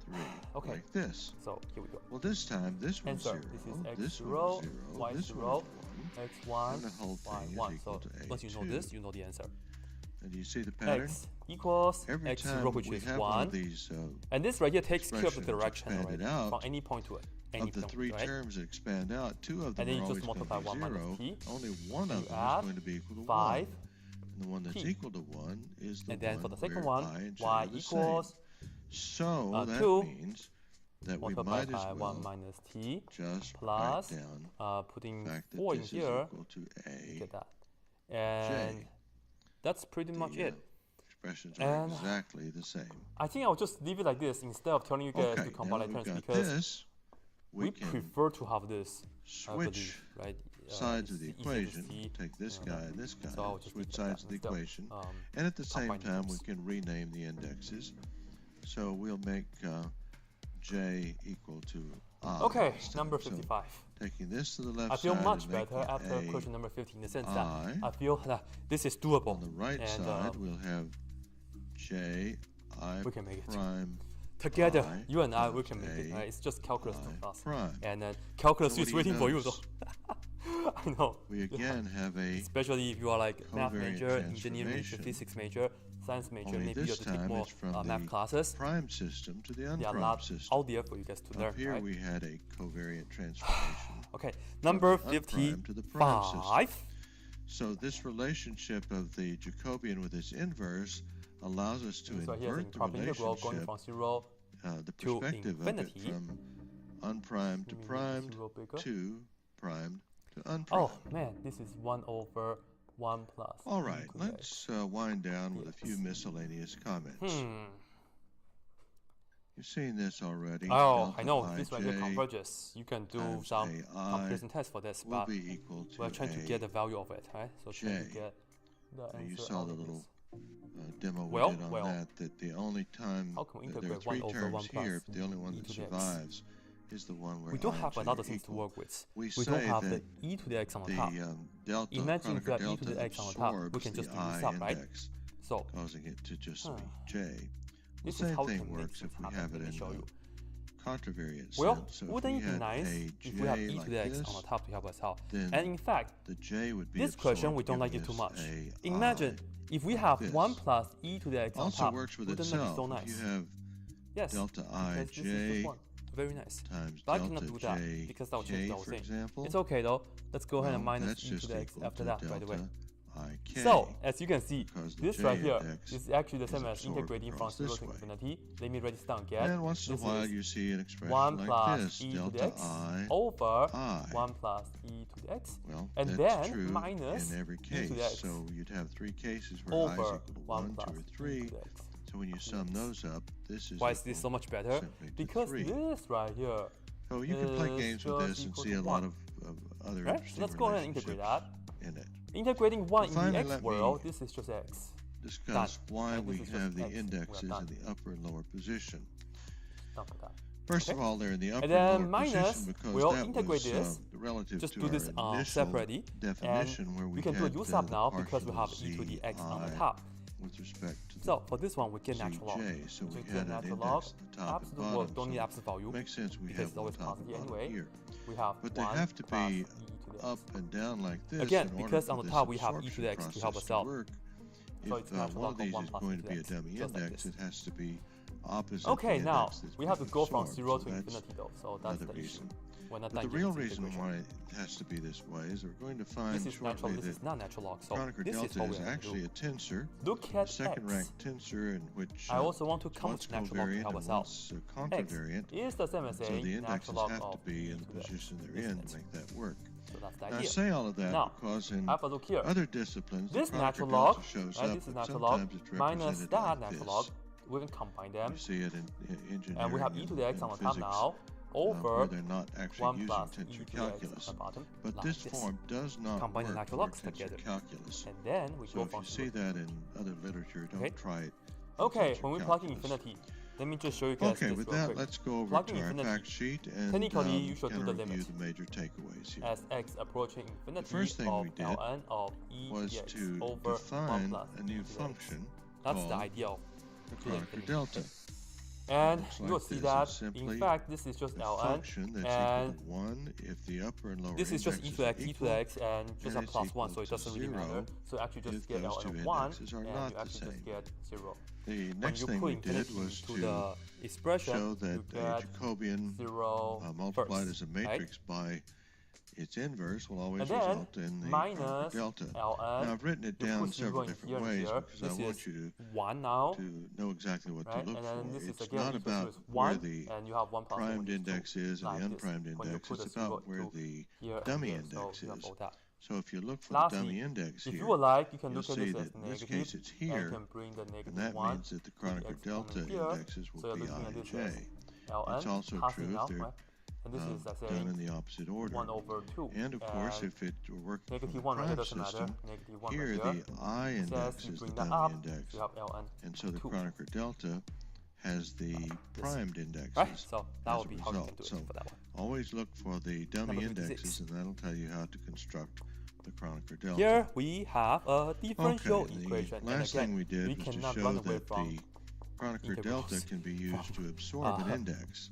3, Okay. like this. So here we go. Well, this time this one's Answer. 0, This is this x0, one's 0, this y0, one's 1, x1, and the whole thing is y1. equal So to once you know a2. this, you know the answer. And you see the pattern? X equals Every time x0, which we is have one 1. of these And this right here takes care of the expressions direction expanded right, out, from any point to it. Any of the point, three right? terms that expand out, 2 of them And then are you always just going to multiply be 1 minus 0. t. Only one of You them add is going to be equal to 5 1. And the one that's t. equal to 1 is the And then one for the second where one, I and j y are the equals same. So that 2 means that we multiplied might as by well 1 minus t just plus write down putting the fact that 4 in this is here. equal to a Get that. And that's pretty much it. Expressions are And exactly the same. I think I'll just leave it like this instead of telling you guys Okay, to now combine that we've terms got because this, we can prefer to have this. I switch believe, right? sides of the It's easier to equation, see, take this you know, guy and this guy, so I'll just switch leave it sides of like the that equation, instead of, and at the same combining time we terms. can rename the indexes. So we'll make j equal to I. Okay, this number time. So 55. taking this to the left I feel side much and better making after a question number 50 in the sense I. that I feel that this is doable. On the right and, side we'll have j I we can make it. prime Together, I you and I, we times can make it. a Right? It's just calculus I to us. prime. And then calculus So what is do you waiting for you. notice? So I know. We again have a Especially if you are like math covariant major, engineering major, transformation. physics major, science major, only maybe you this have to take time more it's from math the classes. prime system to the They are unprimed not system. out there for you guys to learn. Up here Right? we had a covariant transformation. Okay, number the unprimed to the prime system. 55. So this relationship of the Jacobian with its inverse allows us to So here's invert the improper integral going relationship, from 0 the to perspective of infinity. it from unprimed to Maybe primed 0 bigger. to primed to unprimed. Oh man, this is 1 over 1 plus. All right, equal to let's wind down with a few Yes. miscellaneous comments. Hmm. You've seen this already. Oh, I Delta know. This right here ij converges. You can do times some AI comparison test for this, will but be equal to we're trying to a get the value of it, right? So trying to j. get the answer You saw out the of little this. demo we Well, did on well. that the only time How can we that there are integrate 3 1 over terms 1 plus here, but the only one e that to the x? survives is the one where We don't have ij another things to equal. work with. We We don't say have the that e to the x on the the top. delta, Imagine if you Kronecker have e to delta the x on the top, we absorbs can just the do this I up, right? index, So causing it to just be j. The this is same how we thing can make works things if we happen. have it Let me in show you. contravariant Well, sense. So if wouldn't we it be had nice a if we have j e to like the x this, on the top to help us out? then And in fact, the j would be this question we absorbed, don't like it giving too us much. a Imagine I. if we have this. 1 plus e to the x on Also top. works with Wouldn't that be itself. so If nice? you have Yes. delta because this is ij just 1. Very nice. times But I cannot delta do that j because that will change k, the whole for thing. example, It's okay though. Let's go ahead and well, minus that's e to just the x equal after to that, by the way. delta ik. So, as you can see, this right here is actually the same as integrating from 0 to infinity. Let me write this down again. And once in a while you see an expression 1 like plus this, e to the delta x I over I. 1 plus e to the x. Well, and that's then true minus in every e case. to the x So you'd have three cases where I is over equal to 1 1, 2, plus or e 3. to the x. So when you sum those up, this is Why is this so much better? simply to Because 3. this right here So you can play is games with this and just see a equal to lot 1. of other Right? interesting Let's go ahead and integrate that. in it. Integrating 1 in Finally, the let x me world, this is just x. Discuss why And this we is just have the x. indexes We're in done. the upper and lower position. Done for that. First Okay. of all, they're in the upper And then and lower minus, position because we'll that integrate was this. relative Just to do our this initial separately. definition And where we we can do a had use up the now because we partial have e to the x on the zi top. with respect to the So for this one, we get natural log. Zj, so we So had an natural index log, at the top and absolute, well, bottom. don't need So absolute value it makes sense we because have it's always one top and positive bottom anyway. here. We have But they 1 have to plus be e to the up x. and down like this Again, in order because for on the this top we have e to the absorption x to help process us out. work. So If it's natural one of log of these 1 is plus going e to to be the a x, dummy just like index, this. it has to be opposite Okay, the now index that's we have to being go from absorbed. 0 to So that's infinity though, so that's another the issue. reason. We're not But done the yet real with reason integration. why it has to be this way is we're going to find This is natural, shortly this that is not natural log, so Kronecker this is delta what we is have to actually do. a tensor, Look a at second-rank x. tensor in which I also want to it's count once natural log to covariant help and us out. once X contravariant. is the same as So saying the natural indexes log have to of be e in to the the x, position they're isn't in it? to make that work. So that's the Now, I idea. say all of that Now, because in have a look here. other disciplines, This the natural Kronecker log, delta shows right, up, this is but natural log, sometimes it's minus represented that like natural this. log, we can combine them, You see it in engineering and we have e to the x and on the top physics, now, where over they're not actually 1 using plus e tensor to the x calculus. on the bottom, But like this this. form does not Combine the work natural for logs tensor together. calculus. And then we So go if from you see 0 that in other literature, don't Okay. try it. Okay, tensor when we plug in calculus. infinity, let me just show you guys Okay, this with real that, quick. let's go over Plugging to our infinity. fact sheet and Technically, you should kind do of the review limit. the major takeaways here. As x approaching infinity first thing of we did ln of e to was the x to over 1 define plus a e new to the x. function That's the called idea of the to the Kronecker infinity. delta. And Looks you like will see this. that, It's simply in fact, this is just a ln, function that's and equal to 1 if the upper and lower this is just e indexes to the are x, e to equal, the x, and just a and it's plus 1, so equal it to doesn't really 0 matter. So you actually just if get those ln two of 1, indexes are and not you the actually just same. get 0. The When next you thing put we did infinity was to to the expression, show that you a get Jacobian 0 multiplied first, as a matrix by its inverse will always and then result in the Kronecker minus delta. ln, Now I've written it you down put 0 several in different here and ways here. because This I want is you 1 now, to know exactly what right? to look And then for. this is It's again not equal to about is where 1, the and you have 1 plus 1, primed which is 2, index is and like the this. unprimed When you index. put It's a 0 about where to the here and dummy here, index so you have is. all that. So if you look for Lastly, the dummy index if here, you would like, you can you'll look at see this as that in this negative, case it's and you here, can bring the and negative that 1 means that the to the Kronecker x delta here, indexes so will you're be looking I at and this J. as ln, It's also passing true now, if they're right? And this is, I done in say, the opposite order. 1 over 2. And of course, and if it were working from negative a 1 right here prime doesn't matter. system, Negative 1 here right the here. I It says index you is the bring that dummy up, index, you have ln and so the 2. Kronecker delta has the primed indexes. Right? So that as would a be how you result. can do it So for that one. always look for the dummy Number indexes, 56. and that'll tell you how to construct the Kronecker delta. Here we have a differential Okay, equation, the and last again, thing we did was to cannot show run away that from the Kronecker integrals. delta can be used to absorb an index.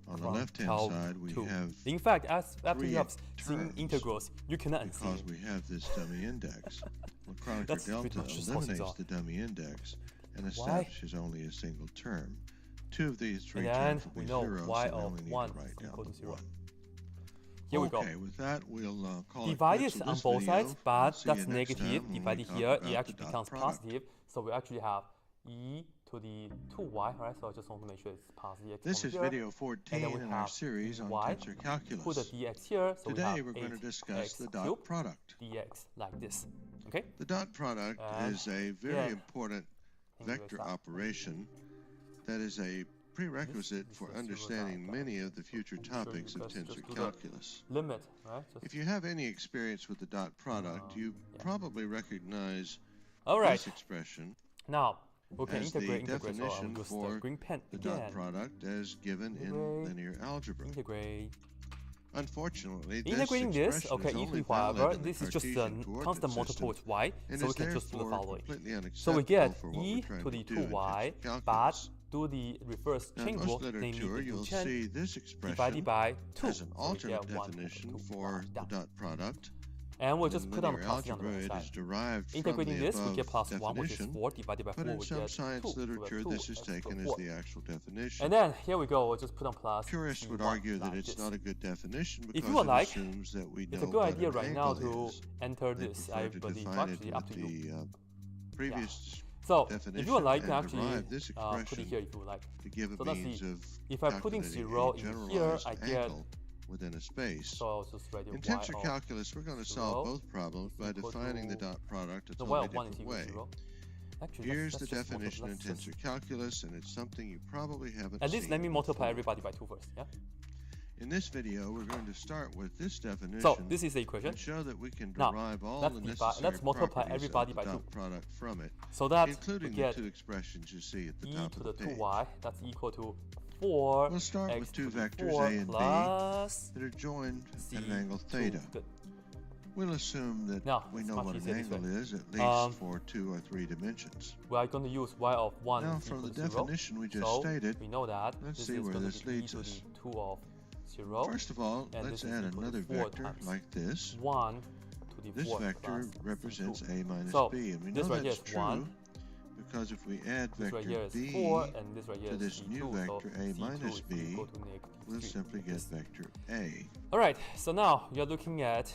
On the from left-hand tau side, we to- have In fact, after three you have seen terms integrals, you cannot unsee because it. we have this dummy index. Well, Kronecker That's pretty delta much just how things eliminates are. the dummy index and Why? establishes only a single term. Two of these three And then terms will we be know zeros, y so we of only need 1 to write is down equal to the 0. 1. Here we go. Okay, with that, we'll call Divide it quits this with on this both video. sides, but We'll see that's you next negative. time when we Divided talk here, about it the actually dot becomes product. positive. So we actually have e to the 2y, right? So I just want to make sure it's positive. This over is here. video 14 And then we in our have series on y, tensor Put the calculus. dx here, so we Today have we're going to discuss 8x the dot cubed product. dx like this. Okay? The dot product And is a very yeah, important English vector out. operation that is a prerequisite This for is zero understanding dot. many of the future topics of Let's just tensor do the calculus. Limit, right? Just If you have any experience with the dot product, you yeah. probably recognize all right. this expression Now we can as the integrate. So I'll definition use for the green pen the again. dot product as given in Integrate. linear algebra. Integrate. Unfortunately, this Integrating this, expression okay, is only easily, valid however, in the this is just a Cartesian coordinate constant multiple system with y, and so we is can just do the therefore following. completely So we unacceptable get for what e we're trying to the do in 2y, tensor but calculus. do the reverse Now, chain in rule, most namely literature, the you'll chain see this divided expression by 2. as an So we alternate get 1 definition equal to for y the dot. dot product And we'll just put on the plus on the right side. Integrating this, we get plus 1, which is 4, divided by 4, we get 2. Science literature, this is taken as the actual definition. And then, here we go, we'll just put on plus. Purists would argue that it's not a good definition because if you would like, it assumes that we know it's a good idea right now to enter this. I believe actually up to you. Previous So, if you would like, you actually put it here if you would like. To give so a let's means see. Of if I'm putting 0 in here, I get within a space. So I'll just write in tensor calculus, we're going to solve both problems by defining the dot product a totally different way. Actually, here's the definition in tensor calculus, and it's something you probably haven't At least let me multiply everybody by 2 first, yeah? In this video, we're going to start with this definition. So this is the equation. And show that we can derive all the necessary let's multiply everybody by 2 product from it, so that including the 2 expressions you see at the top of the page. E to the 2y, that's equal to 4. We'll start with 2 vectors a and b that are joined at an angle theta. We'll assume that we know what an angle is, at least for 2 or 3 dimensions. We are going to use y of 1 now from the definition we just stated, we know that let's see where this leads us. 2 of 0. First of all, let's add another vector like this. 1 to the 4. This vector represents a minus b, and we know right that's true because if we add vector b to this new vector a minus b, we'll simply get vector a. Alright, so now you're looking at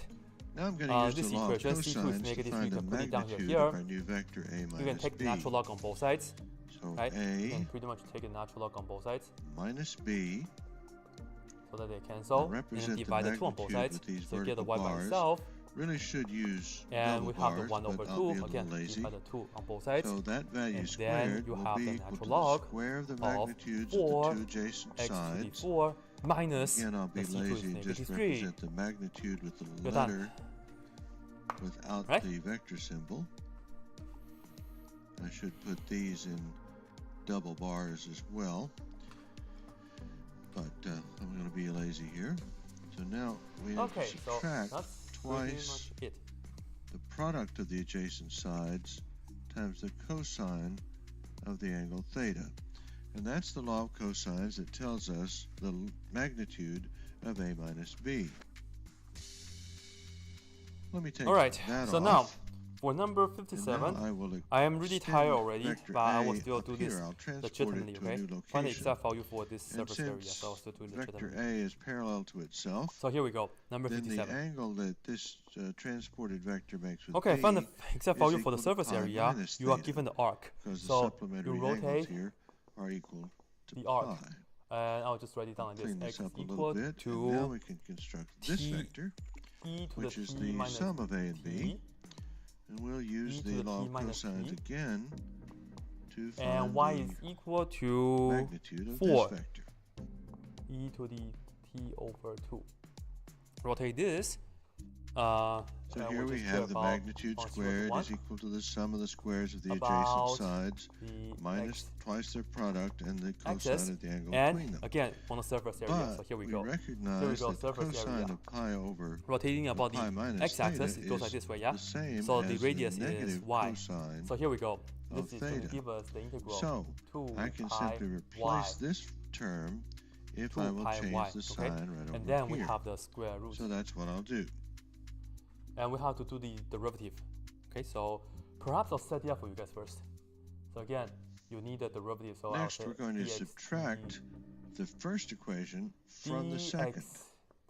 now I'm going to use the law of cosines to find the magnitude of our new vector a minus b. You can take the natural log on both sides. So right? a you can pretty much take a natural log on both sides. Minus b. So that they cancel, and divide the 2 on both sides, so you get the y by itself. Really should use and we have bars, the 1 over 2, again, divide the 2 on both sides. So that value and squared then you will have be the equal natural to log the square of the magnitudes of the 2 adjacent x sides. to the 4 minus, again, I'll be lazy and just represent the magnitude with the letter without the vector symbol. I should put these in double bars as well. But I'm going to be lazy here. So now we have to subtract twice the product of the adjacent sides times the cosine of the angle theta. And that's the law of cosines that tells us the magnitude of a minus b. Let me take that off. Now, for number 57, I am really tired already, but I will still do this legitimately, okay? Find the exact value for this surface area, so I'll still do it legitimately. Vector A is parallel to itself. So here we go, number 57. Then the angle that this transported vector makes with B find the exact value for the surface area. You are given the arc. So you rotate here are equal to the arc. And I'll just write it down like this. X is equal to now we can construct this vector, which is the sum of A and B. And we'll use the law of cosines again to find and y is equal to magnitude of 4 this vector. E to the t over 2. Rotate this. So here we have the magnitude squared is equal to the sum of the squares of the adjacent sides minus twice their product and the cosine of the angle between them. Again, on the surface area. So here we go. Recognize that the cosine of pi over rotating about the x-axis, it goes like this way, yeah? So the radius is y. So here we go. This is going to give us the integral. So I can simply replace this term if I will change the sign right over here. And then we have the square root. So that's what I'll do. And we have to do the derivative. Okay, so perhaps I'll set it up for you guys first. So again, you need the derivative. So next, we're going to subtract the first equation from the second.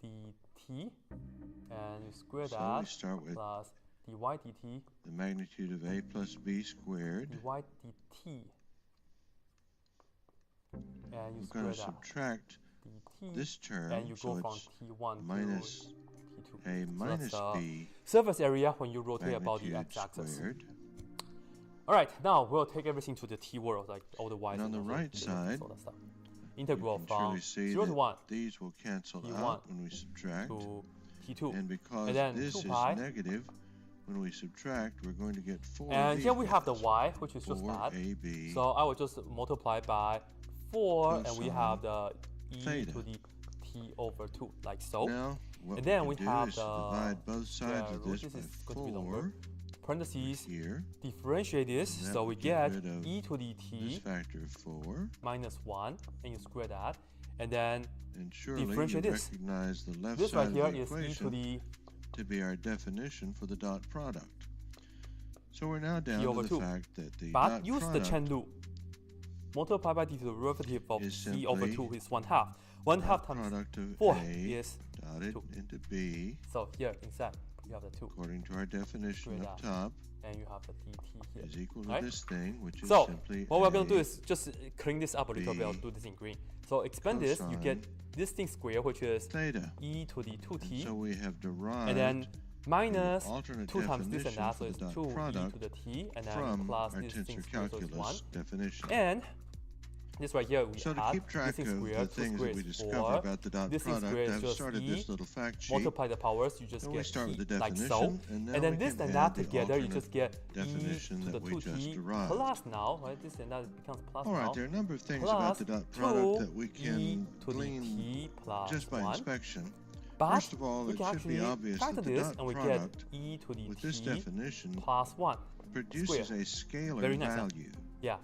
dt, and you square so that we start with plus dy dt. The magnitude of a plus b squared. dy dt. And you we're going to subtract dt, this term, and you go so from it's t1 minus to a minus b surface area when you rotate about the x-axis. Alright, now we'll take everything to the t world, like all the y's and on the right side, integral from 0 to 1. These will cancel out when we subtract. To t2. And because this is negative, when we subtract, we're going to get 4. And here we have the y, which is just that. AB, so I will just multiply by 4, and we have the e theta to the t over 2, like so. Now, and then we have the divide both sides of this by 4. Parentheses here. Differentiate this, so we get e to the t this factor of 4 minus 1, and you square that, and then and surely differentiate you this. Recognize the left this side right here of the is e to the to be our definition for the dot product. So we're now down to the fact that the dot use product the chain rule. Multiply by the derivative of is c over 2 is 1/2. dot 1/2 times product of 4 A is dotted 2. into B So here inside you have the 2. according to our definition Straight up up. top And you have the dt here. is equal to Right? this thing, which is So simply what we're going to do A is just clean this up a little bit. I'll do this in green. So expand this, you get this thing square, which is theta. e to the 2t. So we have derived And then minus alternate 2 times this and definition that, so for it's the dot 2 e to product the t, and then from plus our this thing tensor square, so it's 1. calculus definition. And this right here, we So to add keep track this thing of square, the 2 things square that we is discover 4. about the dot This thing product, square is I've just started e, this little fact sheet. multiply the powers, you just Then we get start t with the like definition, so. and now And then we this can and add that the together, you alternate just get e definition to the that we just 2t derived. plus now, right? This and that becomes plus All right, now. there are a number of things Plus about the dot product that we 2 can e to the glean t plus just by 1. inspection. But First of all, we it can should be actually obvious factor that the this, dot and we get product e to the with this t definition plus 1 produces square. a scalar Very nice, huh? value. Yeah.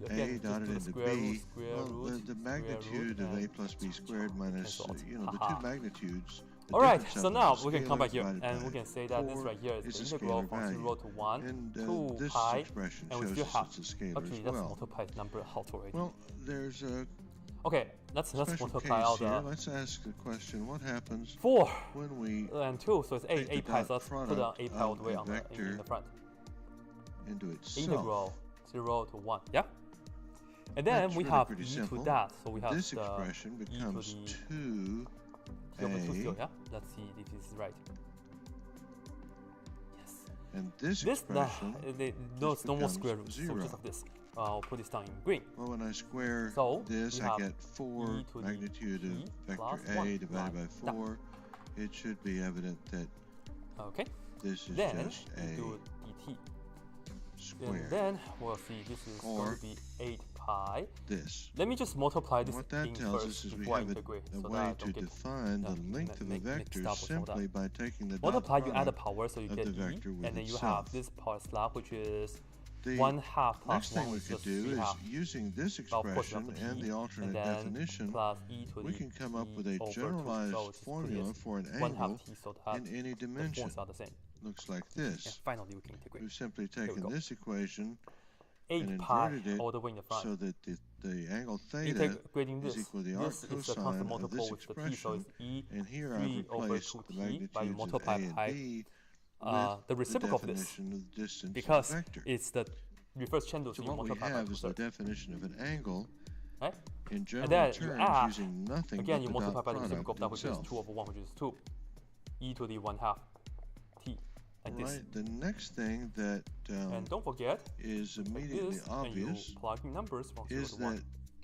A Again, dotted just into do the B. square Well, root, the square magnitude root, of A and plus B squared minus, cancel out. the two Haha. magnitudes. The Alright, difference so of now the we can come scalar back here divided and by we can say that this 4 right here is is the a integral scalar from value. 0 to 1 And to this pi, expression and we shows still us have, it's a scalar actually as let's well. multiply the number out already. Well, there's a Okay, let's special multiply case out here. the Let's ask the question, what happens 4 when we and 2, so it's take 8 the pi, dot so let's put product an 8 pi all the of way the on in vector the front. into itself? Integral 0 to 1, yeah? And then That's we really have pretty e simple. to that, so we have This the expression e to becomes the 2 t over 2 still, A, yeah? Let's see if this is right. Yes. and this This, expression, no, it's no more becomes square root, so 0. just like this. I'll put this down in green. well, when I square So, this, we I have get 4 e to the magnitude t of vector plus A 1 divided by like 4. It should be evident that Okay. this is Then just we a do dt. square. And then we'll see this is Or going to be 8 pi. This. Let me just multiply And this what that thing tells us first is we before I have integrate, a so way that I to don't get define the length of a mixed vector up with all simply that. by taking the dot multiply, you add a product. power, so you of get the e, vector with and then you itself. have this power slab, which is The 1/2 plus next 1, thing we which could is do just is 3/2. using this Well, of course, you expression have the and t, the alternate and then definition, plus e to we the can come up t with a over 2, generalized so it's formula for an 1/2 angle t, so that in any the dimension. forms are the same. Looks like And this. finally, we can integrate. We've simply we taken go. this equation 8 and pi inverted it all the way in the front. so that the angle theta Integrating is this, equal to the arc this is a constant cosine of multiple this with the t, so expression. it's e And here 3 I've over replaced 2t the by magnitudes of multiply A and pi, B the with the reciprocal of this, definition of the distance because of the vector. it's the reverse chain rule, So so you what we multiply by have is the 2/3, definition of an angle right? in general then you terms add, using nothing Again, but you the multiply dot by the reciprocal of that, product which is itself. 2 over 1, which is 2, e to the 1/2 t, like this. Right. The next thing that And don't forget, is like immediately this, obvious and you plug in numbers from 0 is to 1, that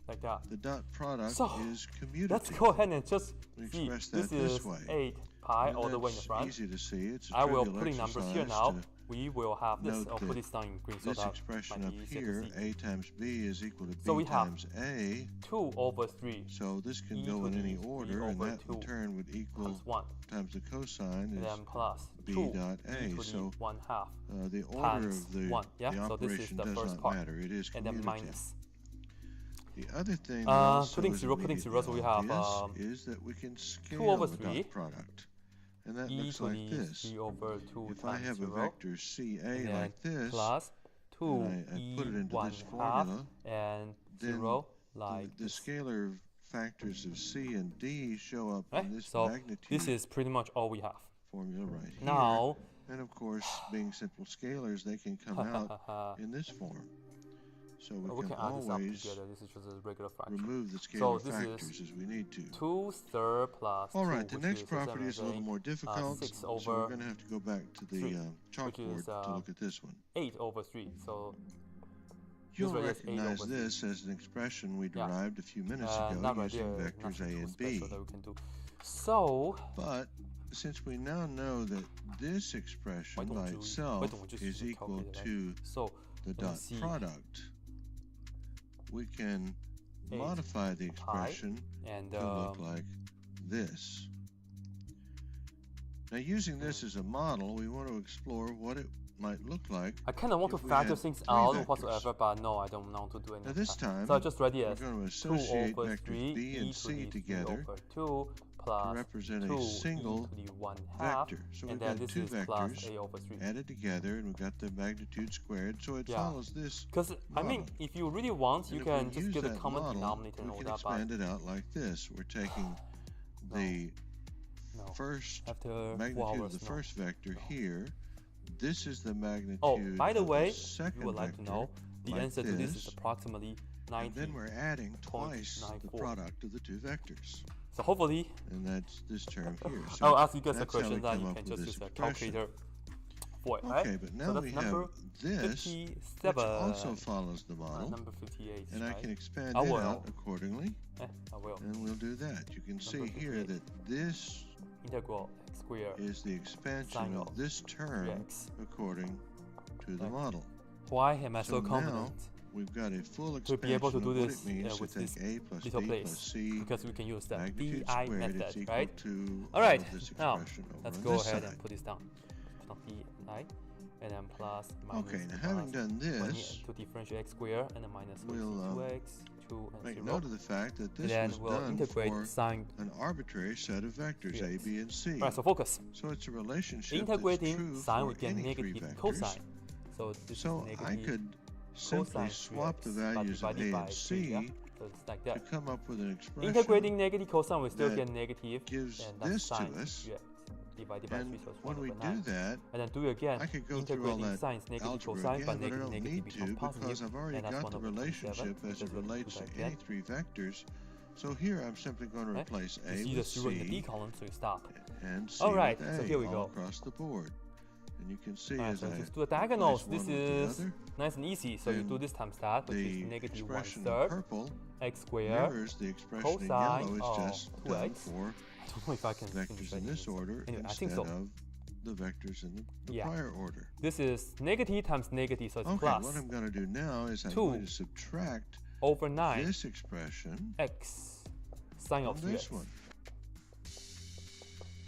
like that. the dot product So, is commutative. Let's go ahead and just We see. express This that this is way. 8 pi And all the way in the that's front. easy to see. It's a I will trivial put in numbers here exercise now. to We will have this. note I'll put that this down in green so this that expression might up be easier here, to see. A times B is equal to So B we have times A. 2 over 3 So this can e go to in the any 3 order, and over that 2 in turn would equal times 1, times the cosine and is then plus B 2 dot e A. to the So 1/2, the order times of the, 1, yeah? the So this is operation the does first not part. matter. It is and then commutative. minus. The other thing that also putting is 0, putting 0, so we have immediately obvious is that we can scale 2 over the 3 dot product. And that e looks to like the this. 3 over 2 If I times have a 0, vector CA and then like this, plus 2 and I e put it into this 1/2 formula, and then 0 like the this. scalar factors of C and D show up Right? in this So magnitude this is pretty much all we have. formula right here. Now, And of course, being simple scalars, they can come out in this form. So we we can can add this up always together. This is just a regular fraction. remove the So scalar this factors is as we need to. 2/3 plus 2, All right, the which next is property is a little more difficult, 6 so over we're going to have to go back to the 3, chalkboard is, to look at this one. 8 over 3. So You'll right here is 8 recognize over 3. this as an expression we Yeah. derived a few minutes not ago right using there, vectors nothing A too and B. special that we can do. So But since we now know that this why expression don't by you- itself why don't we just is use a equal calculator, to right? So the let me dot see. product, we can 8 modify the pi, expression and to look like this. Now, using this as a model, we want to explore what it might look like. I kind of want to if we factor had things 3 out vectors. whatsoever, but no, I don't want to do anything. Now, this time, so I just write it we're as going to 2 associate over vectors 3 B e and to C the 3 together over 2 plus represent 2 a single e to the 1 half, vector. So and we've then got this two is plus vectors a over 3. added together, and we've got the magnitude squared, so it follows this Because, I mean, model. if you really want, you And can if we just use get the that common model, denominator and all we can that, but expand it out like this. We're taking the first after 4 magnitude of hours, the first vector here. This is the magnitude Oh, by the of way, the if second you would like to vector, know, the like answer to this this. is approximately And then we're adding twice the 90.94. product of the two vectors. So hopefully, And that's this term here. So I'll ask you guys a that's how question we that come you up can with just this use a expression. calculator for it, Okay, right? but So now that's we number have this, 57, which also follows the model, number 58, and right? I can expand I it will. out accordingly, I will. and we'll do that. You can see Number here 58. that this Integral x squared. is the expansion Sine of of this term 3x. according to the Right. model. Why am I so So confident now we've got a full to expansion be able to do of what this it means to with take this a plus little b place? plus c Because we can use the magnitude BI squared is method, equal right? to All right, all of this now expression over let's on go this ahead side. and put this down. Not BI, and then plus minus Okay, now plus having done 20 this, to differentiate x squared, and then minus we'll 2x, 2 and make 0. note of the fact that And this then was we'll done integrate for sine. an arbitrary set of vectors, a, 3x. b, and c. Alright, so focus. So it's a relationship Integrating that's true sine, we for get any three negative vectors. cosine. So this So is I negative could simply cosine swap the 3x, but values of a divided by and 3, c yeah? So it's like to that. come up with an expression Integrating negative cosine, we still that get negative, gives and that's this to sine us. 3x divided by 3, And so it's when 1 we over do 9. that, And then do it again, I could go through all integrating that sine is negative algebra cosine, again, but but I negative don't negative need to becomes positive, because I've already and that's got 1 the over 27, relationship as it because we relates do to that any again. three vectors. So here I'm simply going to Right? replace You a see the with 0 in the B c column, so you stop. and c Alright, with a so here we all go. across the board. And you can see Alright, as so I just do the diagonals. replace This one with the is other, nice and easy. So you then do this times that, which is the negative expression in 1/3 purple x squared. mirrors the expression in cosine yellow. It's of just done 2x. for I don't know if I can finish vectors in writing this order Anyway, I instead think so. of the vectors in the Yeah. prior order. This is negative times negative, so it's Okay, plus what I'm going to do now is I'm 2 going to subtract over 9 this expression x sine of from this 3x. one.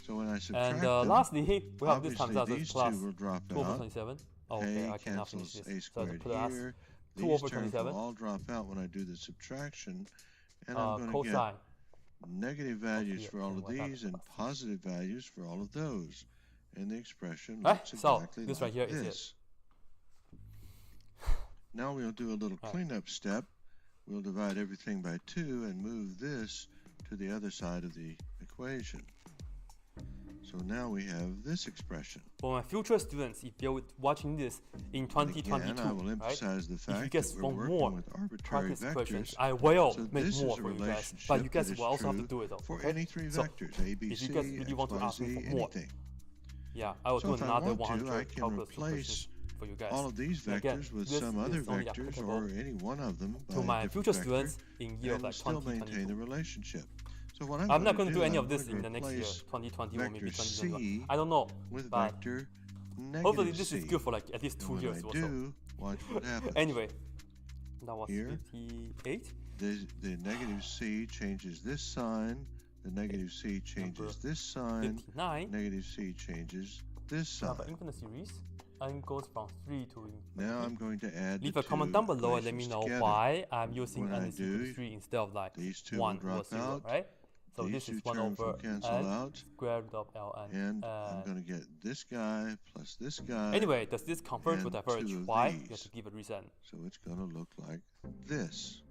So when I subtract And them, lastly, we have this times obviously out, so these it's plus two will drop 2 over out. 27. Oh, okay, A I cannot finish cancels this. a So I squared plus here. 2 These over terms 27. will all drop out when I do the subtraction. And I'm going to get cosine. negative values here, for all and of what about these and positive values for all of those. And the expression Right, looks so exactly this like right here is it. this. Now we'll do a little cleanup step. We'll divide everything by 2 and move this to the other side of the equation. So now we have this expression. For my future students, if you're watching this in And 2022, again, I will right? emphasize the If you fact guys that we're want working more with arbitrary practice questions, vectors. I will So make this more is a for you guys. relationship But you guys that is will also have to true do it though. for Okay? any three So, vectors, A, B, if C, you guys really want to X, Y, ask me Z, for more, anything. yeah, I will So do if I another want to, 100 I can calculus replace questions for you guys. all of these And again, vectors with this some other is only vectors applicable or any one of them by to a my different future vector students in year of and like still maintain the 2022. relationship. So what I'm I'm not going going to do any I'm of this going in to the next year, replace 2020 or maybe vector 2021. C I don't know, with but vector negative hopefully this C. is good for like at least 2 And years when I or so. do, watch what happens. Anyway, that was Here. 58. The negative C changes this sign. The negative C changes Number this sign. 59. Negative C changes this We have sign. an infinite series and goes from 3 to infinity. Now I'm going to add Leave the a comment two down below and let me equations know together. why I'm using When n I is equal to do, 3 instead of like these two 1 will drop or 0, out. right? So These this two is 1 terms will over cancel n out. square root of ln. And I'm going to get this guy plus this guy. Anyway, does this converge with and average? two of Why? You have these. to give a reason. So it's going to look like this.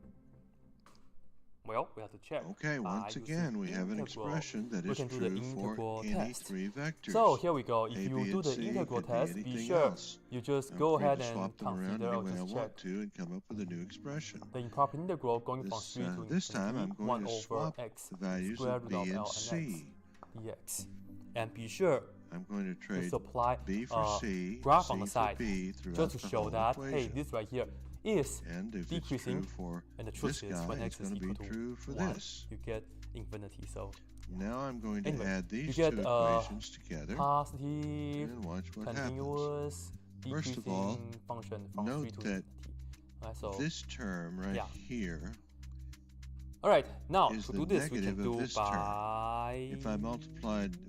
Well, we have to check. Okay, once using again, we have an integral. expression that We is can do the true for integral any test. three vectors. So here we go. If A, you B, do and the C integral could be test, be anything sure else. you just I'm go free ahead to and swap them around consider any or way I just check want to and come up with a new expression. the improper integral going from 3 to This time I'm infinity, going 1 to over swap x the values square of root B of and ln C. x dx. And be sure I'm going to to trade supply B for a C, graph C on the for side B throughout just to the show whole that, hey, equation. this right here is And if it's decreasing, true for and the this truth is guy, when it's x is going to equal be to true for 1, this. you get infinity. So Now I'm going to anyway, add you these get two equations together positive, and watch what happens. continuous, First of all, decreasing function from 3 note to that infinity. Right, so this term right here alright, now is to the do this we negative can of do this term. by If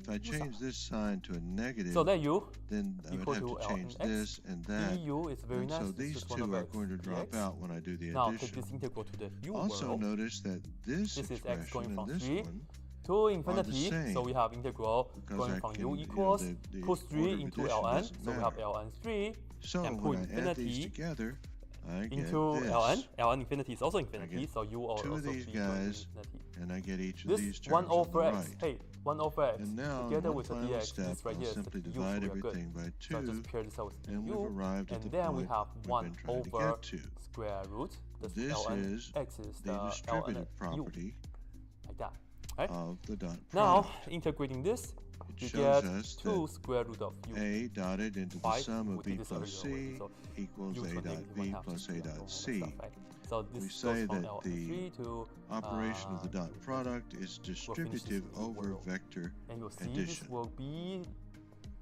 I change this sign to a negative, so that u then I would equal have to to change ln x. this and that. du is very And nice. so This these is 1 two over are x going to drop dx. out when I do the Now take addition. this integral to the u Also world. notice that this This is x expression going and from this 3 one to infinity. So we have integral going from u equals cos 3 into ln. So we have ln 3 and put infinity together, into ln. Ln infinity is also infinity, so u will also be guys, infinity. And I get each of these terms 1 over on the x. right. Hey, 1 over x And now, together one with the final dx. step, This right I'll here is simply the u, divide so we are everything good. by 2, So just pair this out with and u, we've arrived at and the then we point have we've 1 been trying to over get to. square root. This ln is x is the distributive ln property like that. Right? of the dot Now, product. integrating this, It we shows get us 2 square root of u. A dotted into the 5, sum of we b did this plus already, c so equals u a to dot negative b 1/2 plus a and all dot that c. stuff, right? So this We goes say from that ln3 to operation of the dot product is distributive over vector and you'll see addition. this will be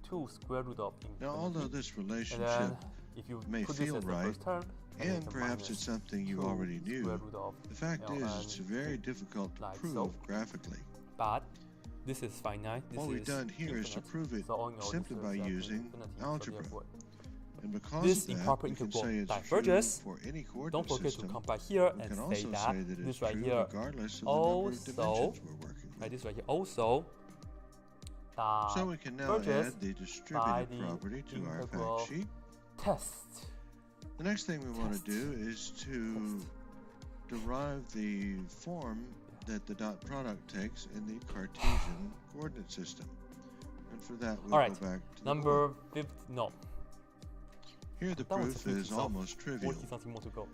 2 square root of infinity. Now, although this and relationship then if you may put this feel as the right, first term, and perhaps it's something you 2 already knew, square root of the fact is it's very ln3, difficult to like prove so. graphically. But this is finite. This What we've is done here is to infinite. prove it So all in all, simply this by is using infinity, so algebra. therefore, And because this of that, improper we can integral say it's diverges. true for any Don't coordinate forget system. to come back here We and can say also that say that it's this right true here regardless of the number of also, dimensions we're working with. right, this right here also So we can now diverges add the by distributive the property to our integral fact sheet. test. The next thing we want to Test. do is to derive the form that the dot product takes in the Cartesian coordinate system. And for that, we'll Alright, go back to the number board. 5, no. Here the That was proof 50, is so almost trivial. 40 something more to go.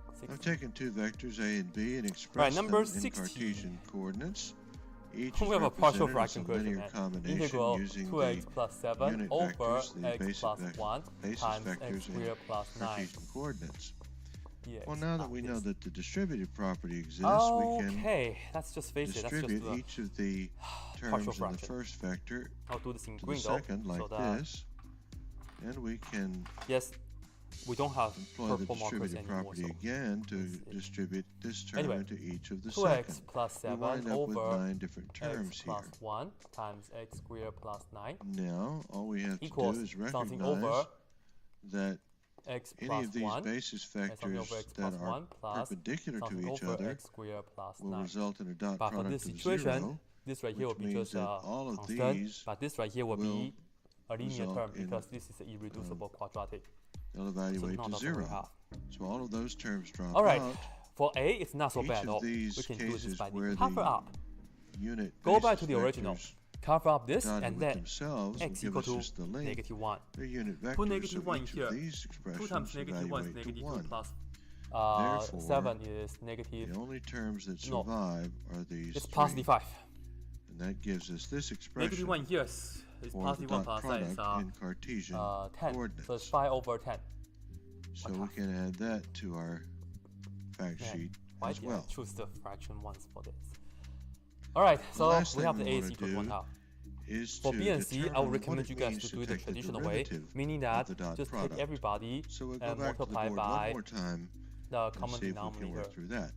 I've 60. taken two vectors A and B and expressed number them in 60. Cartesian coordinates. Each We is have a partial represented as fraction a linear question. combination Integral using 2x the plus 7 unit over vectors, the x basic plus 1 basis times vectors x in squared plus 9 Cartesian coordinates. dx. Well, now that we know this. that the distributive property exists, we can Okay, let's just face it. Let's distribute just each of the partial terms in the fraction. first vector I'll do this in to the green though, second so like that this, and we can yes, we don't have employ the purple markers distributive anymore. property So again to Let's see. distribute this term Anyway, into each of the 2x second. plus We 7 wind up with over 9 different terms x here. plus 1 times x squared plus 9 Now, all we have to equals do is something recognize over that x any plus of these 1 basis and something vectors over x that plus are 1 plus perpendicular to something each over other x squared plus will 9. result in a dot But for product this of situation, 0, this right here will which be means just that all of constant, these but this right here will be a linear result term in, because this is an irreducible quadratic. they'll So evaluate none to of them we 0. have. So all of those terms drop Alright, out. for A, it's not so Each bad of though. these We can do this cases by where the cover the up. Unit Go back basis to the original. vectors Cover up this dotted and with then themselves will x give equal us to just the length. negative 1. They're unit vectors, Put negative so 1 each here. of these 2 expressions times negative 1 is evaluate to negative 2 1. plus Therefore, 7 is negative. The only terms that No. survive are these It's three. positive 5. And that gives us this expression Negative 1 here is for positive the 1 dot plus that is product in Cartesian 10. coordinates. So it's 5 over 10. So we can add that to our fact Man, sheet why as did well. I choose the fraction ones for this? Alright, so last we thing have the we A is wanna equal to do 1/2. Is For to B and C, I would determine recommend what you it guys means to to do the take the traditional way, derivative meaning of that the dot just product. take everybody So we'll go and back to the multiply board one by more time the and common see if we can denominator. work through that.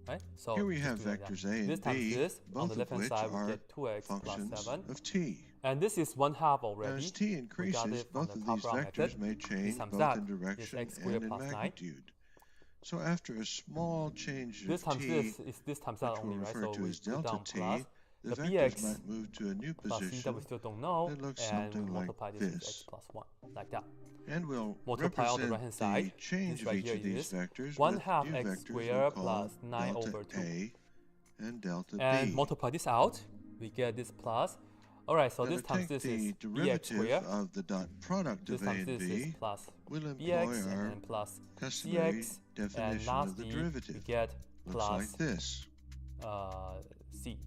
Right? So Here we just have do like vectors that. A and This times B, this, on both the of left hand which side we are get 2x plus functions 7. of t. And this is 1/2 Now, already. as t We got increases, it from both the of these top row vectors method. may change times both that in is direction x and squared in plus 9. magnitude. So after a small change This of times t, this is this times that which we'll only, right? refer So to we as put delta down t, plus the the vectors bx might move to a new plus c that we position, still don't know, that looks and we something like multiply this with this. x plus 1, like that. and we'll Multiply on the represent right-hand side. the change This of right each here of these is vectors 1/2 with new x vectors squared we'll call plus 9 delta over 2. A and delta And B. multiply this out, we get this plus. Alright, so Now this to times take this is the bx derivative squared. of the dot product This of A times and this is B, plus we'll employ bx our and then plus customary cx, and definition of the lastly we derivative. get Looks plus like this. c.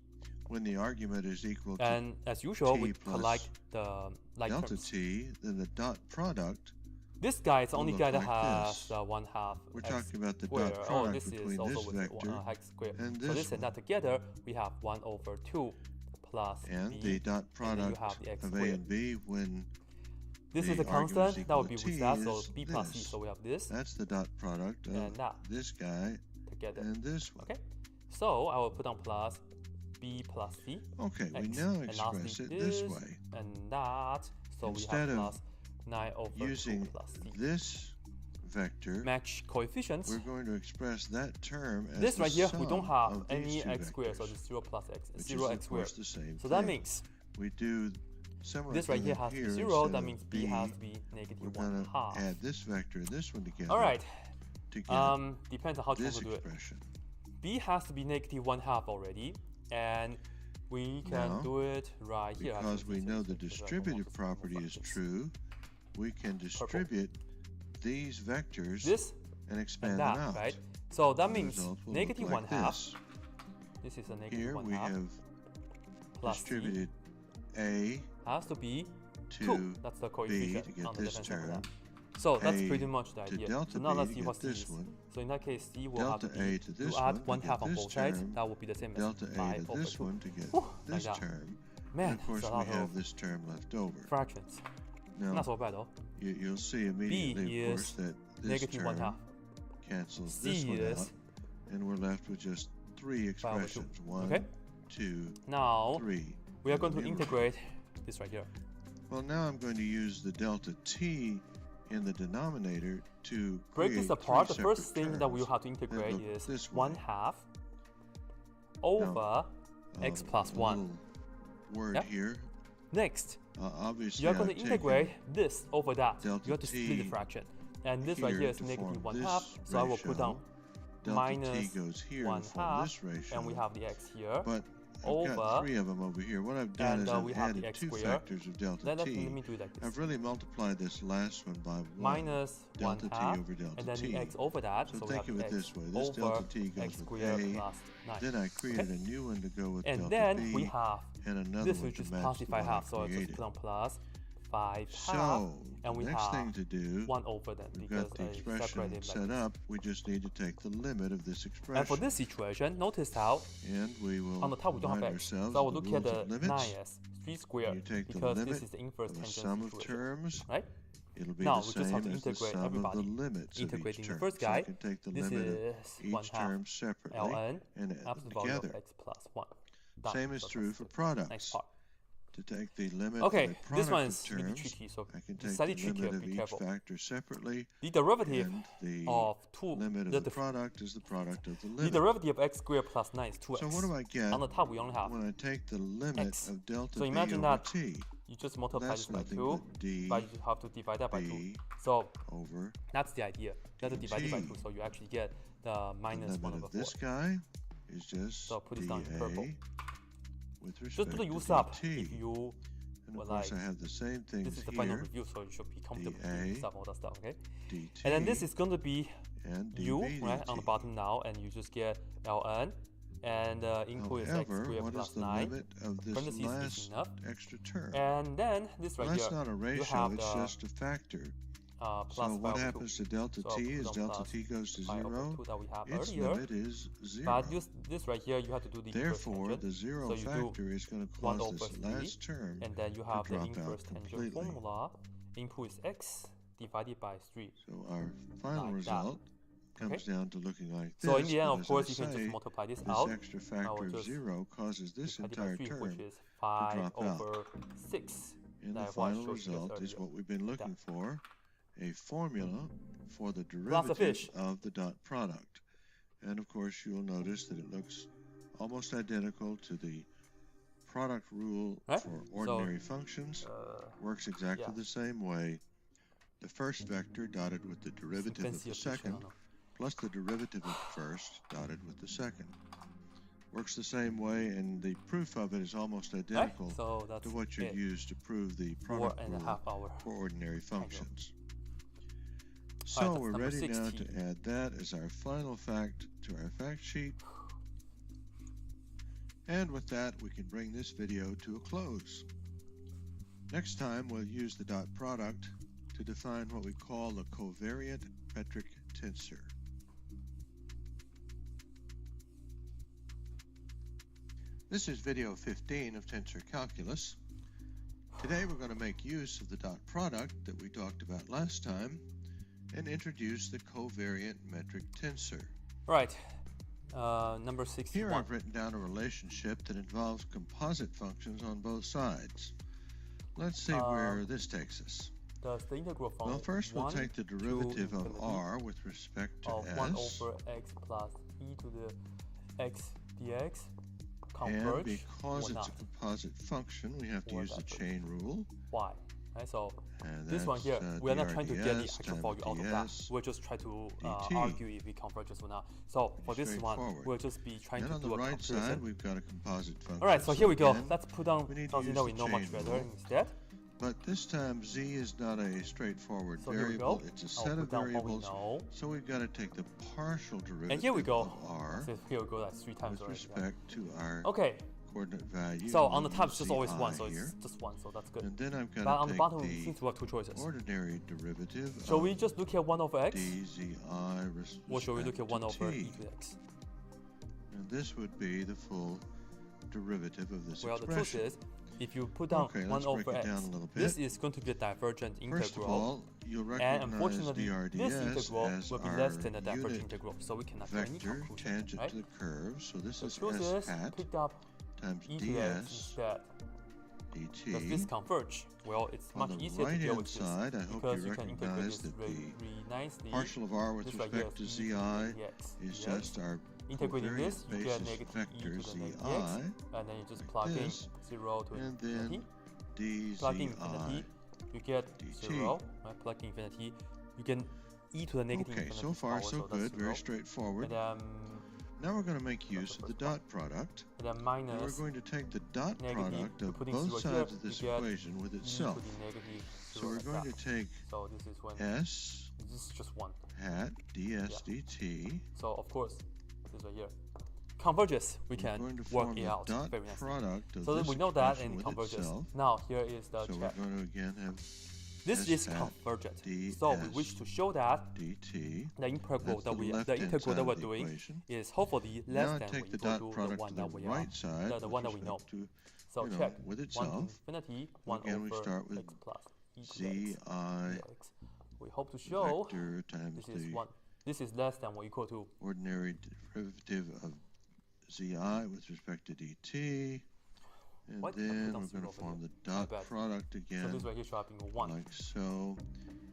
When the argument is equal to And as usual, t we plus collect the like delta terms. t, then the dot product, This guy is the only look guy that like has this. 1/2 we're x talking about the squared. dot Oh, product this is between also this with vector x squared. and So this this and one. that together, we have 1 over 2 plus and b. the dot and then you product have the x of A squared. and B when This the is a argument is constant, that equal would be to with t that, so is b plus c. this. So we have this That's the dot product of and that this guy together. and this one. Okay, so I will put on plus b plus c. Okay, we X. now And express lastly it this this way. and that. So Instead we of have plus 9 over Using 2 plus c. this vector, match coefficients, we're going to express that term as this the right here, sum we don't have of any these two x squared, so vectors, it's 0 plus x, which 0 is, x of course, squared. the same So thing. that means we do similar this right thing here has to be here. 0, Instead that of means b has to be negative we're going to 1/2. add this vector and this one together Alright, to get depends on how you want this to do it. expression. B has to be negative 1/2 already, and we can Now, do it right here. Because we know the distributive property is true, we can distribute these vectors this and expand and that, them out. right? So that The means result will negative look like 1/2. this. This is a negative Here we 1/2 have plus c distributed A has to be to 2. That's the B coefficient to get on the this left hand side of term. that. So that's A pretty much the to idea. delta So now B let's to see get what c this is. one. So in that case, c will Delta have to A be, to this you add one to 1/2 get on this both sides, term. that will be the same Delta as A 5 to over this 2. one to get Whew, this like that. term. Man, And of course it's a lot we have of this term left over. fractions. Now, Not so bad though. you'll see immediately, of course, is that this negative term 1/2. cancels C this one is out, and we're left with just 3 5 over 2. expressions. 1, Okay. 2, Now 3. we are in the going to numerator. integrate this right here. Well, now I'm going to use the delta t in the denominator to Break create this apart. The three first separate thing that we will terms have to that integrate look is this way. 1/2 over x plus a 1. little word Yep. here. Next, Obviously, you are going I've to taken integrate this over that. delta You have to split the t fraction. And this right here here is to negative form 1/2. this So I will put down Delta minus t goes here to 1/2, form this ratio. and we have the x here. But I've over, got 3 of them over here. What I've done and is we I've have the added x 2 squared. factors of delta Let t. me do it like this. I've really multiplied this last one by 1. Minus delta t 1/2, over delta and then t. the x over that. So So we think have of it x this way. This over delta t goes x with squared A. plus 9. Then I created a new one to go with And delta then b, we have and another this, one which to is match positive the one 5/2. I So I just created. put on plus 5/2, So, and we the next have thing to do, 1 over that we've because got the I expression separated it set like this. up. We just need to take the limit of this expression. And for this situation, notice how And we will on the top we don't have remind x. ourselves So I will of the look at rules the of limits. 9 as 3 squared You take the because this limit is the inverse of the tangent sum of situation, terms. right? It'll be Now the we just have same to as the integrate sum everybody. of the limits Integrating of the each first term. guy, So I can take the this limit is of each 1/2 term separately ln and add them absolute value of together. x plus 1. Done. Same is So true that's for the next products. part. To take the limit Okay, of a product this one of is really terms, tricky, so I can it's take slightly the trickier, limit of be each careful. factor separately, The derivative and the of 2, limit of the product is the product of the the limit. derivative of x squared plus 9 is 2x. So what do I get On the top we only have when I take the limit x. of delta So b imagine over that t? you just multiply That's this by nothing 2, but d but you have to divide that by 2. b So over that's the idea. You have to divide it by 2, dt. so you actually get the minus the 1 limit over of 4. this guy is just So put this down in purple. dA with respect Just put the to use up dt. if you And would of course like. I have the same things This is the final here, review, so you should be comfortable dA, with use up all that stuff, okay? dt, And then this is going to be and u, dB right, on the dt. bottom now, and you just get ln, and input is x However, squared what is plus the 9. limit of this Parentheses is last enough. extra term? And then this right Well, that's here, not a you ratio, have it's the just a factor. plus So 5 what over 2. happens to delta So t put is on delta plus t goes to 5 over 0, 2 that we have its earlier. limit is 0. But this right here, you have to do the inverse Therefore, tangent. the 0 So you do factor is going to 1 cause over this 3, last term and then you have the drop inverse out tangent completely. formula. Input is x divided by 3. So our final Like that. result comes down to looking like this. So in the end, but of as course, I you can say, just multiply this this out. extra I factor will of just 0 causes this divided by entire 3, term. which is 5 drop out. over 6. And the that I final showed you result is earlier. what we've been looking for, a formula for the Lots of derivative fish. of the dot product. And of course, you'll notice that it looks almost identical to the product rule Right? for ordinary functions. Works exactly yeah. the same way. The first vector dotted with the derivative of the second, plus the derivative of the first dotted with the second. Works the same way, and the proof of it is almost identical So that's to what you'd it. use to prove the product 4.5 rule hour. for ordinary functions. Alright, So that's we're number ready now 16. to add that as our final fact to our fact sheet. And with that, we can bring this video to a close. Next time, we'll use the dot product to define what we call the covariant metric tensor. This is video 15 of Tensor Calculus. Today we're going to make use of the dot product that we talked about last time and introduce the covariant metric tensor. Right. Number 61. Here I've written down a relationship that involves composite functions on both sides. Let's see where this takes us. does the integral from well, first we'll 1 take the derivative of r with respect to of s. 1 over x plus e to the x dx converge, and because it's not. a composite function, we have to use the chain rule. Why? Right, so and this one here, we're not trying to get the actual value out of that. ds We'll just try to dt. argue if it converges or not. So for this one, we'll just be trying to on do the a right comparison. side, we've got a composite function. Alright, so here we go. again, Let's put down we need to something use that we the know much chain better rule. instead. But this time z is not a straightforward So here we variable. go. It's a I'll set put of down what we variables. know. So we've got to take the partial derivative And here we go. of r So here we go, that's 3 times with already. respect to our Okay, coordinate value. so and on the we'll top use it's just always zi 1, so here. it's just 1, so that's good. And then I've But got on to the take bottom, we the seem to have 2 choices. ordinary derivative Shall of we just look at 1 over x? dzi with Or shall we look at respect 1 to over t. e to the x? And this would be the full derivative of this Well, the truth expression. is, if you put down Okay, 1 let's break over it down x, a little this bit. is going to be a divergent First of integral. all, you'll And recognize unfortunately, this drds integral as will be our less than a divergent unit integral, so we cannot draw any vector conclusion, tangent right? to the curve. So this The is truth s is, hat picked up times e to the x ds instead. Does this dt. converge? Well, it's On much the easier to deal right-hand with this side, I hope because you you can integrate recognize this that very the nicely. partial of r with This right here respect to is zi e to the dx. is Yes. just our Integrating covariant this, you get basis negative e vector to the zi, negative dx, and then you just plug in this, 0 to and infinity. then Plug in dzi infinity, you get dt. 0. Right? Plug in infinity, you get e to the negative Okay, infinity so far power, so that's good, 0. very straightforward. And Now we're going to make use of the dot product. then And minus we're going to take the dot negative, product you're of putting both 0 sides here, of this you get equation with e itself. to the negative 0 So we're like going that. to take So this is when s this is just 1. hat ds dt. So of course, this right here converges. We We're can going to work form it the out dot very nicely. product of So that this we know that expression and it with converges. itself. Now here is the So check. we're going to again have This s is hat convergent. ds So we wish to show that dt. the integral That's that the the left-hand integral side that of we're the doing equation. is hopefully Now less I than take or the equal dot to the product one to that the we right are. side The with one that we know. respect to, So you know, check with 1 to itself. infinity 1 Again, we over start with x plus e to zi the x. We hope to the show vector times this is the 1. This is less than or equal to. ordinary derivative of zi with respect to dt. And What? then Put we're down going to 0 form over the here. dot bad. product So again, this right here should have been 1. like so. And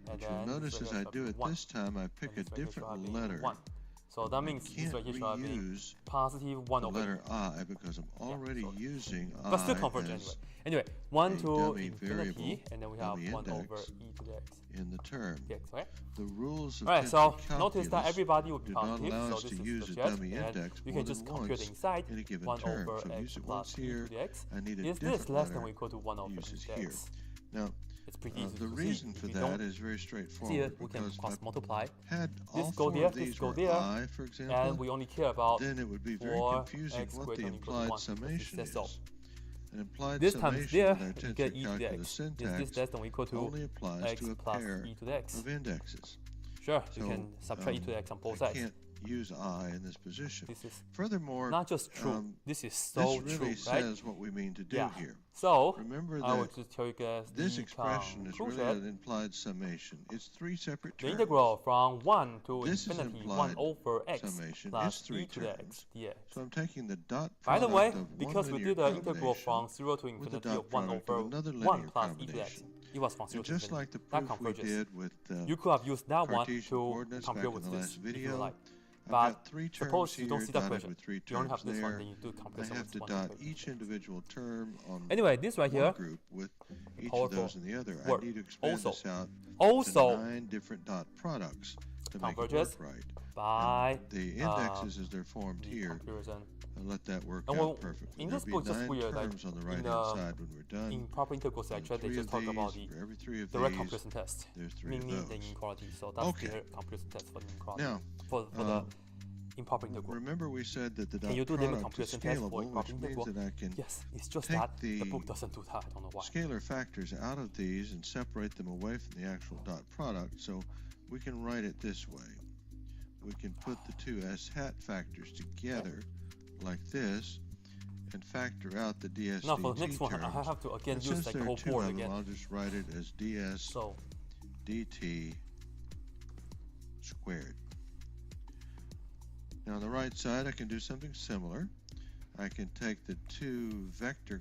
But you'll then notice this as right I here do should it be 1. this time, I pick a And this right here should have different been letter. 1. So that I means this can't right here should have been reuse positive 1 the over letter I because I'm already so- using but still I converge as anyway. 1 a to dummy infinity, variable, and then we have dummy 1 over index. e to the x. in the term. Dx, right? The rules of Alright, so tensor notice that calculus everybody will be do not positive, allow so us this to is use the a jet, dummy and index you more can just than compute once inside in a given 1 term. over So I x use it plus once e here. to the x. I need a Is different this less than letter or equal to 1 over uses x? here. Now, It's pretty easy the to reason see. for If you that don't is very see straightforward it, we can because cross if multiply. I had all This go four there, of this these go were there, I, for example, and we only care about then it would be very 4 confusing x what greater the than or equal to implied 1. This summation says is. so. An implied This times summation there, in our you get tensor e to the calculus x. Is syntax this less than or equal to only applies x to a plus pair e to the x? of indexes. Sure, you So, can subtract e to the x on both I sides. can't use I in this position. This is Furthermore, not just true, this is so this really true, right? says what we mean to do Yeah. here. So, Remember I will that just tell you guys this the expression is really conclusion. an implied summation. It's three separate The terms. integral from 1 to This is infinity implied 1 over x summation. plus It's three e to the terms. x dx. So I'm taking the dot By the product way, of because one we linear did the integral combination from 0 to with the infinity dot of 1 product over of another 1 linear plus e to the x. combination. It was from 0 And to just infinity. like the That proof we converges. did with You could have used that one Cartesian to coordinates compare back in with the this last if you video, like. I've But got three terms suppose you don't here see that dotted question. with three You only have terms this one, there. then you do I comparison have with to one dot over each individual term on Anyway, this right one here, group with each of powerful those in the other. word. I need to expand Also- this out also to 9 different dot products to make it converges work right. by The indexes as they're formed the here, comparison. I'll let that work And well, out perfectly. in this There'll book, be just 9 weird, like, terms on the in right-hand the- side when we're done. In proper integral And section, they three just of talk about these, the for every three of direct these, comparison test, there's 3 of meaning the those. inequality. So that's Okay. the comparison test for the inequality. Now, for the improper integral. remember we said that the Can dot you do limit product is comparison test for scalable, improper which means integral? that I can Yes, it's just take that the the book doesn't do that. I don't know why. scalar factors out of these and separate them away from the actual dot product. So we can write it this way. We can put the two s hat factors together like this and factor out the ds Now for the dt next one, I terms. have to again And use since like there the are whole two board of them, again. I'll just write it as ds So dt squared. Now on the right side, I can do something similar. I can take the two vector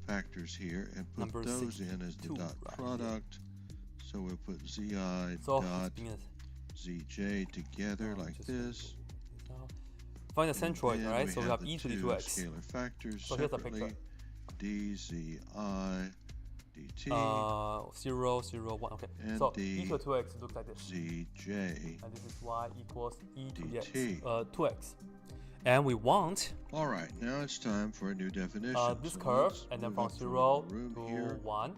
factors here and put Number those in as the 62, dot right, product So we'll put zi So dot zj together like this. Find the centroid, And right? So we have the e to the two 2x. scalar factors So here's the separately. picture. dzi dt 0, 0, 1. Okay. and So e to the 2x looks like this. zj And this is y equals e to the x, dt. 2x. And we want All right, now it's time for a new definition. this So curve, let's and then move from up 0 the room to here, 1.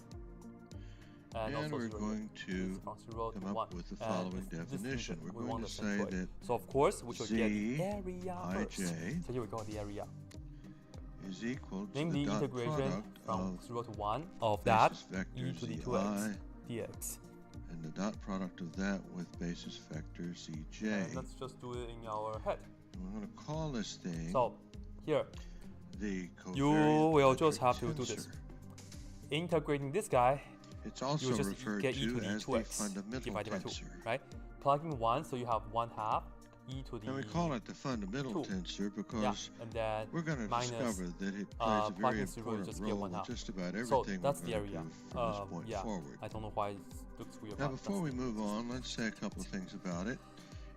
And also we're 0 going here. to This is from 0 to come 1. up with the And following this definition. region, We're we going want to the say centroid. that So of course we should get the Z area first. ij So here we go, the area. is equal to Name the the dot integration product from of 0 to 1 of that basis vector e to the zi 2x dx. and the dot product of that with basis vector zj. And let's just do it in our head. And we're going to call this thing So here, the you covariant will metric just have to do this. tensor. Integrating this guy, It's you also will just referred get e to to the as the 2x fundamental divided by 2, tensor. right? Plugging 1, so you have 1/2 e to the And we call it the fundamental 2. tensor because Yeah, and then we're going to minus, discover that it plays a very plugging 0, you important just get role in 1/2. just about So everything that's we're the going area. to do from this point Yeah, forward. I don't know why it looks weird. Now, but before that's we move on, let's say a couple of things about it.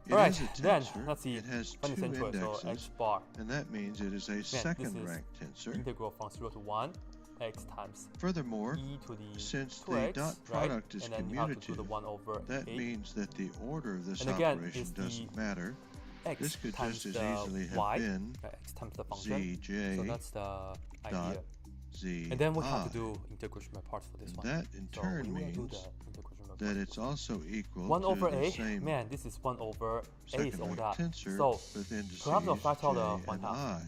It All right, is a then tensor. let's see. It has Find the two centroid, so x indexes, bar. and that means it is a this is second-rank tensor. Integral from 0 to 1, x times Furthermore, e to the since 2x, the dot product is and then you have to do commutative, the 1 over that 8. means that the order of this And again, operation it's the doesn't matter. X This could times just as the easily have y, been x times the function. zj So that's the idea. zi. And then we have to do integration by parts for this one. That in So turn we will do means the integration by that parts. it's also equal 1 to over the a, same man, this is 1 over a is all second-rank that. tensor So with indices perhaps I'll factor the j 1/2. and I.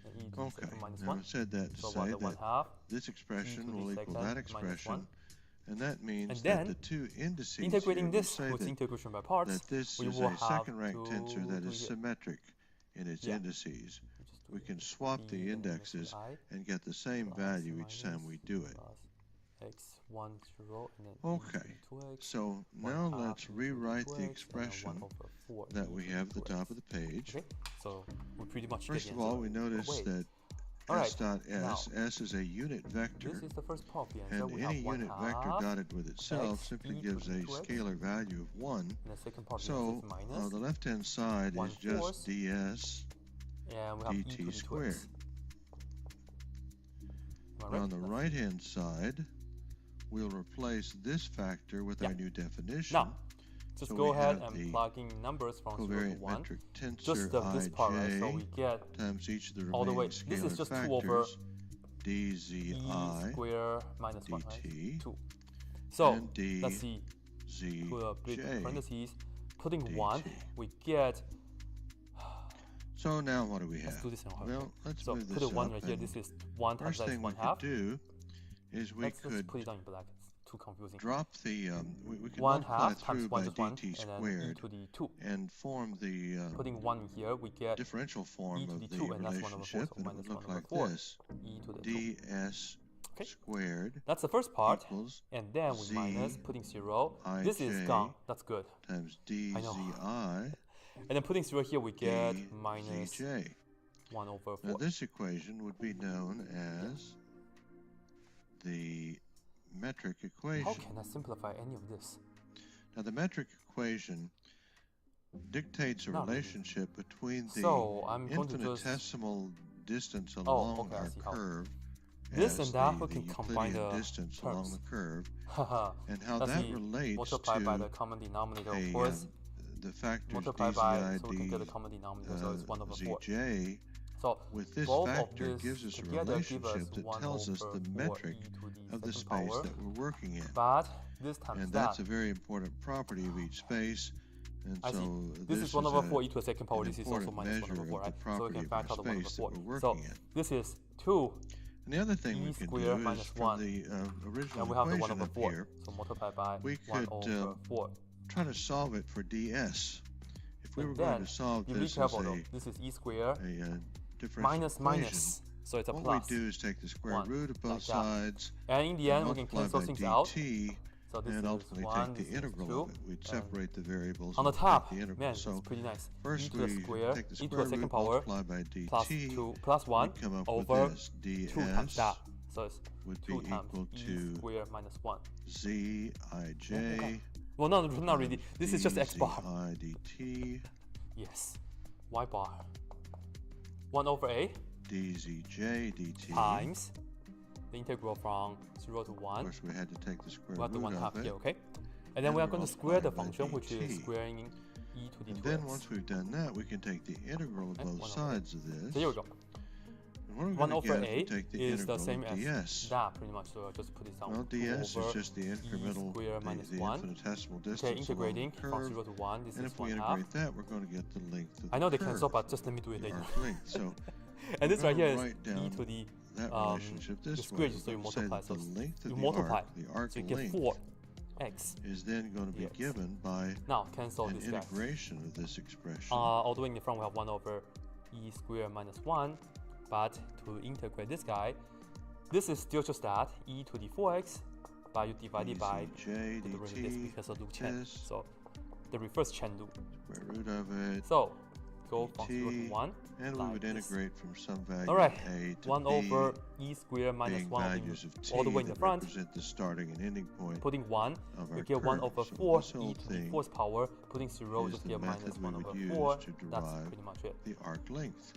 And e to the Okay, second minus now 1. I said that to So say 1 to that 1/2. this expression the will equal second that minus expression, 1. and that means And that then, the two indices integrating here this will say with that, integration by parts, that this we is will a have second-rank to tensor that do is here. symmetric in its Yeah. indices. Just do We it. can swap B the and then this indexes with I and get the same plus value each time we do it. plus x 1 0 and then Okay, e to the 2x. so now 1/2 let's e to the rewrite 2x, the and then expression 1 over 4 that e we to have at the 2x. top of the page. Okay, so we pretty much First get of the all, answer. we But notice wait, that all right, s dot now, s, s is a unit vector, this is the first part of the answer. and We any have unit 1/2, vector dotted with itself x simply e to gives the a 2x. scalar value of 1. And the second part of the So answer is minus, the left-hand side is 1/4, just ds and we have e to dt the squared. 2x. Am I Now right? on the Let's- right-hand side, we'll replace this factor with our Yeah. new definition. Now, just So go we ahead have and the plug in numbers from 0 to covariant 1. metric Just tensor this part, right? So we ij get times each of the all the way. remaining This is scalar just 2 over factors, dzi e square minus 1, right? dt 2. So, and d let's see. z Put a big j. parentheses. Putting dt. 1, we get. So now what do we have? Let's do this in order. Well, let's So move put this a 1 up, right here. and This is 1 times first x thing we 1/2. could do is we Let's could put it down in black. It's too confusing. drop the we can 1 multiply half times through 1 by is 1, dt and then e squared to the 2. and form the Putting 1 here, we get differential form e to of the the 2, and that's 1 over 4, relationship, so and it minus would 1 look over like 4, this: e to the 2. ds Okay. squared That's the first part, equals and then we z minus, putting 0. This is ij gone, that's good. times I know. dzi And then putting 0 here, we get minus dzj. 1 over 4. Now this equation would be known as the metric equation. How can I simplify any of this? Now the metric equation dictates a Not really. relationship between the So I'm going to just infinitesimal distance along okay, I our see how. curve This as and that, the we can combine Euclidean the distance along terms. the curve, haha. and how Let's that see, relates multiply to by the common denominator, of a, course. the factors Multiply dzi by, so we can get the common denominator, so it's 1 over 4. zj. So With this both of factor this gives us a together give us relationship that 1 tells us over the 4 metric e to of the second space power. that we're working in. But this times And that. that's a very important property of each space. And I see. so This is 1 over 4 a- e to the second power. an This is also important minus 1 over measure 4, of the right? So we property can of our factor the 1 over space 4. that we're So working in. this is 2, And the other thing e we can squared do is minus from 1. the original and we have the 1 equation over up 4. here, So multiply by we 1 could, over 4. try to solve it for ds. If we And were going then, to solve you be this as careful a, though. This is e squared differential minus equation, minus. So it's a what plus. we do is take the square 1, root of both like that. sides And in the end, we can multiply cancel by things out. dt, So this and is ultimately 1, take this the is integral 2. of it. We'd separate the variables On the and take top, the integral. man, So it's pretty nice. first e to the we square, take the e to square the second root, power, multiply by dt, plus 2, plus 1 we come up over with this, 2 times ds that. So it's would 2 be times equal e to squared minus 1. Zij. Well, not really. This is just x bar. dzi dt. Yes. Y bar. 1 over a dzj dt. times the integral from 0 to 1. Of course, we had to take the square We have to root 1 half of it. here, okay? And then we are going to square the multiply function, by which is dt. squaring e to the And 2x. then once we've done that, we can take the integral of both sides of this. So here we go. And 1 what over we're a going to get is we take the is the integral same of as ds. that, pretty much. So I'll just put it down. Well, 2 ds is over just the incremental, squared minus the 1. infinitesimal distance Okay, along integrating the from curve. 0 to 1. This And is if we 1 half. integrate that, we're going to get the length of I know the they curve, cancel, but just let me do it the later. arc length. So And this right here is write e down to the that relationship this square, way. so you We're going to say multiply. that So the length of you the multiply. arc So you get length 4x. is then going to be Yes. given by Now cancel an this guy. integration of this expression. All the way in the front we have 1 over e squared minus 1. But to integrate this guy, this is still just that, e to the 4x, but you divide it by dzj the root of this dt because of loop chain. is So the reverse chain loop. square root of it. So go from 0 to dt, 1. and we like would this. integrate from some value Alright, a to 1 b, over e squared minus being 1 values of t all the way in the that front. represent the starting and ending point Putting 1, of we our get 1 curve. over So 4 this e whole to the thing 4th power. Putting 0, is just the get minus method 1 we would over use 4. to That's derive pretty much it. the arc length.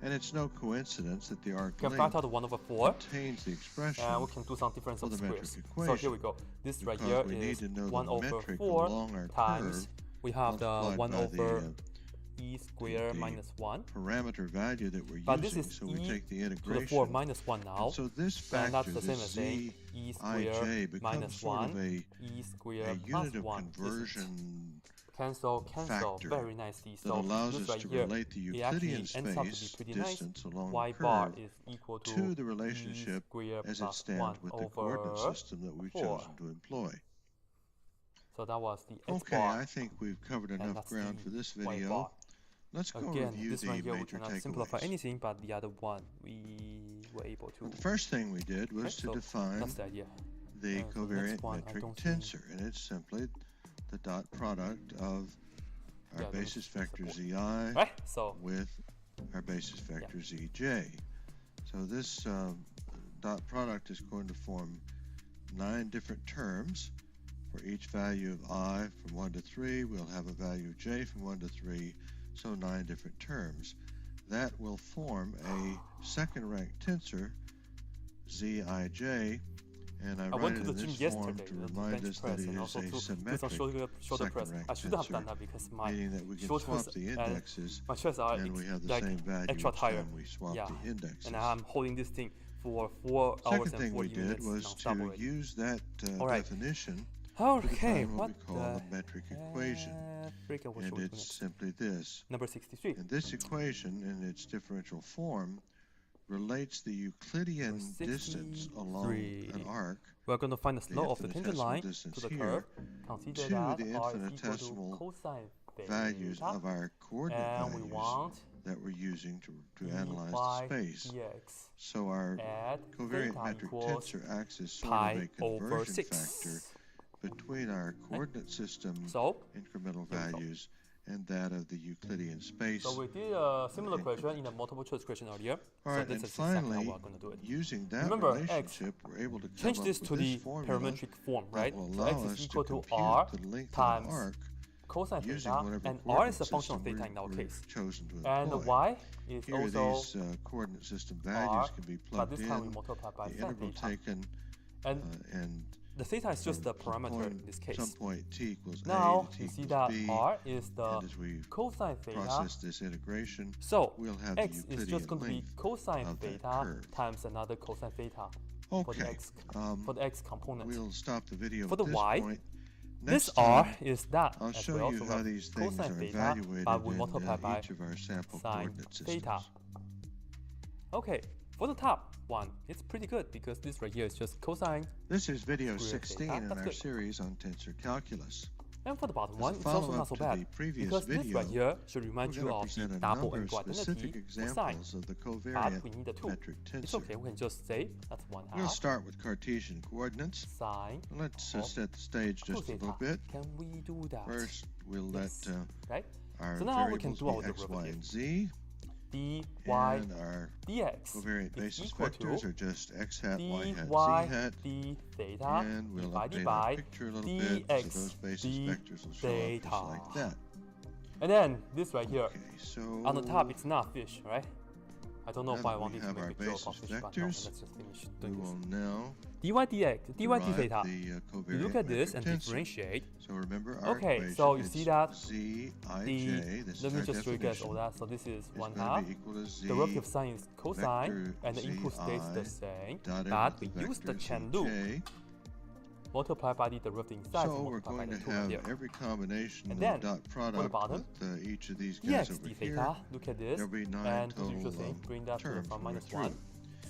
And it's no coincidence that the arc We can length factor out 1 over 4. contains the expression And we can do some difference for of the metric squares. equation. So here we go. This right because here we need is to know 1 the over metric 4 along our times curve we have the multiplied 1 by over the, e squared the minus 1. parameter value that we're But this using. is So we e take the to integration. the 4 minus 1 now. And so this And factor, that's the same this as saying e squared zij, becomes minus sort 1, of a e squared unit plus of 1. This is conversion cancel factor very nicely. that So allows this us right to here, relate the it actually Euclidean ends up to be space pretty nice. distance along Y the bar curve is equal to the e relationship squared as it plus stands 1 with the over coordinate system that we've 4. chosen to employ. So that was the x Okay, bar. I think we've covered and enough that's ground the for this Y video. bar. Let's go Again, review this the one here we major cannot simplify takeaways. anything, but the other one we were able to. Well, the first thing we did was to so define that's the idea. the And the covariant next one, I metric don't see- tensor, and it's simply the dot product of our Yeah, the basis vector support. zi Right? So with our basis vector zj. So this dot product is going to form 9 different terms. For each value of I from 1 to 3, we'll have a value of j from 1 to 3, so 9 different terms. That will form a second rank tensor, zij, and I I write went to it the in gym this form yesterday to to remind bench us that press it and is also a to do some symmetric shoulder press. second rank I should have done tensor, that because my meaning that we can shoulders swap the and indexes my chest are and we have the like same value extra each tired. time we swap Yeah. the indexes. And I'm holding this thing for 4 hours Second and thing 40 we did minutes was non-stop to already. use that Alright. definition to Okay, define what what we call the metric equation. Freak, what should And we do it's next? simply this. Number 63. And this equation in its differential form relates the Euclidean distance along 63. an arc We're going to find the the slope of the tangent infinitesimal line distance to the here curve. Consider to that the r is equal to infinitesimal cosine values theta, of our coordinate and we values want that we're using to analyze by the space. dx So our at covariant theta metric equals tensor acts as sort pi of a over conversion 6. factor between our coordinate system So, incremental here we go. values and that of the Euclidean space. we did a similar question in a multiple choice question earlier. All So right, this and is exactly how finally, we're going to do it. using that Remember, x, relationship, we're able to come Change up this with to the this formula parametric form, that right? will So allow x us is equal to compute r the length times of the arc cosine using theta, whatever and r is coordinate the function of system theta in our we've case. chosen to And employ. y is Here, also these coordinate system values r, can be but plugged this time we in, multiply by the sin integral theta. taken, And and the theta is just the from parameter point- in this case. some point t equals Now, a to t you see equals that b, r is the and as we cosine theta. process this integration, So, we'll have the x is Euclidean just going to be length cosine of that theta curve. times another cosine theta for the Okay, x component. we'll stop the video For at the this y, point. This Next r time, is that I'll as show well. you So we how have these things cosine are theta, evaluated but we in multiply by each of our sample sine coordinate systems. theta. Okay, for the top one, it's pretty good because this right here is just cosine. This is video Square 16 theta. in That's our good. series on tensor calculus. And for the bottom As a one, it's also not follow-up so to bad the previous because this right video, here should remind We're you going to of the present a double number and of quadrinity specific for sine. examples of the But covariant we need a 2. metric It's tensor. okay, we can just say that's 1 half We'll start with Cartesian coordinates. sine. Let's of set the stage just a 2 little theta. bit. Can we do that? First, we'll Yes. let right? our So now we can variables do our be x, y, derivative. and z. dy and our dx covariant is basis equal vectors to are just x hat, dy y hat, z hat. d theta And we'll divided update by our picture a little bit, so those basis d vectors will show up just like that. And then this right here, Okay, so on the top it's not fish, right? I don't know now if I that we wanted to have make our a joke of basis fish, but no, let's vectors, just finish we doing will this. now dy dx, dy d derive theta. the You covariant look at this and metric tensor. differentiate. So remember our Okay, equation, so you it's see that z I the, j, this let is me our just show you guys all definition, that. So this is is 1 going half. to be equal to z Derivative sign is cosine, vector and the input stays the zi same. dotted But with we use the vector chain loop, zj. multiply by the derivative inside, So we're multiply by going the to 2 right have there. every combination And of then, dot product bottom, with each of these guys dx over d here. theta, look at this, There'll be 9 and the total usual thing, bring that to the terms from we're minus through. 1.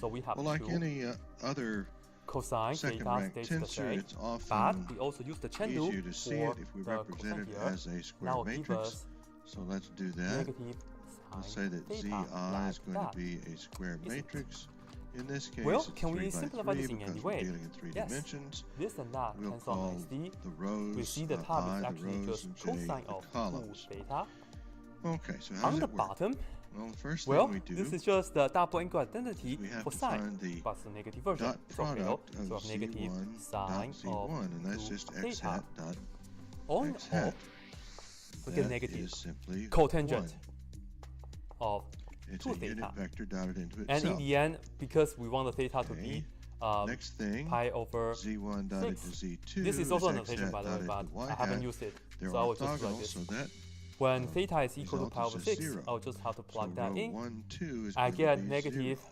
So we have Well, like 2. any other Cosine second theta rank stays the tensor, same, it's but often we also use the chain loop easier to see for it if we the represent cosine it here. as a square Now give matrix. us So let's do that. negative We'll sine say that theta, zi like is going that. to be a square Is it? matrix. In this case, Well, it's can 3 we by simplify 3 this in because any we're way? dealing in 3 Yes. dimensions. This and that We'll cancel call nicely. the rows We see the top I, is the actually rows, just and j, cosine the of 2 columns. theta. Okay, so how On does the it work? bottom, Well, the first well, thing we do this is just the double angle identity we have for to sine, find the but it's the negative version. dot So below, product so we of have negative z1 sine dot z1, and that's of just 2 x theta. hat dot On x hat. up, we get That negative is simply cotangent 1. of It's 2 a unit theta. vector dotted into And itself. in the end, because we want the theta to be Next thing, pi over z1 dotted 6. to z2 This is also a x notation, hat by the way, dotted but to y I haven't hat. used it. They're So I will just write orthogonal, this. so that When theta is equal to result pi is over just 6, 0. I'll just have to plug so that row in. 1, 2 is I going get to be negative 0.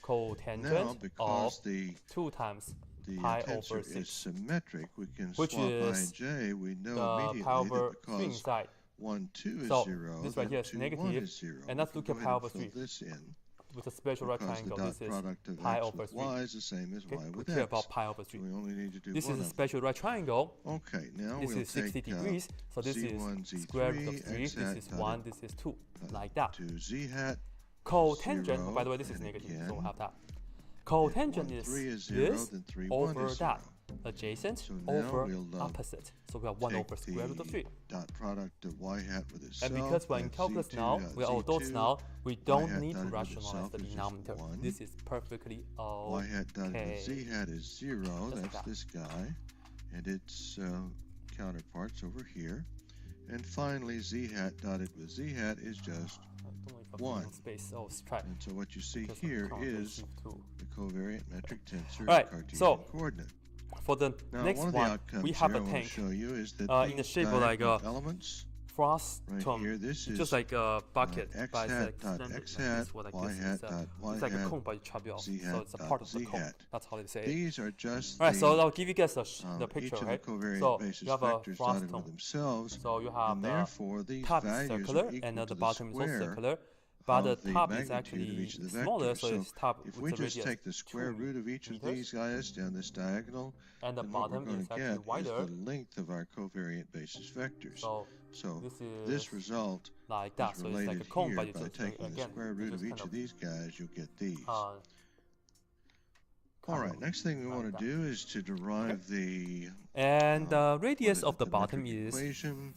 cotangent Now, of because the 2 times the pi tensor over is 6, symmetric, we can which swap I is and j. We know the immediately pi over that 3 because inside. 1, 2 is So 0, this right then here is 2, 1 negative, is 0. and let's We look can at go pi ahead over and 3. fill this in With a special right because the triangle, dot this is product of pi x over with 3. y is the same as Okay, y we with care x. about pi over 3. So we only need to do This one is a of them. special right triangle. Okay, now This we'll is 60 take degrees, so this z1, is square root of z3, 3, x this hat is dotted 1, this is 2, like that. to z hat. Cotangent, 0, by the way, this is and negative, again, so we'll have that. If Cotangent 1, is 3 is 0, this then 3, 1 over is that. 0. Adjacent So now over we'll, opposite. So we have 1 Take over square root of 3. the dot product of y hat with itself. And because we're in that's calculus z2 now, dot we are adults z2, now, we y don't hat need to dotted with rationalize itself the is just denominator. 1. This is perfectly Y hat dotted with z okay. hat is 0. Just like That's that. this guy. And its counterparts over here. And finally, z hat dotted with z hat is just I don't know if I'm 1. in space. Oh, let's try. And so what you see Because I'm here counting is shift 2. the covariant metric tensor Alright, of Cartesian so coordinate. For the Now, next one of the one, outcomes we have here a I want tank to show you is that in the these shape of like diagonal a elements frost right tomb. here, this It's is just like a bucket, x but it's hat like dot extended x like hat, this, what I y guess hat it's, dot y it's like a hat, cone, but you chop it off. z So hat it's a dot part of z the cone. hat. That's how they say it. These are just Alright, so the, I'll give you guys the each picture, of the right? covariant So basis you have a vectors frost dotted tomb. with themselves, So you have and the therefore these top is values circular are equal and to the the bottom is also square circular, but the of the top is magnitude of actually each of the smaller, vectors. so it's top if with we the just radius take the square 2 root of each of meters, these guys down this diagonal, and the then what we're bottom going is to actually get is wider. the length of our covariant basis vectors. So So this this result like that. is So it's like related a cone, here but you by just taking the again, square you root just of each kind of these guys, you'll get these. uh, All right, next thing we like want that. to do is to derive the and the radius what of the the bottom metric is equation,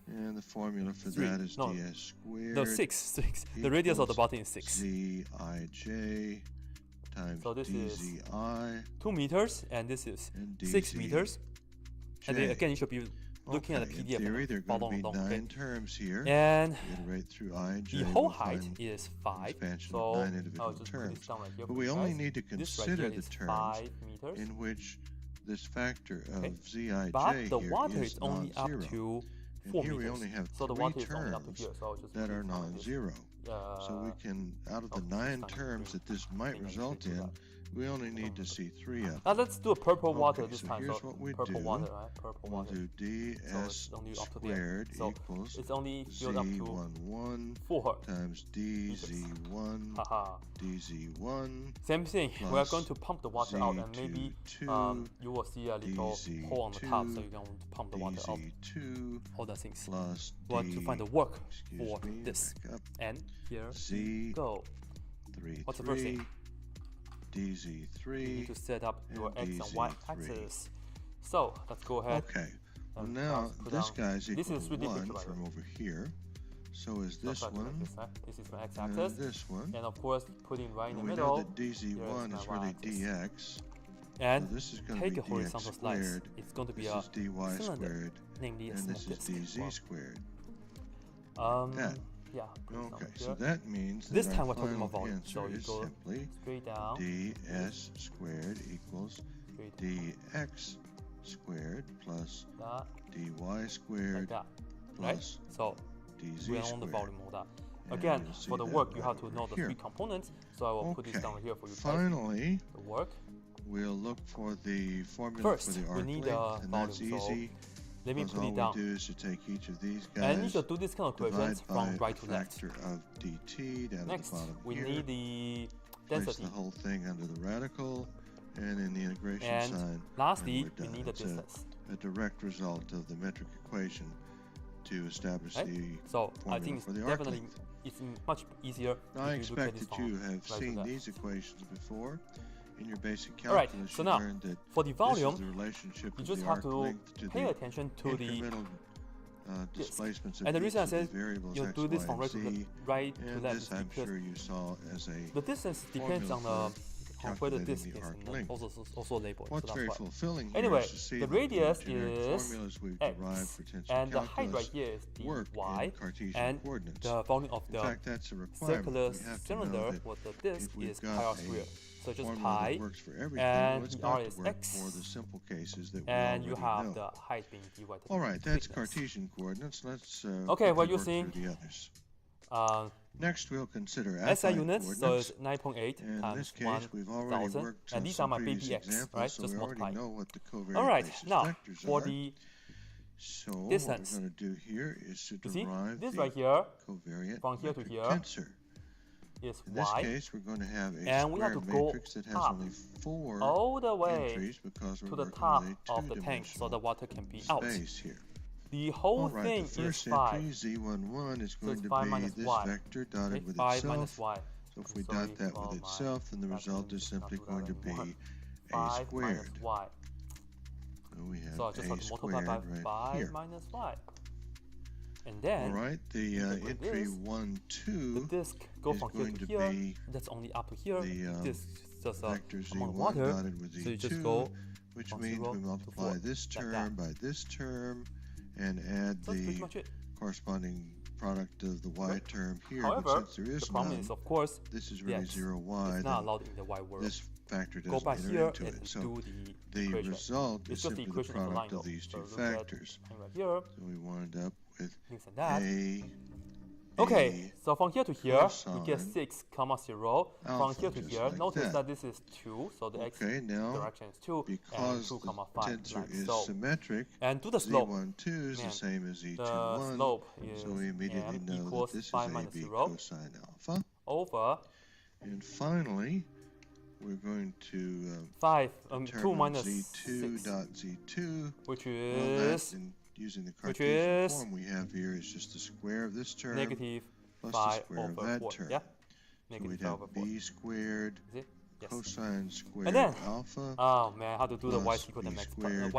and the formula for 3. that is No, ds squared. no 6. The radius of the equals bottom is 6. zij times So this is dzi 2 meters, and this is and 6 meters. And then again, you should be looking at the in PDF theory, and there are follow going to be along. 9 Okay? terms here. And Iterate through I and j. the whole we'll height find is 5. expansion So of 9 I'll individual just put terms. this down right here. But for we you only guys. need to This right consider here the is terms 5 meters. in which this factor of Okay. zij But the here water is is only up non-zero. to And 4 here we meters. only have So the 3 water is only up to terms here. So I'll just that put are it down like this. non-zero. So we can, out of the oh, 9 it's not terms green. that this might Think I should result do in, that. we only need to see 3 of them. Now let's do a purple water Okay, this so time. here's So what we purple do. water, right? Purple We'll water. do So ds it's only up to squared there. So equals it's only filled up to z11 4. times dz1 Haha. dz1 Same thing. We are plus going to pump the water out, and maybe z22 you will see a little hole on the top, so you can pump the water out. dz2 All the things. plus We want to d, find the work excuse for me, this. back up, And here z go. 3 What's the first 3 thing? dz3 You need to set up your and x and y dz3. axis. So let's go ahead. Okay. Well, and now put this down- guy's this equal is to 3D 1 picture, by the from way. over here. So is this one. This is my x-axis. And this one. And of course, putting right in the we middle. know that dz1 is really dx. And so this is going take to a be horizontal dx slice. squared. It's going to be this a is dy cylinder, squared. namely a and this is dz squared. Yeah. Okay, so that means that this our time we're talking final about volume. answer So you is go simply straight down. ds squared equals dx squared plus dy squared like plus right? So dz we're squared. on the volume order. Again, for the work, you have to know the here. 3 components. So I will put this down here for you. Finally, the work. We'll look for the formula First, for the we arc need length, and that's volume. So easy. let me put it all down. we do is to take each of these guys, and you should do this kind of equations from right to left. factor of dt down Next, at the bottom we here. need the Place density. the whole thing under the radical, and in the integration And sign. lastly, and we need the it's distance. a direct result of the metric equation to establish Right? the So I formula think it's for the arc definitely length. it's much easier. Now, I if you look at expect this that from you have right to seen left. these equations before. In your basic Alright, calculus, so you now, learned that for the volume, this is the relationship you of just the have arc to length to pay the attention to the incremental displacements of and the each reason I of the said variables you x, do this y, from and right to z, right to and left this is I'm because sure you saw as a the distance depends on formula the on where the calculating disk the is arc and length. also labeled. What's so very that's why. fulfilling here Anyway, is to see the that radius generic is formulas we've x, derived for tensor and the height calculus right here is work dy, in Cartesian and coordinates. the volume of In the fact, that's a requirement. circular We have to cylinder know that with the disk if we've is got pi r a squared. So just formula pi, that works for everything, and well, it's the got r to is work x, for the simple cases that we and you already have know. the height being dy to the All right, that's thickness. Cartesian coordinates. Let's Okay, quickly we're work using through the others. uh, Next, we'll consider SI affine units, so coordinates. it's 9.8 In times this case, we've already 1000, worked and these some are my previous baby x, examples, right? so Just we already multiply. know what the covariant All right, basis now vectors for are. the So distance. what we're going to do here is to you see derive this the right here covariant from here to metric here tensor. is In this y, case, we're going to have a and we have square to go matrix that has up only 4 all the way entries because we're to the working top with a of the tank, so the two-dimensional water can be out. space here. The whole All right, thing the first is 5. entry, z11, is So going it's to 5 be minus this y. vector dotted Okay, with 5 minus itself. y. So if we Sorry dot that for with my itself, then the result calculation, is simply not do going to that be anymore. a 5 squared. minus y. So we have So I just have a to multiply squared by right 5 here. minus y. And then All right, the integrate entry this. 1, the 2 disk go is from here going to to here. be That's only up to here. the This is just a vector amount of z1 water. dotted with So you just z2, go which from means 0 we to multiply 4, this like term that. by this term and add So that's pretty the much it. corresponding product of the y Right. term here. However, but since there is the problem none, is, of course, this is the really x 0y. is not then allowed in the y world. this factor Go doesn't back enter here into and it. So do the equation. result It's is just the simply the equation of the line product of though. these So two look at factors. thing right here, So we wind up with things like that. a Okay, so from here to here, we get cosine 6 comma 0. From alpha, here to just here, like notice that. that this is 2, so the x Okay, now direction is 2, and because 2 the comma 5, tensor like is so. symmetric, And do the slope. z12 is Man, the same as The z21, slope is so we immediately m know that equals this is 5 minus AB 0 cosine alpha. over And finally, we're going to 5, 2 determine minus z2 6, dot z2. which Well, that, is using the which Cartesian is form we have here, is just the square of this term negative plus 5 the square of over that 4. term. Yeah, So negative we'd 5 have over 4. b squared Is it? Yes. cosine squared And then, alpha oh man, how to do the y plus equal to b max squared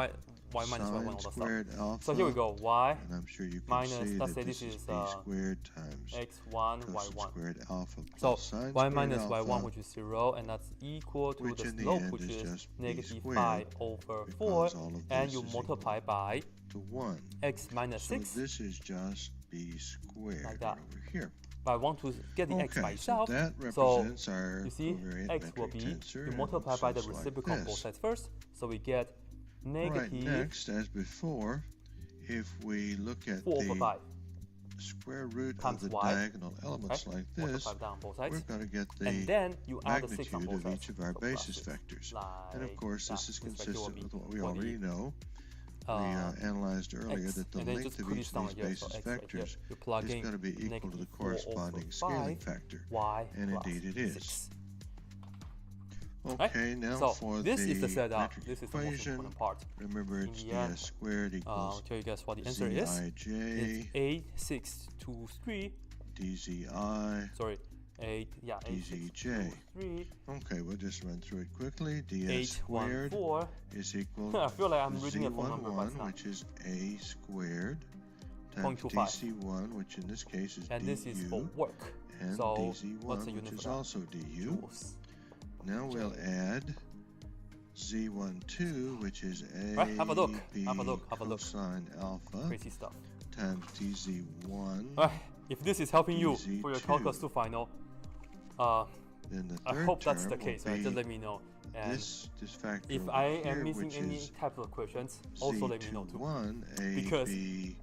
y minus y1 sine all that stuff. squared alpha. So here we go, y And I'm sure you can minus, see let's that say this this is is b squared times x1, cosine y1. squared alpha So plus sine y squared minus alpha, y1, which is 0, and that's equal to which the in the slope, end which is is just b negative squared, 5 over 4, because all of and this you is multiply equal by to 1. x minus So 6. this is just b squared Like that. over here. But I want to get the x by Okay, so itself. that So represents our you see, covariant x will metric be, tensor, you and it multiply looks by the just like reciprocal on both this. sides first. So we get negative Right, next, as before, if we look at 4 over the 5 square root of times the y, diagonal elements okay? like this, Multiply down both sides. we're going to get the And then you add the 6 on magnitude both of sides. each of our So plus basis 6, vectors. like And of course, this is that. Vector will consistent be with what we 40, already know. We analyzed earlier x, that the and then length just of put each it of down these here, so basis x right here. vectors You plug is in going to be equal to the negative 4 corresponding over scaling 5, factor. y And plus indeed it is. 6. Okay, Right? now So for this the is the setup. metric This is the most equation, important part. remember it's In the end, ds squared I'll equals tell you guys what the answer is. zij It's 8623. dzi Sorry, 8. Yeah, dzj. 8623. Okay, we'll just run through it quickly. ds squared 814. is equal I to feel like I'm reading a phone number right z11, now. which is a squared times dc1, which in this case is and du, this is for work. and So dz1, what's the unit which is for that? also du. Joules. Now we'll add z12, which is a Right, have a look. b Have a look. cosine alpha Crazy stuff. times dz1. Alright, if this is helping you for your dz2. calculus 2 final, Then the I third hope that's term the will case, right? be Just let me know. And this factor if over I here, am missing which any is type of equations, also let me know too. z21 Because ab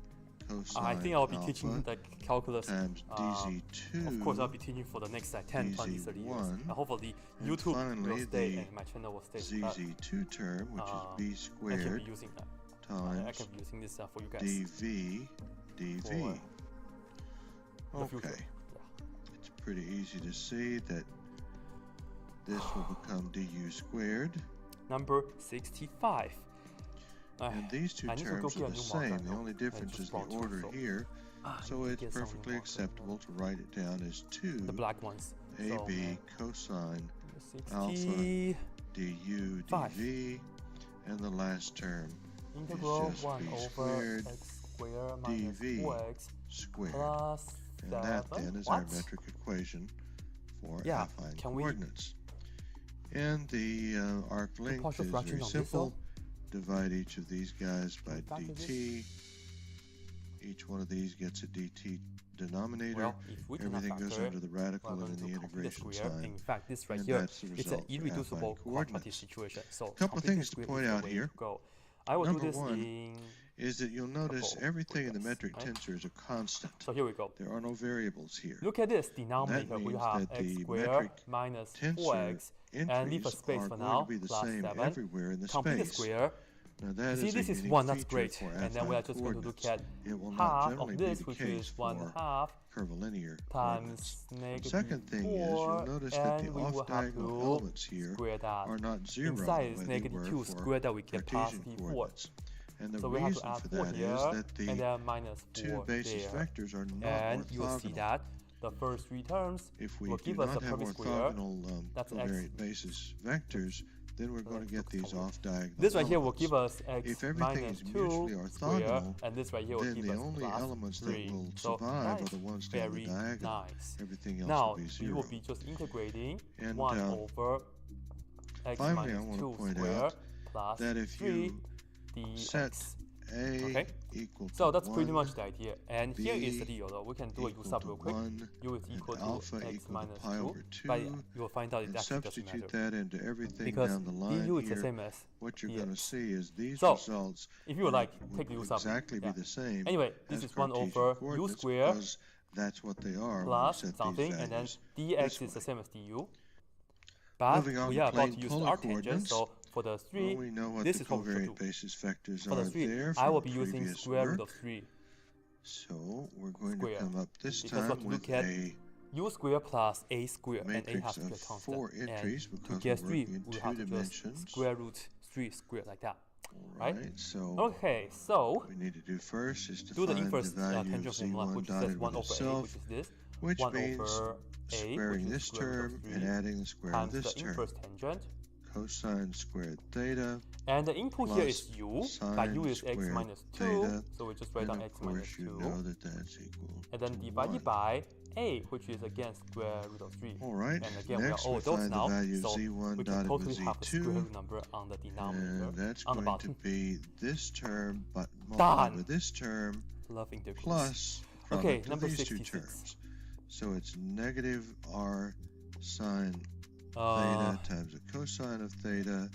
cosine I think I'll be alpha teaching like calculus. times dz2. Of course, I'll be teaching for the next like 10, 20, 30 years. dz1, And hopefully, and YouTube finally will stay the and my channel will stay. zz2 term, which is b I can squared be using that. I times can be using this for you guys. dv dv. For the future. Okay, Yeah. it's pretty easy to see that this will become du squared, Number 65. and these two I need to go terms get are a the new marker same. The now. only difference just is the brought two, order so- here, I so need to it's get some perfectly new marker. acceptable to write it down as 2 The black ones. ab cosine 60. du Five. dv, and the last term Integral just 1 b over squared x squared minus dv 4x squared. plus 7. And that then is our metric equation for Yeah, affine can we- coordinates. And the arc length partial is fraction very on this simple. Divide each of these guys by factor dt. Each one of these gets a dt denominator. Well, if we cannot Everything goes factor it, under the radical we're and going in the to complete the integration square. sign. In fact, this right And here, that's the it's an result for irreducible affine quantity coordinates. situation. So Couple of completing things to square point is the out way here. to go. I will Number do this one in. is that you'll notice couple everything in the ways, metric right? tensor is a constant. So here we go. There are no variables here. Look at this denominator. We means have that x the squared metric minus tensor 4x and leave a entries space are for going now. to be the Plus same 7. everywhere in the Complete the space. square. Now that You see, is this a is unique 1. That's feature great. for And then we are affine just going to look coordinates. at It will not half generally of be this, the which case is 1 for half curvilinear times coordinates. negative Second thing is 4, you'll notice that the and we will have off-diagonal to elements here square that. are not zero Inside the is way they negative were 2 for squared that we get Cartesian positive 4. coordinates. And the So we have to reason add for 4 that here, is that and the then minus 4 two basis there. vectors are not And you'll see orthogonal. that the first 3 terms If we will do give us a not have perfect square. orthogonal That's covariant x. basis vectors, then we're going to get these off-diagonal This right here will elements. give us x If everything minus is mutually 2 square, orthogonal, and this right here will then give the us only plus elements 3. that will So survive that are the is ones down the very diagonal. nice. Everything else Now will be we zero. will be just integrating And, 1 over x finally, I minus want to 2 point square out plus that if 3 you set dx. A Okay. equal So to that's pretty 1, much the idea. And B here is the deal though. We can do a equal use up to real quick. 1, U is and equal to alpha x equal to minus pi 2. over 2, But you will find out it and actually doesn't substitute matter. that into everything Because down the line du is the here, same as what you're going to dx. see is these So, results if you would like, will take the use up. exactly Yeah. be the same Anyway, this as is 1 Cartesian over u coordinates squared because that's what they are when you plus set something, these and then values dx this is the way. same as du. But Moving on we to are about plane to use polar our tangent, coordinates, so for the 3, we know what this the is what we should covariant do. basis vectors For are the 3, there I from will be using previous square root work. of 3. So we're going Square. to come up this Because we time have to with look at a u squared plus a squared, and a matrix has to be a of constant. 4 entries And to because get we're 3, working in we 2 have to just dimensions. square root 3 squared like that. Right, right? so Okay, so what we need to do first is to do the find inverse the value tangent of formula, z1 which says dotted 1 with over a, itself, which is this. which 1 means over a, squaring which is this square root of term 3, and adding the square of times this the term. inverse tangent. Cosine squared theta And the input here is plus u, sine but u is x squared minus 2, theta, so we just write and down of x minus course 2. you know that that's equal And then to divided 1. by a, which is again square root of 3. Alright, And again, next we are we all adults find now, the value of so z1 we can dotted totally with have a square z2, root number on the denominator, and that's on the going to bottom. be this term, but multiplied with this term, Love integrals. plus product Okay, of number these 66. two terms. So it's negative r sine Uh, theta times the cosine of theta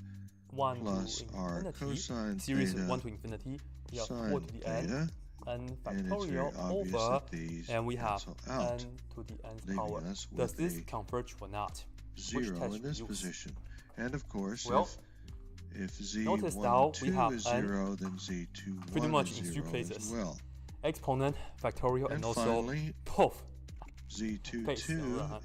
1 plus to r infinity, cosine series theta 1 to infinity, we have 4 sine to the n, theta, and and it's very factorial obvious over, that these and we have cancel out, n to the nth leaving power. us Does with this a converge or not? 0 test in we this use? position. And of course, Well, if notice z1 now we 2 have is n 0, then z2 pretty 1 much is in 3 0 places. as well. Exponent, factorial, and, And also finally, both. z22 Base,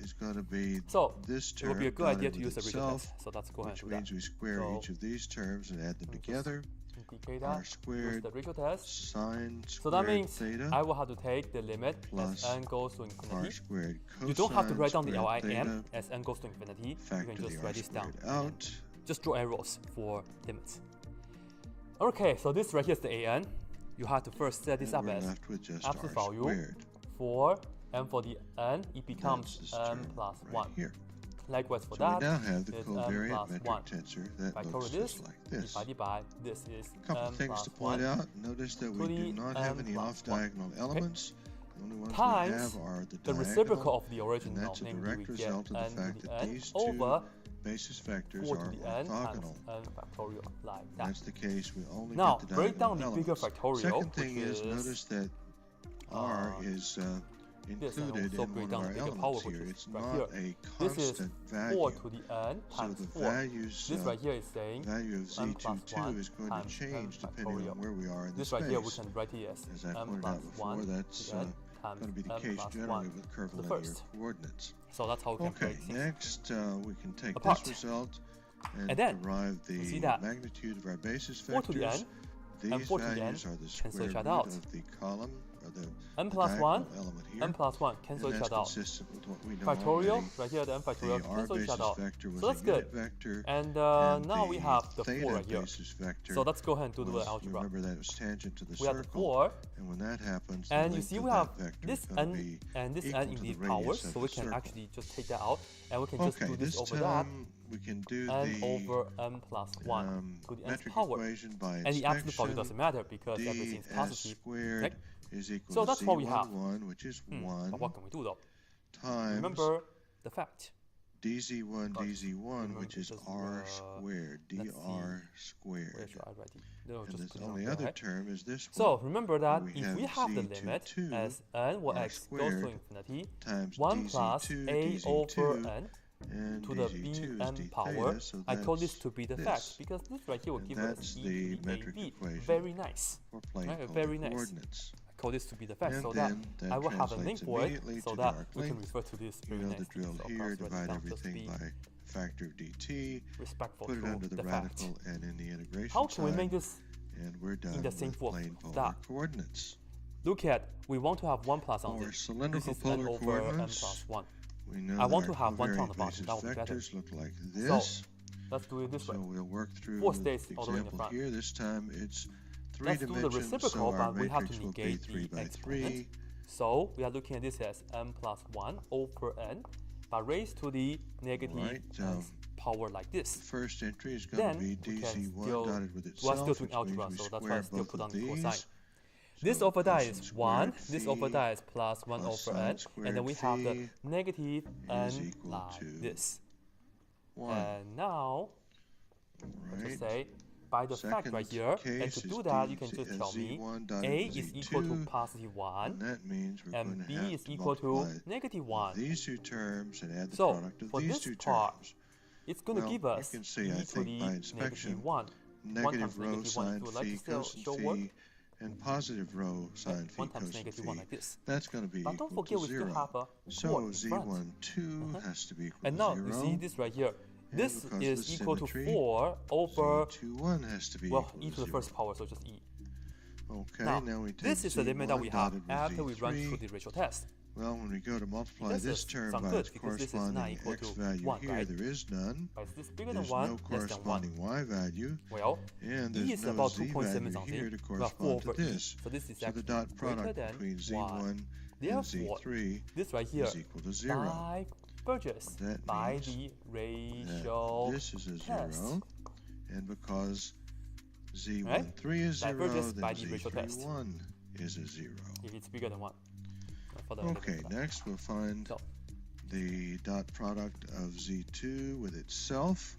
is going to be So this it term would be a good idea to dotted use the with Ricco itself, test. So let's go ahead which and do means that. we square So each of these terms and add them we just together. Integrate R that, use squared the Ricco test. sine So that squared means theta I will have to take the limit plus as n goes to r infinity. squared You don't have to cosine write down the squared LIM theta, as n goes to infinity. You factor can just the r write this down. squared out. Just draw arrows for limits. Okay, so this right here is the an. you have to first set this up as absolute value squared. 4, and for the n, it becomes n plus 1. Here. Likewise for So that, we now have the it's n covariant plus metric 1. tensor that Factorial looks this, just like this. divided by this is A couple n things plus to point 1 out. Notice that we do not have any off-diagonal elements. The only ones we times have are the the diagonal, reciprocal of the and original, that's a namely direct we get result of the n fact to the that n these over two basis vectors 4 are to the n times orthogonal. n factorial, like If that. that's the case, we only Now, get the break down diagonal the bigger elements. factorial, Second thing which is, notice that r is this, and included also in break one of down our the bigger power, elements which here. is It's right not here. a This is constant 4 value. to the n So times the 4. values, This right here is saying value of n plus z22 1 is going to times change n depending factorial. on where we are in the This space. right here we can write it As as I n pointed plus out before, 1 that's to the n going to times be the n case plus generally 1 with to the curvilinear first. coordinates. So that's how we can Okay, break things next we can take apart. this result and, And then, derive you see the that magnitude of our basis 4 to the vectors. n These and 4 to the n values are the cancel square each root other out. of the column, or the n plus diagonal 1, element here. n plus 1 cancel And each that's other out. consistent with what we know Factorial, already. right here the n factorial The r cancel each basis other out. vector was So that's a good. unit vector, And and now we have the 4 theta right here. basis vector So let's go ahead and do the was, algebra. remember that it was tangent to the We have the circle, 4, and when that happens, the and you length see of we that have vector this is going to n be and this equal n to in the these radius powers, of so we the can circle. actually just take that out, and we can just Okay, do this this over that, time we can do n the over n plus 1 to the nth metric power. equation by And the absolute value inspection. doesn't matter because everything's ds positive. squared Right? is equal So to that's what we have. z11, which is 1, But what can we do though? times Remember the fact. dz1 dz1, remember which is just, r squared, let's dr Where squared. should I write it? No, And just the put it on only there, other right? term is this So one. remember that we if have we have the limit z22 as n or r x goes to squared infinity, times 1 plus dz2 a over dz2 n and to the dz2 is bn d power, theta, so I call this that's to be the this. fact because this right here will And give us that's e the to the metric ab. equation Very nice. for plane Right, polar very nice. coordinates. I call this to be the fact, And so that then that I will have a translates name for it, immediately so to that the arc we can length. refer to this You very know nicely. the drill So here, I'll write it divide down, just everything be by a factor of dt, respectful put it to under the the fact. radical and in the integration How can we make sign, this? and we're done the same with form? plane polar That. coordinates. Look at, we want to have 1 plus on For this. This cylindrical is n polar over n coordinates, plus 1. we know I want that to our have 1 on the covariant bottom, basis that would be better. vectors look like this. Let's do it this So way. we'll work through 4 the stays all the way in the example front. here. This time it's 3 Let's do the dimensions, reciprocal, so our but we have matrix to will be negate 3 the by 3. exponent. So we are looking at this as n plus 1 over n, but raised to the negative Right, n power like The this. first entry is going Then to be we can dz1 still, dotted with we're itself, still doing which algebra, means we so that's why I square still both put on of the these. cosine. This So over that cosine is 1, squared this over phi that is plus 1 plus over sine n, and then we have the squared negative is n equal like to this. 1. And now, let's just Right. say, by the fact Second right here, and case to is do that, you can just tell me z1 dotted a with is equal to z2, positive 1, and that means we're and going to b have is to equal to multiply negative 1. these two terms and add the So, product of for these this two part, terms. It's going to Well, give you us can see, e I to think, the by negative inspection, 1. Negative rho negative 1, sine if you would like phi to still cosine show work, phi and positive rho sine phi 1 times cosine negative 1 phi. like this. That's going to be But don't equal forget to we still 0. have a So 4 in front. z12 has to be equal And to now, 0. you see this right here. And This because of is the equal to symmetry, 4 over, z21 has to be well, equal e to to the 0. first power, so just e. Okay, Now, now we take this is the limit that z1 we have dotted with after we run z3. through the ratio test. Well, when we go to multiply This this is term sound by good its because this is not corresponding equal x to value 1, here, right? there is none. But is this bigger than There's 1, no less than 1? corresponding y value, Well, and e there's is no about z 2.7 value something, here to well, 4 correspond to over e. this. So this is So the actually dot greater product than between y. z1 and Therefore, z3 this right here is equal to 0. diverges That by means the that ratio this is a test. 0, and because z13 Right? is 0, Diverges then by the ratio test. z31 is a 0. If it's bigger than 1. For the Okay, next we'll find So, the dot product of z2 with itself.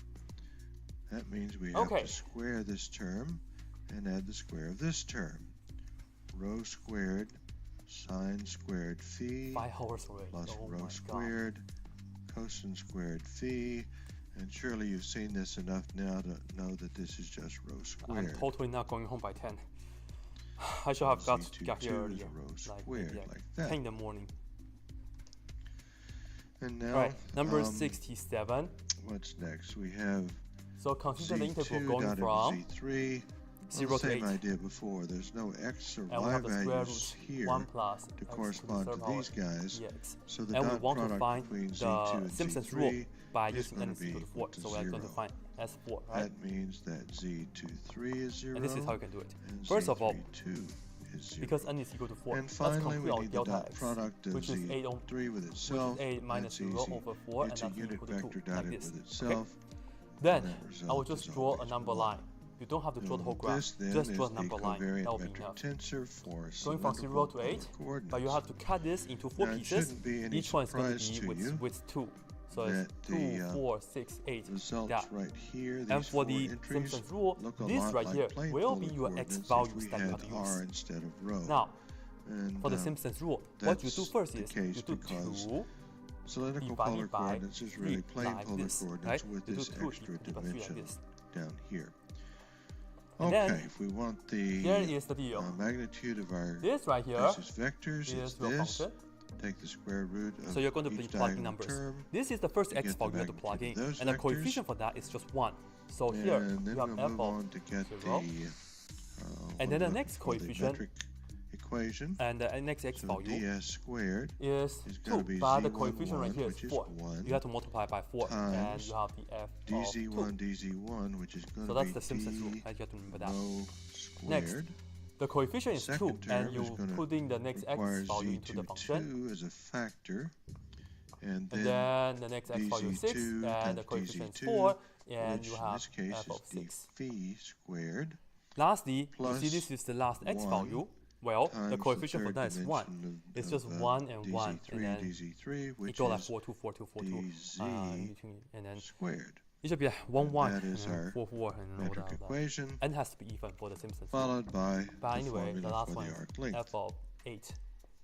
That means we have Okay. to square this term and add the square of this term. Rho squared sine squared phi 5 hours already. plus Oh rho my god. squared cosine squared phi. And surely you've seen this enough now to know that this is just rho I'm squared. totally not going home by 10. I should have got here Z22 is earlier. a rho Like, squared, maybe like 10 that. in the morning. And now, Alright, number 67. what's next? We have So consider the integral z2 going dotted from with z3. 0 Well, to same 8. idea before. There's no x or And we y have the square values root here 1 plus to x correspond the to third power these guys. dx. So the And we dot want to product find between z2 the and Simpson's z3 rule by is using going n to is be equal to equal 4. to So we're going to 0. find S4, right? That means that z23 is 0. And this is how you can do it. and First of all, z32 is 0. because n is equal to 4. And finally, Let's we complete need the our delta dot x, product of which is 8 on, Z3 with itself. which is 8 minus That's 0 easy. over 4, It's and a that's unit equal to vector 2, like dotted this. with itself. Then that I will result just is draw a always number 1. line. You don't have to draw the whole graph. This then Just is draw a the number line. That covariant will be metric enough. tensor for Going from 0 to 8, coordinates. but you have to cut this into 4 Now, it pieces. shouldn't be any Each one is going to surprise be to you with 2. So it's that 2, the 4, 6, 8. results that. right here, And these for 4 the entries Simpson's rule, look a this lot right like here plane will polar be your x coordinates values if we that you have had to r use. instead of rho. Now, and, for the Simpson's rule, what you do that's first the is case you do because 2 cylindrical polar divided by coordinates is really 3 plane like polar this, coordinates right? with You do this 2 extra divided by 3 like dimension this. down here. And Okay, then, if we want the here is the deal. magnitude of our This right here basis vectors, is it's your this. function. Take the square root of So you're going to be each plugging diagonal numbers. term. This is the first to x get the value you have to plug in, magnitude of those and the vectors. coefficient for that is just 1. So here And then you have we'll f move of on to get 0, and then the next coefficient metric equation. and the next x So value ds squared is is going 2, to be but the z11, coefficient right here is which is 4. 1 You have to multiply by 4, and times you have the f of 2. dz1 dz1, which is going So to that's be the Simpson's rule, d right? You have to remember that. rho Next, squared. the coefficient is 2, Second term and you is gonna put in the next x require value into the function, z22 as a factor, and and then then the next x value is 6, dz2 and the times coefficient is dz2, 4, and which you in have this case f of is d 6. phi squared. Lastly, you plus see this is the last x 1 value. Well, times the coefficient for third that is 1. dimension It's of, just 1 and 1, dz3, and then dz3, which equal like is 4, 2, 4, 2, 4, 2, dz in between, and then squared. it should be 1, 1, That and is then our 4, 4, and all metric that. equation, N has to be even for the Simpsons. followed by But the anyway, the formula last for one the is arc length. f of 8.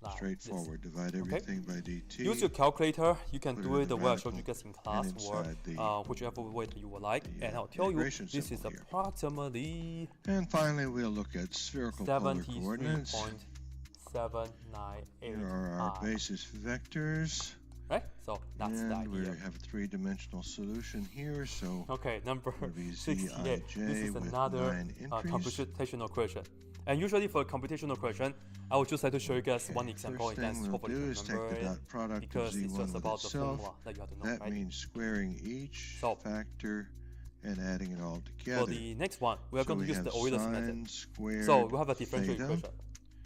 Like Straightforward. this. Divide everything by dt. Use your calculator. You can Put do it it in the the way I showed you radical guys in class, and or inside the, whichever way that you would like. the, And I'll tell you, integration this is symbol here. approximately And finally, we'll look at spherical polar coordinates. 73.798. Here are our basis vectors. Right? So that's the And we idea. have a three-dimensional solution here, so Okay, number it'll be 68. This is with another 9 entries. computational question. And usually for a computational question, I would just like to show you guys one example, First and thing then we'll hopefully do you is take remember the it, dot product of because it's z1 just with about the itself. formula that you have to know, That right? means squaring each So, factor and adding it all For together. the next one, we are So going to we use have the Euler's sine method. squared So we have a differential theta equation.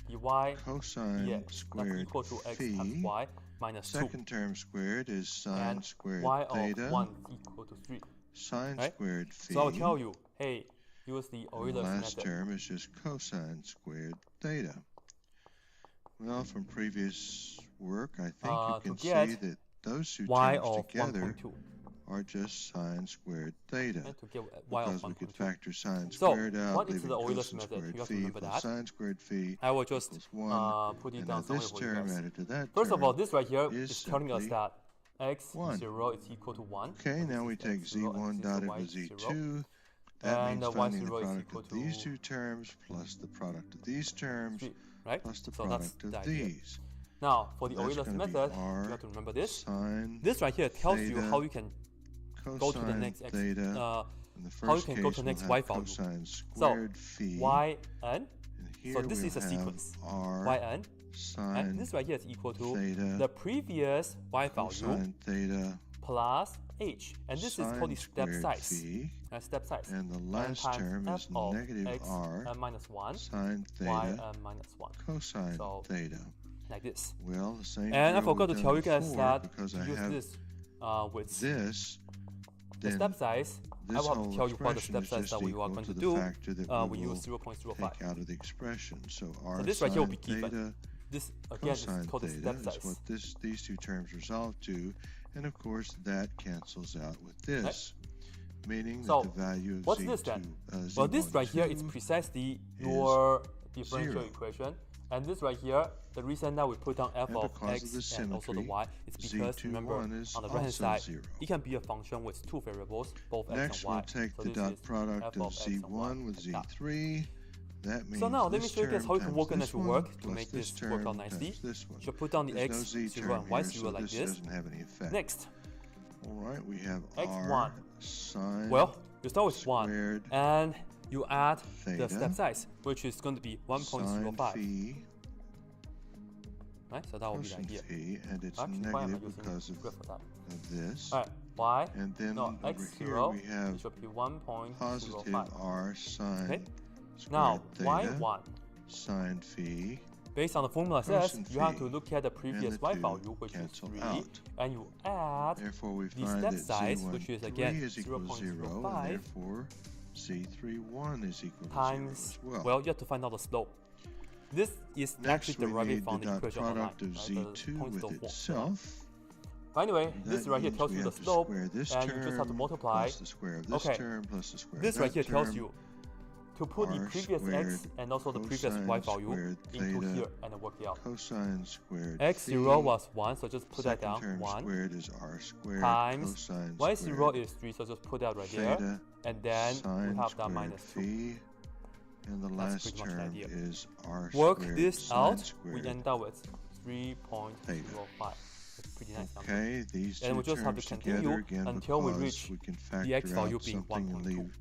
dy cosine dx that's squared equal to x phi. times y minus 2. Second term squared is sine And squared y of theta. 1 is equal to 3. Sine right? squared phi. So I'll tell you, hey, use the And the Euler's last method. term is just cosine squared theta. Well, from previous work, I think you To can get see that those two y terms of together 1.2. are just sine squared theta. And to get y of Because we could 1.2. factor sine So, squared out, what is leaving the Euler's cosine method? squared You have to phi remember plus that. sine squared phi I will just equals 1. put it And down now somewhere this for you term guys. added to that First of term all, this right here is is telling us simply that x 1. 0 is equal to 1. Okay, and now this we is take x 0, and z1 this is dotted y with 0. z2. That And means y finding the 0 is product equal of these to two terms plus the product of these terms 3, right? plus the So that's product the of idea. these. Now, for the That's Euler's gonna be method, r you have to remember this. Sine This right here tells you theta how you can go to the cosine next x, theta. In the how you first can case, go to the next we'll y have value. cosine So, squared phi. yn, And here so this we'll is a have sequence. r Yn, sine and this right here is equal to theta the previous y value cosine theta plus h. And this is called the step sine size. squared phi. Step size. And the N last times term f is of negative x r n minus 1 sine y theta n minus 1. cosine So, theta. like this. Well, the same And I drill forgot to we've tell done you guys before, that because to I use have this with this, the then step size, I this will have whole to tell you what the expression step is size just that we are equal going to to the do. factor that We we will use 0.05. take out of the expression. So r So this right here will sine be given. theta This again is cosine called the theta step is size. what these two terms resolve to, and of course that cancels out with this, meaning So, that the value of what's z2, this then? Z12 Well, this right here is precisely your differential 0. equation. And this right here, the reason that we put down f And of because of x the and also the symmetry, y is because remember Z21 is on the right hand also side, 0. it can be a function with two variables, both Next, x and y. we'll take So the this dot is product f of x and y z1 with like that. z3. That means So now let me this show you guys term how you can times work on this it to one work to plus make this this work out term nicely. times this one. So put down the There's no x z 0 term and y here, 0 so like this this. doesn't have any effect. Next, All right, we have x1. r sine well, you start with 1 squared and you add the theta step size, which is going to be sine 1.05. phi Right? So that will be the cosine idea. phi, and it's Actually, why am I negative using because square for that? of this. Alright, y, And then no, over x0, here we have it should be 1.05. positive r sine Okay. squared Now, theta y1, sine phi. Based on the formula says, you have to look at the previous y value, which is 3, and you add the step size, which is again 0.05, therefore Z31 is equal to times, 0 as well. Well, you have to find out the slope. This is Next, actually we derived need from the the dot equation online, product of right? Z2 with itself. But anyway, That this right here means tells we you the have to slope, square this and you just have to term multiply. plus the square of this term plus the square This of right that here tells term. you to put the R previous x squared and also the previous cosine y value squared into theta here and work it out. Cosine squared X0 was 1, so just put that Second down, term 1, squared is R squared times cosine y0 squared is 3, so just put that right theta there, and then sine we have that squared minus 2. phi, and the That's last pretty much the term idea. is R Work squared this sine out, squared. we end up with 3.05. It's a pretty nice number. Okay, these And two we just have to terms continue together again until we because reach we can the x factor value out being something and 1.2. leave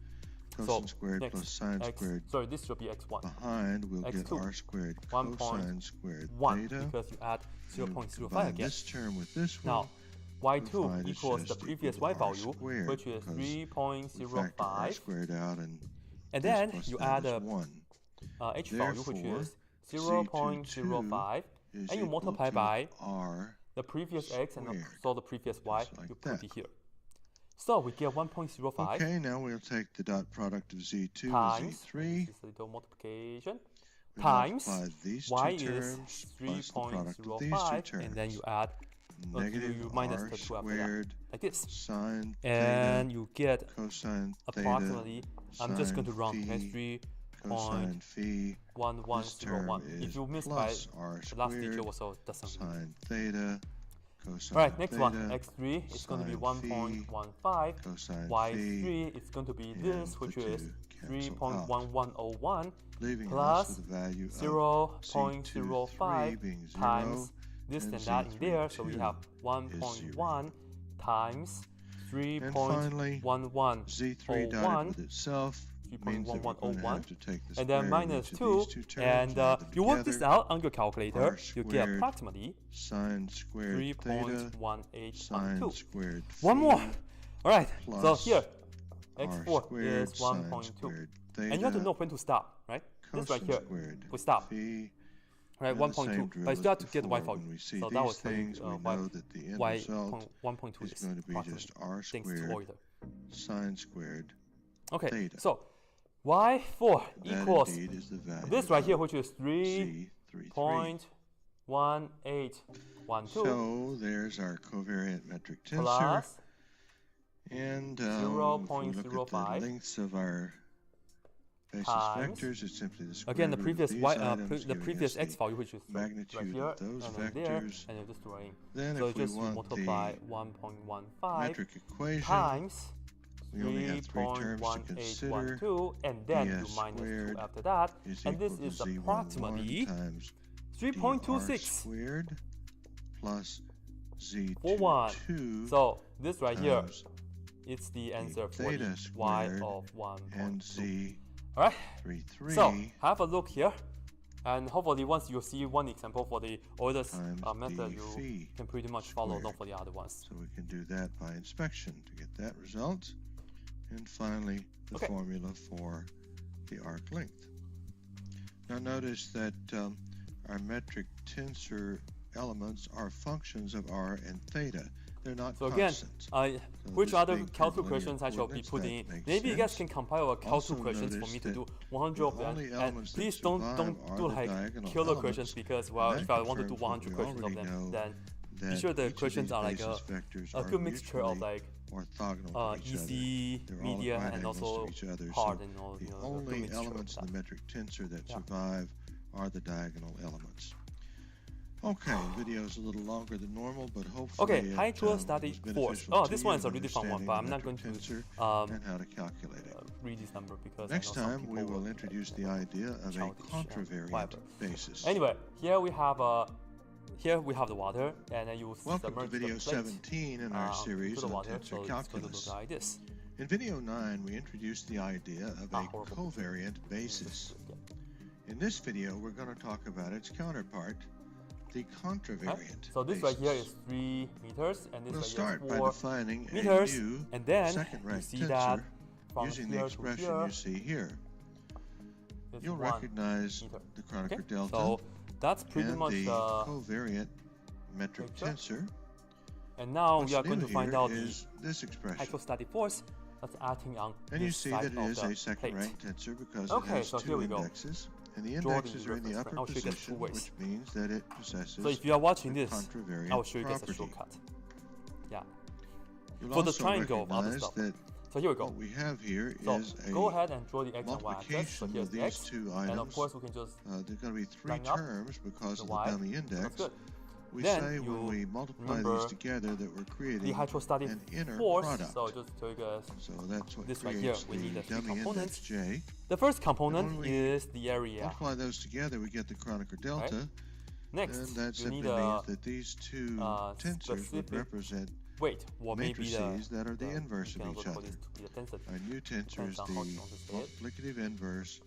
So cosine squared next, plus sine squared sorry, this should be x1. behind. We'll get x2, R squared cosine squared 1, theta. because you add You 0.05 combine again. this term with this one. Now, find y2 it's equals the just previous equal y to r value, squared which is because we factor R 3.05, squared out and and this then plus you that add is a 1. h value, which Therefore, is Z22 0.05, is and you equal multiply to by R the previous x and squared, also the previous y, just like you put that. it here. So we get 1.05 Okay, now we'll take the dot product of Z2 times, with Z3. this is a little multiplication, We times multiply these y two is terms plus the product of these two 3.05, terms. and then you add Negative you minus R the 2 after that, squared like this. sine And theta you get cosine theta approximately, I'm just going to sine round, phi okay, cosine phi. This term 3.1101. is If you miss by plus R the last digit squared also doesn't. sine theta cosine Alright, next theta one, x3 is going to be sine phi 1.15, cosine y3 is going to be and this, the which two is cancel out, 3.1101 leaving plus us with a value of 0.05 being 0 times this and that in there, so we Z32 have is 1.1 times And finally, 3.1101, Z3 dotted with itself means that we're going to 3.1101, have to take the and then square minus root 2, of these two terms, and add them you work this together. out on your calculator, R you get squared approximately sine squared theta 3.1812. sine squared One more. phi Alright, so plus here, R x4 squared is sine 1.2. squared And you have to theta know when to stop, right? This right cosine here, squared we stop. phi. Right, Now the same 1.2. drill But I as still have to get y before. value. When we see So that these was things, we know that the end y result 1.2 is is going to be just R thanks to squared Euler. sine squared Okay, theta. so y4 That equals indeed is the value this right here, of which is Z33. 3.1812 So there's our covariant metric tensor. plus And if we look at 0.05 the lengths of our basis times, vectors, it's simply the square again, the root previous of these y, items, the giving previous us x value, which is right magnitude here, of those and then there, vectors. and then just drawing. Then So if we just want multiply the 1.15 metric equation, times we only have three terms to consider. 3.1812, and then you ds minus 2 squared after that, is and this equal is to Z11 approximately times dr 3.26 squared plus41. Z22 So this right here, times it's the answer for theta the y squared of and 1.2. Alright, Z33 so have a look here, and hopefully once you see one example for the Euler's times method, d you phi can pretty much follow along squared. for the other ones. So we can do that by inspection to get that result. And finally, the Okay. formula for the arc length. Now notice that our metric tensor elements are functions of r and theta. They're not So again, constant. which this other big calculus curvilinear questions I shall be coordinates, putting that in? makes Maybe you guys sense. can compile a Also calculus questions for notice me to that do 100 of the them, only and elements that please don't survive are do the like diagonal killer elements, questions, because and well, that if I want to do confirms what 100 we questions of already them, know, then that be sure the each of questions these are like basis vectors a are good mixture of mutually like orthogonal to each easy, other. They're all at medium, right and angles also to each other. hard, So and all, the a good only mixture of elements in that. the metric tensor that Yeah. survive are the diagonal elements. Okay, video is a little longer than normal, but hopefully Okay, high tool was study force. beneficial Oh, to this you one is a in really fun one, but I'm not going understanding to the metric tensor and how to calculate it. read this number because Next I know some time, we people will introduce the idea of a childish and contravariant whatever. basis. Anyway, here we have the water, and then you Welcome to submerge video the plate 17 in our series to the on water, tensor so it's going to calculus. look like this. In video 9, we introduced the idea of a horrible. covariant basis. In this video, we're going to talk about its counterpart, the contravariant So this basis. right here is 3 meters, and this We'll right start here by is 4 defining meters, a new and then second you rank see that tensor from using the here to expression here, you see here. you'll 1 recognize meter. the Kronecker Okay? delta So that's pretty and much the the covariant metric picture. tensor. And now What's we are going new to find here out is the this expression. hydrostatic force that's acting on And you this see side that it of is the a second plate. rank tensor because Okay, it has so here two we go. indexes. And the Draw the indexes are in the reference upper frame. I'll show you guys two position, ways. which means that it possesses So if you are watching the this, contravariant I will show you guys a property. shortcut. Yeah. You'll For the also triangle of other recognize stuff. that So here we go. what we have here So is a go ahead and draw the x and y axis. So multiplication here's of the these x. two And of items. course we can just There's going to be three line up terms because the of y. the dummy That's index. good. We Then say you when we multiply remember these together that we're creating the hydrostatic an inner force. product. So just tell you guys So that's what this right here. creates We need the the three dummy components. index J. the first component when we is the area. Multiply those together, we get the Kronecker delta. Right. Next, And that you simply need means a that these two tensors would specific represent weight, or maybe matrices that are the inverse you of can each also call other. this to be the density. Our new tensor is Depends on how you want to say the it. multiplicative inverse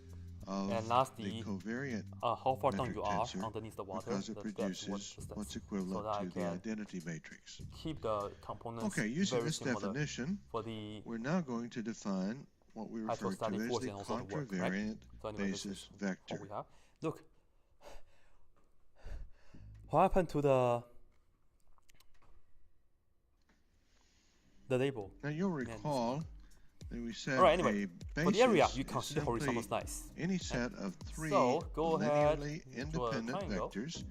of And lastly, the covariant how far down metric you are tensor underneath the water, because it the depth, produces distance, what's so equivalent that I to the can identity matrix. keep the components Okay, using very this similar definition, for the we're now going to define what we refer to hydrostatic as force the and also the work, right? contravariant So anyway, this basis is vector. what we have. Look, what happened to the label? Now you'll recall that we said Alright, anyway, a basis for the area, you is consider horizontal simply slice. any set of three So, go ahead, linearly draw a independent triangle. vectors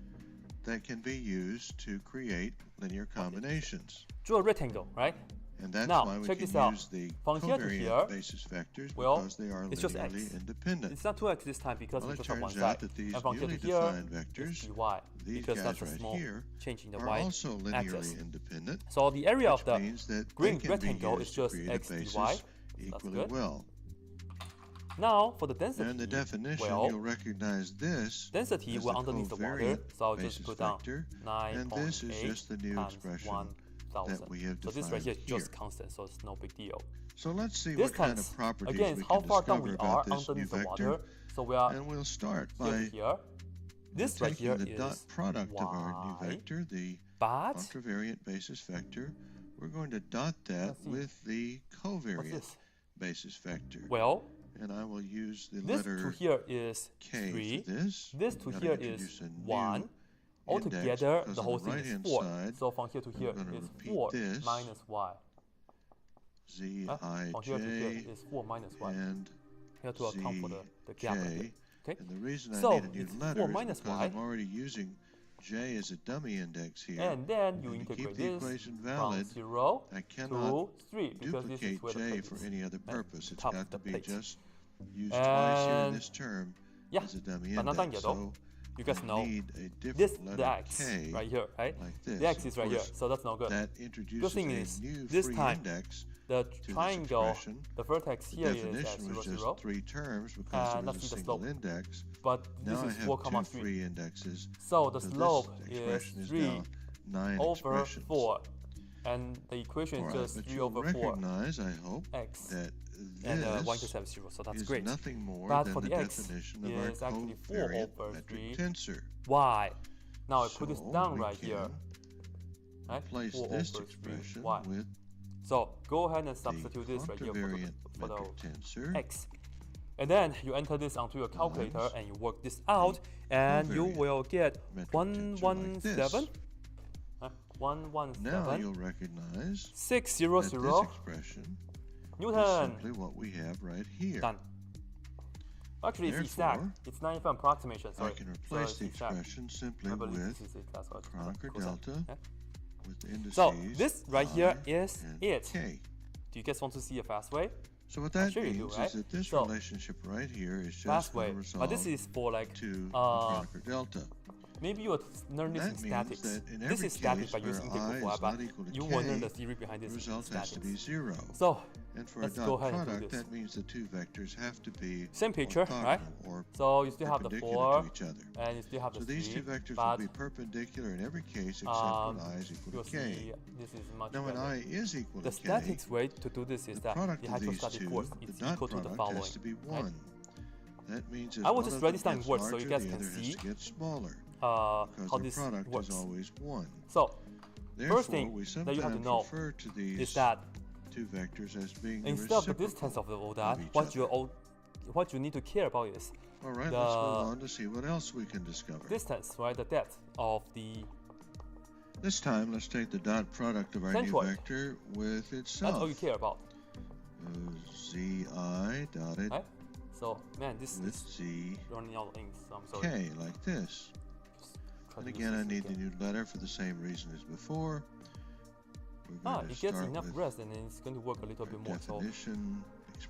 that can be used to create linear combinations. Draw a rectangle, right? And that's Now, why we check can this out. use the From here to covariant here, basis vectors well, because they are it's just linearly x. independent. It's not 2x this time because Well, we it just have one turns side. out that these And from here newly to here, defined it's vectors, dy, these because guys that's a right small here, change in the are y also linearly axis. independent, So the area of which the means that green they can rectangle be is used to just create x a dy. basis That's equally good. well. Now for the density, Now in the definition, well, you'll recognize this density as will the underneath the water, covariant so I'll basis just put down vector, 9.8 and this is just the new times expression 1,000. that we have So this right here is defined just here. constant, so it's no big deal. So let's see This what kind times, of properties again, we is how can far down discover we are about this new underneath the vector. water. So we are And we'll start here by to here. This right here taking the dot is product of our new y, vector, the but contravariant basis vector. We're going to dot that Let's see. with the what's covariant this? basis vector. Well, And I will use the this to letter here is K 3. for this. This to Gotta here introduce is a new 1. index, Altogether, because the on whole the thing is right-hand 4. side, So from here to here gonna is repeat 4 this. minus y. Z, From I, here to here J, is 4 minus y. and You have to account for the gap right J. here. Okay? And the reason So, I need a new it's letter 4 is minus because y. I'm already using J as a dummy index here. And then you And to keep integrate the this equation from valid, 0 I cannot to 3 because this is duplicate where the J plate for is. any other Right? purpose. It's Top of got the to be plate. just used twice here in And this term yeah, as a dummy but not done index. yet though. So You guys I know need a different this letter the x K right here, right? like this. The x Of is right here, course, so that's no good. that introduces thing a is, new this free time, index. The this triangle, expression. the vertex The here is at definition 0, was just 0, 3 terms because there let's was a see the single slope. index. but this Now I is have 4, 2 3. free indexes. So the So slope this is expression is 3 now 9 over expressions. 4. And the equation is Alright, just but 3 you'll over 4 recognize, I hope, x. that And this y intercept 0, so that's is great. nothing more But than for the the x definition of is our actually 4 covariant over metric 3 tensor. y. Now I put this So down we right here. can Right? Replace 4 this over 3 expression y. with So go ahead and the substitute this right here contravariant for the metric tensor. x. And then you enter this onto your calculator Times and you work this out, and you covariant will get metric tensor like this. 117. Now 117. you'll recognize that 600 this expression is Newton. simply what we have right here. Done. Actually, it's exact. Therefore, It's not even approximation. Sorry. I can So replace it's the exact. expression simply I believe with this is it. That's what Kronecker goes up. delta Yeah. with indices So this right here I is and it. K. Do you guys want to see a fast way? So what that sure you do, means right? is that this So, relationship right here is just Fast going way. to resolve But this is for like to the uh, Kronecker delta. maybe you learn this in That means statics. that in This every is static case by using where I integral is but not equal to you K, will learn the theory behind the this in result has to be statics. 0. So And for let's a go dot ahead and do product, this. that means the two vectors have to be Same picture, right? orthogonal or So you still have the perpendicular 4 to each other. and you still have the So these 3, two vectors but will be perpendicular in every case except um, when I is equal you'll to K. see this is much Now when better. I is equal The to K, statics way to do this is the that product the of these hydrostatic two, force the is dot equal to the product following. has to be right? 1. That means as I will one just of write them this down in gets words so you larger, guys the can other has see to get smaller how because the this product works. is always 1. So Therefore, first thing we that you have to sometimes know refer to is these that two vectors as being the instead of the reciprocal distance of all that, each what other. you all what you need to care about is all right, let's move on to see what else we can discover. Distance, right? The depth of the. This time, let's take the dot product of our centroid. New vector with itself. That's all you care about. Zi dotted. Right? So, man, this with is Z running out of ink, so I'm sorry. K, like this. And again, I need the new letter for the same reason as before. It gets enough rest and then it's going to work a little bit more. So,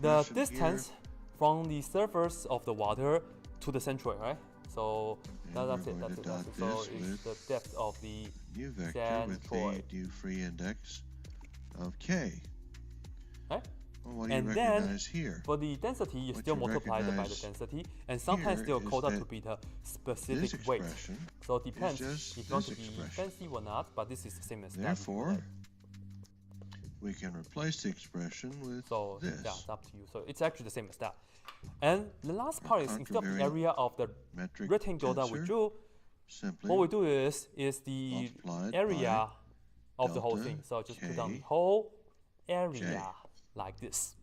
the The distance from the surface of the water to the centroid, right? So that's it. So it's the depth of the new vector with the new free index of K. Right? Well, what do you recognize here? For the density, you still multiply it by the density, and sometimes they'll call that to be the specific weight. So it depends if you want to be fancy or not, but this is the same as that. Therefore, we can replace the expression with this. Yeah, it's up to you. So it's actually the same as that. And the last part is instead of the area of the rectangle that we drew, what we do is the area of the whole thing. So just put down the whole area like this.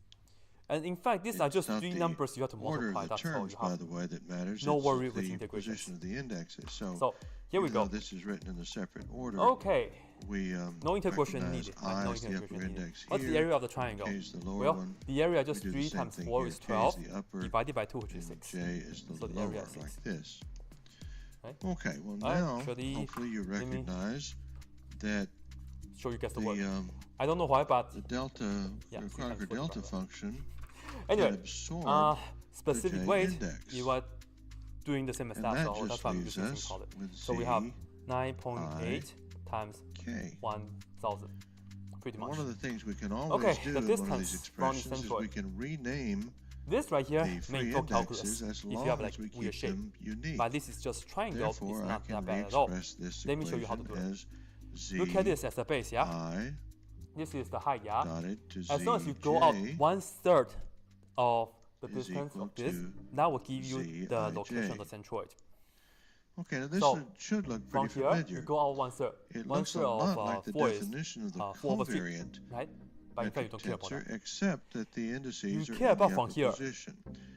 And in fact, these are just three numbers you have to multiply. That's all you have. By the way, that matters. No worry with the integration. Position of the indexes. So here we go. This is written in a separate order. Okay. We no integration needed. No integration needed. What's the area of the triangle? Well, the area just 3 times 4 is 12, divided by 2, which is 6. J is the so the lower, area is 6. like this. Right? Okay, well now, hopefully you recognize that show you guys the word. I don't know why, but the delta, the Kronecker delta function anyway, can absorb specific the weight, index. you are doing the same as that, so that's why I'm using this call it. So we have 9.8 times K. 1000, pretty much. One of the things we can always do in one of these expressions is we can rename this right here the may free talk calculus indexes as if you long have like as we weird keep shape, them unique. but this is just triangle. Therefore, it's not I can that bad at all. This Let me show you how to do it. Z Look at this as a base, yeah? I this is the height, yeah? To as long as you go out 1/3 of the distance of this, that will give you the location of the centroid. Okay, now this should look pretty from here, familiar. You go out 1/3. It looks a lot like the definition of the covariant right? But in fact, you don't care about that. Except that the indices you are care in about the from here. position.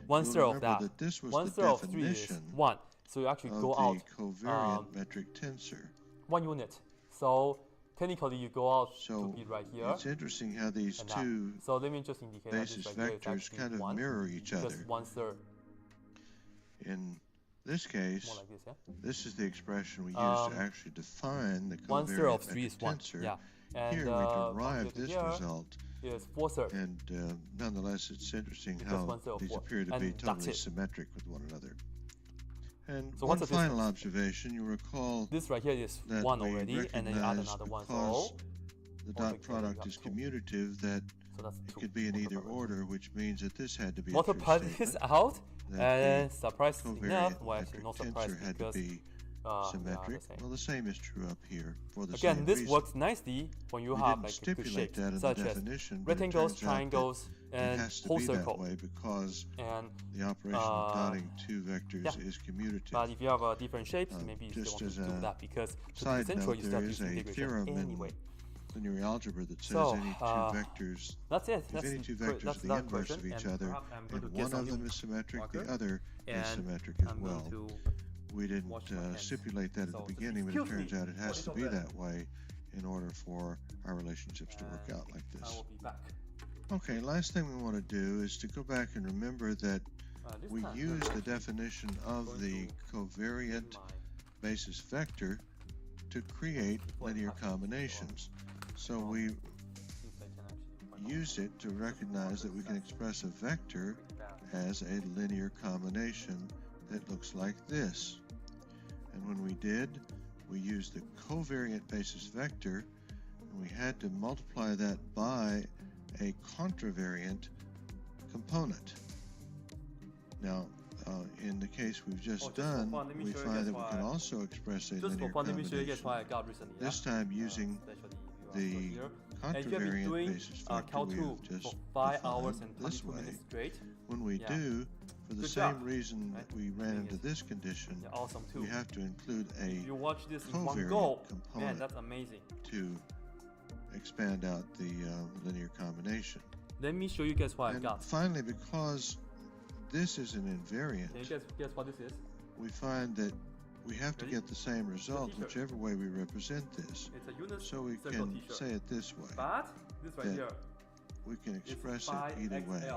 1/3 of that. This was 1/3 the of 3 is definition 1. So you actually go out the covariant metric tensor. 1 unit. So technically, you go out to be right here. It's interesting how these two so let me just indicate basis vectors kind of mirror each other. Just 1/3. In this case, More like this, yeah? this is the expression we use to actually define the 1/3 of covariant 3 metric is 1. tensor. Yeah. And Here we derive this result. Is 4/3. And nonetheless, it's interesting Because how these appear to be totally symmetric with one another. And so one final observation, you recall this right here is 1 already, and then you add another 1. So the dot product is commutative, that it could be in either order, which means that this had to be multiply this out, and surprisingly enough, well, actually not surprising had because to be symmetric. Well, the same is true up here for the again, same this reason. works nicely when you have like good shapes such as rectangles, triangles, and whole circle. Way because and the operation of dotting two vectors is commutative. But if you have different shapes, maybe you still want to do that because to be central, you start using integration anyway. Linear algebra that says any two vectors, that's it. if any two vectors are the inverse of each other, and one of them is symmetric, the other is symmetric as well. We didn't stipulate that at the beginning, but it turns out it has to be that way in order for our relationships to work out like this. I will be back. Okay, last thing we want to do is to go back and remember that we use the definition of the covariant basis vector to create linear combinations. So we used it to recognize that we can express a vector as a linear combination that looks like this. And when we did, we used the covariant basis vector, and we had to multiply that by a contravariant component. Now, in the case we've just done, we find that we can also express a linear combination, this time using the contravariant basis vector we have just defined this way. When we do, for the same reason that we ran into this condition, we have to include a covariant component to expand out the linear combination. Let me show you guys what I've got. Finally, because this is an invariant, Can you guess what this is? we find that we have to get the same result whichever way we represent this. It's a unit So we can say it this way. But this right here, we can express it's it either way. XL.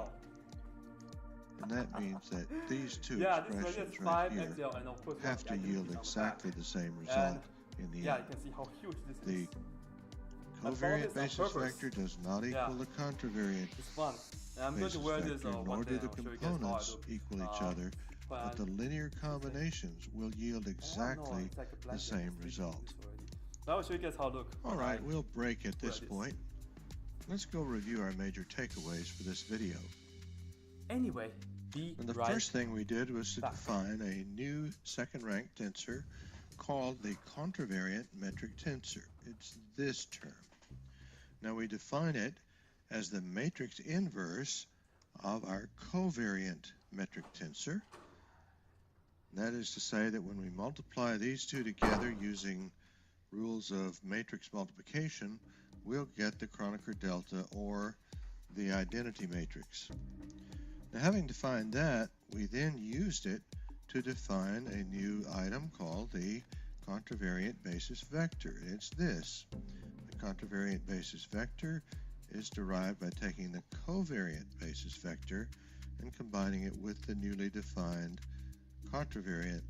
And that means that these two Yeah, this right here expressions is right here 5XL, and of course have to yield exactly the same result in the yeah, end. you can see how huge this The is. covariant basis vector does not equal the contravariant It's fun. And I'm going to basis wear vector, this nor do the I'll show you guys how I components look. equal each other, but the linear combinations will yield exactly the same result. I will show you guys how I look. All right, we'll break at this point. Let's go review our major takeaways for this video. Anyway, And the first thing we did was to define a new second-rank tensor called the contravariant metric tensor. It's this term. Now we define it as the matrix inverse of our covariant metric tensor. That is to say that when we multiply these two together using rules of matrix multiplication, we'll get the Kronecker delta or the identity matrix. Now, having defined that, we then used it to define a new item called the contravariant basis vector. It's this. The contravariant basis vector is derived by taking the covariant basis vector and combining it with the newly defined contravariant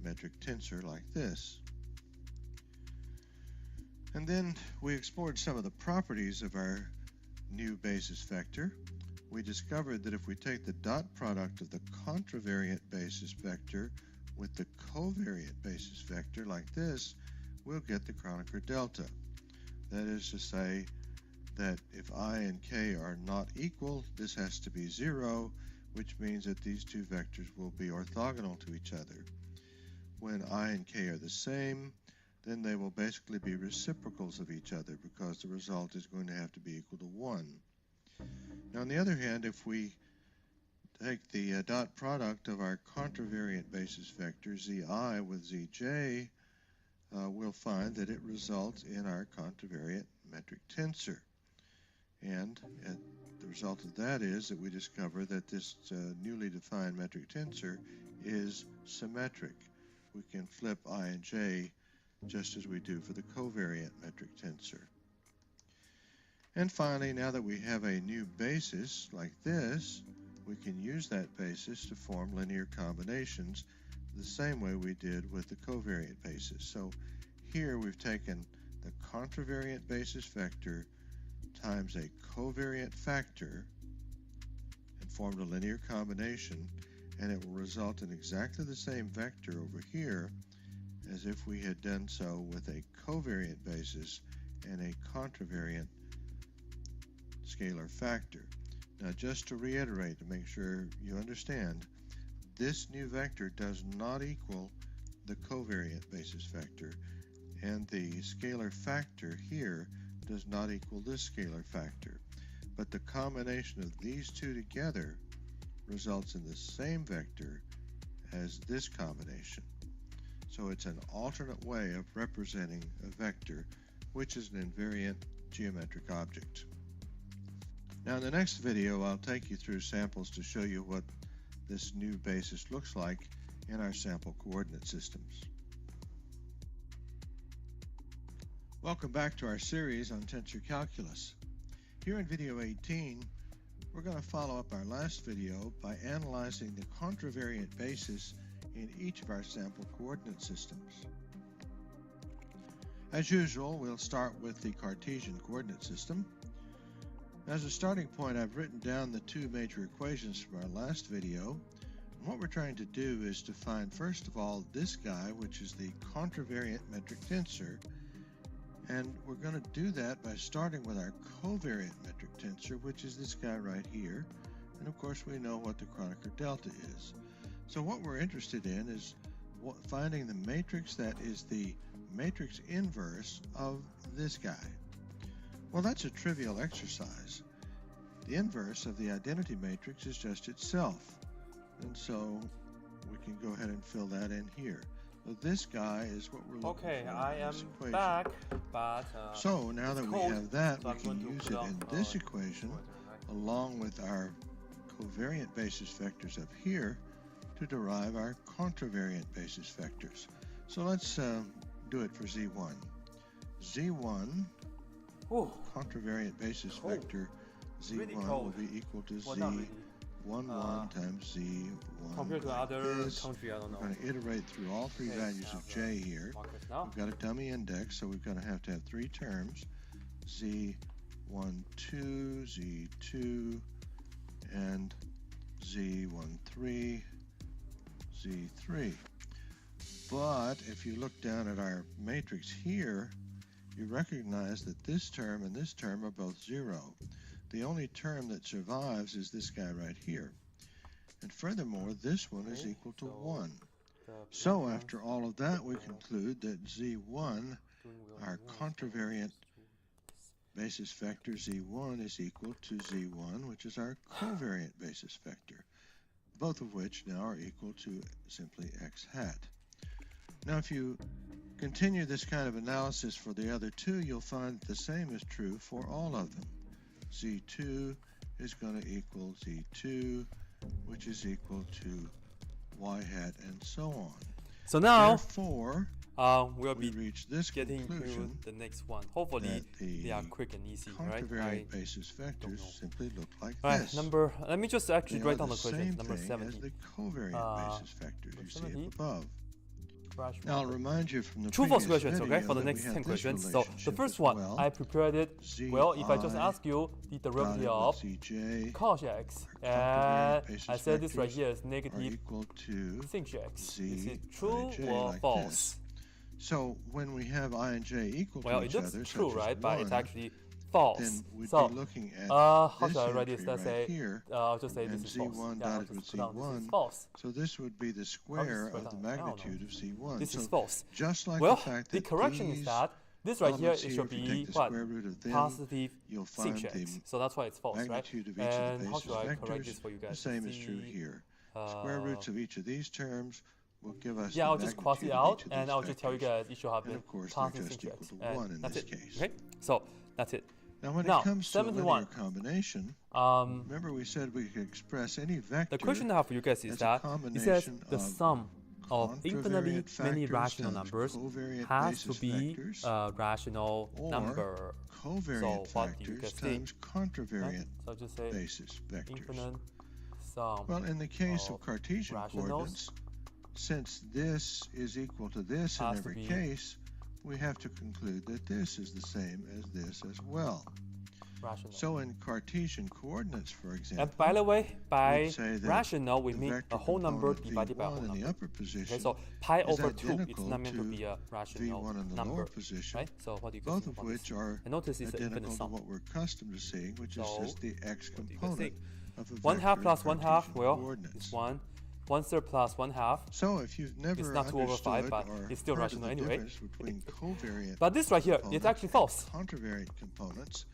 metric tensor like this. And then we explored some of the properties of our new basis vector. We discovered that if we take the dot product of the contravariant basis vector with the covariant basis vector like this, we'll get the Kronecker delta. That is to say that if I and k are not equal, this has to be 0, which means that these two vectors will be orthogonal to each other. When I and k are the same, then they will basically be reciprocals of each other because the result is going to have to be equal to 1. Now, on the other hand, if we take the dot product of our contravariant basis vector zi with zj, we'll find that it results in our contravariant metric tensor. And the result of that is that we discover that this newly defined metric tensor is symmetric. We can flip I and j just as we do for the covariant metric tensor. And finally, now that we have a new basis like this, we can use that basis to form linear combinations the same way we did with the covariant basis. So here we've taken the contravariant basis vector times a covariant factor and formed a linear combination, and it will result in exactly the same vector over here as if we had done so with a covariant basis and a contravariant scalar factor. Now, just to reiterate, to make sure you understand, this new vector does not equal the covariant basis vector, and the scalar factor here does not equal this scalar factor. But the combination of these two together results in the same vector as this combination. So it's an alternate way of representing a vector, which is an invariant geometric object. Now, in the next video, I'll take you through samples to show you what this new basis looks like in our sample coordinate systems. Welcome back to our series on tensor calculus. Here in video 18, we're going to follow up our last video by analyzing the contravariant basis in each of our sample coordinate systems. As usual, we'll start with the Cartesian coordinate system. As a starting point, I've written down the two major equations from our last video. And what we're trying to do is to find, first of all, this guy, which is the contravariant metric tensor. And we're going to do that by starting with our covariant metric tensor, which is this guy right here. And of course, we know what the Kronecker delta is. So what we're interested in is finding the matrix that is the matrix inverse of this guy. Well, that's a trivial exercise. The inverse of the identity matrix is just itself. And so we can go ahead and fill that in here. So this guy is what we're looking for in this equation. Back, but so now that we have that, we can use it in this equation along with our covariant basis vectors up here to derive our contravariant basis vectors. So let's do it for Z1. Z1, contravariant basis vector Z1 really will be equal to Z11 times Z1. Compared to other country, I don't know. We're going to iterate through all three values of J here. We've got a dummy index, so we're going to have three terms. Z12, Z2, and Z13, Z3. But if you look down at our matrix here, you recognize that this term and this term are both 0. The only term that survives is this guy right here. And furthermore, this one is equal to 1. So after all of that, we conclude that Z1, our contravariant basis vector Z1, is equal to Z1, which is our covariant basis vector, both of which now are equal to simply x hat. Now if you continue this kind of analysis for the other two, you'll find the same is true for all of them. Z2 is going to equal Z2, which is equal to y hat, and so on. So now, therefore, we'll be reach this getting conclusion to the next one. Hopefully, they are quick and easy, right? Contravariant basis vectors simply look like this. Number, let me just actually write down the question. Number 70. As the covariant basis vectors you see up above. crash Now I'll remind you from the True false previous questions, video okay, for the that next we had 10 this questions. So the relationship first as one, well. I prepared it. Well, if I just ask you the derivative of CJ cos x, and I said this right here is negative equal to sinh x. Z Is it true ij or like false? this. So when we have I and j equal Well, to it each looks other, true, such as right? But it's 1, actually false. then we'd So, be looking at how this should I write this? entry Let's right say, here, I'll just say and this is false. Z1 Yeah, I'll dotted with just put down this is Z1. false. So this would be the square of the magnitude of C1. This so is false. just like Well, the fact the that correction is that this right here, elements it should if you be take the what? square root of them, Positive you'll find sinh the x. So that's why it's false, right? magnitude of each And of how the should I basis correct vectors. this for you guys? The same is true here. Square roots of each of these terms will give us Yeah, the I'll just cross it magnitude of out, each of and these I'll just tell you vectors. guys it should have And been of course, constant they're just sinh equal x. to 1 in That's this it. case. Okay, so that's it. Now, when Now, it comes to a 71. linear combination, remember we said we could express any vector. The question I have for you guys is as a that it says combination the of sum of infinitely contravariant many factors rational times numbers covariant has to basis be vectors, a rational or number. covariant So what do you factors guys think? times contravariant So just say basis vectors. infinite sum. Well, in the case of Cartesian rationals coordinates, since this is equal to this in has to every be case, we have to conclude that this is the same as this as well. Rational. So in Cartesian coordinates, for example, And by the way, by we'd say that rational we the mean vector a whole number component divided by a V1 whole in the number. upper position Okay, so pi is over 2 it's identical not meant to to be a rational V1 in the number, lower position, right? So what do you guys both think of about which this? are And notice it's an identical infinite to sum. what we're accustomed to seeing, which is So, just the x what do you guys component think? of a 1 vector half in plus 1 half, Cartesian well, coordinates. it's 1. 1/3 plus 1 half. So if you've never It's not 2 over 5, understood but or it's still heard of rational the anyway. difference between covariant But this right here, it's components actually false. and contravariant components,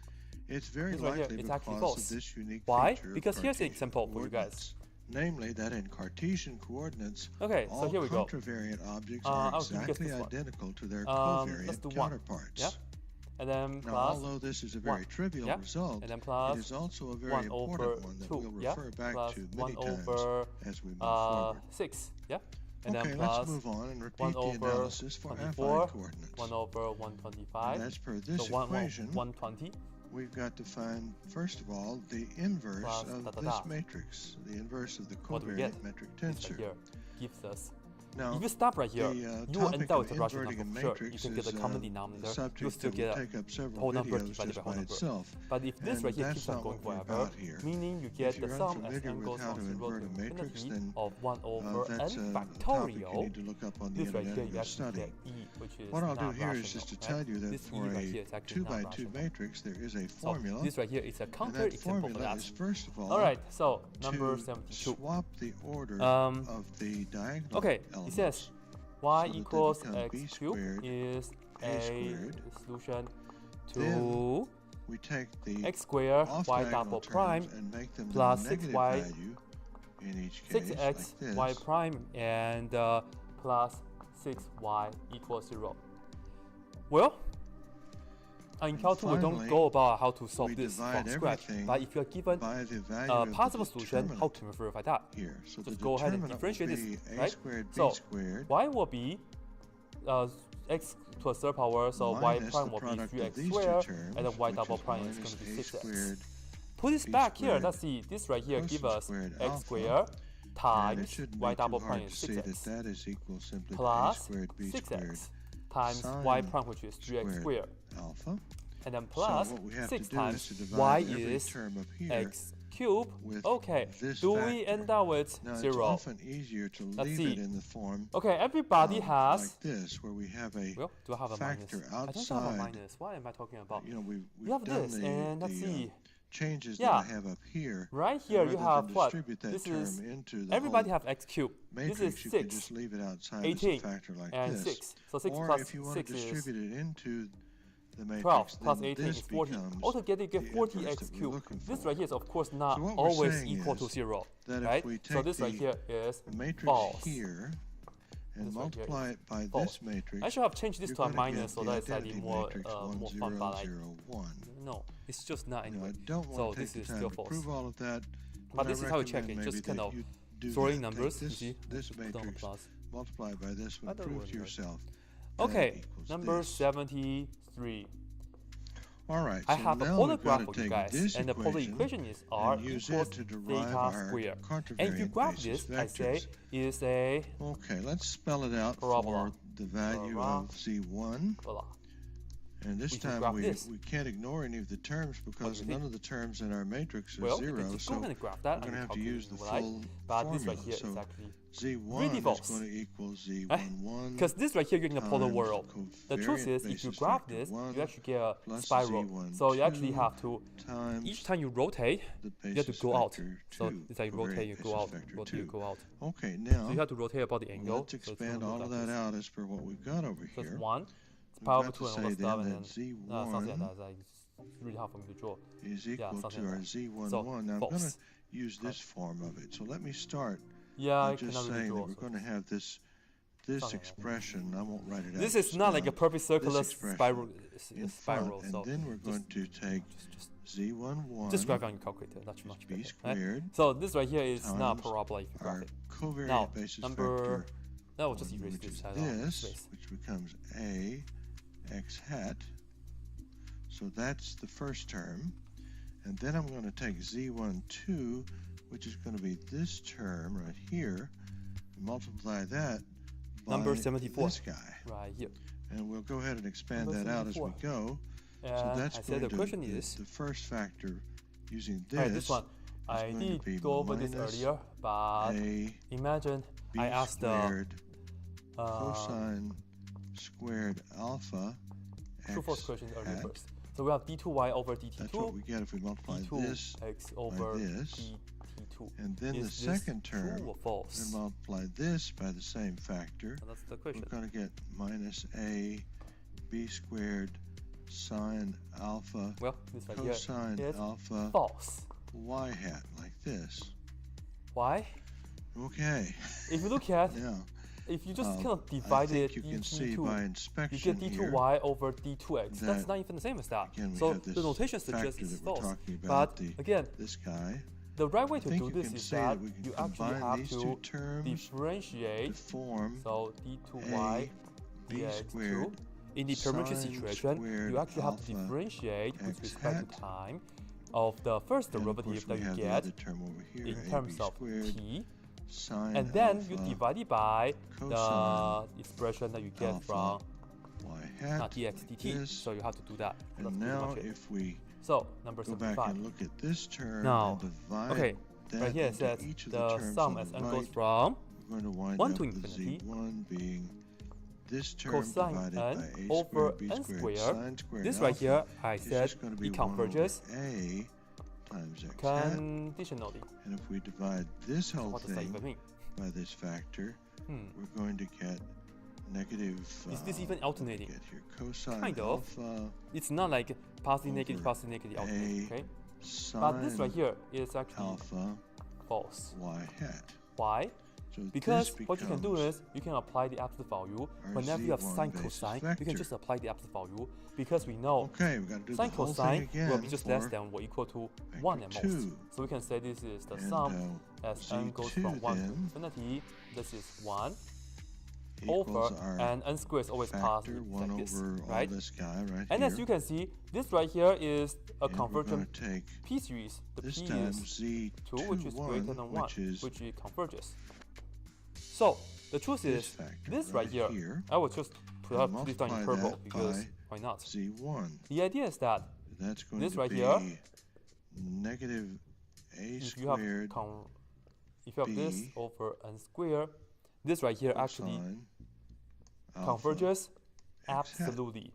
it's very This right here, likely it's because actually false. of this unique Why? feature of Because here's the Cartesian example for you guys. coordinates. Namely, that in Cartesian coordinates, Okay, so all here we go. contravariant objects are I'll give you guys exactly this one. identical to their Let's do covariant 1. counterparts. Yeah. And then Now, plus although this is a very 1. trivial Yeah. result, And then plus it is also a very 1 over important one that 2. we'll Yeah. refer back Plus to 1 many times over as we move forward. 6. Yeah. And Okay, then let's plus move on and repeat 1 the over analysis for 24, affine coordinates. 1 over 125. And as per this So 1 equation, 120. we've got to find, first of all, the inverse Plus of da, da, this da. matrix, the inverse of the What do we get? covariant metric This tensor. right here gives us. Now, If you stop right here, the you will topic end up of with a rational inverting a number for sure. You matrix can get is the common a denominator. You'll subject still that will get take up a several whole number videos divided just by by whole number. itself. But if this And right here that's keeps on not going what we're forever, about here. meaning you If get the you're sum as unfamiliar n with goes how from to 0 to invert a matrix, infinity then of 1 over that's n a topic you factorial. need to look up on the This right internet here and you go actually study. get e, which is What I'll not do here rational, is just to right? tell you that This for e right a here is actually 2 not by 2 rational. matrix, there is a So formula, this right here is a and counter that example for formula that. is first of all Alright, so number to 72. swap the order Um, of the diagonal Okay, elements. it says y so that they equals become x b cubed squared, is a a squared. solution Then to we take the x squared off y diagonal double terms prime and make them plus the negative 6y value in each case, 6x like this. y prime and plus 6y equals 0. Well, in Cal 2 we don't go about how to solve this from scratch, but if you are given a possible solution, how can we verify that? Here. So just go ahead and differentiate this, right? So y will be x to a third power, so y prime will be 3x squared, and then y double prime is going to be 6x. Put this back here, let's see, this right here gives us x squared times y double prime is 6x plus 6x times y prime, which is 3x squared, alpha, and then plus 6 times y is x cubed. Okay, do we end up with 0? Let's see. Okay, everybody has. Like this, where we have a well, do I have a minus? I don't have a minus. What am I talking about? We have this, and let's see. Changes that I have up here. Right here you have what? This is everybody have x cubed. This is 6, just leave it outside 18, like and this. 6. So 6 or plus if you want 6 to distribute is it into the matrix, 12 plus 18 is 40. Altogether you get 40x cubed. This right here is of course not always equal to 0, right? So this right here is false. Here and this multiply it by false. This matrix. I should have changed this to a minus so that it's slightly more fun, but no, it's just not anyway. So this is still false. Prove all of that. But this is how you check it. Just kind of throwing numbers. You see, this matrix multiply by this one. Prove to yourself. Okay, number 73. All right. I have a polar graph for you guys, and the polar equation is r equals theta squared. And if you graph this, I say is a okay. Let's spell it out parabola. For the value of z1. Voila. And this time we can't ignore any of the terms because none of the terms in our matrix are 0. So we're going to have to use the full but this right formula. here So is actually z1 really false. is going to equal z11. Because this right here you're getting a polar world. The truth is, if you graph this, you actually get a spiral. So you actually have to, each time you rotate, you have to go out. So it's like rotate, you go out, rotate, you go out. Okay, now so you have to rotate about the angle. Let's expand all of that out as per what we've got over here. Just 1. Power of 2 and all that stuff, and then something like that. It's really hard for me to draw. Is equal to our z11. Now I'm going to use this form of it. So let me start. Yeah, just saying that we're going to have this expression. I won't write it out. This is not like a perfect circular spiral. And so then we're going to take z11. Just graph on your calculator. That's much better. Squared. So this right here is not a parabola if you graph it. Covariant now, basis number. Now we'll just erase this side this, which becomes a x hat. So that's the first term. And then I'm going to take z12, which is going to be this term right here, and multiply that by number 74. This guy. Right here. And we'll go ahead and expand that out as we go. So that's going to be the first factor using this. Alright, this one. I did go over this earlier, but imagine I asked the cosine squared alpha true false question earlier first. So we have d2y over dt2. That's what we get if we multiply this x over by this. dt2. And then the second term, true or false? we multiply this by the same factor. So that's the question. We're going to get minus a b squared sine alpha this right cosine here is alpha false. Y hat like this. Why? Okay. If you look at if you just kind of divide it, you can see by inspection you get d2y over d2x. That's not even the same as that. So the notation suggests it's false. But again, this guy, the right way to do this is that you actually have to differentiate. So d2y dx2 in the permutation situation, you actually have to differentiate with respect to time of the first derivative that you get in terms of t. And then you divide it by the expression that you get from dx dt. So you have to do that. And now if we number go back and look at this term now, and divide right here it says the sum as n goes from 1 to infinity. Z1 being this term cosine divided n by a over squared b n squared squared. sine squared This right here, I said it converges a times x conditionally. And if we divide this whole What does that even thing mean? by this factor, we're going to get negative. Is this even alternating? Get here cosine kind of. Alpha it's not like positive, negative alternating. Okay. But this right here is actually alpha false. y hat. Why? Because what you can do is you can apply the absolute value whenever you have sine cosine. You can just apply the absolute value because we know sine cosine will be just less than or equal to 1 at most. So we can say this is the sum as n goes from 1 to infinity. This is 1 over, and n squared is always positive like this, right? And as you can see, this right here is a convergent P series. The P is 2, which is greater than 1, which it converges. So the truth is, this right here, I will just put this down in purple because why not? The idea is that this right here, negative a if you have this over n squared, this right here actually converges absolutely,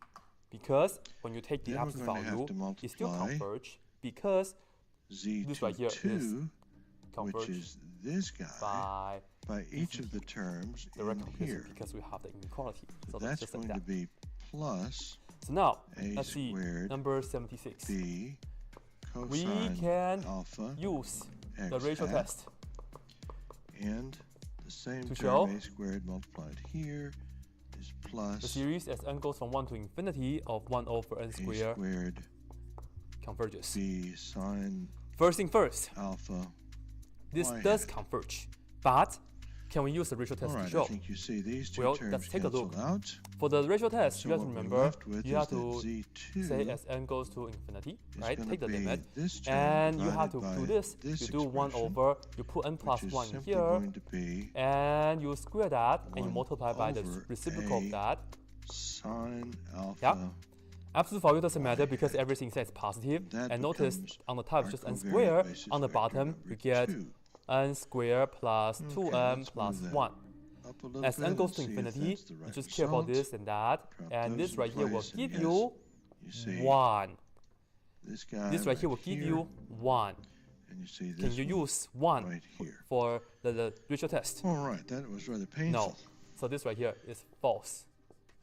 because when you take the absolute value, it still converges because this right here is converged by each of the terms in here. Because we have the inequality. So that's just going like to be plus so now a let's see number 76. B we can use the ratio test and the same to term show a squared multiplied here is plus the series as n goes from 1 to infinity of 1 over n squared converges. B sine First thing first, alpha. This does converge, but can we use the ratio test to show? I think you see these two well, terms let's take a look. Out. For the ratio test, you have to remember you have to Z2 say as n goes to infinity, right? Take the limit, and you have to do this. You do 1 over, you put n plus 1 here, and you square that, and you multiply by the reciprocal of that. Sine alpha. Yeah. Absolute value doesn't matter because everything says positive. And notice on the top it's just n squared. On the bottom you get n squared plus 2m plus 1. As n goes to infinity, you just care about this and that. And this right here will give you 1. This right here will give you 1. Can you use 1 for the ratio test? All right, that was rather painful. No. So this right here is false.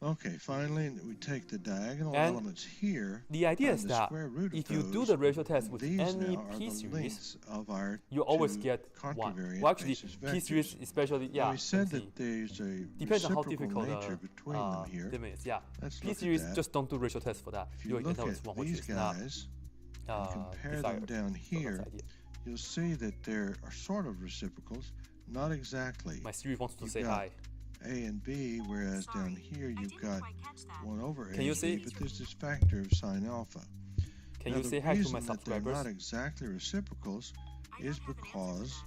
Okay, finally, we take the diagonal elements here. The idea is that if you do the ratio test with any P series, you always get 1. Well, actually, P series especially, yeah. We said that there's a depends on how difficult nature between them here. Limit is, yeah. P series just don't do ratio test for that. If you look at these guys and compare them down here, you'll see that there are sort of reciprocals, not exactly. My Siri wants to say hi. A and B, whereas down here you've got 1 over A Can you and see? B, but there's this factor of sine alpha. Can now, you say hi to my that subscribers? they're not exactly reciprocals is because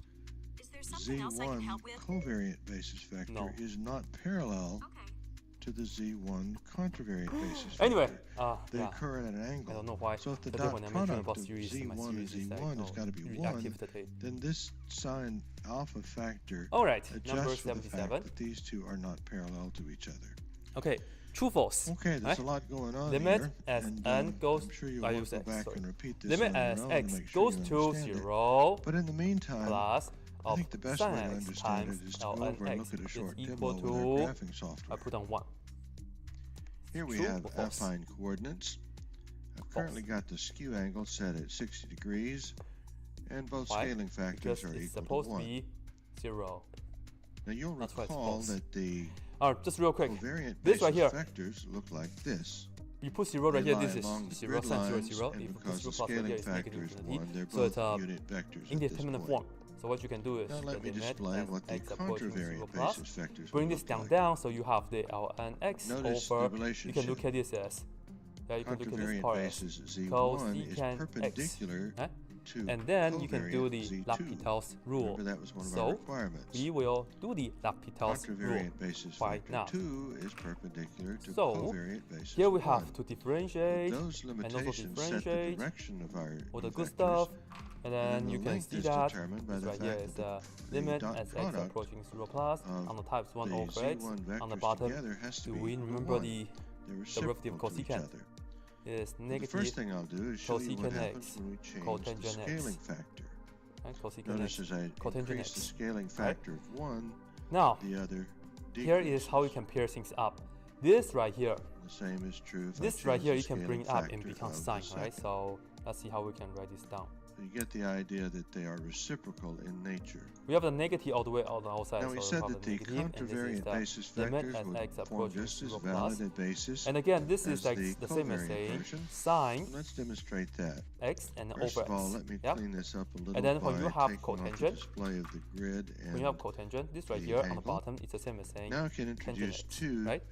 Z1 covariant basis vector is not parallel to the Z1 contravariant basis vector. Anyway, they occur at an angle. I don't know why. So if the dot product of series, Z1 and Z1 has got to be 1, then this sine alpha factor adjusts for the fact that these two are not parallel to each other. Okay, true false. Okay, there's a lot going on limit here. As and, n goes, I'm sure you'll I want use to go x. back and repeat this Limit as x goes to 0. But in the meantime, plus I think the best way to understand it is to go over and look at a short demo with our graphing software. I put on 1. Here we have affine coordinates. I've currently got the skew angle set at 60 degrees, and both scaling factors are equal to 1. It's supposed to be 0. Now you'll recall that the just real quick, covariant this right here, vectors look like this. You put 0 right here, this is 0, sin 0, 0. If you put 0 plus right here, it's negative infinity. So it's a indeterminate form. So what you can do is let me display what the contravariant basis vectors bring this down, so you have the lnx over. You can look at this as you can look at this part as perpendicular x, and then you can do the L'Hopital's rule. That was one of so our requirements. we will do the L'Hopital's rule right now. 2 is perpendicular to so covariant basis here we 1. have to differentiate Those and also limitations set the differentiate direction of our all the good vectors, stuff. And then the you can length see is that determined by this the right here fact is that the limit dot as x product approaching 0 plus. On the type is 1 the over x. Z1 On the vectors bottom, together has to do be we equal to remember 1. the They're derivative reciprocal to each cosecant? other. It is The negative first thing I'll do is show you what cosecant happens x when we change cotangent the x. scaling factor. Cosecant Notice x as I cotangent increase the x. scaling factor of 1, Now, the other here is how you can pair things up. This right here, the same is true if this I right here you change can the bring scaling up and factor become of sine, the right? second. So let's see how we can write this down. So you get the idea that they are reciprocal in nature. We have the negative all the way on the outside. Now we said that the contravariant basis vectors would form just as valid a basis. And again, this is like the same as saying sine. So let's demonstrate that. X and First over of all, x. let me clean this up a little. And then when you have taking cotangent, off the display of the grid and when you have cotangent, this right here on the bottom, it's the same as saying now I can introduce two right?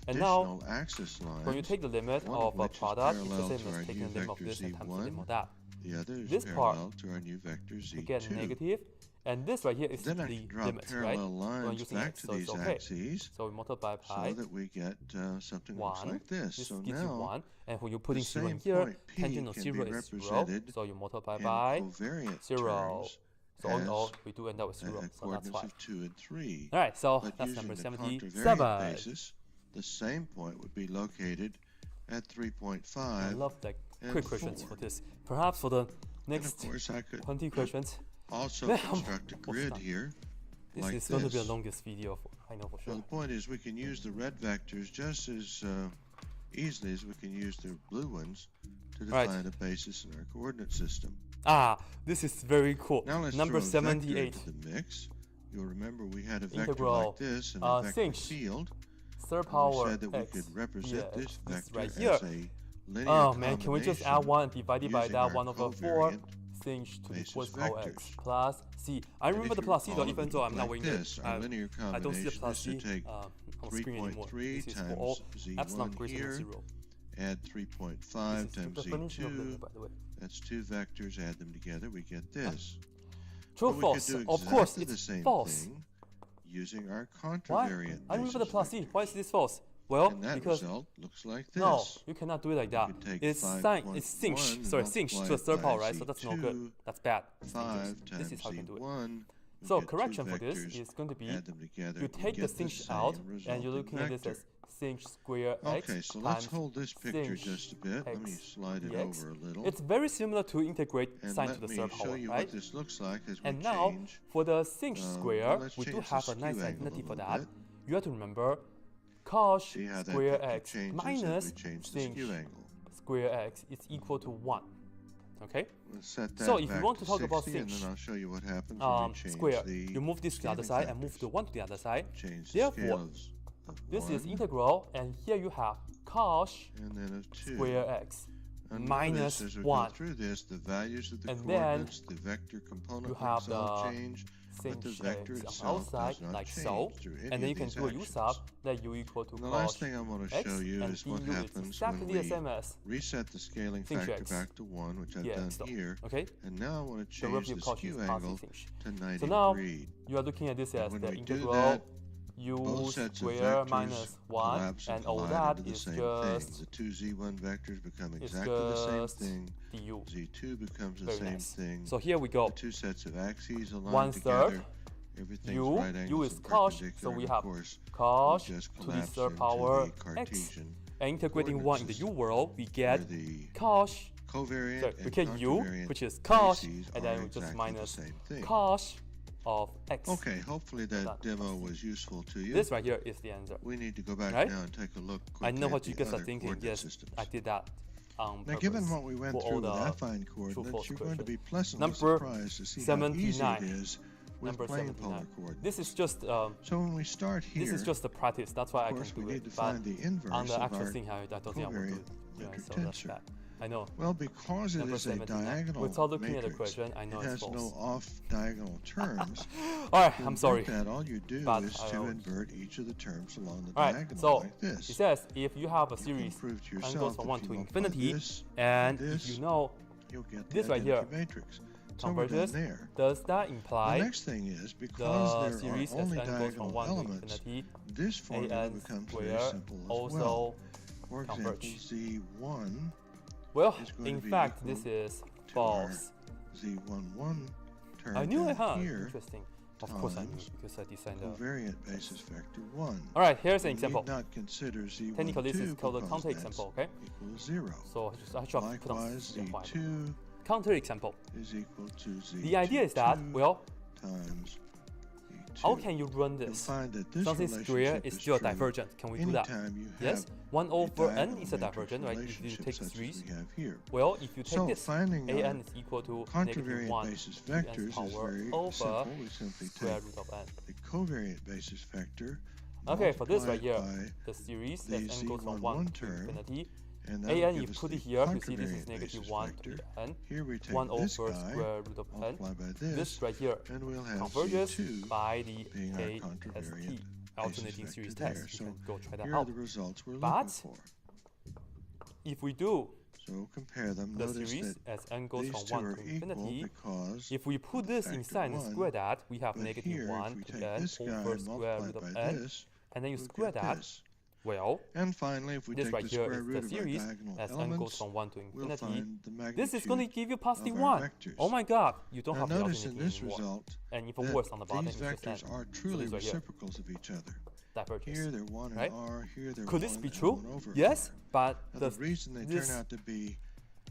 And additional now, axis lines. when you take the limit of a product, it's the same as taking the limit of this and times the limit of that. The other is this parallel to our new vector z2. We get negative, and this right here is then the I can draw limit, right? parallel lines using back x, to so these it's okay. axes, so we multiply by so that we get something that 1. looks like this. This So gives you now 1, and when you're putting the 0 in same here, point P tangent of can 0 be is 0, represented so you multiply in by covariant 0. terms So all in all, as we do end up with 0, so that's coordinates why. of 2 and 3. Alright, so But that's using number the 77. contravariant basis, the same point would be located at 3.5. I love like quick questions 4. for this. Perhaps for the And next of course I could 20 questions. also Man, construct a grid done. here This like is going to be the this. longest video, I know for So sure. the point is we can use the red vectors just as easily as we can use the blue ones to define a basis in our coordinate system. Ah, this is very cool. Now let's Number throw a vector 78. into the mix. You'll remember we had a vector Integral, like this and a vector sinh field. Third And power we said that we x. could represent Yeah, this vector right as here. a linear Oh man, can we just add combination 1 and divide it by using that our 1 over 4? covariant Sinh to the basis fourth power x vectors. plus c. I And remember if the you plus c though, recall, it even would though look I'm not like weighing this. it. Our linear I don't see the combination plus is c to take on screen anymore. 3.3 This is for times all epsilon z1 greater than here, 0. add This 3.5 is times the definition of z2. linear, by the way. That's two vectors, add them together, we get this. True or But false? we could do Of course, exactly the it's same false. thing using our Why? contravariant I remember the basis plus c. vectors. Why is this false? Well, And that because result looks like this. no, you cannot do it like that. could take It's sine, it's sinh, 5.1 sorry, sinh to the third multiplied power, by right? So that's no good. Z2, That's bad. It's 5 dangerous. times This is how you can do it. z1. we So get correction two for this vectors, is going to be add them together, you we take the get sinh same out and you're resulting looking at this vector. as sinh square x Okay, so let's times hold this picture sinh just a bit. Let me x slide it dx. over a little. It's very similar to integrate And sine let to the me third show power, you right? what this looks like as we And now, change. for the sinh square, let's we do change the have a nice skew angle identity a for little that. bit. You have to remember cos See how that square picture x changes minus as we change the sinh skew angle. square x is equal to 1. Okay? Let's set that So if back you want to talk about 60, and sinh, then I'll show you what happens when we change square, the you move this to the other scaling side and move factors. the 1 to the other side. Change the Therefore, scales of this is 1, integral, and here you have cos and then of 2. square x And minus notice as we 1. go through this, the values of the And then coordinates, the vector component you have links all the change, but the sinh vector x on itself outside does not like change so, through any and then you of can these do a actions. u-sub that u equal to And the cos last thing I want to x, show you and is what du is happens when exactly the we same as reset the scaling sinh factor x. back to 1, which I've Yeah, done so, here. okay? And now I want to change Derivative the cos skew is angle sinh. to 90 So now degrees. you are looking at this as when the we do integral that, u Both sets of square vectors minus 1, collapse and all collide that into the is same just thing. The two z1 vectors become it's exactly the same just thing. du. Z2 becomes the Very same nice. thing. So here we go. The two sets of axes align 1/3 together. Everything's u, right angles is and cos, so perpendicular, we and have of course, cos we just to the collapse third into power the x. Cartesian And integrating coordinate 1 in the u system, world, we where get the cos, covariant sorry, we and get u, contravariant which is cos, bases and are then we just exactly minus the same thing. cos of x. Okay, hopefully that Done. demo was useful to you. This right here is the answer. We need to go back Right? now and take a look I quickly know at what you the guys are other thinking. coordinate Yes, systems. I did that on Now, purpose given what we went for through all with the affine coordinates, false you're going to be equation. pleasantly Number surprised to see how easy 79. it is with Number plane 79. polar coordinates. This is just So when we start here, this is just the practice. That's why I of can course, we do need it. to But find the inverse on the of actual our thing, I don't think I will do covariant it. Yeah, vector so that's tensor. bad. I know. Well, because it Number is a 79. diagonal Without looking at the matrix, equation, I know it it's has false. no off-diagonal terms. Alright, To I'm sorry. invert that, all you do But is I to will. invert each of the terms along the Alright, diagonal so like this. it says if you have a You can series prove to and yourself goes from that 1 if to you multiply infinity, this and this, if you know you'll get this the right here identity matrix. So we're done converges, there. does that The imply next thing is, the because there series are as only n goes from diagonal 1 to elements, infinity, this formula an becomes very square simple as also well. For example, converge? Z1 Well, is going in to be fact, equal this is to our false. Z11 term I knew I down had. here Interesting. Of course I knew times because I designed the. covariant basis vector 1. Alright, here's an We example. need not consider Z12 Technically, this is called a because counter that's example, okay? equal to 0. So I should have put on Likewise, yeah, fine. Z2 Counter example. is equal to Z2 The idea is that, well, times how can you run this? Something square is still divergent. Can we do that? Yes, 1 over n is a divergent, right? If you take the series. Well, if you take this, an is equal to negative 1 n power over square root of n. The covariant basis factor. Okay, for this right here, the series as n goes from 1 to infinity. An, you put it here, you see this is negative 1 to the n, 1 over square root of n. This right here converges by the AST, alternating series test. You can go try that out. But if we do the series as n goes from 1 to infinity, if we put this inside and square that, we have negative 1 to n over square root of n, and then you square that. Well, and finally, if we this take right the here square is root the of series our diagonal as n elements, goes from 1 to we'll infinity. find the This is going to give you positive of our 1. vectors. Oh my god, you don't have the notice in alternating this anymore. result And even worse on the bottom, these it's just vectors n. are truly So this right here, reciprocals of each other. diverges. Here they're 1 and right? r, here they're Could 1 this be and true? 1 over Yes, r. but Now, the reason they turn out to be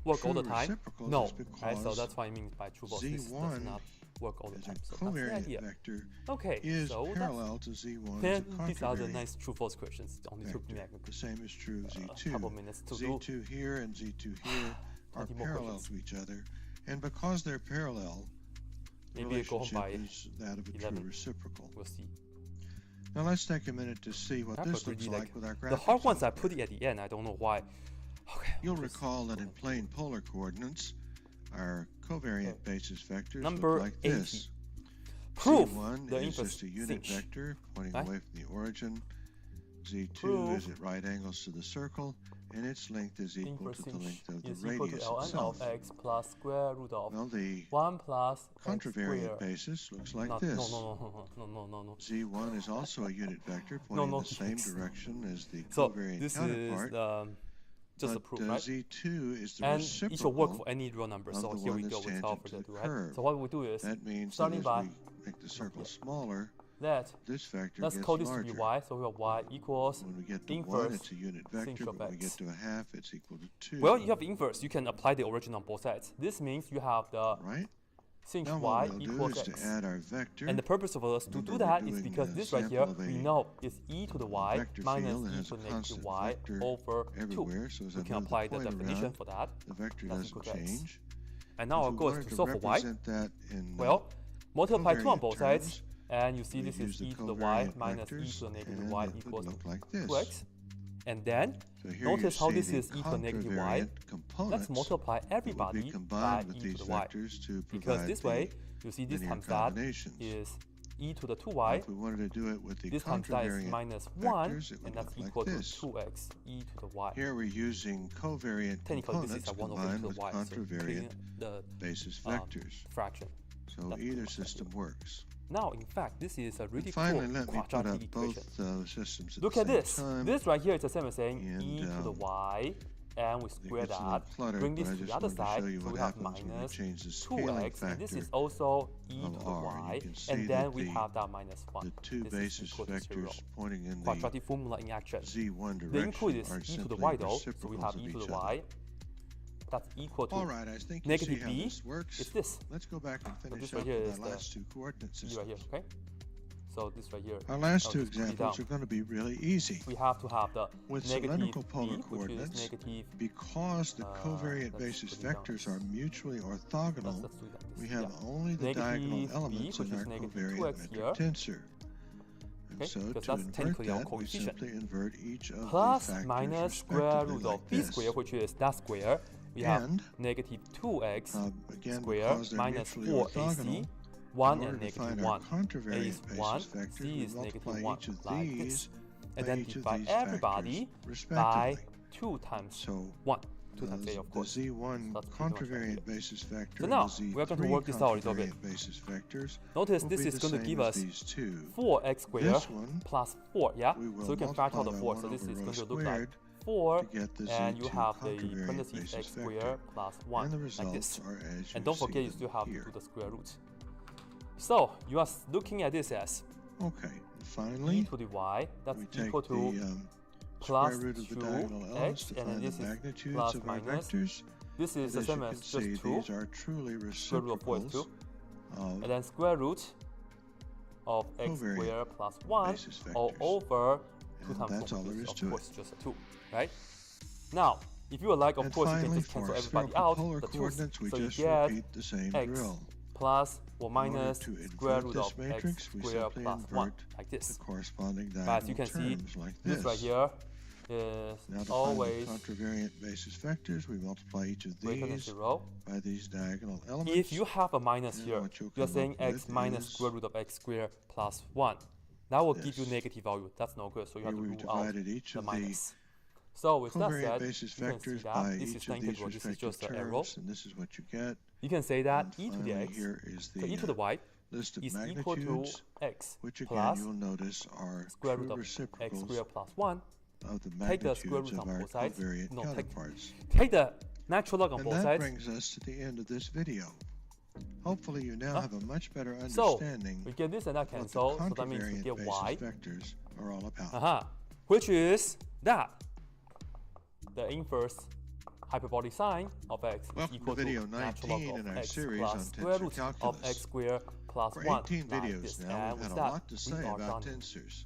work all the true time? reciprocals No, is right? So because that's what I mean by true false. This does Z1 not work all the as time. a So that's the covariant idea. vector Okay, is so parallel to Z1 as a then these are the contravariant nice true false questions. It only took me vector. like The same is true of a couple Z2. minutes to do. Z2 here and Z2 here are 20 more parallel questions. to each other, and because they're parallel, the Maybe I go home by relationship is that of a 11. true reciprocal. We'll see. Now let's take a minute to see what I this really looks like with our graphics. the hard ones I on. put it at the end. I don't know why. Okay. You'll recall that in plane polar coordinates, our covariant basis vectors Number look like 80. this. Proof Z1 the is inverse just a unit sinc. vector pointing Right? away from the origin. Z2 Proof is at right angles to the circle, and its length is equal Inverse to the sinc length of the is equal to radius ln itself. of x plus square root of Well, the 1 plus x contravariant squared. basis looks like Not, this. No. Z1 is also a unit vector pointing no, in the same please. direction as the So covariant this counterpart. is just a but proof, right? Z2 is the And it should reciprocal work for any real number. of So the here one we go that's without tangent to further the ado, right? curve. So what we do is That means that starting as by we make the circle smaller, that this factor let's gets call this larger. to be y. So we have y equals When we get to 1, inverse it's a unit vector, sinc of but when we x. get to a half, it's equal to 2. Well, you have inverse. You can apply the origin on both sides. This means you have the right? sinc Now y what we'll do equals is x. to add our vector. And the purpose of us to Remember, do that we're is doing because a this right here, sample of we a know is e to the y vector minus field that e has to a the negative constant y vector over 2. everywhere, so as We I can move apply the point definition around, for that. the vector That's doesn't equal to x. change. And now our If we goal is wanted to solve for y. represent that in Well, multiply 2 on covariant both sides, terms, and you see we this use is the e to the y covariant minus e vectors, to the negative and y it would equals look like this. 2x. And then, So here notice you how see this the is e to the negative y. contravariant components Let's multiply that would be everybody by combined with e to these the y. vectors to Because provide this the way, you see this linear times that combinations. is e to the Now, 2y. if we wanted to do it with the This times that is contravariant minus 1, vectors, it would and that's look equal like to this. 2x e to the y. Here we're using covariant Technically, this is components a 1 over e combined to with the y. So contravariant the basis vectors. fraction. So that's either pretty much system works. Now, in fact, this is a really And finally, cool let me put quadratic up equation. both systems at Look the at same this. time. This right here is the same as saying And, e to the y, and we square gets a little that. cluttered, Bring but this I to the just other wanted to side, show you so what we have happens when we minus change the scaling 2x, and this is factor also e to of the r. y, You can see and then that we the- have that minus 1. The two This is basis equal to 0. vectors pointing in the Quadratic formula in action. Z1 The direction input is are e to the simply y though, so we reciprocals have of e to each the other. y. That's equal to All right, I think you negative see how b this works. is this. Let's go back and finish this right up here with is our the last two coordinate e systems. right here, okay? So this right here. Our last I'll two just put it examples down. are going to be really easy. We have to have the With negative cylindrical b, polar which is coordinates, negative. because the covariant let's basis put it down. vectors are mutually orthogonal, Let's do that. we have Yeah. only the Negative diagonal b, elements which in is our negative covariant 2x metric here. tensor. And Okay, so because to that's invert technically our that, we coefficient. simply invert each of Plus the factors minus square root respectively of like b this. squared, which is that square. We have And, negative 2x again, square because they're minus mutually 4ac, orthogonal, 1 in order and to negative find 1. our A contravariant is basis 1, vectors, c we is negative multiply 1, each of like these this. And by then each of divide these everybody factors by respectively. 2 times So 1. 2 times a, of the course. Z1 So that's pretty much contravariant right. basis vector So now, and the we're going to Z3 work this out a little bit. contravariant basis vectors Notice will this be is the going to same give as us these two. 4x squared This one, plus 4, yeah? we will So we can factor out the multiply 4, by so 1 this is over going rho to look like squared 4, to get the and you Z2 have the contravariant parentheses basis x vector. squared plus 1, And the like results this. are as you And don't see forget you them still have here. to do the square root. So, you are looking at this as Okay, and e finally, to the y, that's we take equal to the plus square root of the diagonal elements 2x, to and then find this the is magnitudes plus of our minus. vectors. This is And the as same you as can see, just 2, these are truly square root of 4 is reciprocals 2, of and then square root of x squared plus 1 all over 2 times 2, which is of course just a 2, right? Now, if you would like, of course, you can just cancel everybody out, the 2's, so you get x plus or minus square root of x squared plus 1, like this. But as you can see, this right here is always contravariant basis vectors. We multiply each of greater than these 0. by these diagonal elements. If you have a minus here, you're saying x minus square root of x squared plus 1. That will give you negative value. That's no good, so you have to rule out the minus. So with that said, you can see that this is the integral, this is just an arrow. And this is what you get. You can say that e to the Finally, x, here is so e to the y, list of is equal to magnitudes, x which again plus you'll notice are square true root of x reciprocals squared plus 1. of the Take the square magnitudes root of on our both sides. covariant No, counterparts. take the natural log on And both that sides. brings us to the end of this video. Hopefully you now have a much better So understanding we get this and that what the cancel, so that means we contravariant get basis y, vectors are all about. which is that the inverse hyperbolic sine of x is Welcome equal to video to natural 19 log in of our x series plus on square tensor root of calculus. x squared plus For 1. 18 like videos this. now, And we've with had a that, lot to say we are about done. tensors.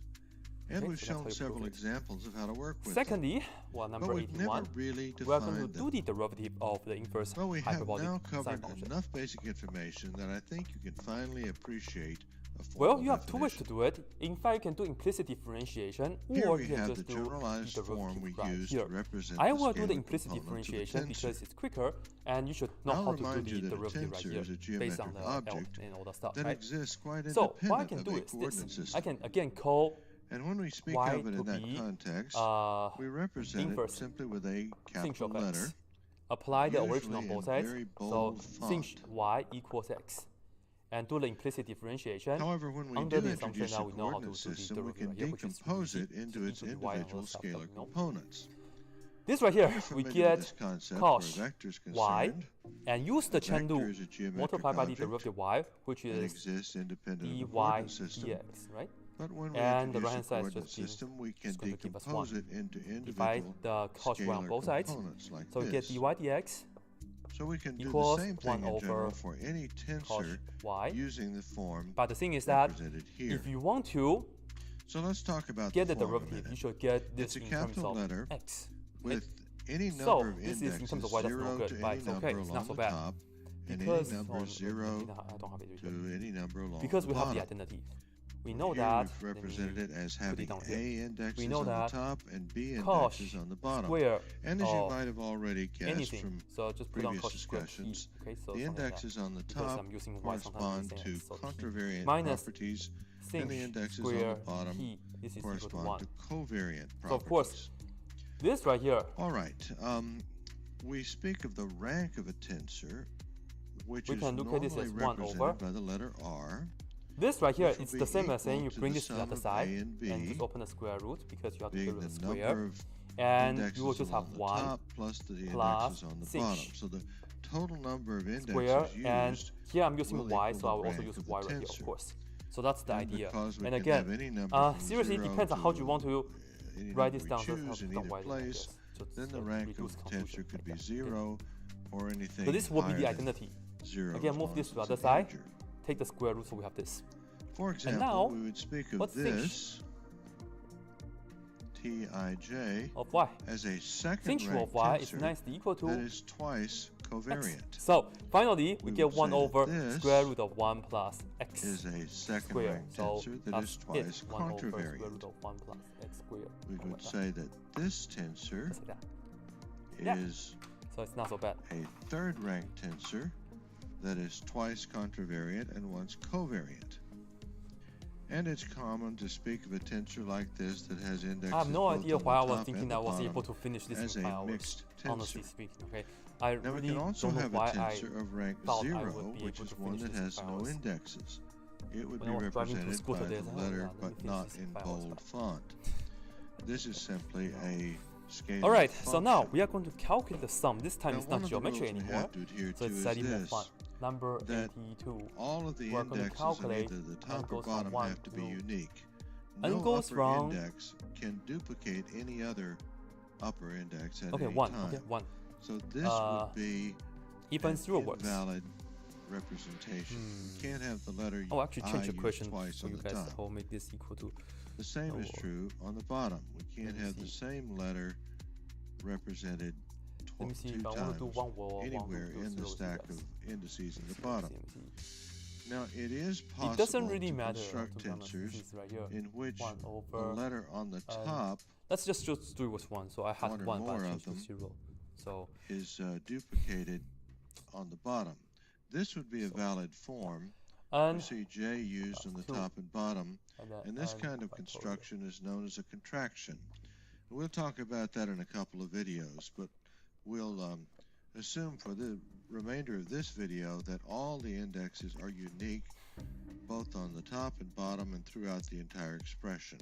And Okay, we've so that's how shown you several prove it. examples of how to work with them. Secondly, well, But number we've 81, never really we are going to defined do them. the derivative of the inverse Well, we have hyperbolic now sine covered function. enough basic information that I think you can finally appreciate a formal Well, you have two ways to definition. do it. In fact, you can do implicit differentiation, Here or we you can have the just do generalized the form we derivative right use here. to represent I the will do the scalar implicit component of a differentiation tensor. because it's quicker, and you should know I'll how to do remind you the that a derivative right tensor here is a based on geometric the L object and all that stuff, that right? exists quite So what I independent can of do a is coordinate this. system. I can again call And when we speak y of it to in that be context, we represent it inverse simply with a sinh capital of letter, x. Apply the origin on usually both in sides. very So bold sinh font. y equals x. And do the implicit differentiation. However, when we under do the assumption introduce a that we know how to coordinate do the system, we can derivative right here, which is decompose easy. it into So e its to the y and all individual that stuff, scalar you know. components. This right here, You're we familiar with get this concept cos where a vector is y concerned. and use the A chain vector rule is a geometric multiplied by the object derivative y, which that is exists independent of dy the coordinate system. dx, right? But when we And the introduce right-hand a side is coordinate just being- system, we can just going to give us decompose 1. it into Divide individual the cos y on scalar both sides. components like So we get this. dy dx So we can do the equals same 1 thing in general over for any cos tensor y. using the form But the thing is that represented here. if you want to So let's talk about get the the form a derivative, minute. you should get this It's a in terms capital of letter x. with any number So of this is indexes, in terms of y, that's no 0 good, to but any it's number okay, it's not along so the bad. top, and Because any number 0 I don't have it to written. any number along Because the we have bottom. the identity. We know Here that. we've let me represented it as put it having down A here. indexes We know on the that top and B cos indexes on the bottom. square And as you of might have already guessed anything. from So just put on previous cos square t. discussions, Okay, so the something like that. indexes on the Because top I'm using y correspond sometimes to instead, so t contravariant minus properties, sinh and the indexes on square the bottom t. This is equal to correspond 1. to covariant properties. So of course, this right here, All right. We speak of the rank of a tensor, which we is can look at this normally as 1 represented over. by the letter R. This right here, Which will it's be the same as saying you equal to bring the this to the sum other of side A and B, and just open the square root because you have to being get rid of the the number square. of And indexes you will just along have the 1 top plus the plus indexes on the sinh bottom. So the total number of square. indexes And used here I'm using will y, equal so I the will also rank use of the y right here, of tensor. course. So that's the And idea. because we And can again, have any number from seriously, it 0 depends on how to you want to any write number this we down. Just choose have in to put either y there, I place, guess. Just then the to rank reduce of the confusion tensor could like be that. 0 or anything So this will be the higher than identity. 0 Again, as move long this as to the it's other an side. integer. Take the square root, so we have this. For example, now, we would speak of let's think this Tij Of y. as a second Function rank of y is tensor nicely equal to that is twice covariant. So finally, we We get would 1 say that over this square root of 1 plus x Is a second squared. rank So tensor that that's is twice it. 1 over square root contravariant. of 1 plus x squared. We Something would like that. say that this tensor Just like that. Yeah. is So it's not so bad. a third rank tensor that is twice contravariant and once covariant. And it's common to speak of a tensor like this that has indexes I have no both idea on the why I was top thinking and that I the was bottom able to finish this as in 5 a hours. mixed Honestly tensor. speaking, okay. I Now we really can also don't know have a why I tensor of rank thought I 0, would be which able is to one finish that this in has 5 no hours. indexes. It would When I be was driving to represented school by today, I the said, "Oh, letter yeah, let me but finish not this in in 5 hours." bold font. This is simply a scalar Alright, so now function. we are going to calculate the sum. This time Now, it's one not of the rules geometry we anymore. have to adhere So to it's is slightly more this, fun. Number that 82. all of the We're going to indexes in calculate either the and top or goes from bottom 1 have to be to unique. and No goes upper from- index can duplicate any other upper index at Okay, any 1. time. Okay, 1. So this would be Even an 0 works. invalid representation. You can't have the letter Oh, actually change the I question twice for on you the guys. top. I'll make this equal to. The same is true on the bottom. We can't have the same letter represented Let me see two if I want to do times one wall, anywhere in the stack of indices in the bottom. Now, it is possible It doesn't really to matter construct to tensors right here. in which 1 a over, letter on the top let's just do it with 1. So I have one or 1, but more I of changed to them 0. So is duplicated on the bottom. This would be a valid form. You and see J used on the 2, top and bottom, then and this n kind of factorial. construction is known as a contraction. We'll talk about that in a couple of videos, but we'll assume for the remainder of this video that all the indexes are unique both on the top and bottom and throughout the entire expression.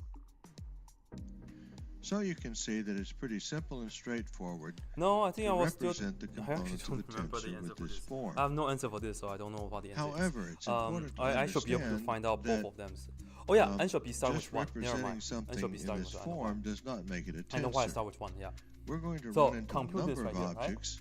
So you can see that it's pretty simple and straightforward No, I think to I was still. represent the I actually components of a don't remember the tensor answer with for this this. form. I have no answer for this, so I don't know what the answer is. However, it's important to I should be able to understand find out both that, of them. Oh yeah, n should be start just with 1. Never representing mind. N something should be in starting this with form does not make it a I know why I tensor. start with 1. Yeah. We're going to So run into a compute this number right of here, right? objects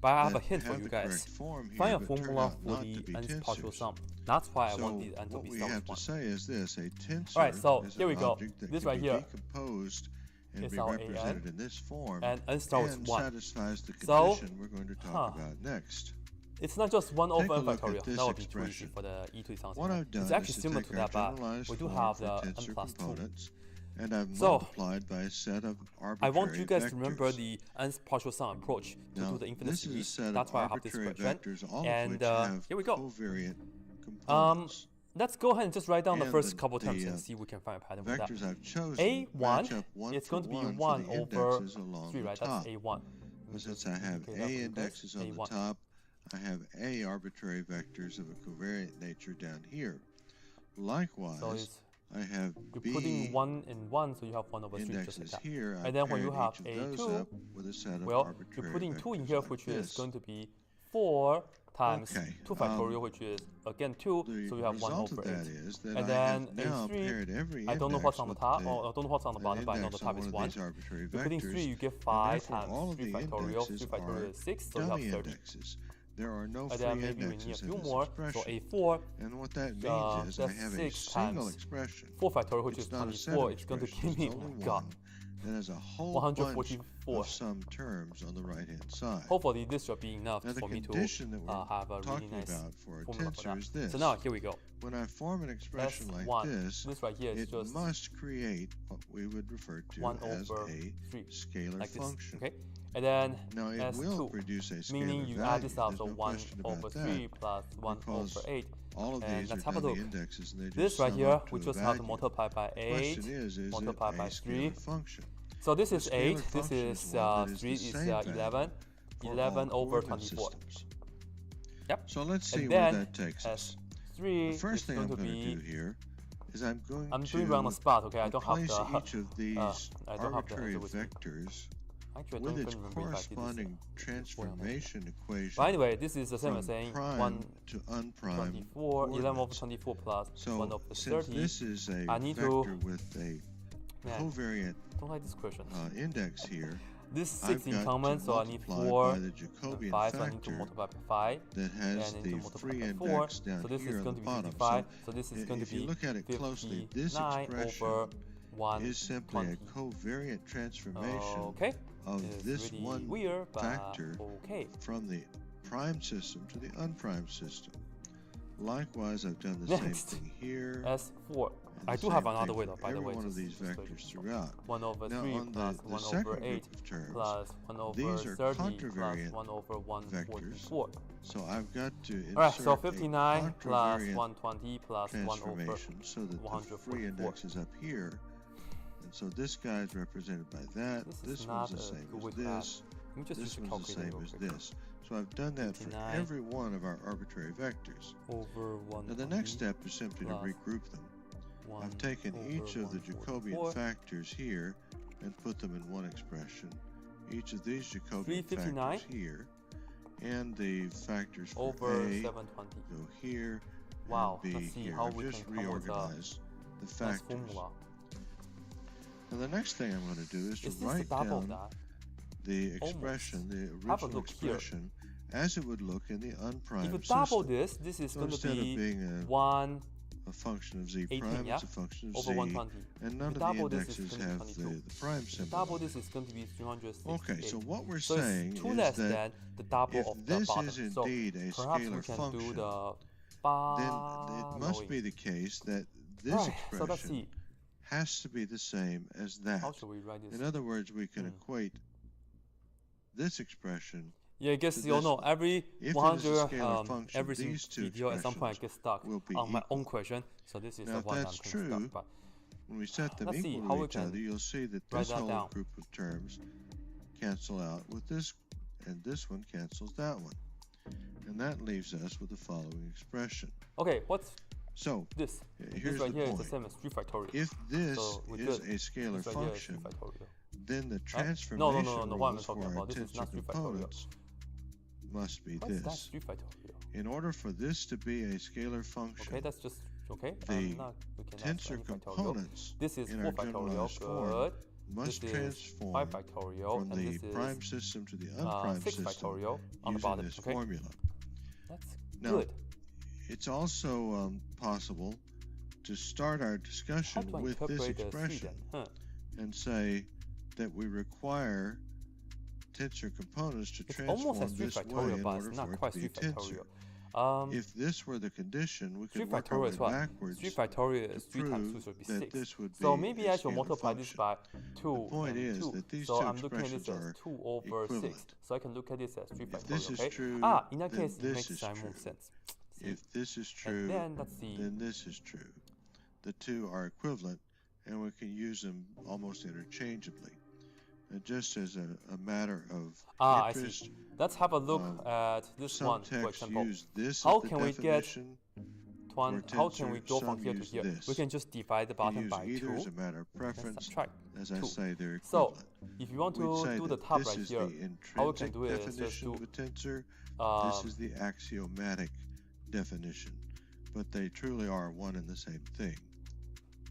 But I have a that hint for have you the guys. correct form here, Find a but turn formula out for not the to be nth partial tensors. sum. That's why I So want the n to what be we start have with to 1. say is this: a tensor Alright, so is here we an go. object that This can right be here decomposed and is be our represented an, in this form, and n starts with 1. satisfies the So, condition we're going to talk about next. It's not just 1 Take over a n look at factorial. this That would be too easy expression. for the e to the What I've done It's is actually to similar take to our that, but generalized we do form have for the n tensor plus 2. components, and I've So, multiplied by a set of arbitrary I want you guys vectors. to remember the nth partial sum approach to Now, do the infinite this is a series. set That's of why I have this arbitrary expression. vectors, all And of which have here we go. covariant components. Let's go ahead and just write down the And first the- couple terms the, and see if we can find a pattern with that. Vectors I've chosen match up one it's for going to be one 1 for the over indexes along 3, the right? top. That's A1. Well, since I have Okay, A that's indexes on the A1. top, I have A arbitrary vectors of a covariant nature down here. Likewise, So it's, I have you're B putting 1 in 1, so you have 1 over 3 just like indexes that. here. I And then when you paired have each of those A2, up with a set of well, arbitrary you're putting 2 in vectors here, like which this. is going to be 4 times Okay, 2 factorial, which is again 2, The so you have 1 result over of 8. that is that And I then have now paired A3, every I don't know what's on the index top, with or I don't know what's on the bottom, but I know the index top on is one 1. of these arbitrary You're putting 3, vectors, you get and 5 therefore times all of 3 the factorial, 3 indexes factorial are is 6, so you have dummy 30. indexes. There are no And free then maybe we need a indexes in few this more, so expression. A4, And what that means is I that's have a 6 single times expression. 4 factorial, which It's is not a set 24, of it's going to expressions, give me, it's oh my only god, one that has a whole bunch 144. of some terms on the right-hand side. Hopefully this should be enough Now, the for me to condition that we're have a really talking nice about for a formula for tensor that. is this. So now here we go. When I form an expression like S1. This right here is it just must create what we would refer to 1 as over a 3, scalar like this. function. Okay, and then Now it will S2, produce a scalar meaning you value. add this up, There's so no 1 question over about 3 that, plus 1 because over 8. all of And these are let's have a dummy look. indexes, and they just This right sum here, up to we a just have to value. multiply by The 8, question is multiply it by a 3. scalar function? So this is The 8, scalar this function is one that 3 is the is same value 11, for 11 all over coordinate 24. systems. Yep. So let's see And where then that takes us. S3 The first is thing going I'm to going to be, do here is I'm going I'm to doing it on the spot, okay? I don't have replace the, each of these I don't have the arbitrary answer with me. vectors Actually, I with don't its even remember if I did this. corresponding transformation equation But anyway, this is the same as from saying prime 1 to unprime 24, 11 over coordinates. 24 plus So 1 over since 30. this is a I need vector to- with a Man, covariant don't like this question. index here, This is I've 6 in got common, to so I need multiply 4 by the and Jacobian 5, so I need to factor multiply by 5. that has And the into multiply free by 4, index down so this here is on going the to be bottom. 55, so this is going to if you be look at it closely, this 59 expression over 1 is simply 20. a covariant transformation Okay, of it's this really one weird, but factor okay. from the prime system to the unprime system. Likewise, I've done the same Next, thing here. S4. and I the do have same another thing way for though, by the every way. one of this these is vectors throughout. 1 over Now, 3 on plus the 1 second over group 8 of terms, plus 1 over these are 30 plus contravariant 1 over 144. so I've got to insert Alright, so a 59 plus contravariant 120 plus 1 over transformation so that the 144. free index is up here. And so this guy is represented by that. This is This not one's the a same good as way to have. this. Let me just This use a one's the calculator same real as quick. this. So I've done that for 59 every one of our arbitrary vectors. Over 1. Now the next step is simply to plus regroup them. 1 I've taken over each of the 144. Jacobian factors here and put them in one expression. Each of these Jacobian 359 factors here and the factors for over A 720. go here Wow, and B let's see here. how I've we just can come with a reorganized the nice factors. formula. Now the next thing I'm going to do is to Is this the write double of down that? the expression, the Have a original look here. expression, as it would look in the unprimed If you system. double this, this is So going to instead of be being 1 a function of z 18, prime, yeah? it's a function of Over z, 120. and none If of double the this, it's indexes going to be have 22. the prime symbol. Double this is going to be 368. Okay, so what we're so saying it's 2 is less that than the double if of the this bottom. is indeed a so perhaps we scalar can function, do the then it must be the case that this Right, so let's expression see. has to be the same as that. How should we write this? In other words, we can equate this expression. Yeah, I guess to you all this know one. every If it is a 100 scalar function, every these two video at some point I get stuck will be on my equal. own question. So this is Now, the if one I'm that's kind of true, stuck. But when we set them let's see equal how to we each can other, you'll see that write this that whole down. group of terms cancel out with this, and this one cancels that one. And that leaves us with the following expression. okay, what's So, this? here's This right the here is point. the same as 3 factorial. If this So we're is good. a scalar This right here is 3 function, factorial. then the Right? transformation No, what I'm rules talking for our about. This is tensor not 3 factorial. components must be What's that this. 3 factorial? In order for this to be a scalar function, Okay, that's just okay. the we can ask for tensor any factorial. components This is in 4 our factorial. generalized form Good. must This is transform 5 factorial, from and the this prime is system to the unprimed 6 system factorial on the using bottom. this Okay, formula. that's Now, good. It's also possible to start our How discussion do I with this incorporate the 3 expression then? and say that we require tensor components to It's almost transform as 3 this way factorial, in but order it's for not it quite to 3 be a tensor. factorial. If this were the condition, we 3 could work our factorial way is what? backwards 3 factorial is to 3 times 2, prove so it would be that 6. this would So be maybe a I should scalar multiply this function. by 2 The point and is 2. that these So two I'm looking at this expressions as are 2 over 6. equivalent. So I can look at this as 3 If this factorial, is okay? true, In that then case, it this makes is more true. sense. See? If this is true, And then, let's see. then this is true. The two are equivalent, and we can use them almost interchangeably. Just as a matter of I interest, see. Let's have a look at this some one, for texts example. use this How as the can we get definition. how can we tensor, go from some here to use here? this. We can just divide the You can bottom use by either 2. as a matter of preference. subtract As I 2. say, they're So, equivalent. if you want We'd to say do the that top this right is here, the how we can intrinsic do it is just definition do of a tensor. This is the axiomatic definition, but they truly are one and the same thing.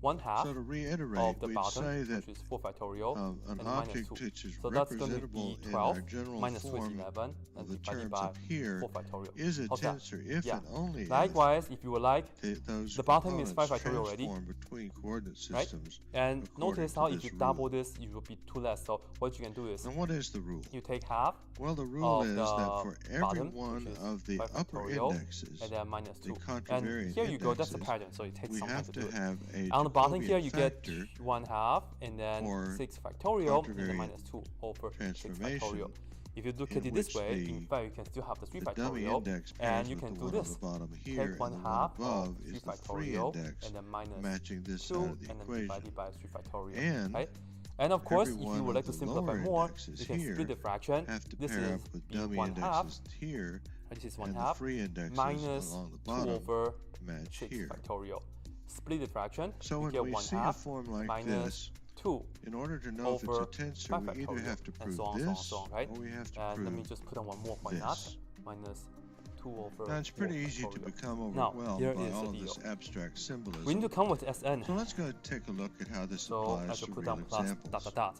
1/2 So to reiterate, of the we'd bottom, say that which is 4 factorial, an and minus object 2. which is So that's going to representable be in 12 our general minus 2 is form 11, of and the divided terms by up here 4 factorial. is a How's that? tensor if Yeah. and only Likewise, if you would like, if those the bottom is 5 components factorial already, transform between coordinate right? systems. And according notice to how if this you double rule. this, it will be 2 less. So what you can do is And what is the rule? you take half Well, the rule of is the that for every bottom, one which is of the 5 upper factorial, indexes, and then minus the 2. contravariant And here you go, that's the indexes, pattern, so it takes we some time have to to do it. have a On the bottom here, Jacobian you get factor 1/2, and then for 6 factorial, and then contravariant minus 2 over 6 transformation, factorial. If you look in at it this which way, the- in fact, you can still have the 3 the dummy factorial, index and pairs you with can the do one on this. the bottom here, Take and 1/2 the one above of 3 is the free factorial, index, and then minus matching this 2, side of the and then equation. divided by 3 factorial. And right? And of course, every if one you would of like to the simplify lower more, indexes you can here split the fraction. have to This pair is up with be dummy 1/2, indexes here, and this is and the 1/2, free indexes minus along the 2 bottom over match 6 here. factorial. Split the fraction, So you when get we see a 1/2 form like minus this, 2 in order to know if it's over a tensor, 5 we either factorial, have to and prove so on, this, so on, right? or we have to And prove let me just put on one more, why not? this. Minus 2 over Now it's pretty 4 easy to factorial. become Now, overwhelmed here by is all the of this deal. abstract symbolism. We need to come with Sn. So let's go take a look at how this So I applies should to put real down plus examples. dot dot dot.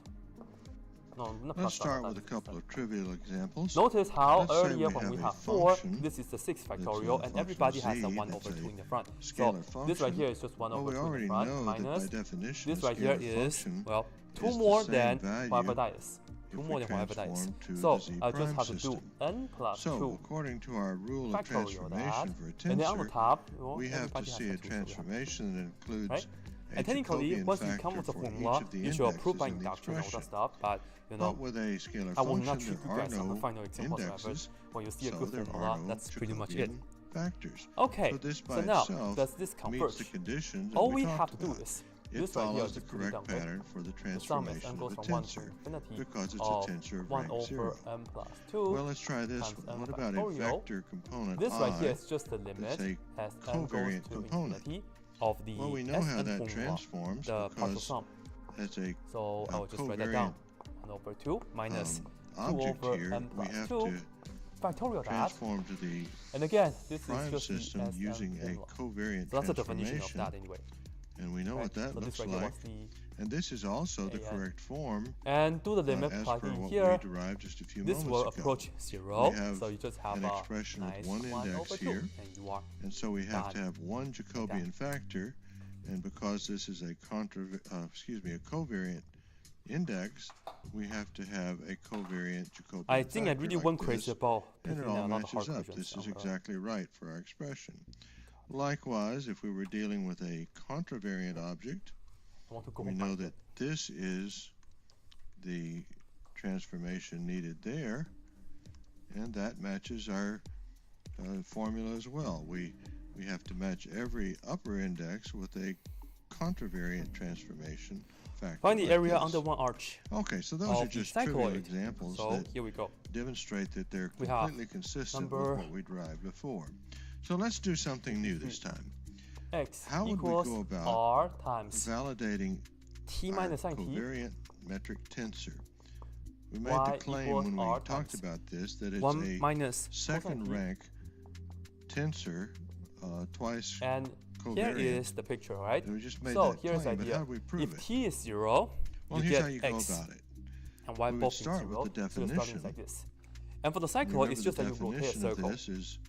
No, not plus Let's start dot, with a dot, couple dot. of trivial examples. Notice how Let's say earlier we when have we a have 4, function this is the 6 that's factorial, a and function everybody of has a z, 1 that's over a 2 in the front. So scalar this right function. here is just 1 Well, over we 2 in already the front, know that by minus definition this a right here scalar is, function well, 2 is the more same than value whatever that is. 2 if more we than whatever that is. transform to So the z I'll just prime have to do system. n plus So 2 according to our rule of factorial that, transformation for a and then on the tensor, top, well, we have to everybody has see a 2, so we have transformation that includes Right? a And technically, Jacobian once you come factor with the for formula, each of the you should approve indexes by in the induction all that expression. stuff, but you know, But with a scalar I will not function, treat you there are guys on the no final examples forever. indexes, When you see a so good there formula, are no that's pretty much it. Jacobian factors. Okay, So this by so now, itself does this meets converge? the conditions that All we we have talked to do about. is, It this right here follows is the just put it correct down, right? pattern for the The sum is transformation n of goes a from 1 to tensor, infinity because it's a of tensor of 1 rank over 0. n plus 2 Well, let's try this times one. n What about a factorial. vector component This right here I? is just the limit a as n goes covariant to component. infinity of the Well, we know how Sn that formula, transforms the partial because sum. as a So I will just write that covariant, down. 1 over 2 minus 2 object over here, n we plus have 2 to factorial that. transform to the And again, this is prime just the system Sn using a formula. covariant So that's the definition of transformation. that anyway. And we know what that looks like. And this is also the correct form. And do the limit plugging here. We derived just a few this moments will ago. approach 0. We have so you just have an expression nice with one index here. And you are and so we have done. to have one Jacobian factor. And because this is a covariant index, we have to have a covariant Jacobian I think I factor really like went this, crazy about and it picking all a lot of matches hard up. questions. This is exactly right for our expression. Likewise, if we were dealing with a contravariant object, we know that this is the transformation needed there, and that matches our formula as well. We have to match every upper index with a contravariant transformation factor. Find the like area this. under one arch. Okay, so those are just trivial examples that here we go. demonstrate that they're completely consistent with what we derived before. So let's do something new this time. X How would we equals go about R times validating T our minus sin T covariant metric tensor? We made y the claim equals when we R talked times about this that it's 1 a minus second rank tensor twice and covariant. here is the picture, right? And we just made so that here's the claim, but idea. how do we prove If it? T is 0, Well, you here's get how you go X about it. and Y We would both is start 0. with the So it's definition. like this. And for the cycle, Remember it's just the like you rotate a definition of circle. this is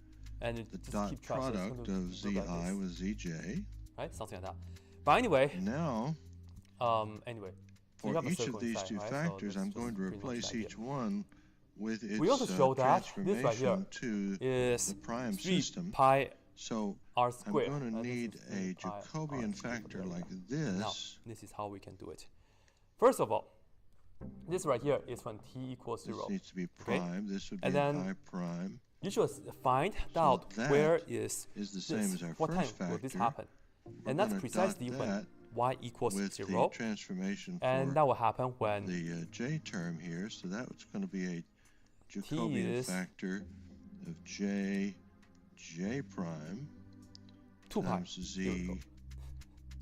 And you the just dot keep track. So it's product going of to look like Zi this, with Zj. right? Something like that. But anyway, Now, anyway. So for you have a each circle of these inside, two right? factors, so I'm that's going to just pretty much replace the idea. each one with its We also show that this right here transformation to is the prime 3 system. pi So r I'm squared. going to and this need is a 3 pi r Jacobian squared. factor like Now, this. this is how we can do it. First of all, this right here is when t equals This 0. needs to be Okay? prime. This would be And a then pi prime. You should find out that where is the this. same as our what first time will this factor. happen? We're And that's gonna precisely dot when that y equals with 0. the transformation And for that will happen when the j term here. So that's going to be a t Jacobian is factor of j prime 2 pi. times z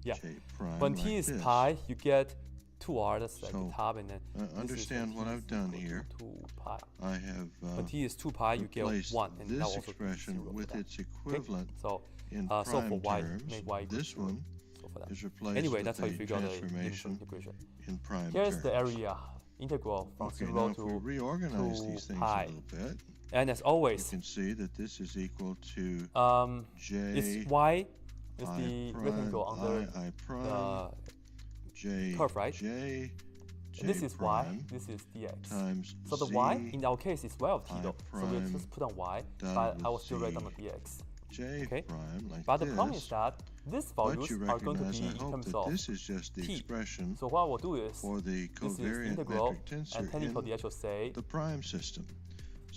Yeah. j prime. When like t is this. pi, you get 2r, that's like So, the top, and then understand what I've done here. 2 pi. I have When t is 2 pi, you get replaced 1, and that this also be 0 expression for with that. its equivalent So, in so prime for y, terms. make y equals This 0. one So for that. is replaced Anyway, with that's how you a figure out the transformation integration. in prime Here's terms. the area integral from Okay, 0 now if we to reorganize 2 these things pi. a little bit, And as you always, can see that this is equal to j it's y is I the prime, rectangle under I prime, the j, curve, right? j, j this is y, prime this is dx. times So the z y in our case is y of t I though. So we'll prime just put on y, done but I will with still write down the z dx. j Okay? prime like But the this. problem is that these But values you are going to recognize, be I in hope, terms that of this is just the t. expression So what we'll do is for the this is covariant integral, metric and tensor technically in I should say the prime system.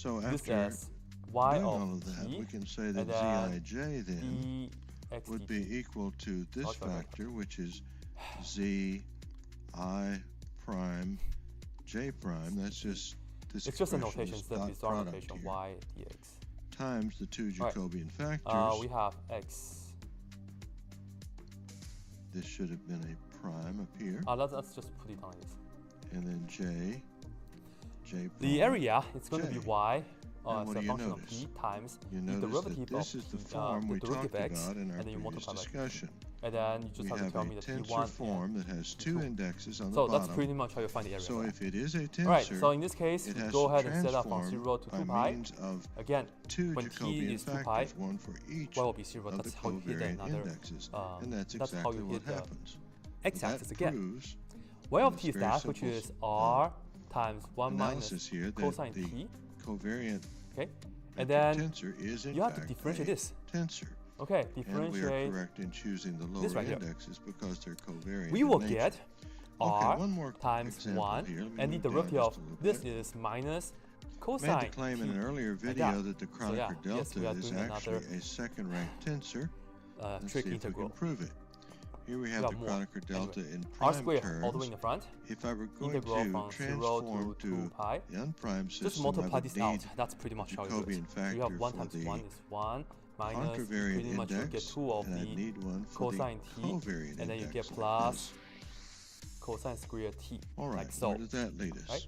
So this after as y doing all of of that, t we can say that and then zij then dx would dt. be equal to this Okay. factor, which is z I prime j prime. That's just this It's just a expression, notation, this it's the dot bizarre product notation here, y dx. times the two All right. Jacobian factors. We have x. This should have been a prime up here, Let's just put it on this. and then j prime. The area is going to be J. y Now as what a do you function of notice? t times You the notice derivative that this of is the t, form we the derivative talked x, about in our and then you previous multiply by discussion. and then you just We have to have tell a me the tensor t1 form that has two indexes on the So bottom. that's pretty much how you find the area. So if it is a tensor, Alright, so in this case, it we has go to ahead and set up from transform 0 to by 2 pi. means of Again, two when t Jacobian is 2 factors, pi, one for each y will be 0. of That's the how you hit covariant another. indexes, and That's that's how exactly you what hit the happens. x-axis That again. proves Y of in t is this very that, which simple, is r times 1 minus analysis here that cosine the t. covariant Okay, and metric then tensor is in you have to fact differentiate a this. tensor. Okay, And we are differentiate. correct in choosing the this lower right here. indexes because they're covariant. We in will nature. get Okay, r one more times example 1, here. Let me and the move down derivative just of a little this bit. is minus Made cosine the claim in t. an earlier Like video that. that the So yeah, Kronecker yes, we delta are is doing actually another a second-ranked tensor. Let's trick see if integral. we can prove it. Here we have got the more. Kronecker delta Anyway, in r prime squared all the way in terms. the front. If I were going Integral to from 0 transform to 2 pi. the unprimed system, Just multiply I would this out. need That's pretty much how you do it. Jacobian So you have factor 1 for times the 1 is 1 minus contravariant pretty much you get index, 2 of and I the need one for the cosine t, covariant and then you index get like plus this. cosine squared t. All right, like so. where does that lead us? Right?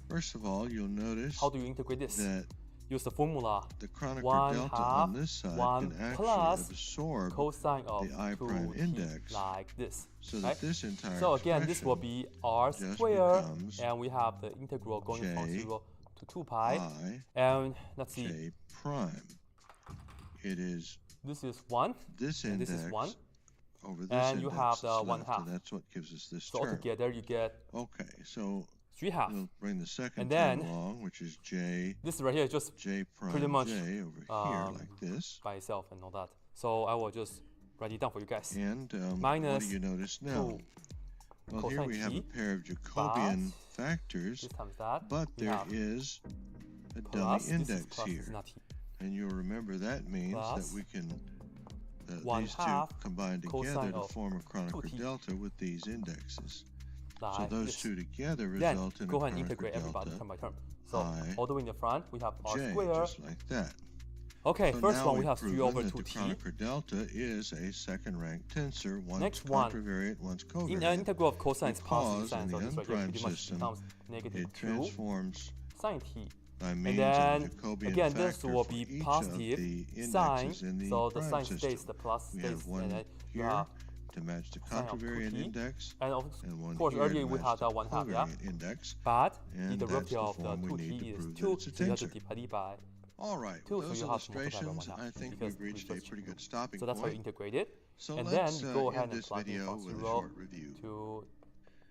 First of all, you'll notice How do you integrate this? that use the formula. The Kronecker 1 delta half on this side 1 can actually plus absorb cosine of the I prime 2t index, like this. so right? that this entire So again, this will be r just squared, becomes and we have the integral going from J 0 to 2 pi. I And let's see, J prime. It is this is 1, this and index this is 1. over this And you index have the that's 1 left, half. and that's what gives us this So term. altogether you get Okay, so 3 half. we'll bring the second And term then along, which is J This right here is just J prime pretty much, J over here like this. by itself and all that. So I will just write it down for you guys. And what Minus do you notice now? 2 Well, here we have a cosine pair of Jacobian factors, this times that. but we there have is a plus, dummy this is index plus, this here. is not t. And you'll remember that means Plus that we can, 1 these two half combine cosine together to of form a Kronecker 2t. delta with these indexes. Like So those this. two together Then result in go a ahead and Kronecker integrate everybody delta term by term. So I all the way in the front, we have r J, squared. just like that. Okay, So first now one we we've have 3 proven over that 2t. the Kronecker delta is a second-ranked tensor, one's Next one, contravariate, one's In an covariant. integral of cosine is positive Because sine, in so the this right here unprimed pretty much system, becomes negative It 2 transforms sine t. by And means then of the Jacobian again, this factor will for be each positive of the sine, indexes in the so the prime sine system. stays, the plus We stays, have one and then you here have to match the sine of contravariant 2t. index, And of and one course, here earlier to we match had the that 1 half, yeah? covariant index. But And the that's derivative the of the form we 2t need to is prove 2, that it's a so you have to tensor. divide it by All right, 2, with so those you have to multiply by illustrations, 1 half. I think because we've reached we a just- pretty good stopping So that's how you point. integrate it. So And let's then you go ahead end and this plug in video from with a 0 short review. to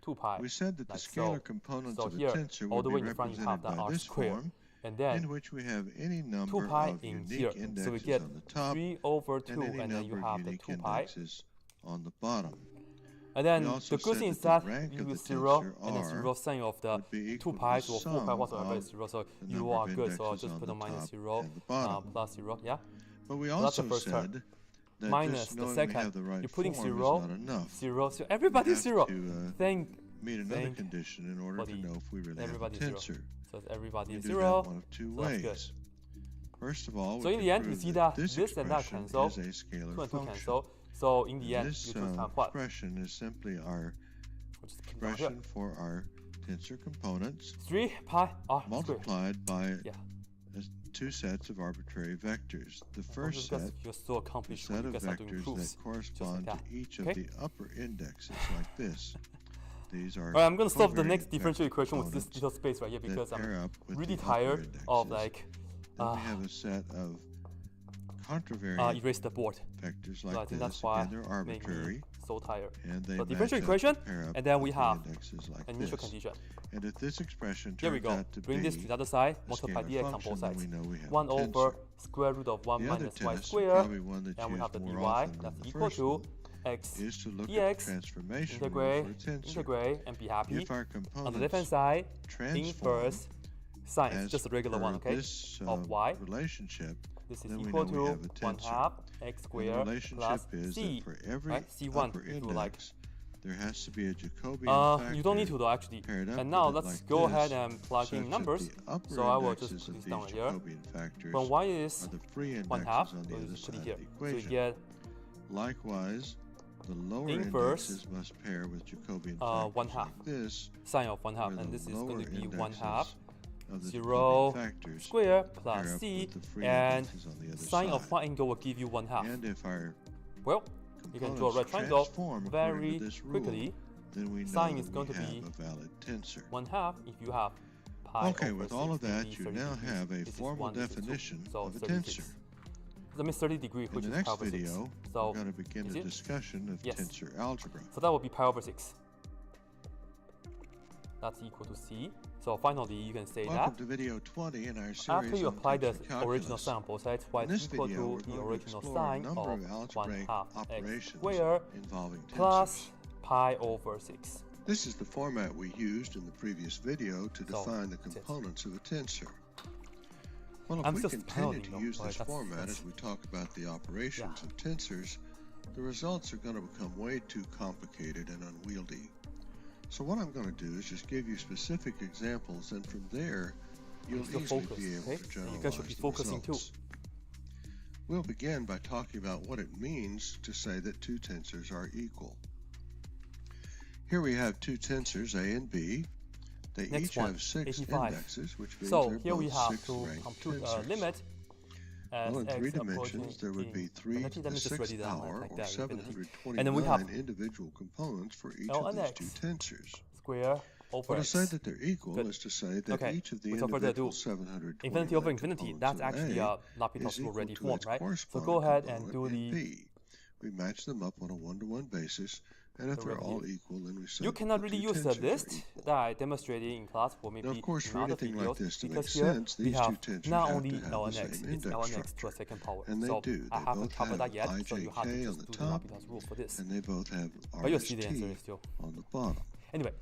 2 pi. We said that the like scalar so. components So of a here, tensor all would the be way in the front you have represented that by r this squared. form, And then in which we have any 2 number pi of in unique here. So we indexes get on the top 3 over 2, and any and then you number of have the unique 2 pi. indexes on the bottom. And then We also the good said thing is that that the rank you of the use 0, tensor and then R 0 sine of the would be 2 equal to pi the or 4 pi sum whatsoever is of 0. So the you number are of good. So indexes just on put the a minus top 0, and the bottom. plus 0, yeah? But we that's the also first term. said that Minus just the knowing we second. have the right You're putting form 0, is not enough. 0, so We everybody's have 0. to Thank meet another thank condition in order to buddy. know if we really have a Everybody's 0. tensor. So everybody We is do 0. that one of two so that's good. ways. First of all, So we in can the end, you prove see that that this this and that expression cancel, is a 2 scalar and 2 function. cancel. So in the end, This you just have what? expression is simply our We'll just put it down here. expression for our tensor components 3 pi r squared. multiplied by Yeah. two sets of arbitrary vectors. The first Because set, you're so the accomplished set when of you guys are doing vectors proofs. that correspond that. to each of Okay? the upper indexes, like this. These are Alright, I'm gonna solve the covariant next differential vector equation with this components little space right here that because pair I'm up with really the upper tired of indexes. like Then we have a set of contravariant erase the board. vectors So I like think this. that's why Again, they're make arbitrary, me so tired. and they So match differential up equation, to pair up and then we with the have indexes like an initial this. condition. And if this expression Here we turns go. out to Bring be this to the other side, a multiply scalar dx on function, both then sides. we know we have 1 a over tensor. square root of 1 The other minus y test, squared, probably one that's and we have used the dy, more often than that's the equal first to one, x is to look at dx, the transformation rule integrate, for a tensor. integrate, and be happy. If our On the left hand components side, transform inverse sine, as just a regular one, per okay? this Of y. relationship, This is then we equal know we to have a 1 tensor. half x And the squared relationship plus is c, that for every right? C1 upper if you like. index, there has to be a Jacobian factor. You don't need to though actually. paired up And now with it let's like go this, ahead and plug such in that numbers. the upper So I will just indexes put of this down these here. Jacobian factors When y is are the free 1 indexes half, on the so other just put side it of here. the So you equation. get Likewise, the lower inverse, indexes must pair with Jacobian 1 factors half. like this, sine of 1 half, where and the this is going lower to be 1 indexes half of the 0 Jacobian factors square pair plus up c, with the free and indexes on the other sine side. of 1 angle will give you 1 half. And if our Well, you can draw a right components triangle transform according very to this rule, quickly. then we know Sine that is going we to have be a valid tensor. 1 half if you have pi Okay, over with all of 6, that, maybe you 30 now degrees. have a This is formal 1, this is 2, definition so of a 36. tensor. That means 30 degrees, In which the is next pi over 6. video, So, we're going to begin is a it? discussion of Yes. tensor algebra. So that will be pi over 6. That's equal to c. So finally, you can say Welcome that to video 20 in our series after you on apply the tensor original calculus. sine on both sides, y In is this equal video, to we're the going to original explore a sine number of of 1 algebraic half x operations squared involving tensors. plus pi over 6. This is the format we used in the previous video to So, define the that's it. components of a tensor. Well, if I'm we still continue pounding, to though, use but this that's- format that's- as we talk about the operations Yeah. of tensors, the results are going to become way too complicated and unwieldy. So what I'm going to do is just give you specific examples, and from there, you'll Still easily focus, be able okay? to You generalize guys should be the focusing too. results. We'll begin by talking about what it means to say that two tensors are equal. Here we have two tensors, A and B. They They Next each one, have 6 85. indexes, which means So they're here we both have 6 to ranked compute a tensors. limit as Well, in 3 x approaching dimensions, there would be 3 infinity. to Let the me just write 6th it down power, like or that, infinity. 729 And then we have individual components for each ln of these x two tensors. square over Well, to x. say that they're equal Good. is to say that Okay, each of the without further ado, individual 729 infinity over infinity, components that's of actually A a L'Hopital's is rule equal ready to form, its right? So corresponding go ahead and component do in the... B. We match them up on a one-to-one basis, and if they're all equal, then we say You cannot the really two use the tensors are list equal. that I demonstrated in class for maybe Now, of course, for in other anything like videos, this to make because here sense, we these have two tensors not have only to have the ln same x, it's index ln x structure. to a second power. And they So do. I They haven't both covered have that yet, so you have to IJK on just the do the top, L'Hopital's rule for this. and they both have But you'll see the answer RST still. on the bottom. Anyway,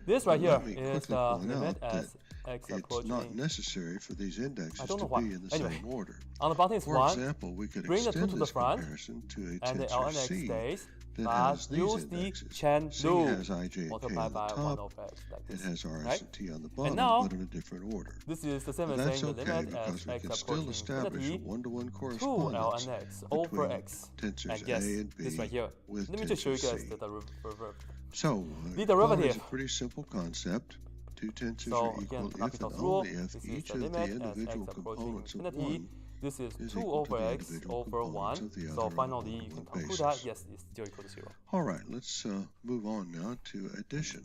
this right Now, here let me is quickly the point limit out as x it's approaching... not necessary for these indexes I don't to know why. be in the Anyway, same order. on the bottom is For 1, example, we could bring the 2 extend to the this front, comparison to a and the tensor ln x C stays, that but has these use the indexes. chain C rule has IJK multiplied on the by 1 top, over x like it this. has RS right? and T on the bottom, now, but in a different order. This is the same But as that's saying the okay limit as because we x can still approaching establish a infinity one-to-one to correspondence ln x over between x. tensors And guess A and B this right here. with Let me just show you tensor guys C. the derivative. So, The quality is derivative. a pretty simple concept. Two tensors So are again, equal if and L'Hopital's rule. only if This is each the of the limit as individual x approaching components of infinity. one This is is 2 equal to over the x individual over 1. components of the So other finally, on a you can one-to-one conclude that basis. yes, it's still equal to 0. All right, let's move on now to addition.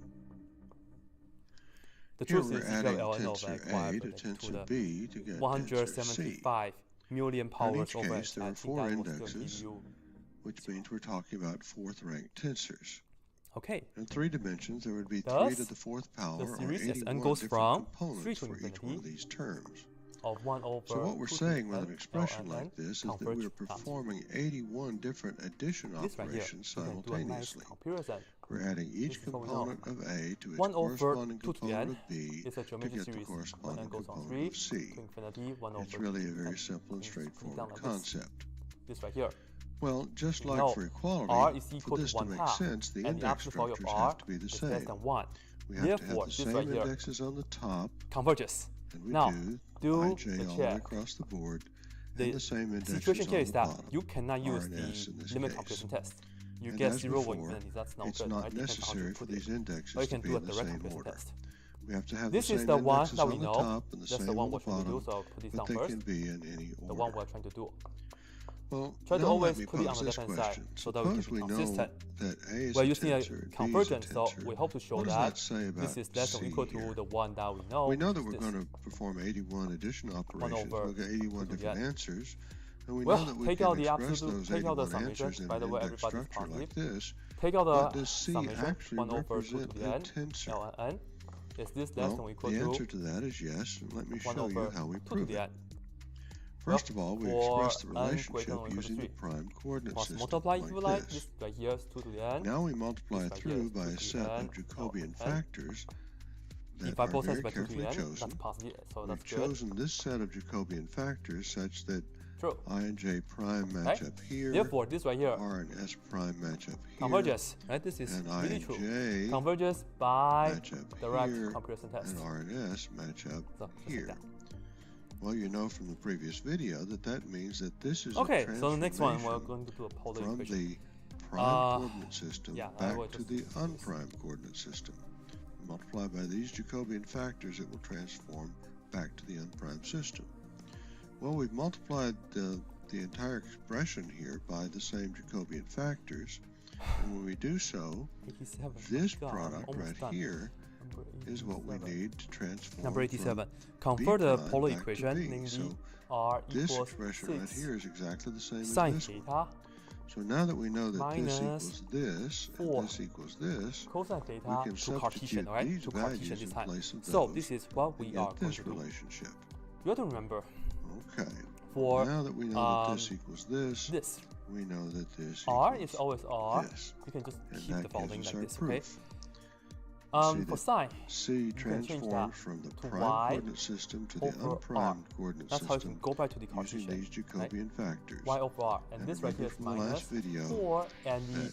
The Here truth we're is adding ln of tensor x A to to tensor the B to get tensor C. 175 million In powers each over case, x. there I are think 4 that will still give indexes, you... which means we're talking about 4th ranked tensors. Okay. In 3 dimensions, there would be 3 Thus, to the 4th power, the or series as 81 n goes different from components 3 to for each one of infinity these terms. of 1 over So what we're 2 to saying with n an expression ln like this is that converge we're times. performing 81 different addition This right here, operations you can do a nice simultaneously. comparison. We're adding This each is what we know. component of A to its 1 over corresponding 2 to the component n of B is a to geometry get the series. When n corresponding goes from 3 component of C. to infinity, 1 over It's really a 2 to very n. simple and It's pretty straightforward down like concept. This right here. Well, just like Now, for equality, r is for equal this to to 1 make half, sense, the and the index absolute value of structures r have to be the is less same. than 1. We have to have Therefore, the this same right here indexes on the top, converges. and we Now, do do IJ the all the way check. across the board, The and the same indexes situation here on is the that bottom. you cannot use R and S in the this limit case. comparison test. You And get as 0 before, infinity, that's no it's good. not right? Depends on how you necessary for put it. these indexes Or you to can be do a in the direct same comparison order. test. We have to have This the is same the one indexes that we on the know. top and the That's same the on one the we're trying to do, bottom, so I'll put this but down they first. can be in any order. The one we're trying to do. Well, Try to now always let me put it on pose the this left-hand side question. so that we can Suppose be we know consistent. that A is We're a using a tensor, B is a convergence, so tensor. we hope to show What does that say about this is less or C equal to here? the one that we know. We know that which we're is going to perform 81 addition operations. over We'll get 81 2 to different the n. answers. And we Well, know that we take can out the express absolute, those take out the 81 summation. answers in By the an way, index everybody's structure like positive. this. Take out But the does C summation, actually 1 over 2 to represent the a n, tensor? ln. Is this less Well, than or equal the answer to to that is yes, and let me 1 show you over how we 2 to prove the it. n? First of all, we for express the n greater relationship than or equal to using the 3. prime coordinate Plus system multiply if you like like. this. This right here is 2 to the n. Now we multiply This it right here through is by 2 a to set the n, of Jacobian ln. factors that If I are process very by 2 to carefully the n, chosen. that's positive, so We've that's good. chosen this set of Jacobian factors such that True. I and J prime match Right? up here, Therefore, this right here R and S prime match up here, converges. Right? This is and I really and true. J Converges by match up direct here, comparison test. and R and S match up So, just like here. that. Well, you know from the previous video that means that this is Okay, a so the next one we're transformation going to do a polar from equation. the prime coordinate system yeah, I back will to just the do this. unprime coordinate system. Multiplied by these Jacobian factors, it will transform back to the unprime system. Well, we've multiplied the entire expression here by the same Jacobian factors, and when we do so, 87. this God, I'm product almost right done. here Number is what we 87. need to transform Number 87. from Convert the prime polar back to equation, B. namely So r this equals expression right 6 here is exactly the same as sine this one. theta So now that we know that this minus equals this, 4 and this equals this, cosine we theta can to Cartesian, substitute alright? these To Cartesian values this in time. place of So those this is what we to are get going this to do. relationship. You have to remember Okay. for Now that we know that this equals this, this we know that this r equals is always r. this. You can just And keep that the following gives us like our this, proof. okay? See For that sine, C can change transforms that from the to prime y coordinate system to the over r. unprimed coordinate That's how you can system go back to the using Cartesian. these Jacobian factors. Y over r, and And this right here is remember from the minus last video 4, and the that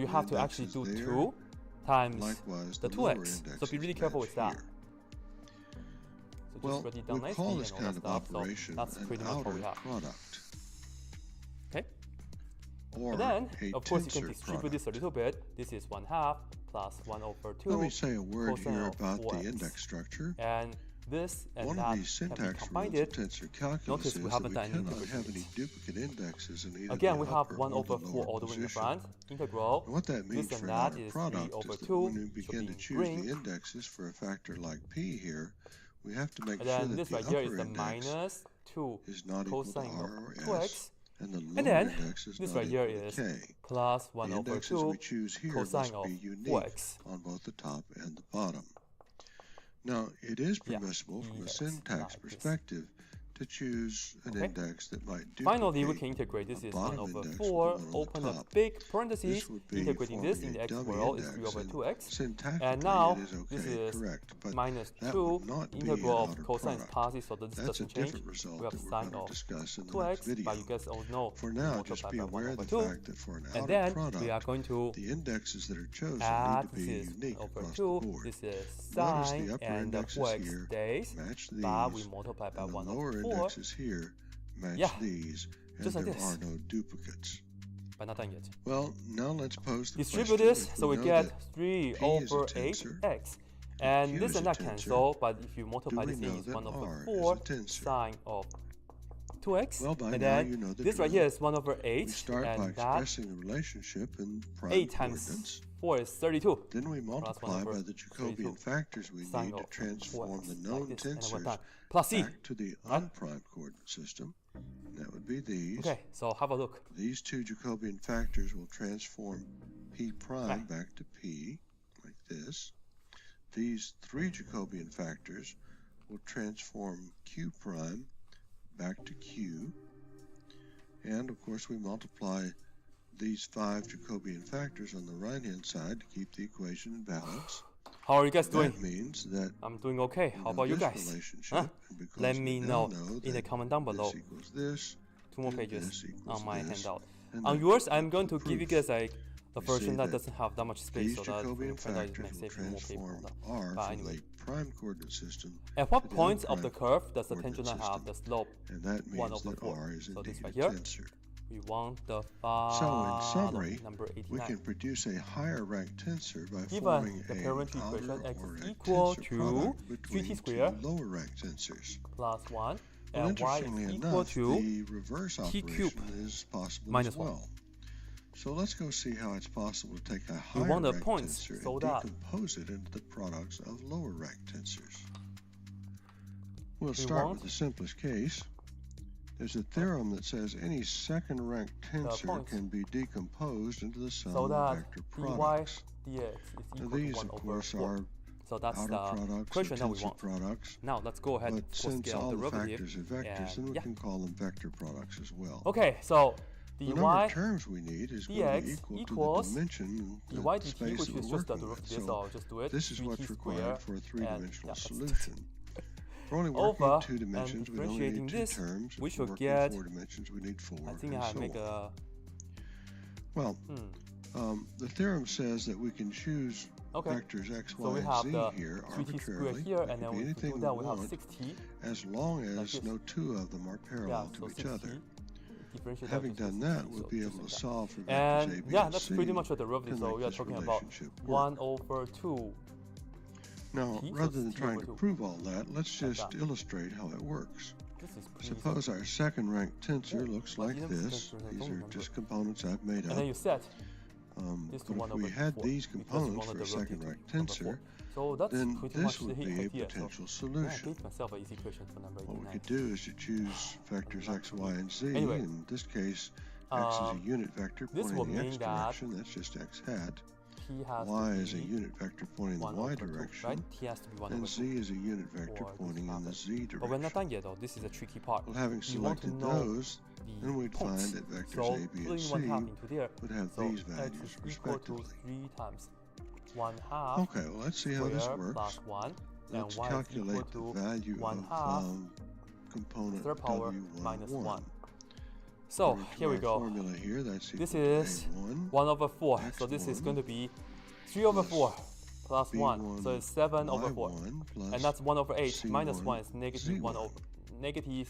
you have to actually do 2 times the 2x. So be really careful with that. So just write it down nicely and all that stuff. So that's pretty much what we have. Product. Okay. or and then, a of course, you can tensor distribute product. this a little bit. This is 1/2 plus 1/2. Let me say a word cosine here of about 4x. the index structure. And this and One that of these can be syntax rules combined. of tensor calculus Notice is we that haven't we done any cannot have any integration. duplicate indexes in either Again, the we have upper or 1/4 the lower all the way in the position. front. Integral. And what that means This for and an that outer is product 3/2 is that when we begin to should be choose green. the indexes for a factor like p here, we have to make And sure then that this the right here upper is the index minus 2 is not equal to cosine r or of s, 2x. and the lower And then index is this not right here equal is to k. plus The indexes 1/2 we choose here cosine must of be unique 4x. on both the top and the bottom. Now, it is permissible from a EX, syntax like this. perspective to choose an index that might duplicate Finally, we can integrate. This a is bottom 1/4. index with the one on the Open a top. big parentheses. This would be Integrating this in forming the a x dummy world is index, 3/2x. syntactically And now it is okay, this is correct, but minus that 2 would not be an integral of outer cosine product. passes, so this That's a doesn't change. different result We have that we're sine going of to discuss in the next 2x, video. but you guys all know. For now, just be aware of the 1/2. fact that for an And outer then product, we are going to the indexes that are chosen add need to be this is unique across the 1/2. board. This is Notice sine, the upper and the indexes 4x here stays, match but we these, multiply by and the lower 1/4. indexes here match Yeah, these, and just like there this. are no duplicates. But not done yet. Well, now let's pose the Distribute question. this, If so we know get that 3/8x. Q And this is and a that tensor, cancel, but if you multiply do we this in, know it's that R 1/4 is a tensor? sine of 2x. Well, by and now then you know the this right drill. here is 1/8, We start by and that expressing the relationship in prime 8 times coordinates. 4 is 32. Then we multiply by the 1/32. Jacobian factors we Sine need to of transform 4x, the like known this, and then we're tensors done. Plus c. back to the Right? unprimed coordinate system. That would be these. Okay, so have a look. These two Jacobian factors will transform P prime Right. back to P, like this. These three Jacobian factors will transform Q prime back to Q. And of course we multiply these 5 Jacobian factors on the right-hand side to keep the equation in balance. How are you guys doing? That means that I'm doing okay. How about you this guys? relationship, Huh? and because Let we me now know in the that comment down below. This equals this, 2 more and pages this equals on my this, handout. and On that yours, I'm equals going the to give you proof. guys like the We see version that that doesn't have that much space, These so that Jacobian find out it factors may will save you more paper. transform But R from anyway, the prime coordinate system at what to the point of the unprimed curve does the coordinate tangent line have the system. slope and that means 1/4? that R is So this indeed right a here. tensor. We want the So in summary, number we 89. can produce a higher ranked tensor by Given forming the an parent outer equation x or is a equal tensor to product between 3t two squared lower ranked tensors. plus 1, Well, and y is interestingly equal enough, to the reverse t operation cubed is possible minus as 1. well. So let's go see how it's possible to take a We higher want the ranked points tensor so and that decompose it into the products of lower ranked tensors. We'll we start want with the simplest case. There's a theorem that says any second ranked tensor points can be decomposed into the sum so of that vector dy products. dx is Now equal to these, 1 of over course, 4. are So that's outer the products question of that we tensor want. products. Now let's go ahead But for since scale all the derivative. factors are vectors, then And we yeah. can call them vector products as well. Okay, so The dy number of terms we need is going to dx be equal equals to the dimension, dy the dt, space which that is we're just the working with. derivative, so So I'll just do it. this is what's 3t required squared, for a and three-dimensional yeah, that's solution. We're only working over in 2 and dimensions. We only differentiating need 2 this, terms. we If should we're working get- in 4 dimensions, we need 4, I think and I so make on. a Well, the theorem says that we can choose okay. vectors x, So y, we and have z the here 3t arbitrarily. squared here, It and can then be if we anything do that, we we have want, 6t. as long like as this. no 2 of them are parallel Yeah, to so each 6t. other. Differentiate Having that to done that, 6t, we'll so be just able like to that. solve for vectors a, And b, yeah, and that's c pretty much the derivative. to So make we are this talking about relationship work. 1 over 2. Now, t, so rather it's than t trying over to 2. prove all that, let's Like just that. illustrate how it works. This is pretty Suppose our second ranked tensor Oh, looks but like you know, this. since I These don't are remember. just components I've made and then up. you set this to But 1 if we over had 4, these because you components want for the a second derivative ranked to number 4. tensor, So that's then pretty this much the would be a idea. potential So I solution. gave myself an easy equation for number What we 89. could do is to choose vectors x, y, and z. Anyway, In this case, x is a unit vector this pointing will in the x mean that direction. That's just x hat. T has Y to is a be unit vector pointing in the 1 y over 2, direction. right? T has to be 1 And over z 2. is a unit vector Or this pointing in the happens. z But we're not direction. done yet though. This is a tricky part. Well, having You want to selected know those, the then we'd points. find that vectors So a, b, and putting c 1/2 into there. would have So these x values is equal to respectively. 3 times 1/2 Okay, well, let's see how this squared works. plus 1, and Let's y is equal calculate the to value 1/2 of component third power W11. minus 1. So According to here we our go. formula here, that's equal This to is A1, 1 over 4. So this is x1 going to be 3 over 4 plus 1. B1 So it's 7 over 4. Y1 plus And that's 1 over 8. Minus C1 1 is negative 1 Z1. over negative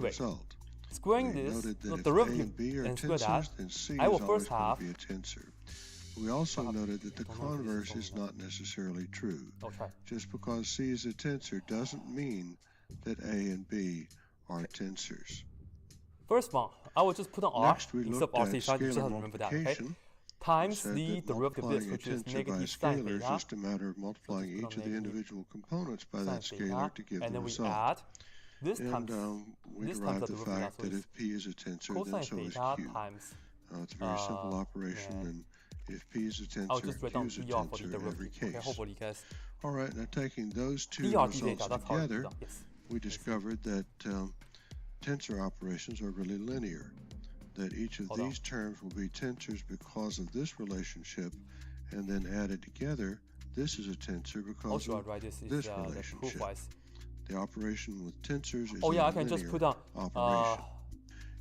Anyway, squaring this derivative and square that, I will first have We also noted that the converse is not necessarily true. Just because C is a tensor doesn't mean that A and B are tensors. First one, I will just put an R Next, we instead of looked R at theta, you just have scalar to remember that, okay? multiplication. Times Said the that derivative of this, multiplying a which is tensor by a negative sine scalar is theta. just a matter of multiplying each of the individual components by that scalar to give and the then we result. add this And times we this derived times the fact that if P is a tensor, then cosine so is theta Q. times It's a very simple operation, and if P is a I'll just tensor, write Q down is a dr for the tensor in every derivative. case. Okay, hopefully, guys. All right, now taking those two dr results theta, that's how it's together, done. Yes. we discovered that tensor operations are really linear, that each of these terms will be tensors because of this relationship, and then added together, this is a tensor because of this relationship. The operation with tensors is I can just put down operation.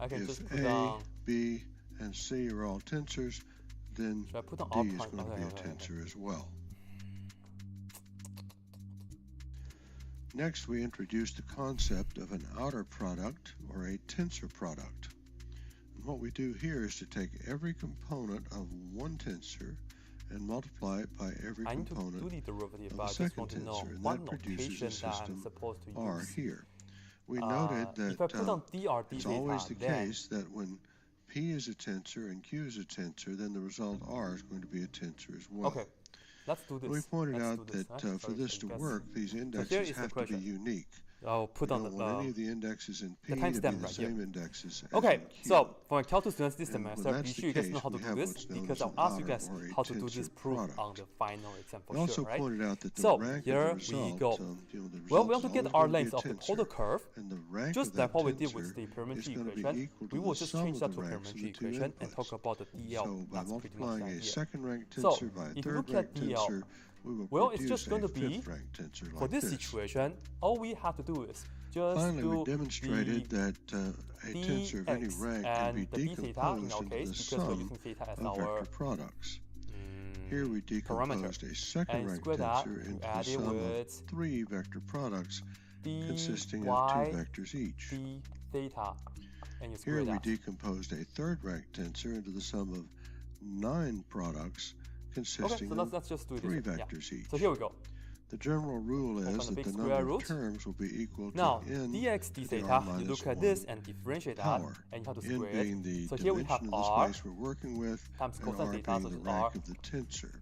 if just put A, B, and C are all tensors, then D is going to be a tensor as well. Next, we introduced the concept of an outer product or a tensor product. And what we do here is to take every component of one tensor and multiply it by every component of the second tensor, and that produces a system R here. We noted that it's always the case that when P is a tensor and Q is a tensor, then the result R is going to be a tensor as well. Okay, let's do this. We pointed out that for this to work, these indexes have to be unique. I'll put on any of the indexes in P to be the same indexes as okay, in Q. so for my Cal 2 students this semester, be that's sure you the guys know how to case, do we this have what's known because as I'll an ask you guys outer or a how to do tensor this proof product. on the final exam for We also sure, right? pointed out that the So rank here of the result, we go. the Well, we result want to is get always our going to be length a of the tensor, polar curve, and the rank just of like that what we did with tensor the perimeter is going to be equation. equal to We will the just sum change of that the to ranks of perimeter the two equation and inputs. talk about the DL. So by That's pretty much multiplying the a idea. second rank So tensor by a if you third look rank at DL, tensor, we will well, it's produce just going a to be fifth rank tensor like for this situation. All we have to do is just Finally, do we demonstrated that a tensor of any rank can be decomposed into the sum of vector products. Here we decomposed a second rank tensor into the sum of three vector products consisting of two vectors each. d theta, and you Here square we that. decomposed a third rank tensor into the sum of 9 products consisting so of let's just do it three this way. vectors each. So here we go. The general rule is that the number of terms will be equal to Now, n dx d to the theta, r you minus look at 1 this and differentiate that, power, and you have to n square being the it. So here we have dimension of the r space we're working with, times and cosine r theta, being so the it's rank r. of the tensor.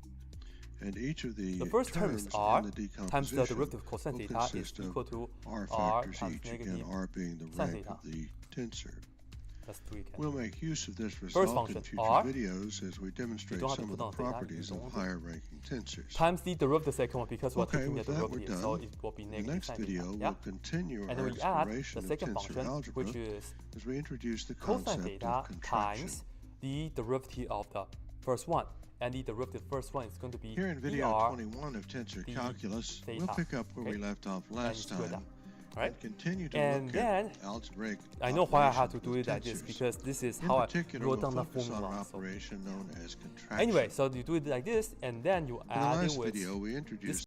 And each of the first term terms is r in the times the decomposition derivative of cosine will theta is consist equal of to r r factors times each, again negative r being the sine rank theta. of the tensor. Let's do it again. We'll make use of this result function, in future r. videos as we demonstrate don't have to some of put the down theta, you properties of don't. higher ranking tensors. Times the derivative of the second one because we're Okay, taking the with that we're derivative, so done. it will be In the negative next sine video, theta. we'll continue And our then we add the exploration of second tensor function, algebra which is as we introduce the cosine concept theta of contraction. times the derivative of the first one. And the derivative first one is going to be Here in video dr 21 of tensor d calculus, theta. we'll pick up where we left off last square time that. Right? and continue to And look then, at algebraic I know why I have to operations do with it like this tensors. because this is In how I particular, wrote we'll down the focus on an formula. So. operation known as contraction. Anyway, so you do it like this, and then you In the add it last with video, we introduced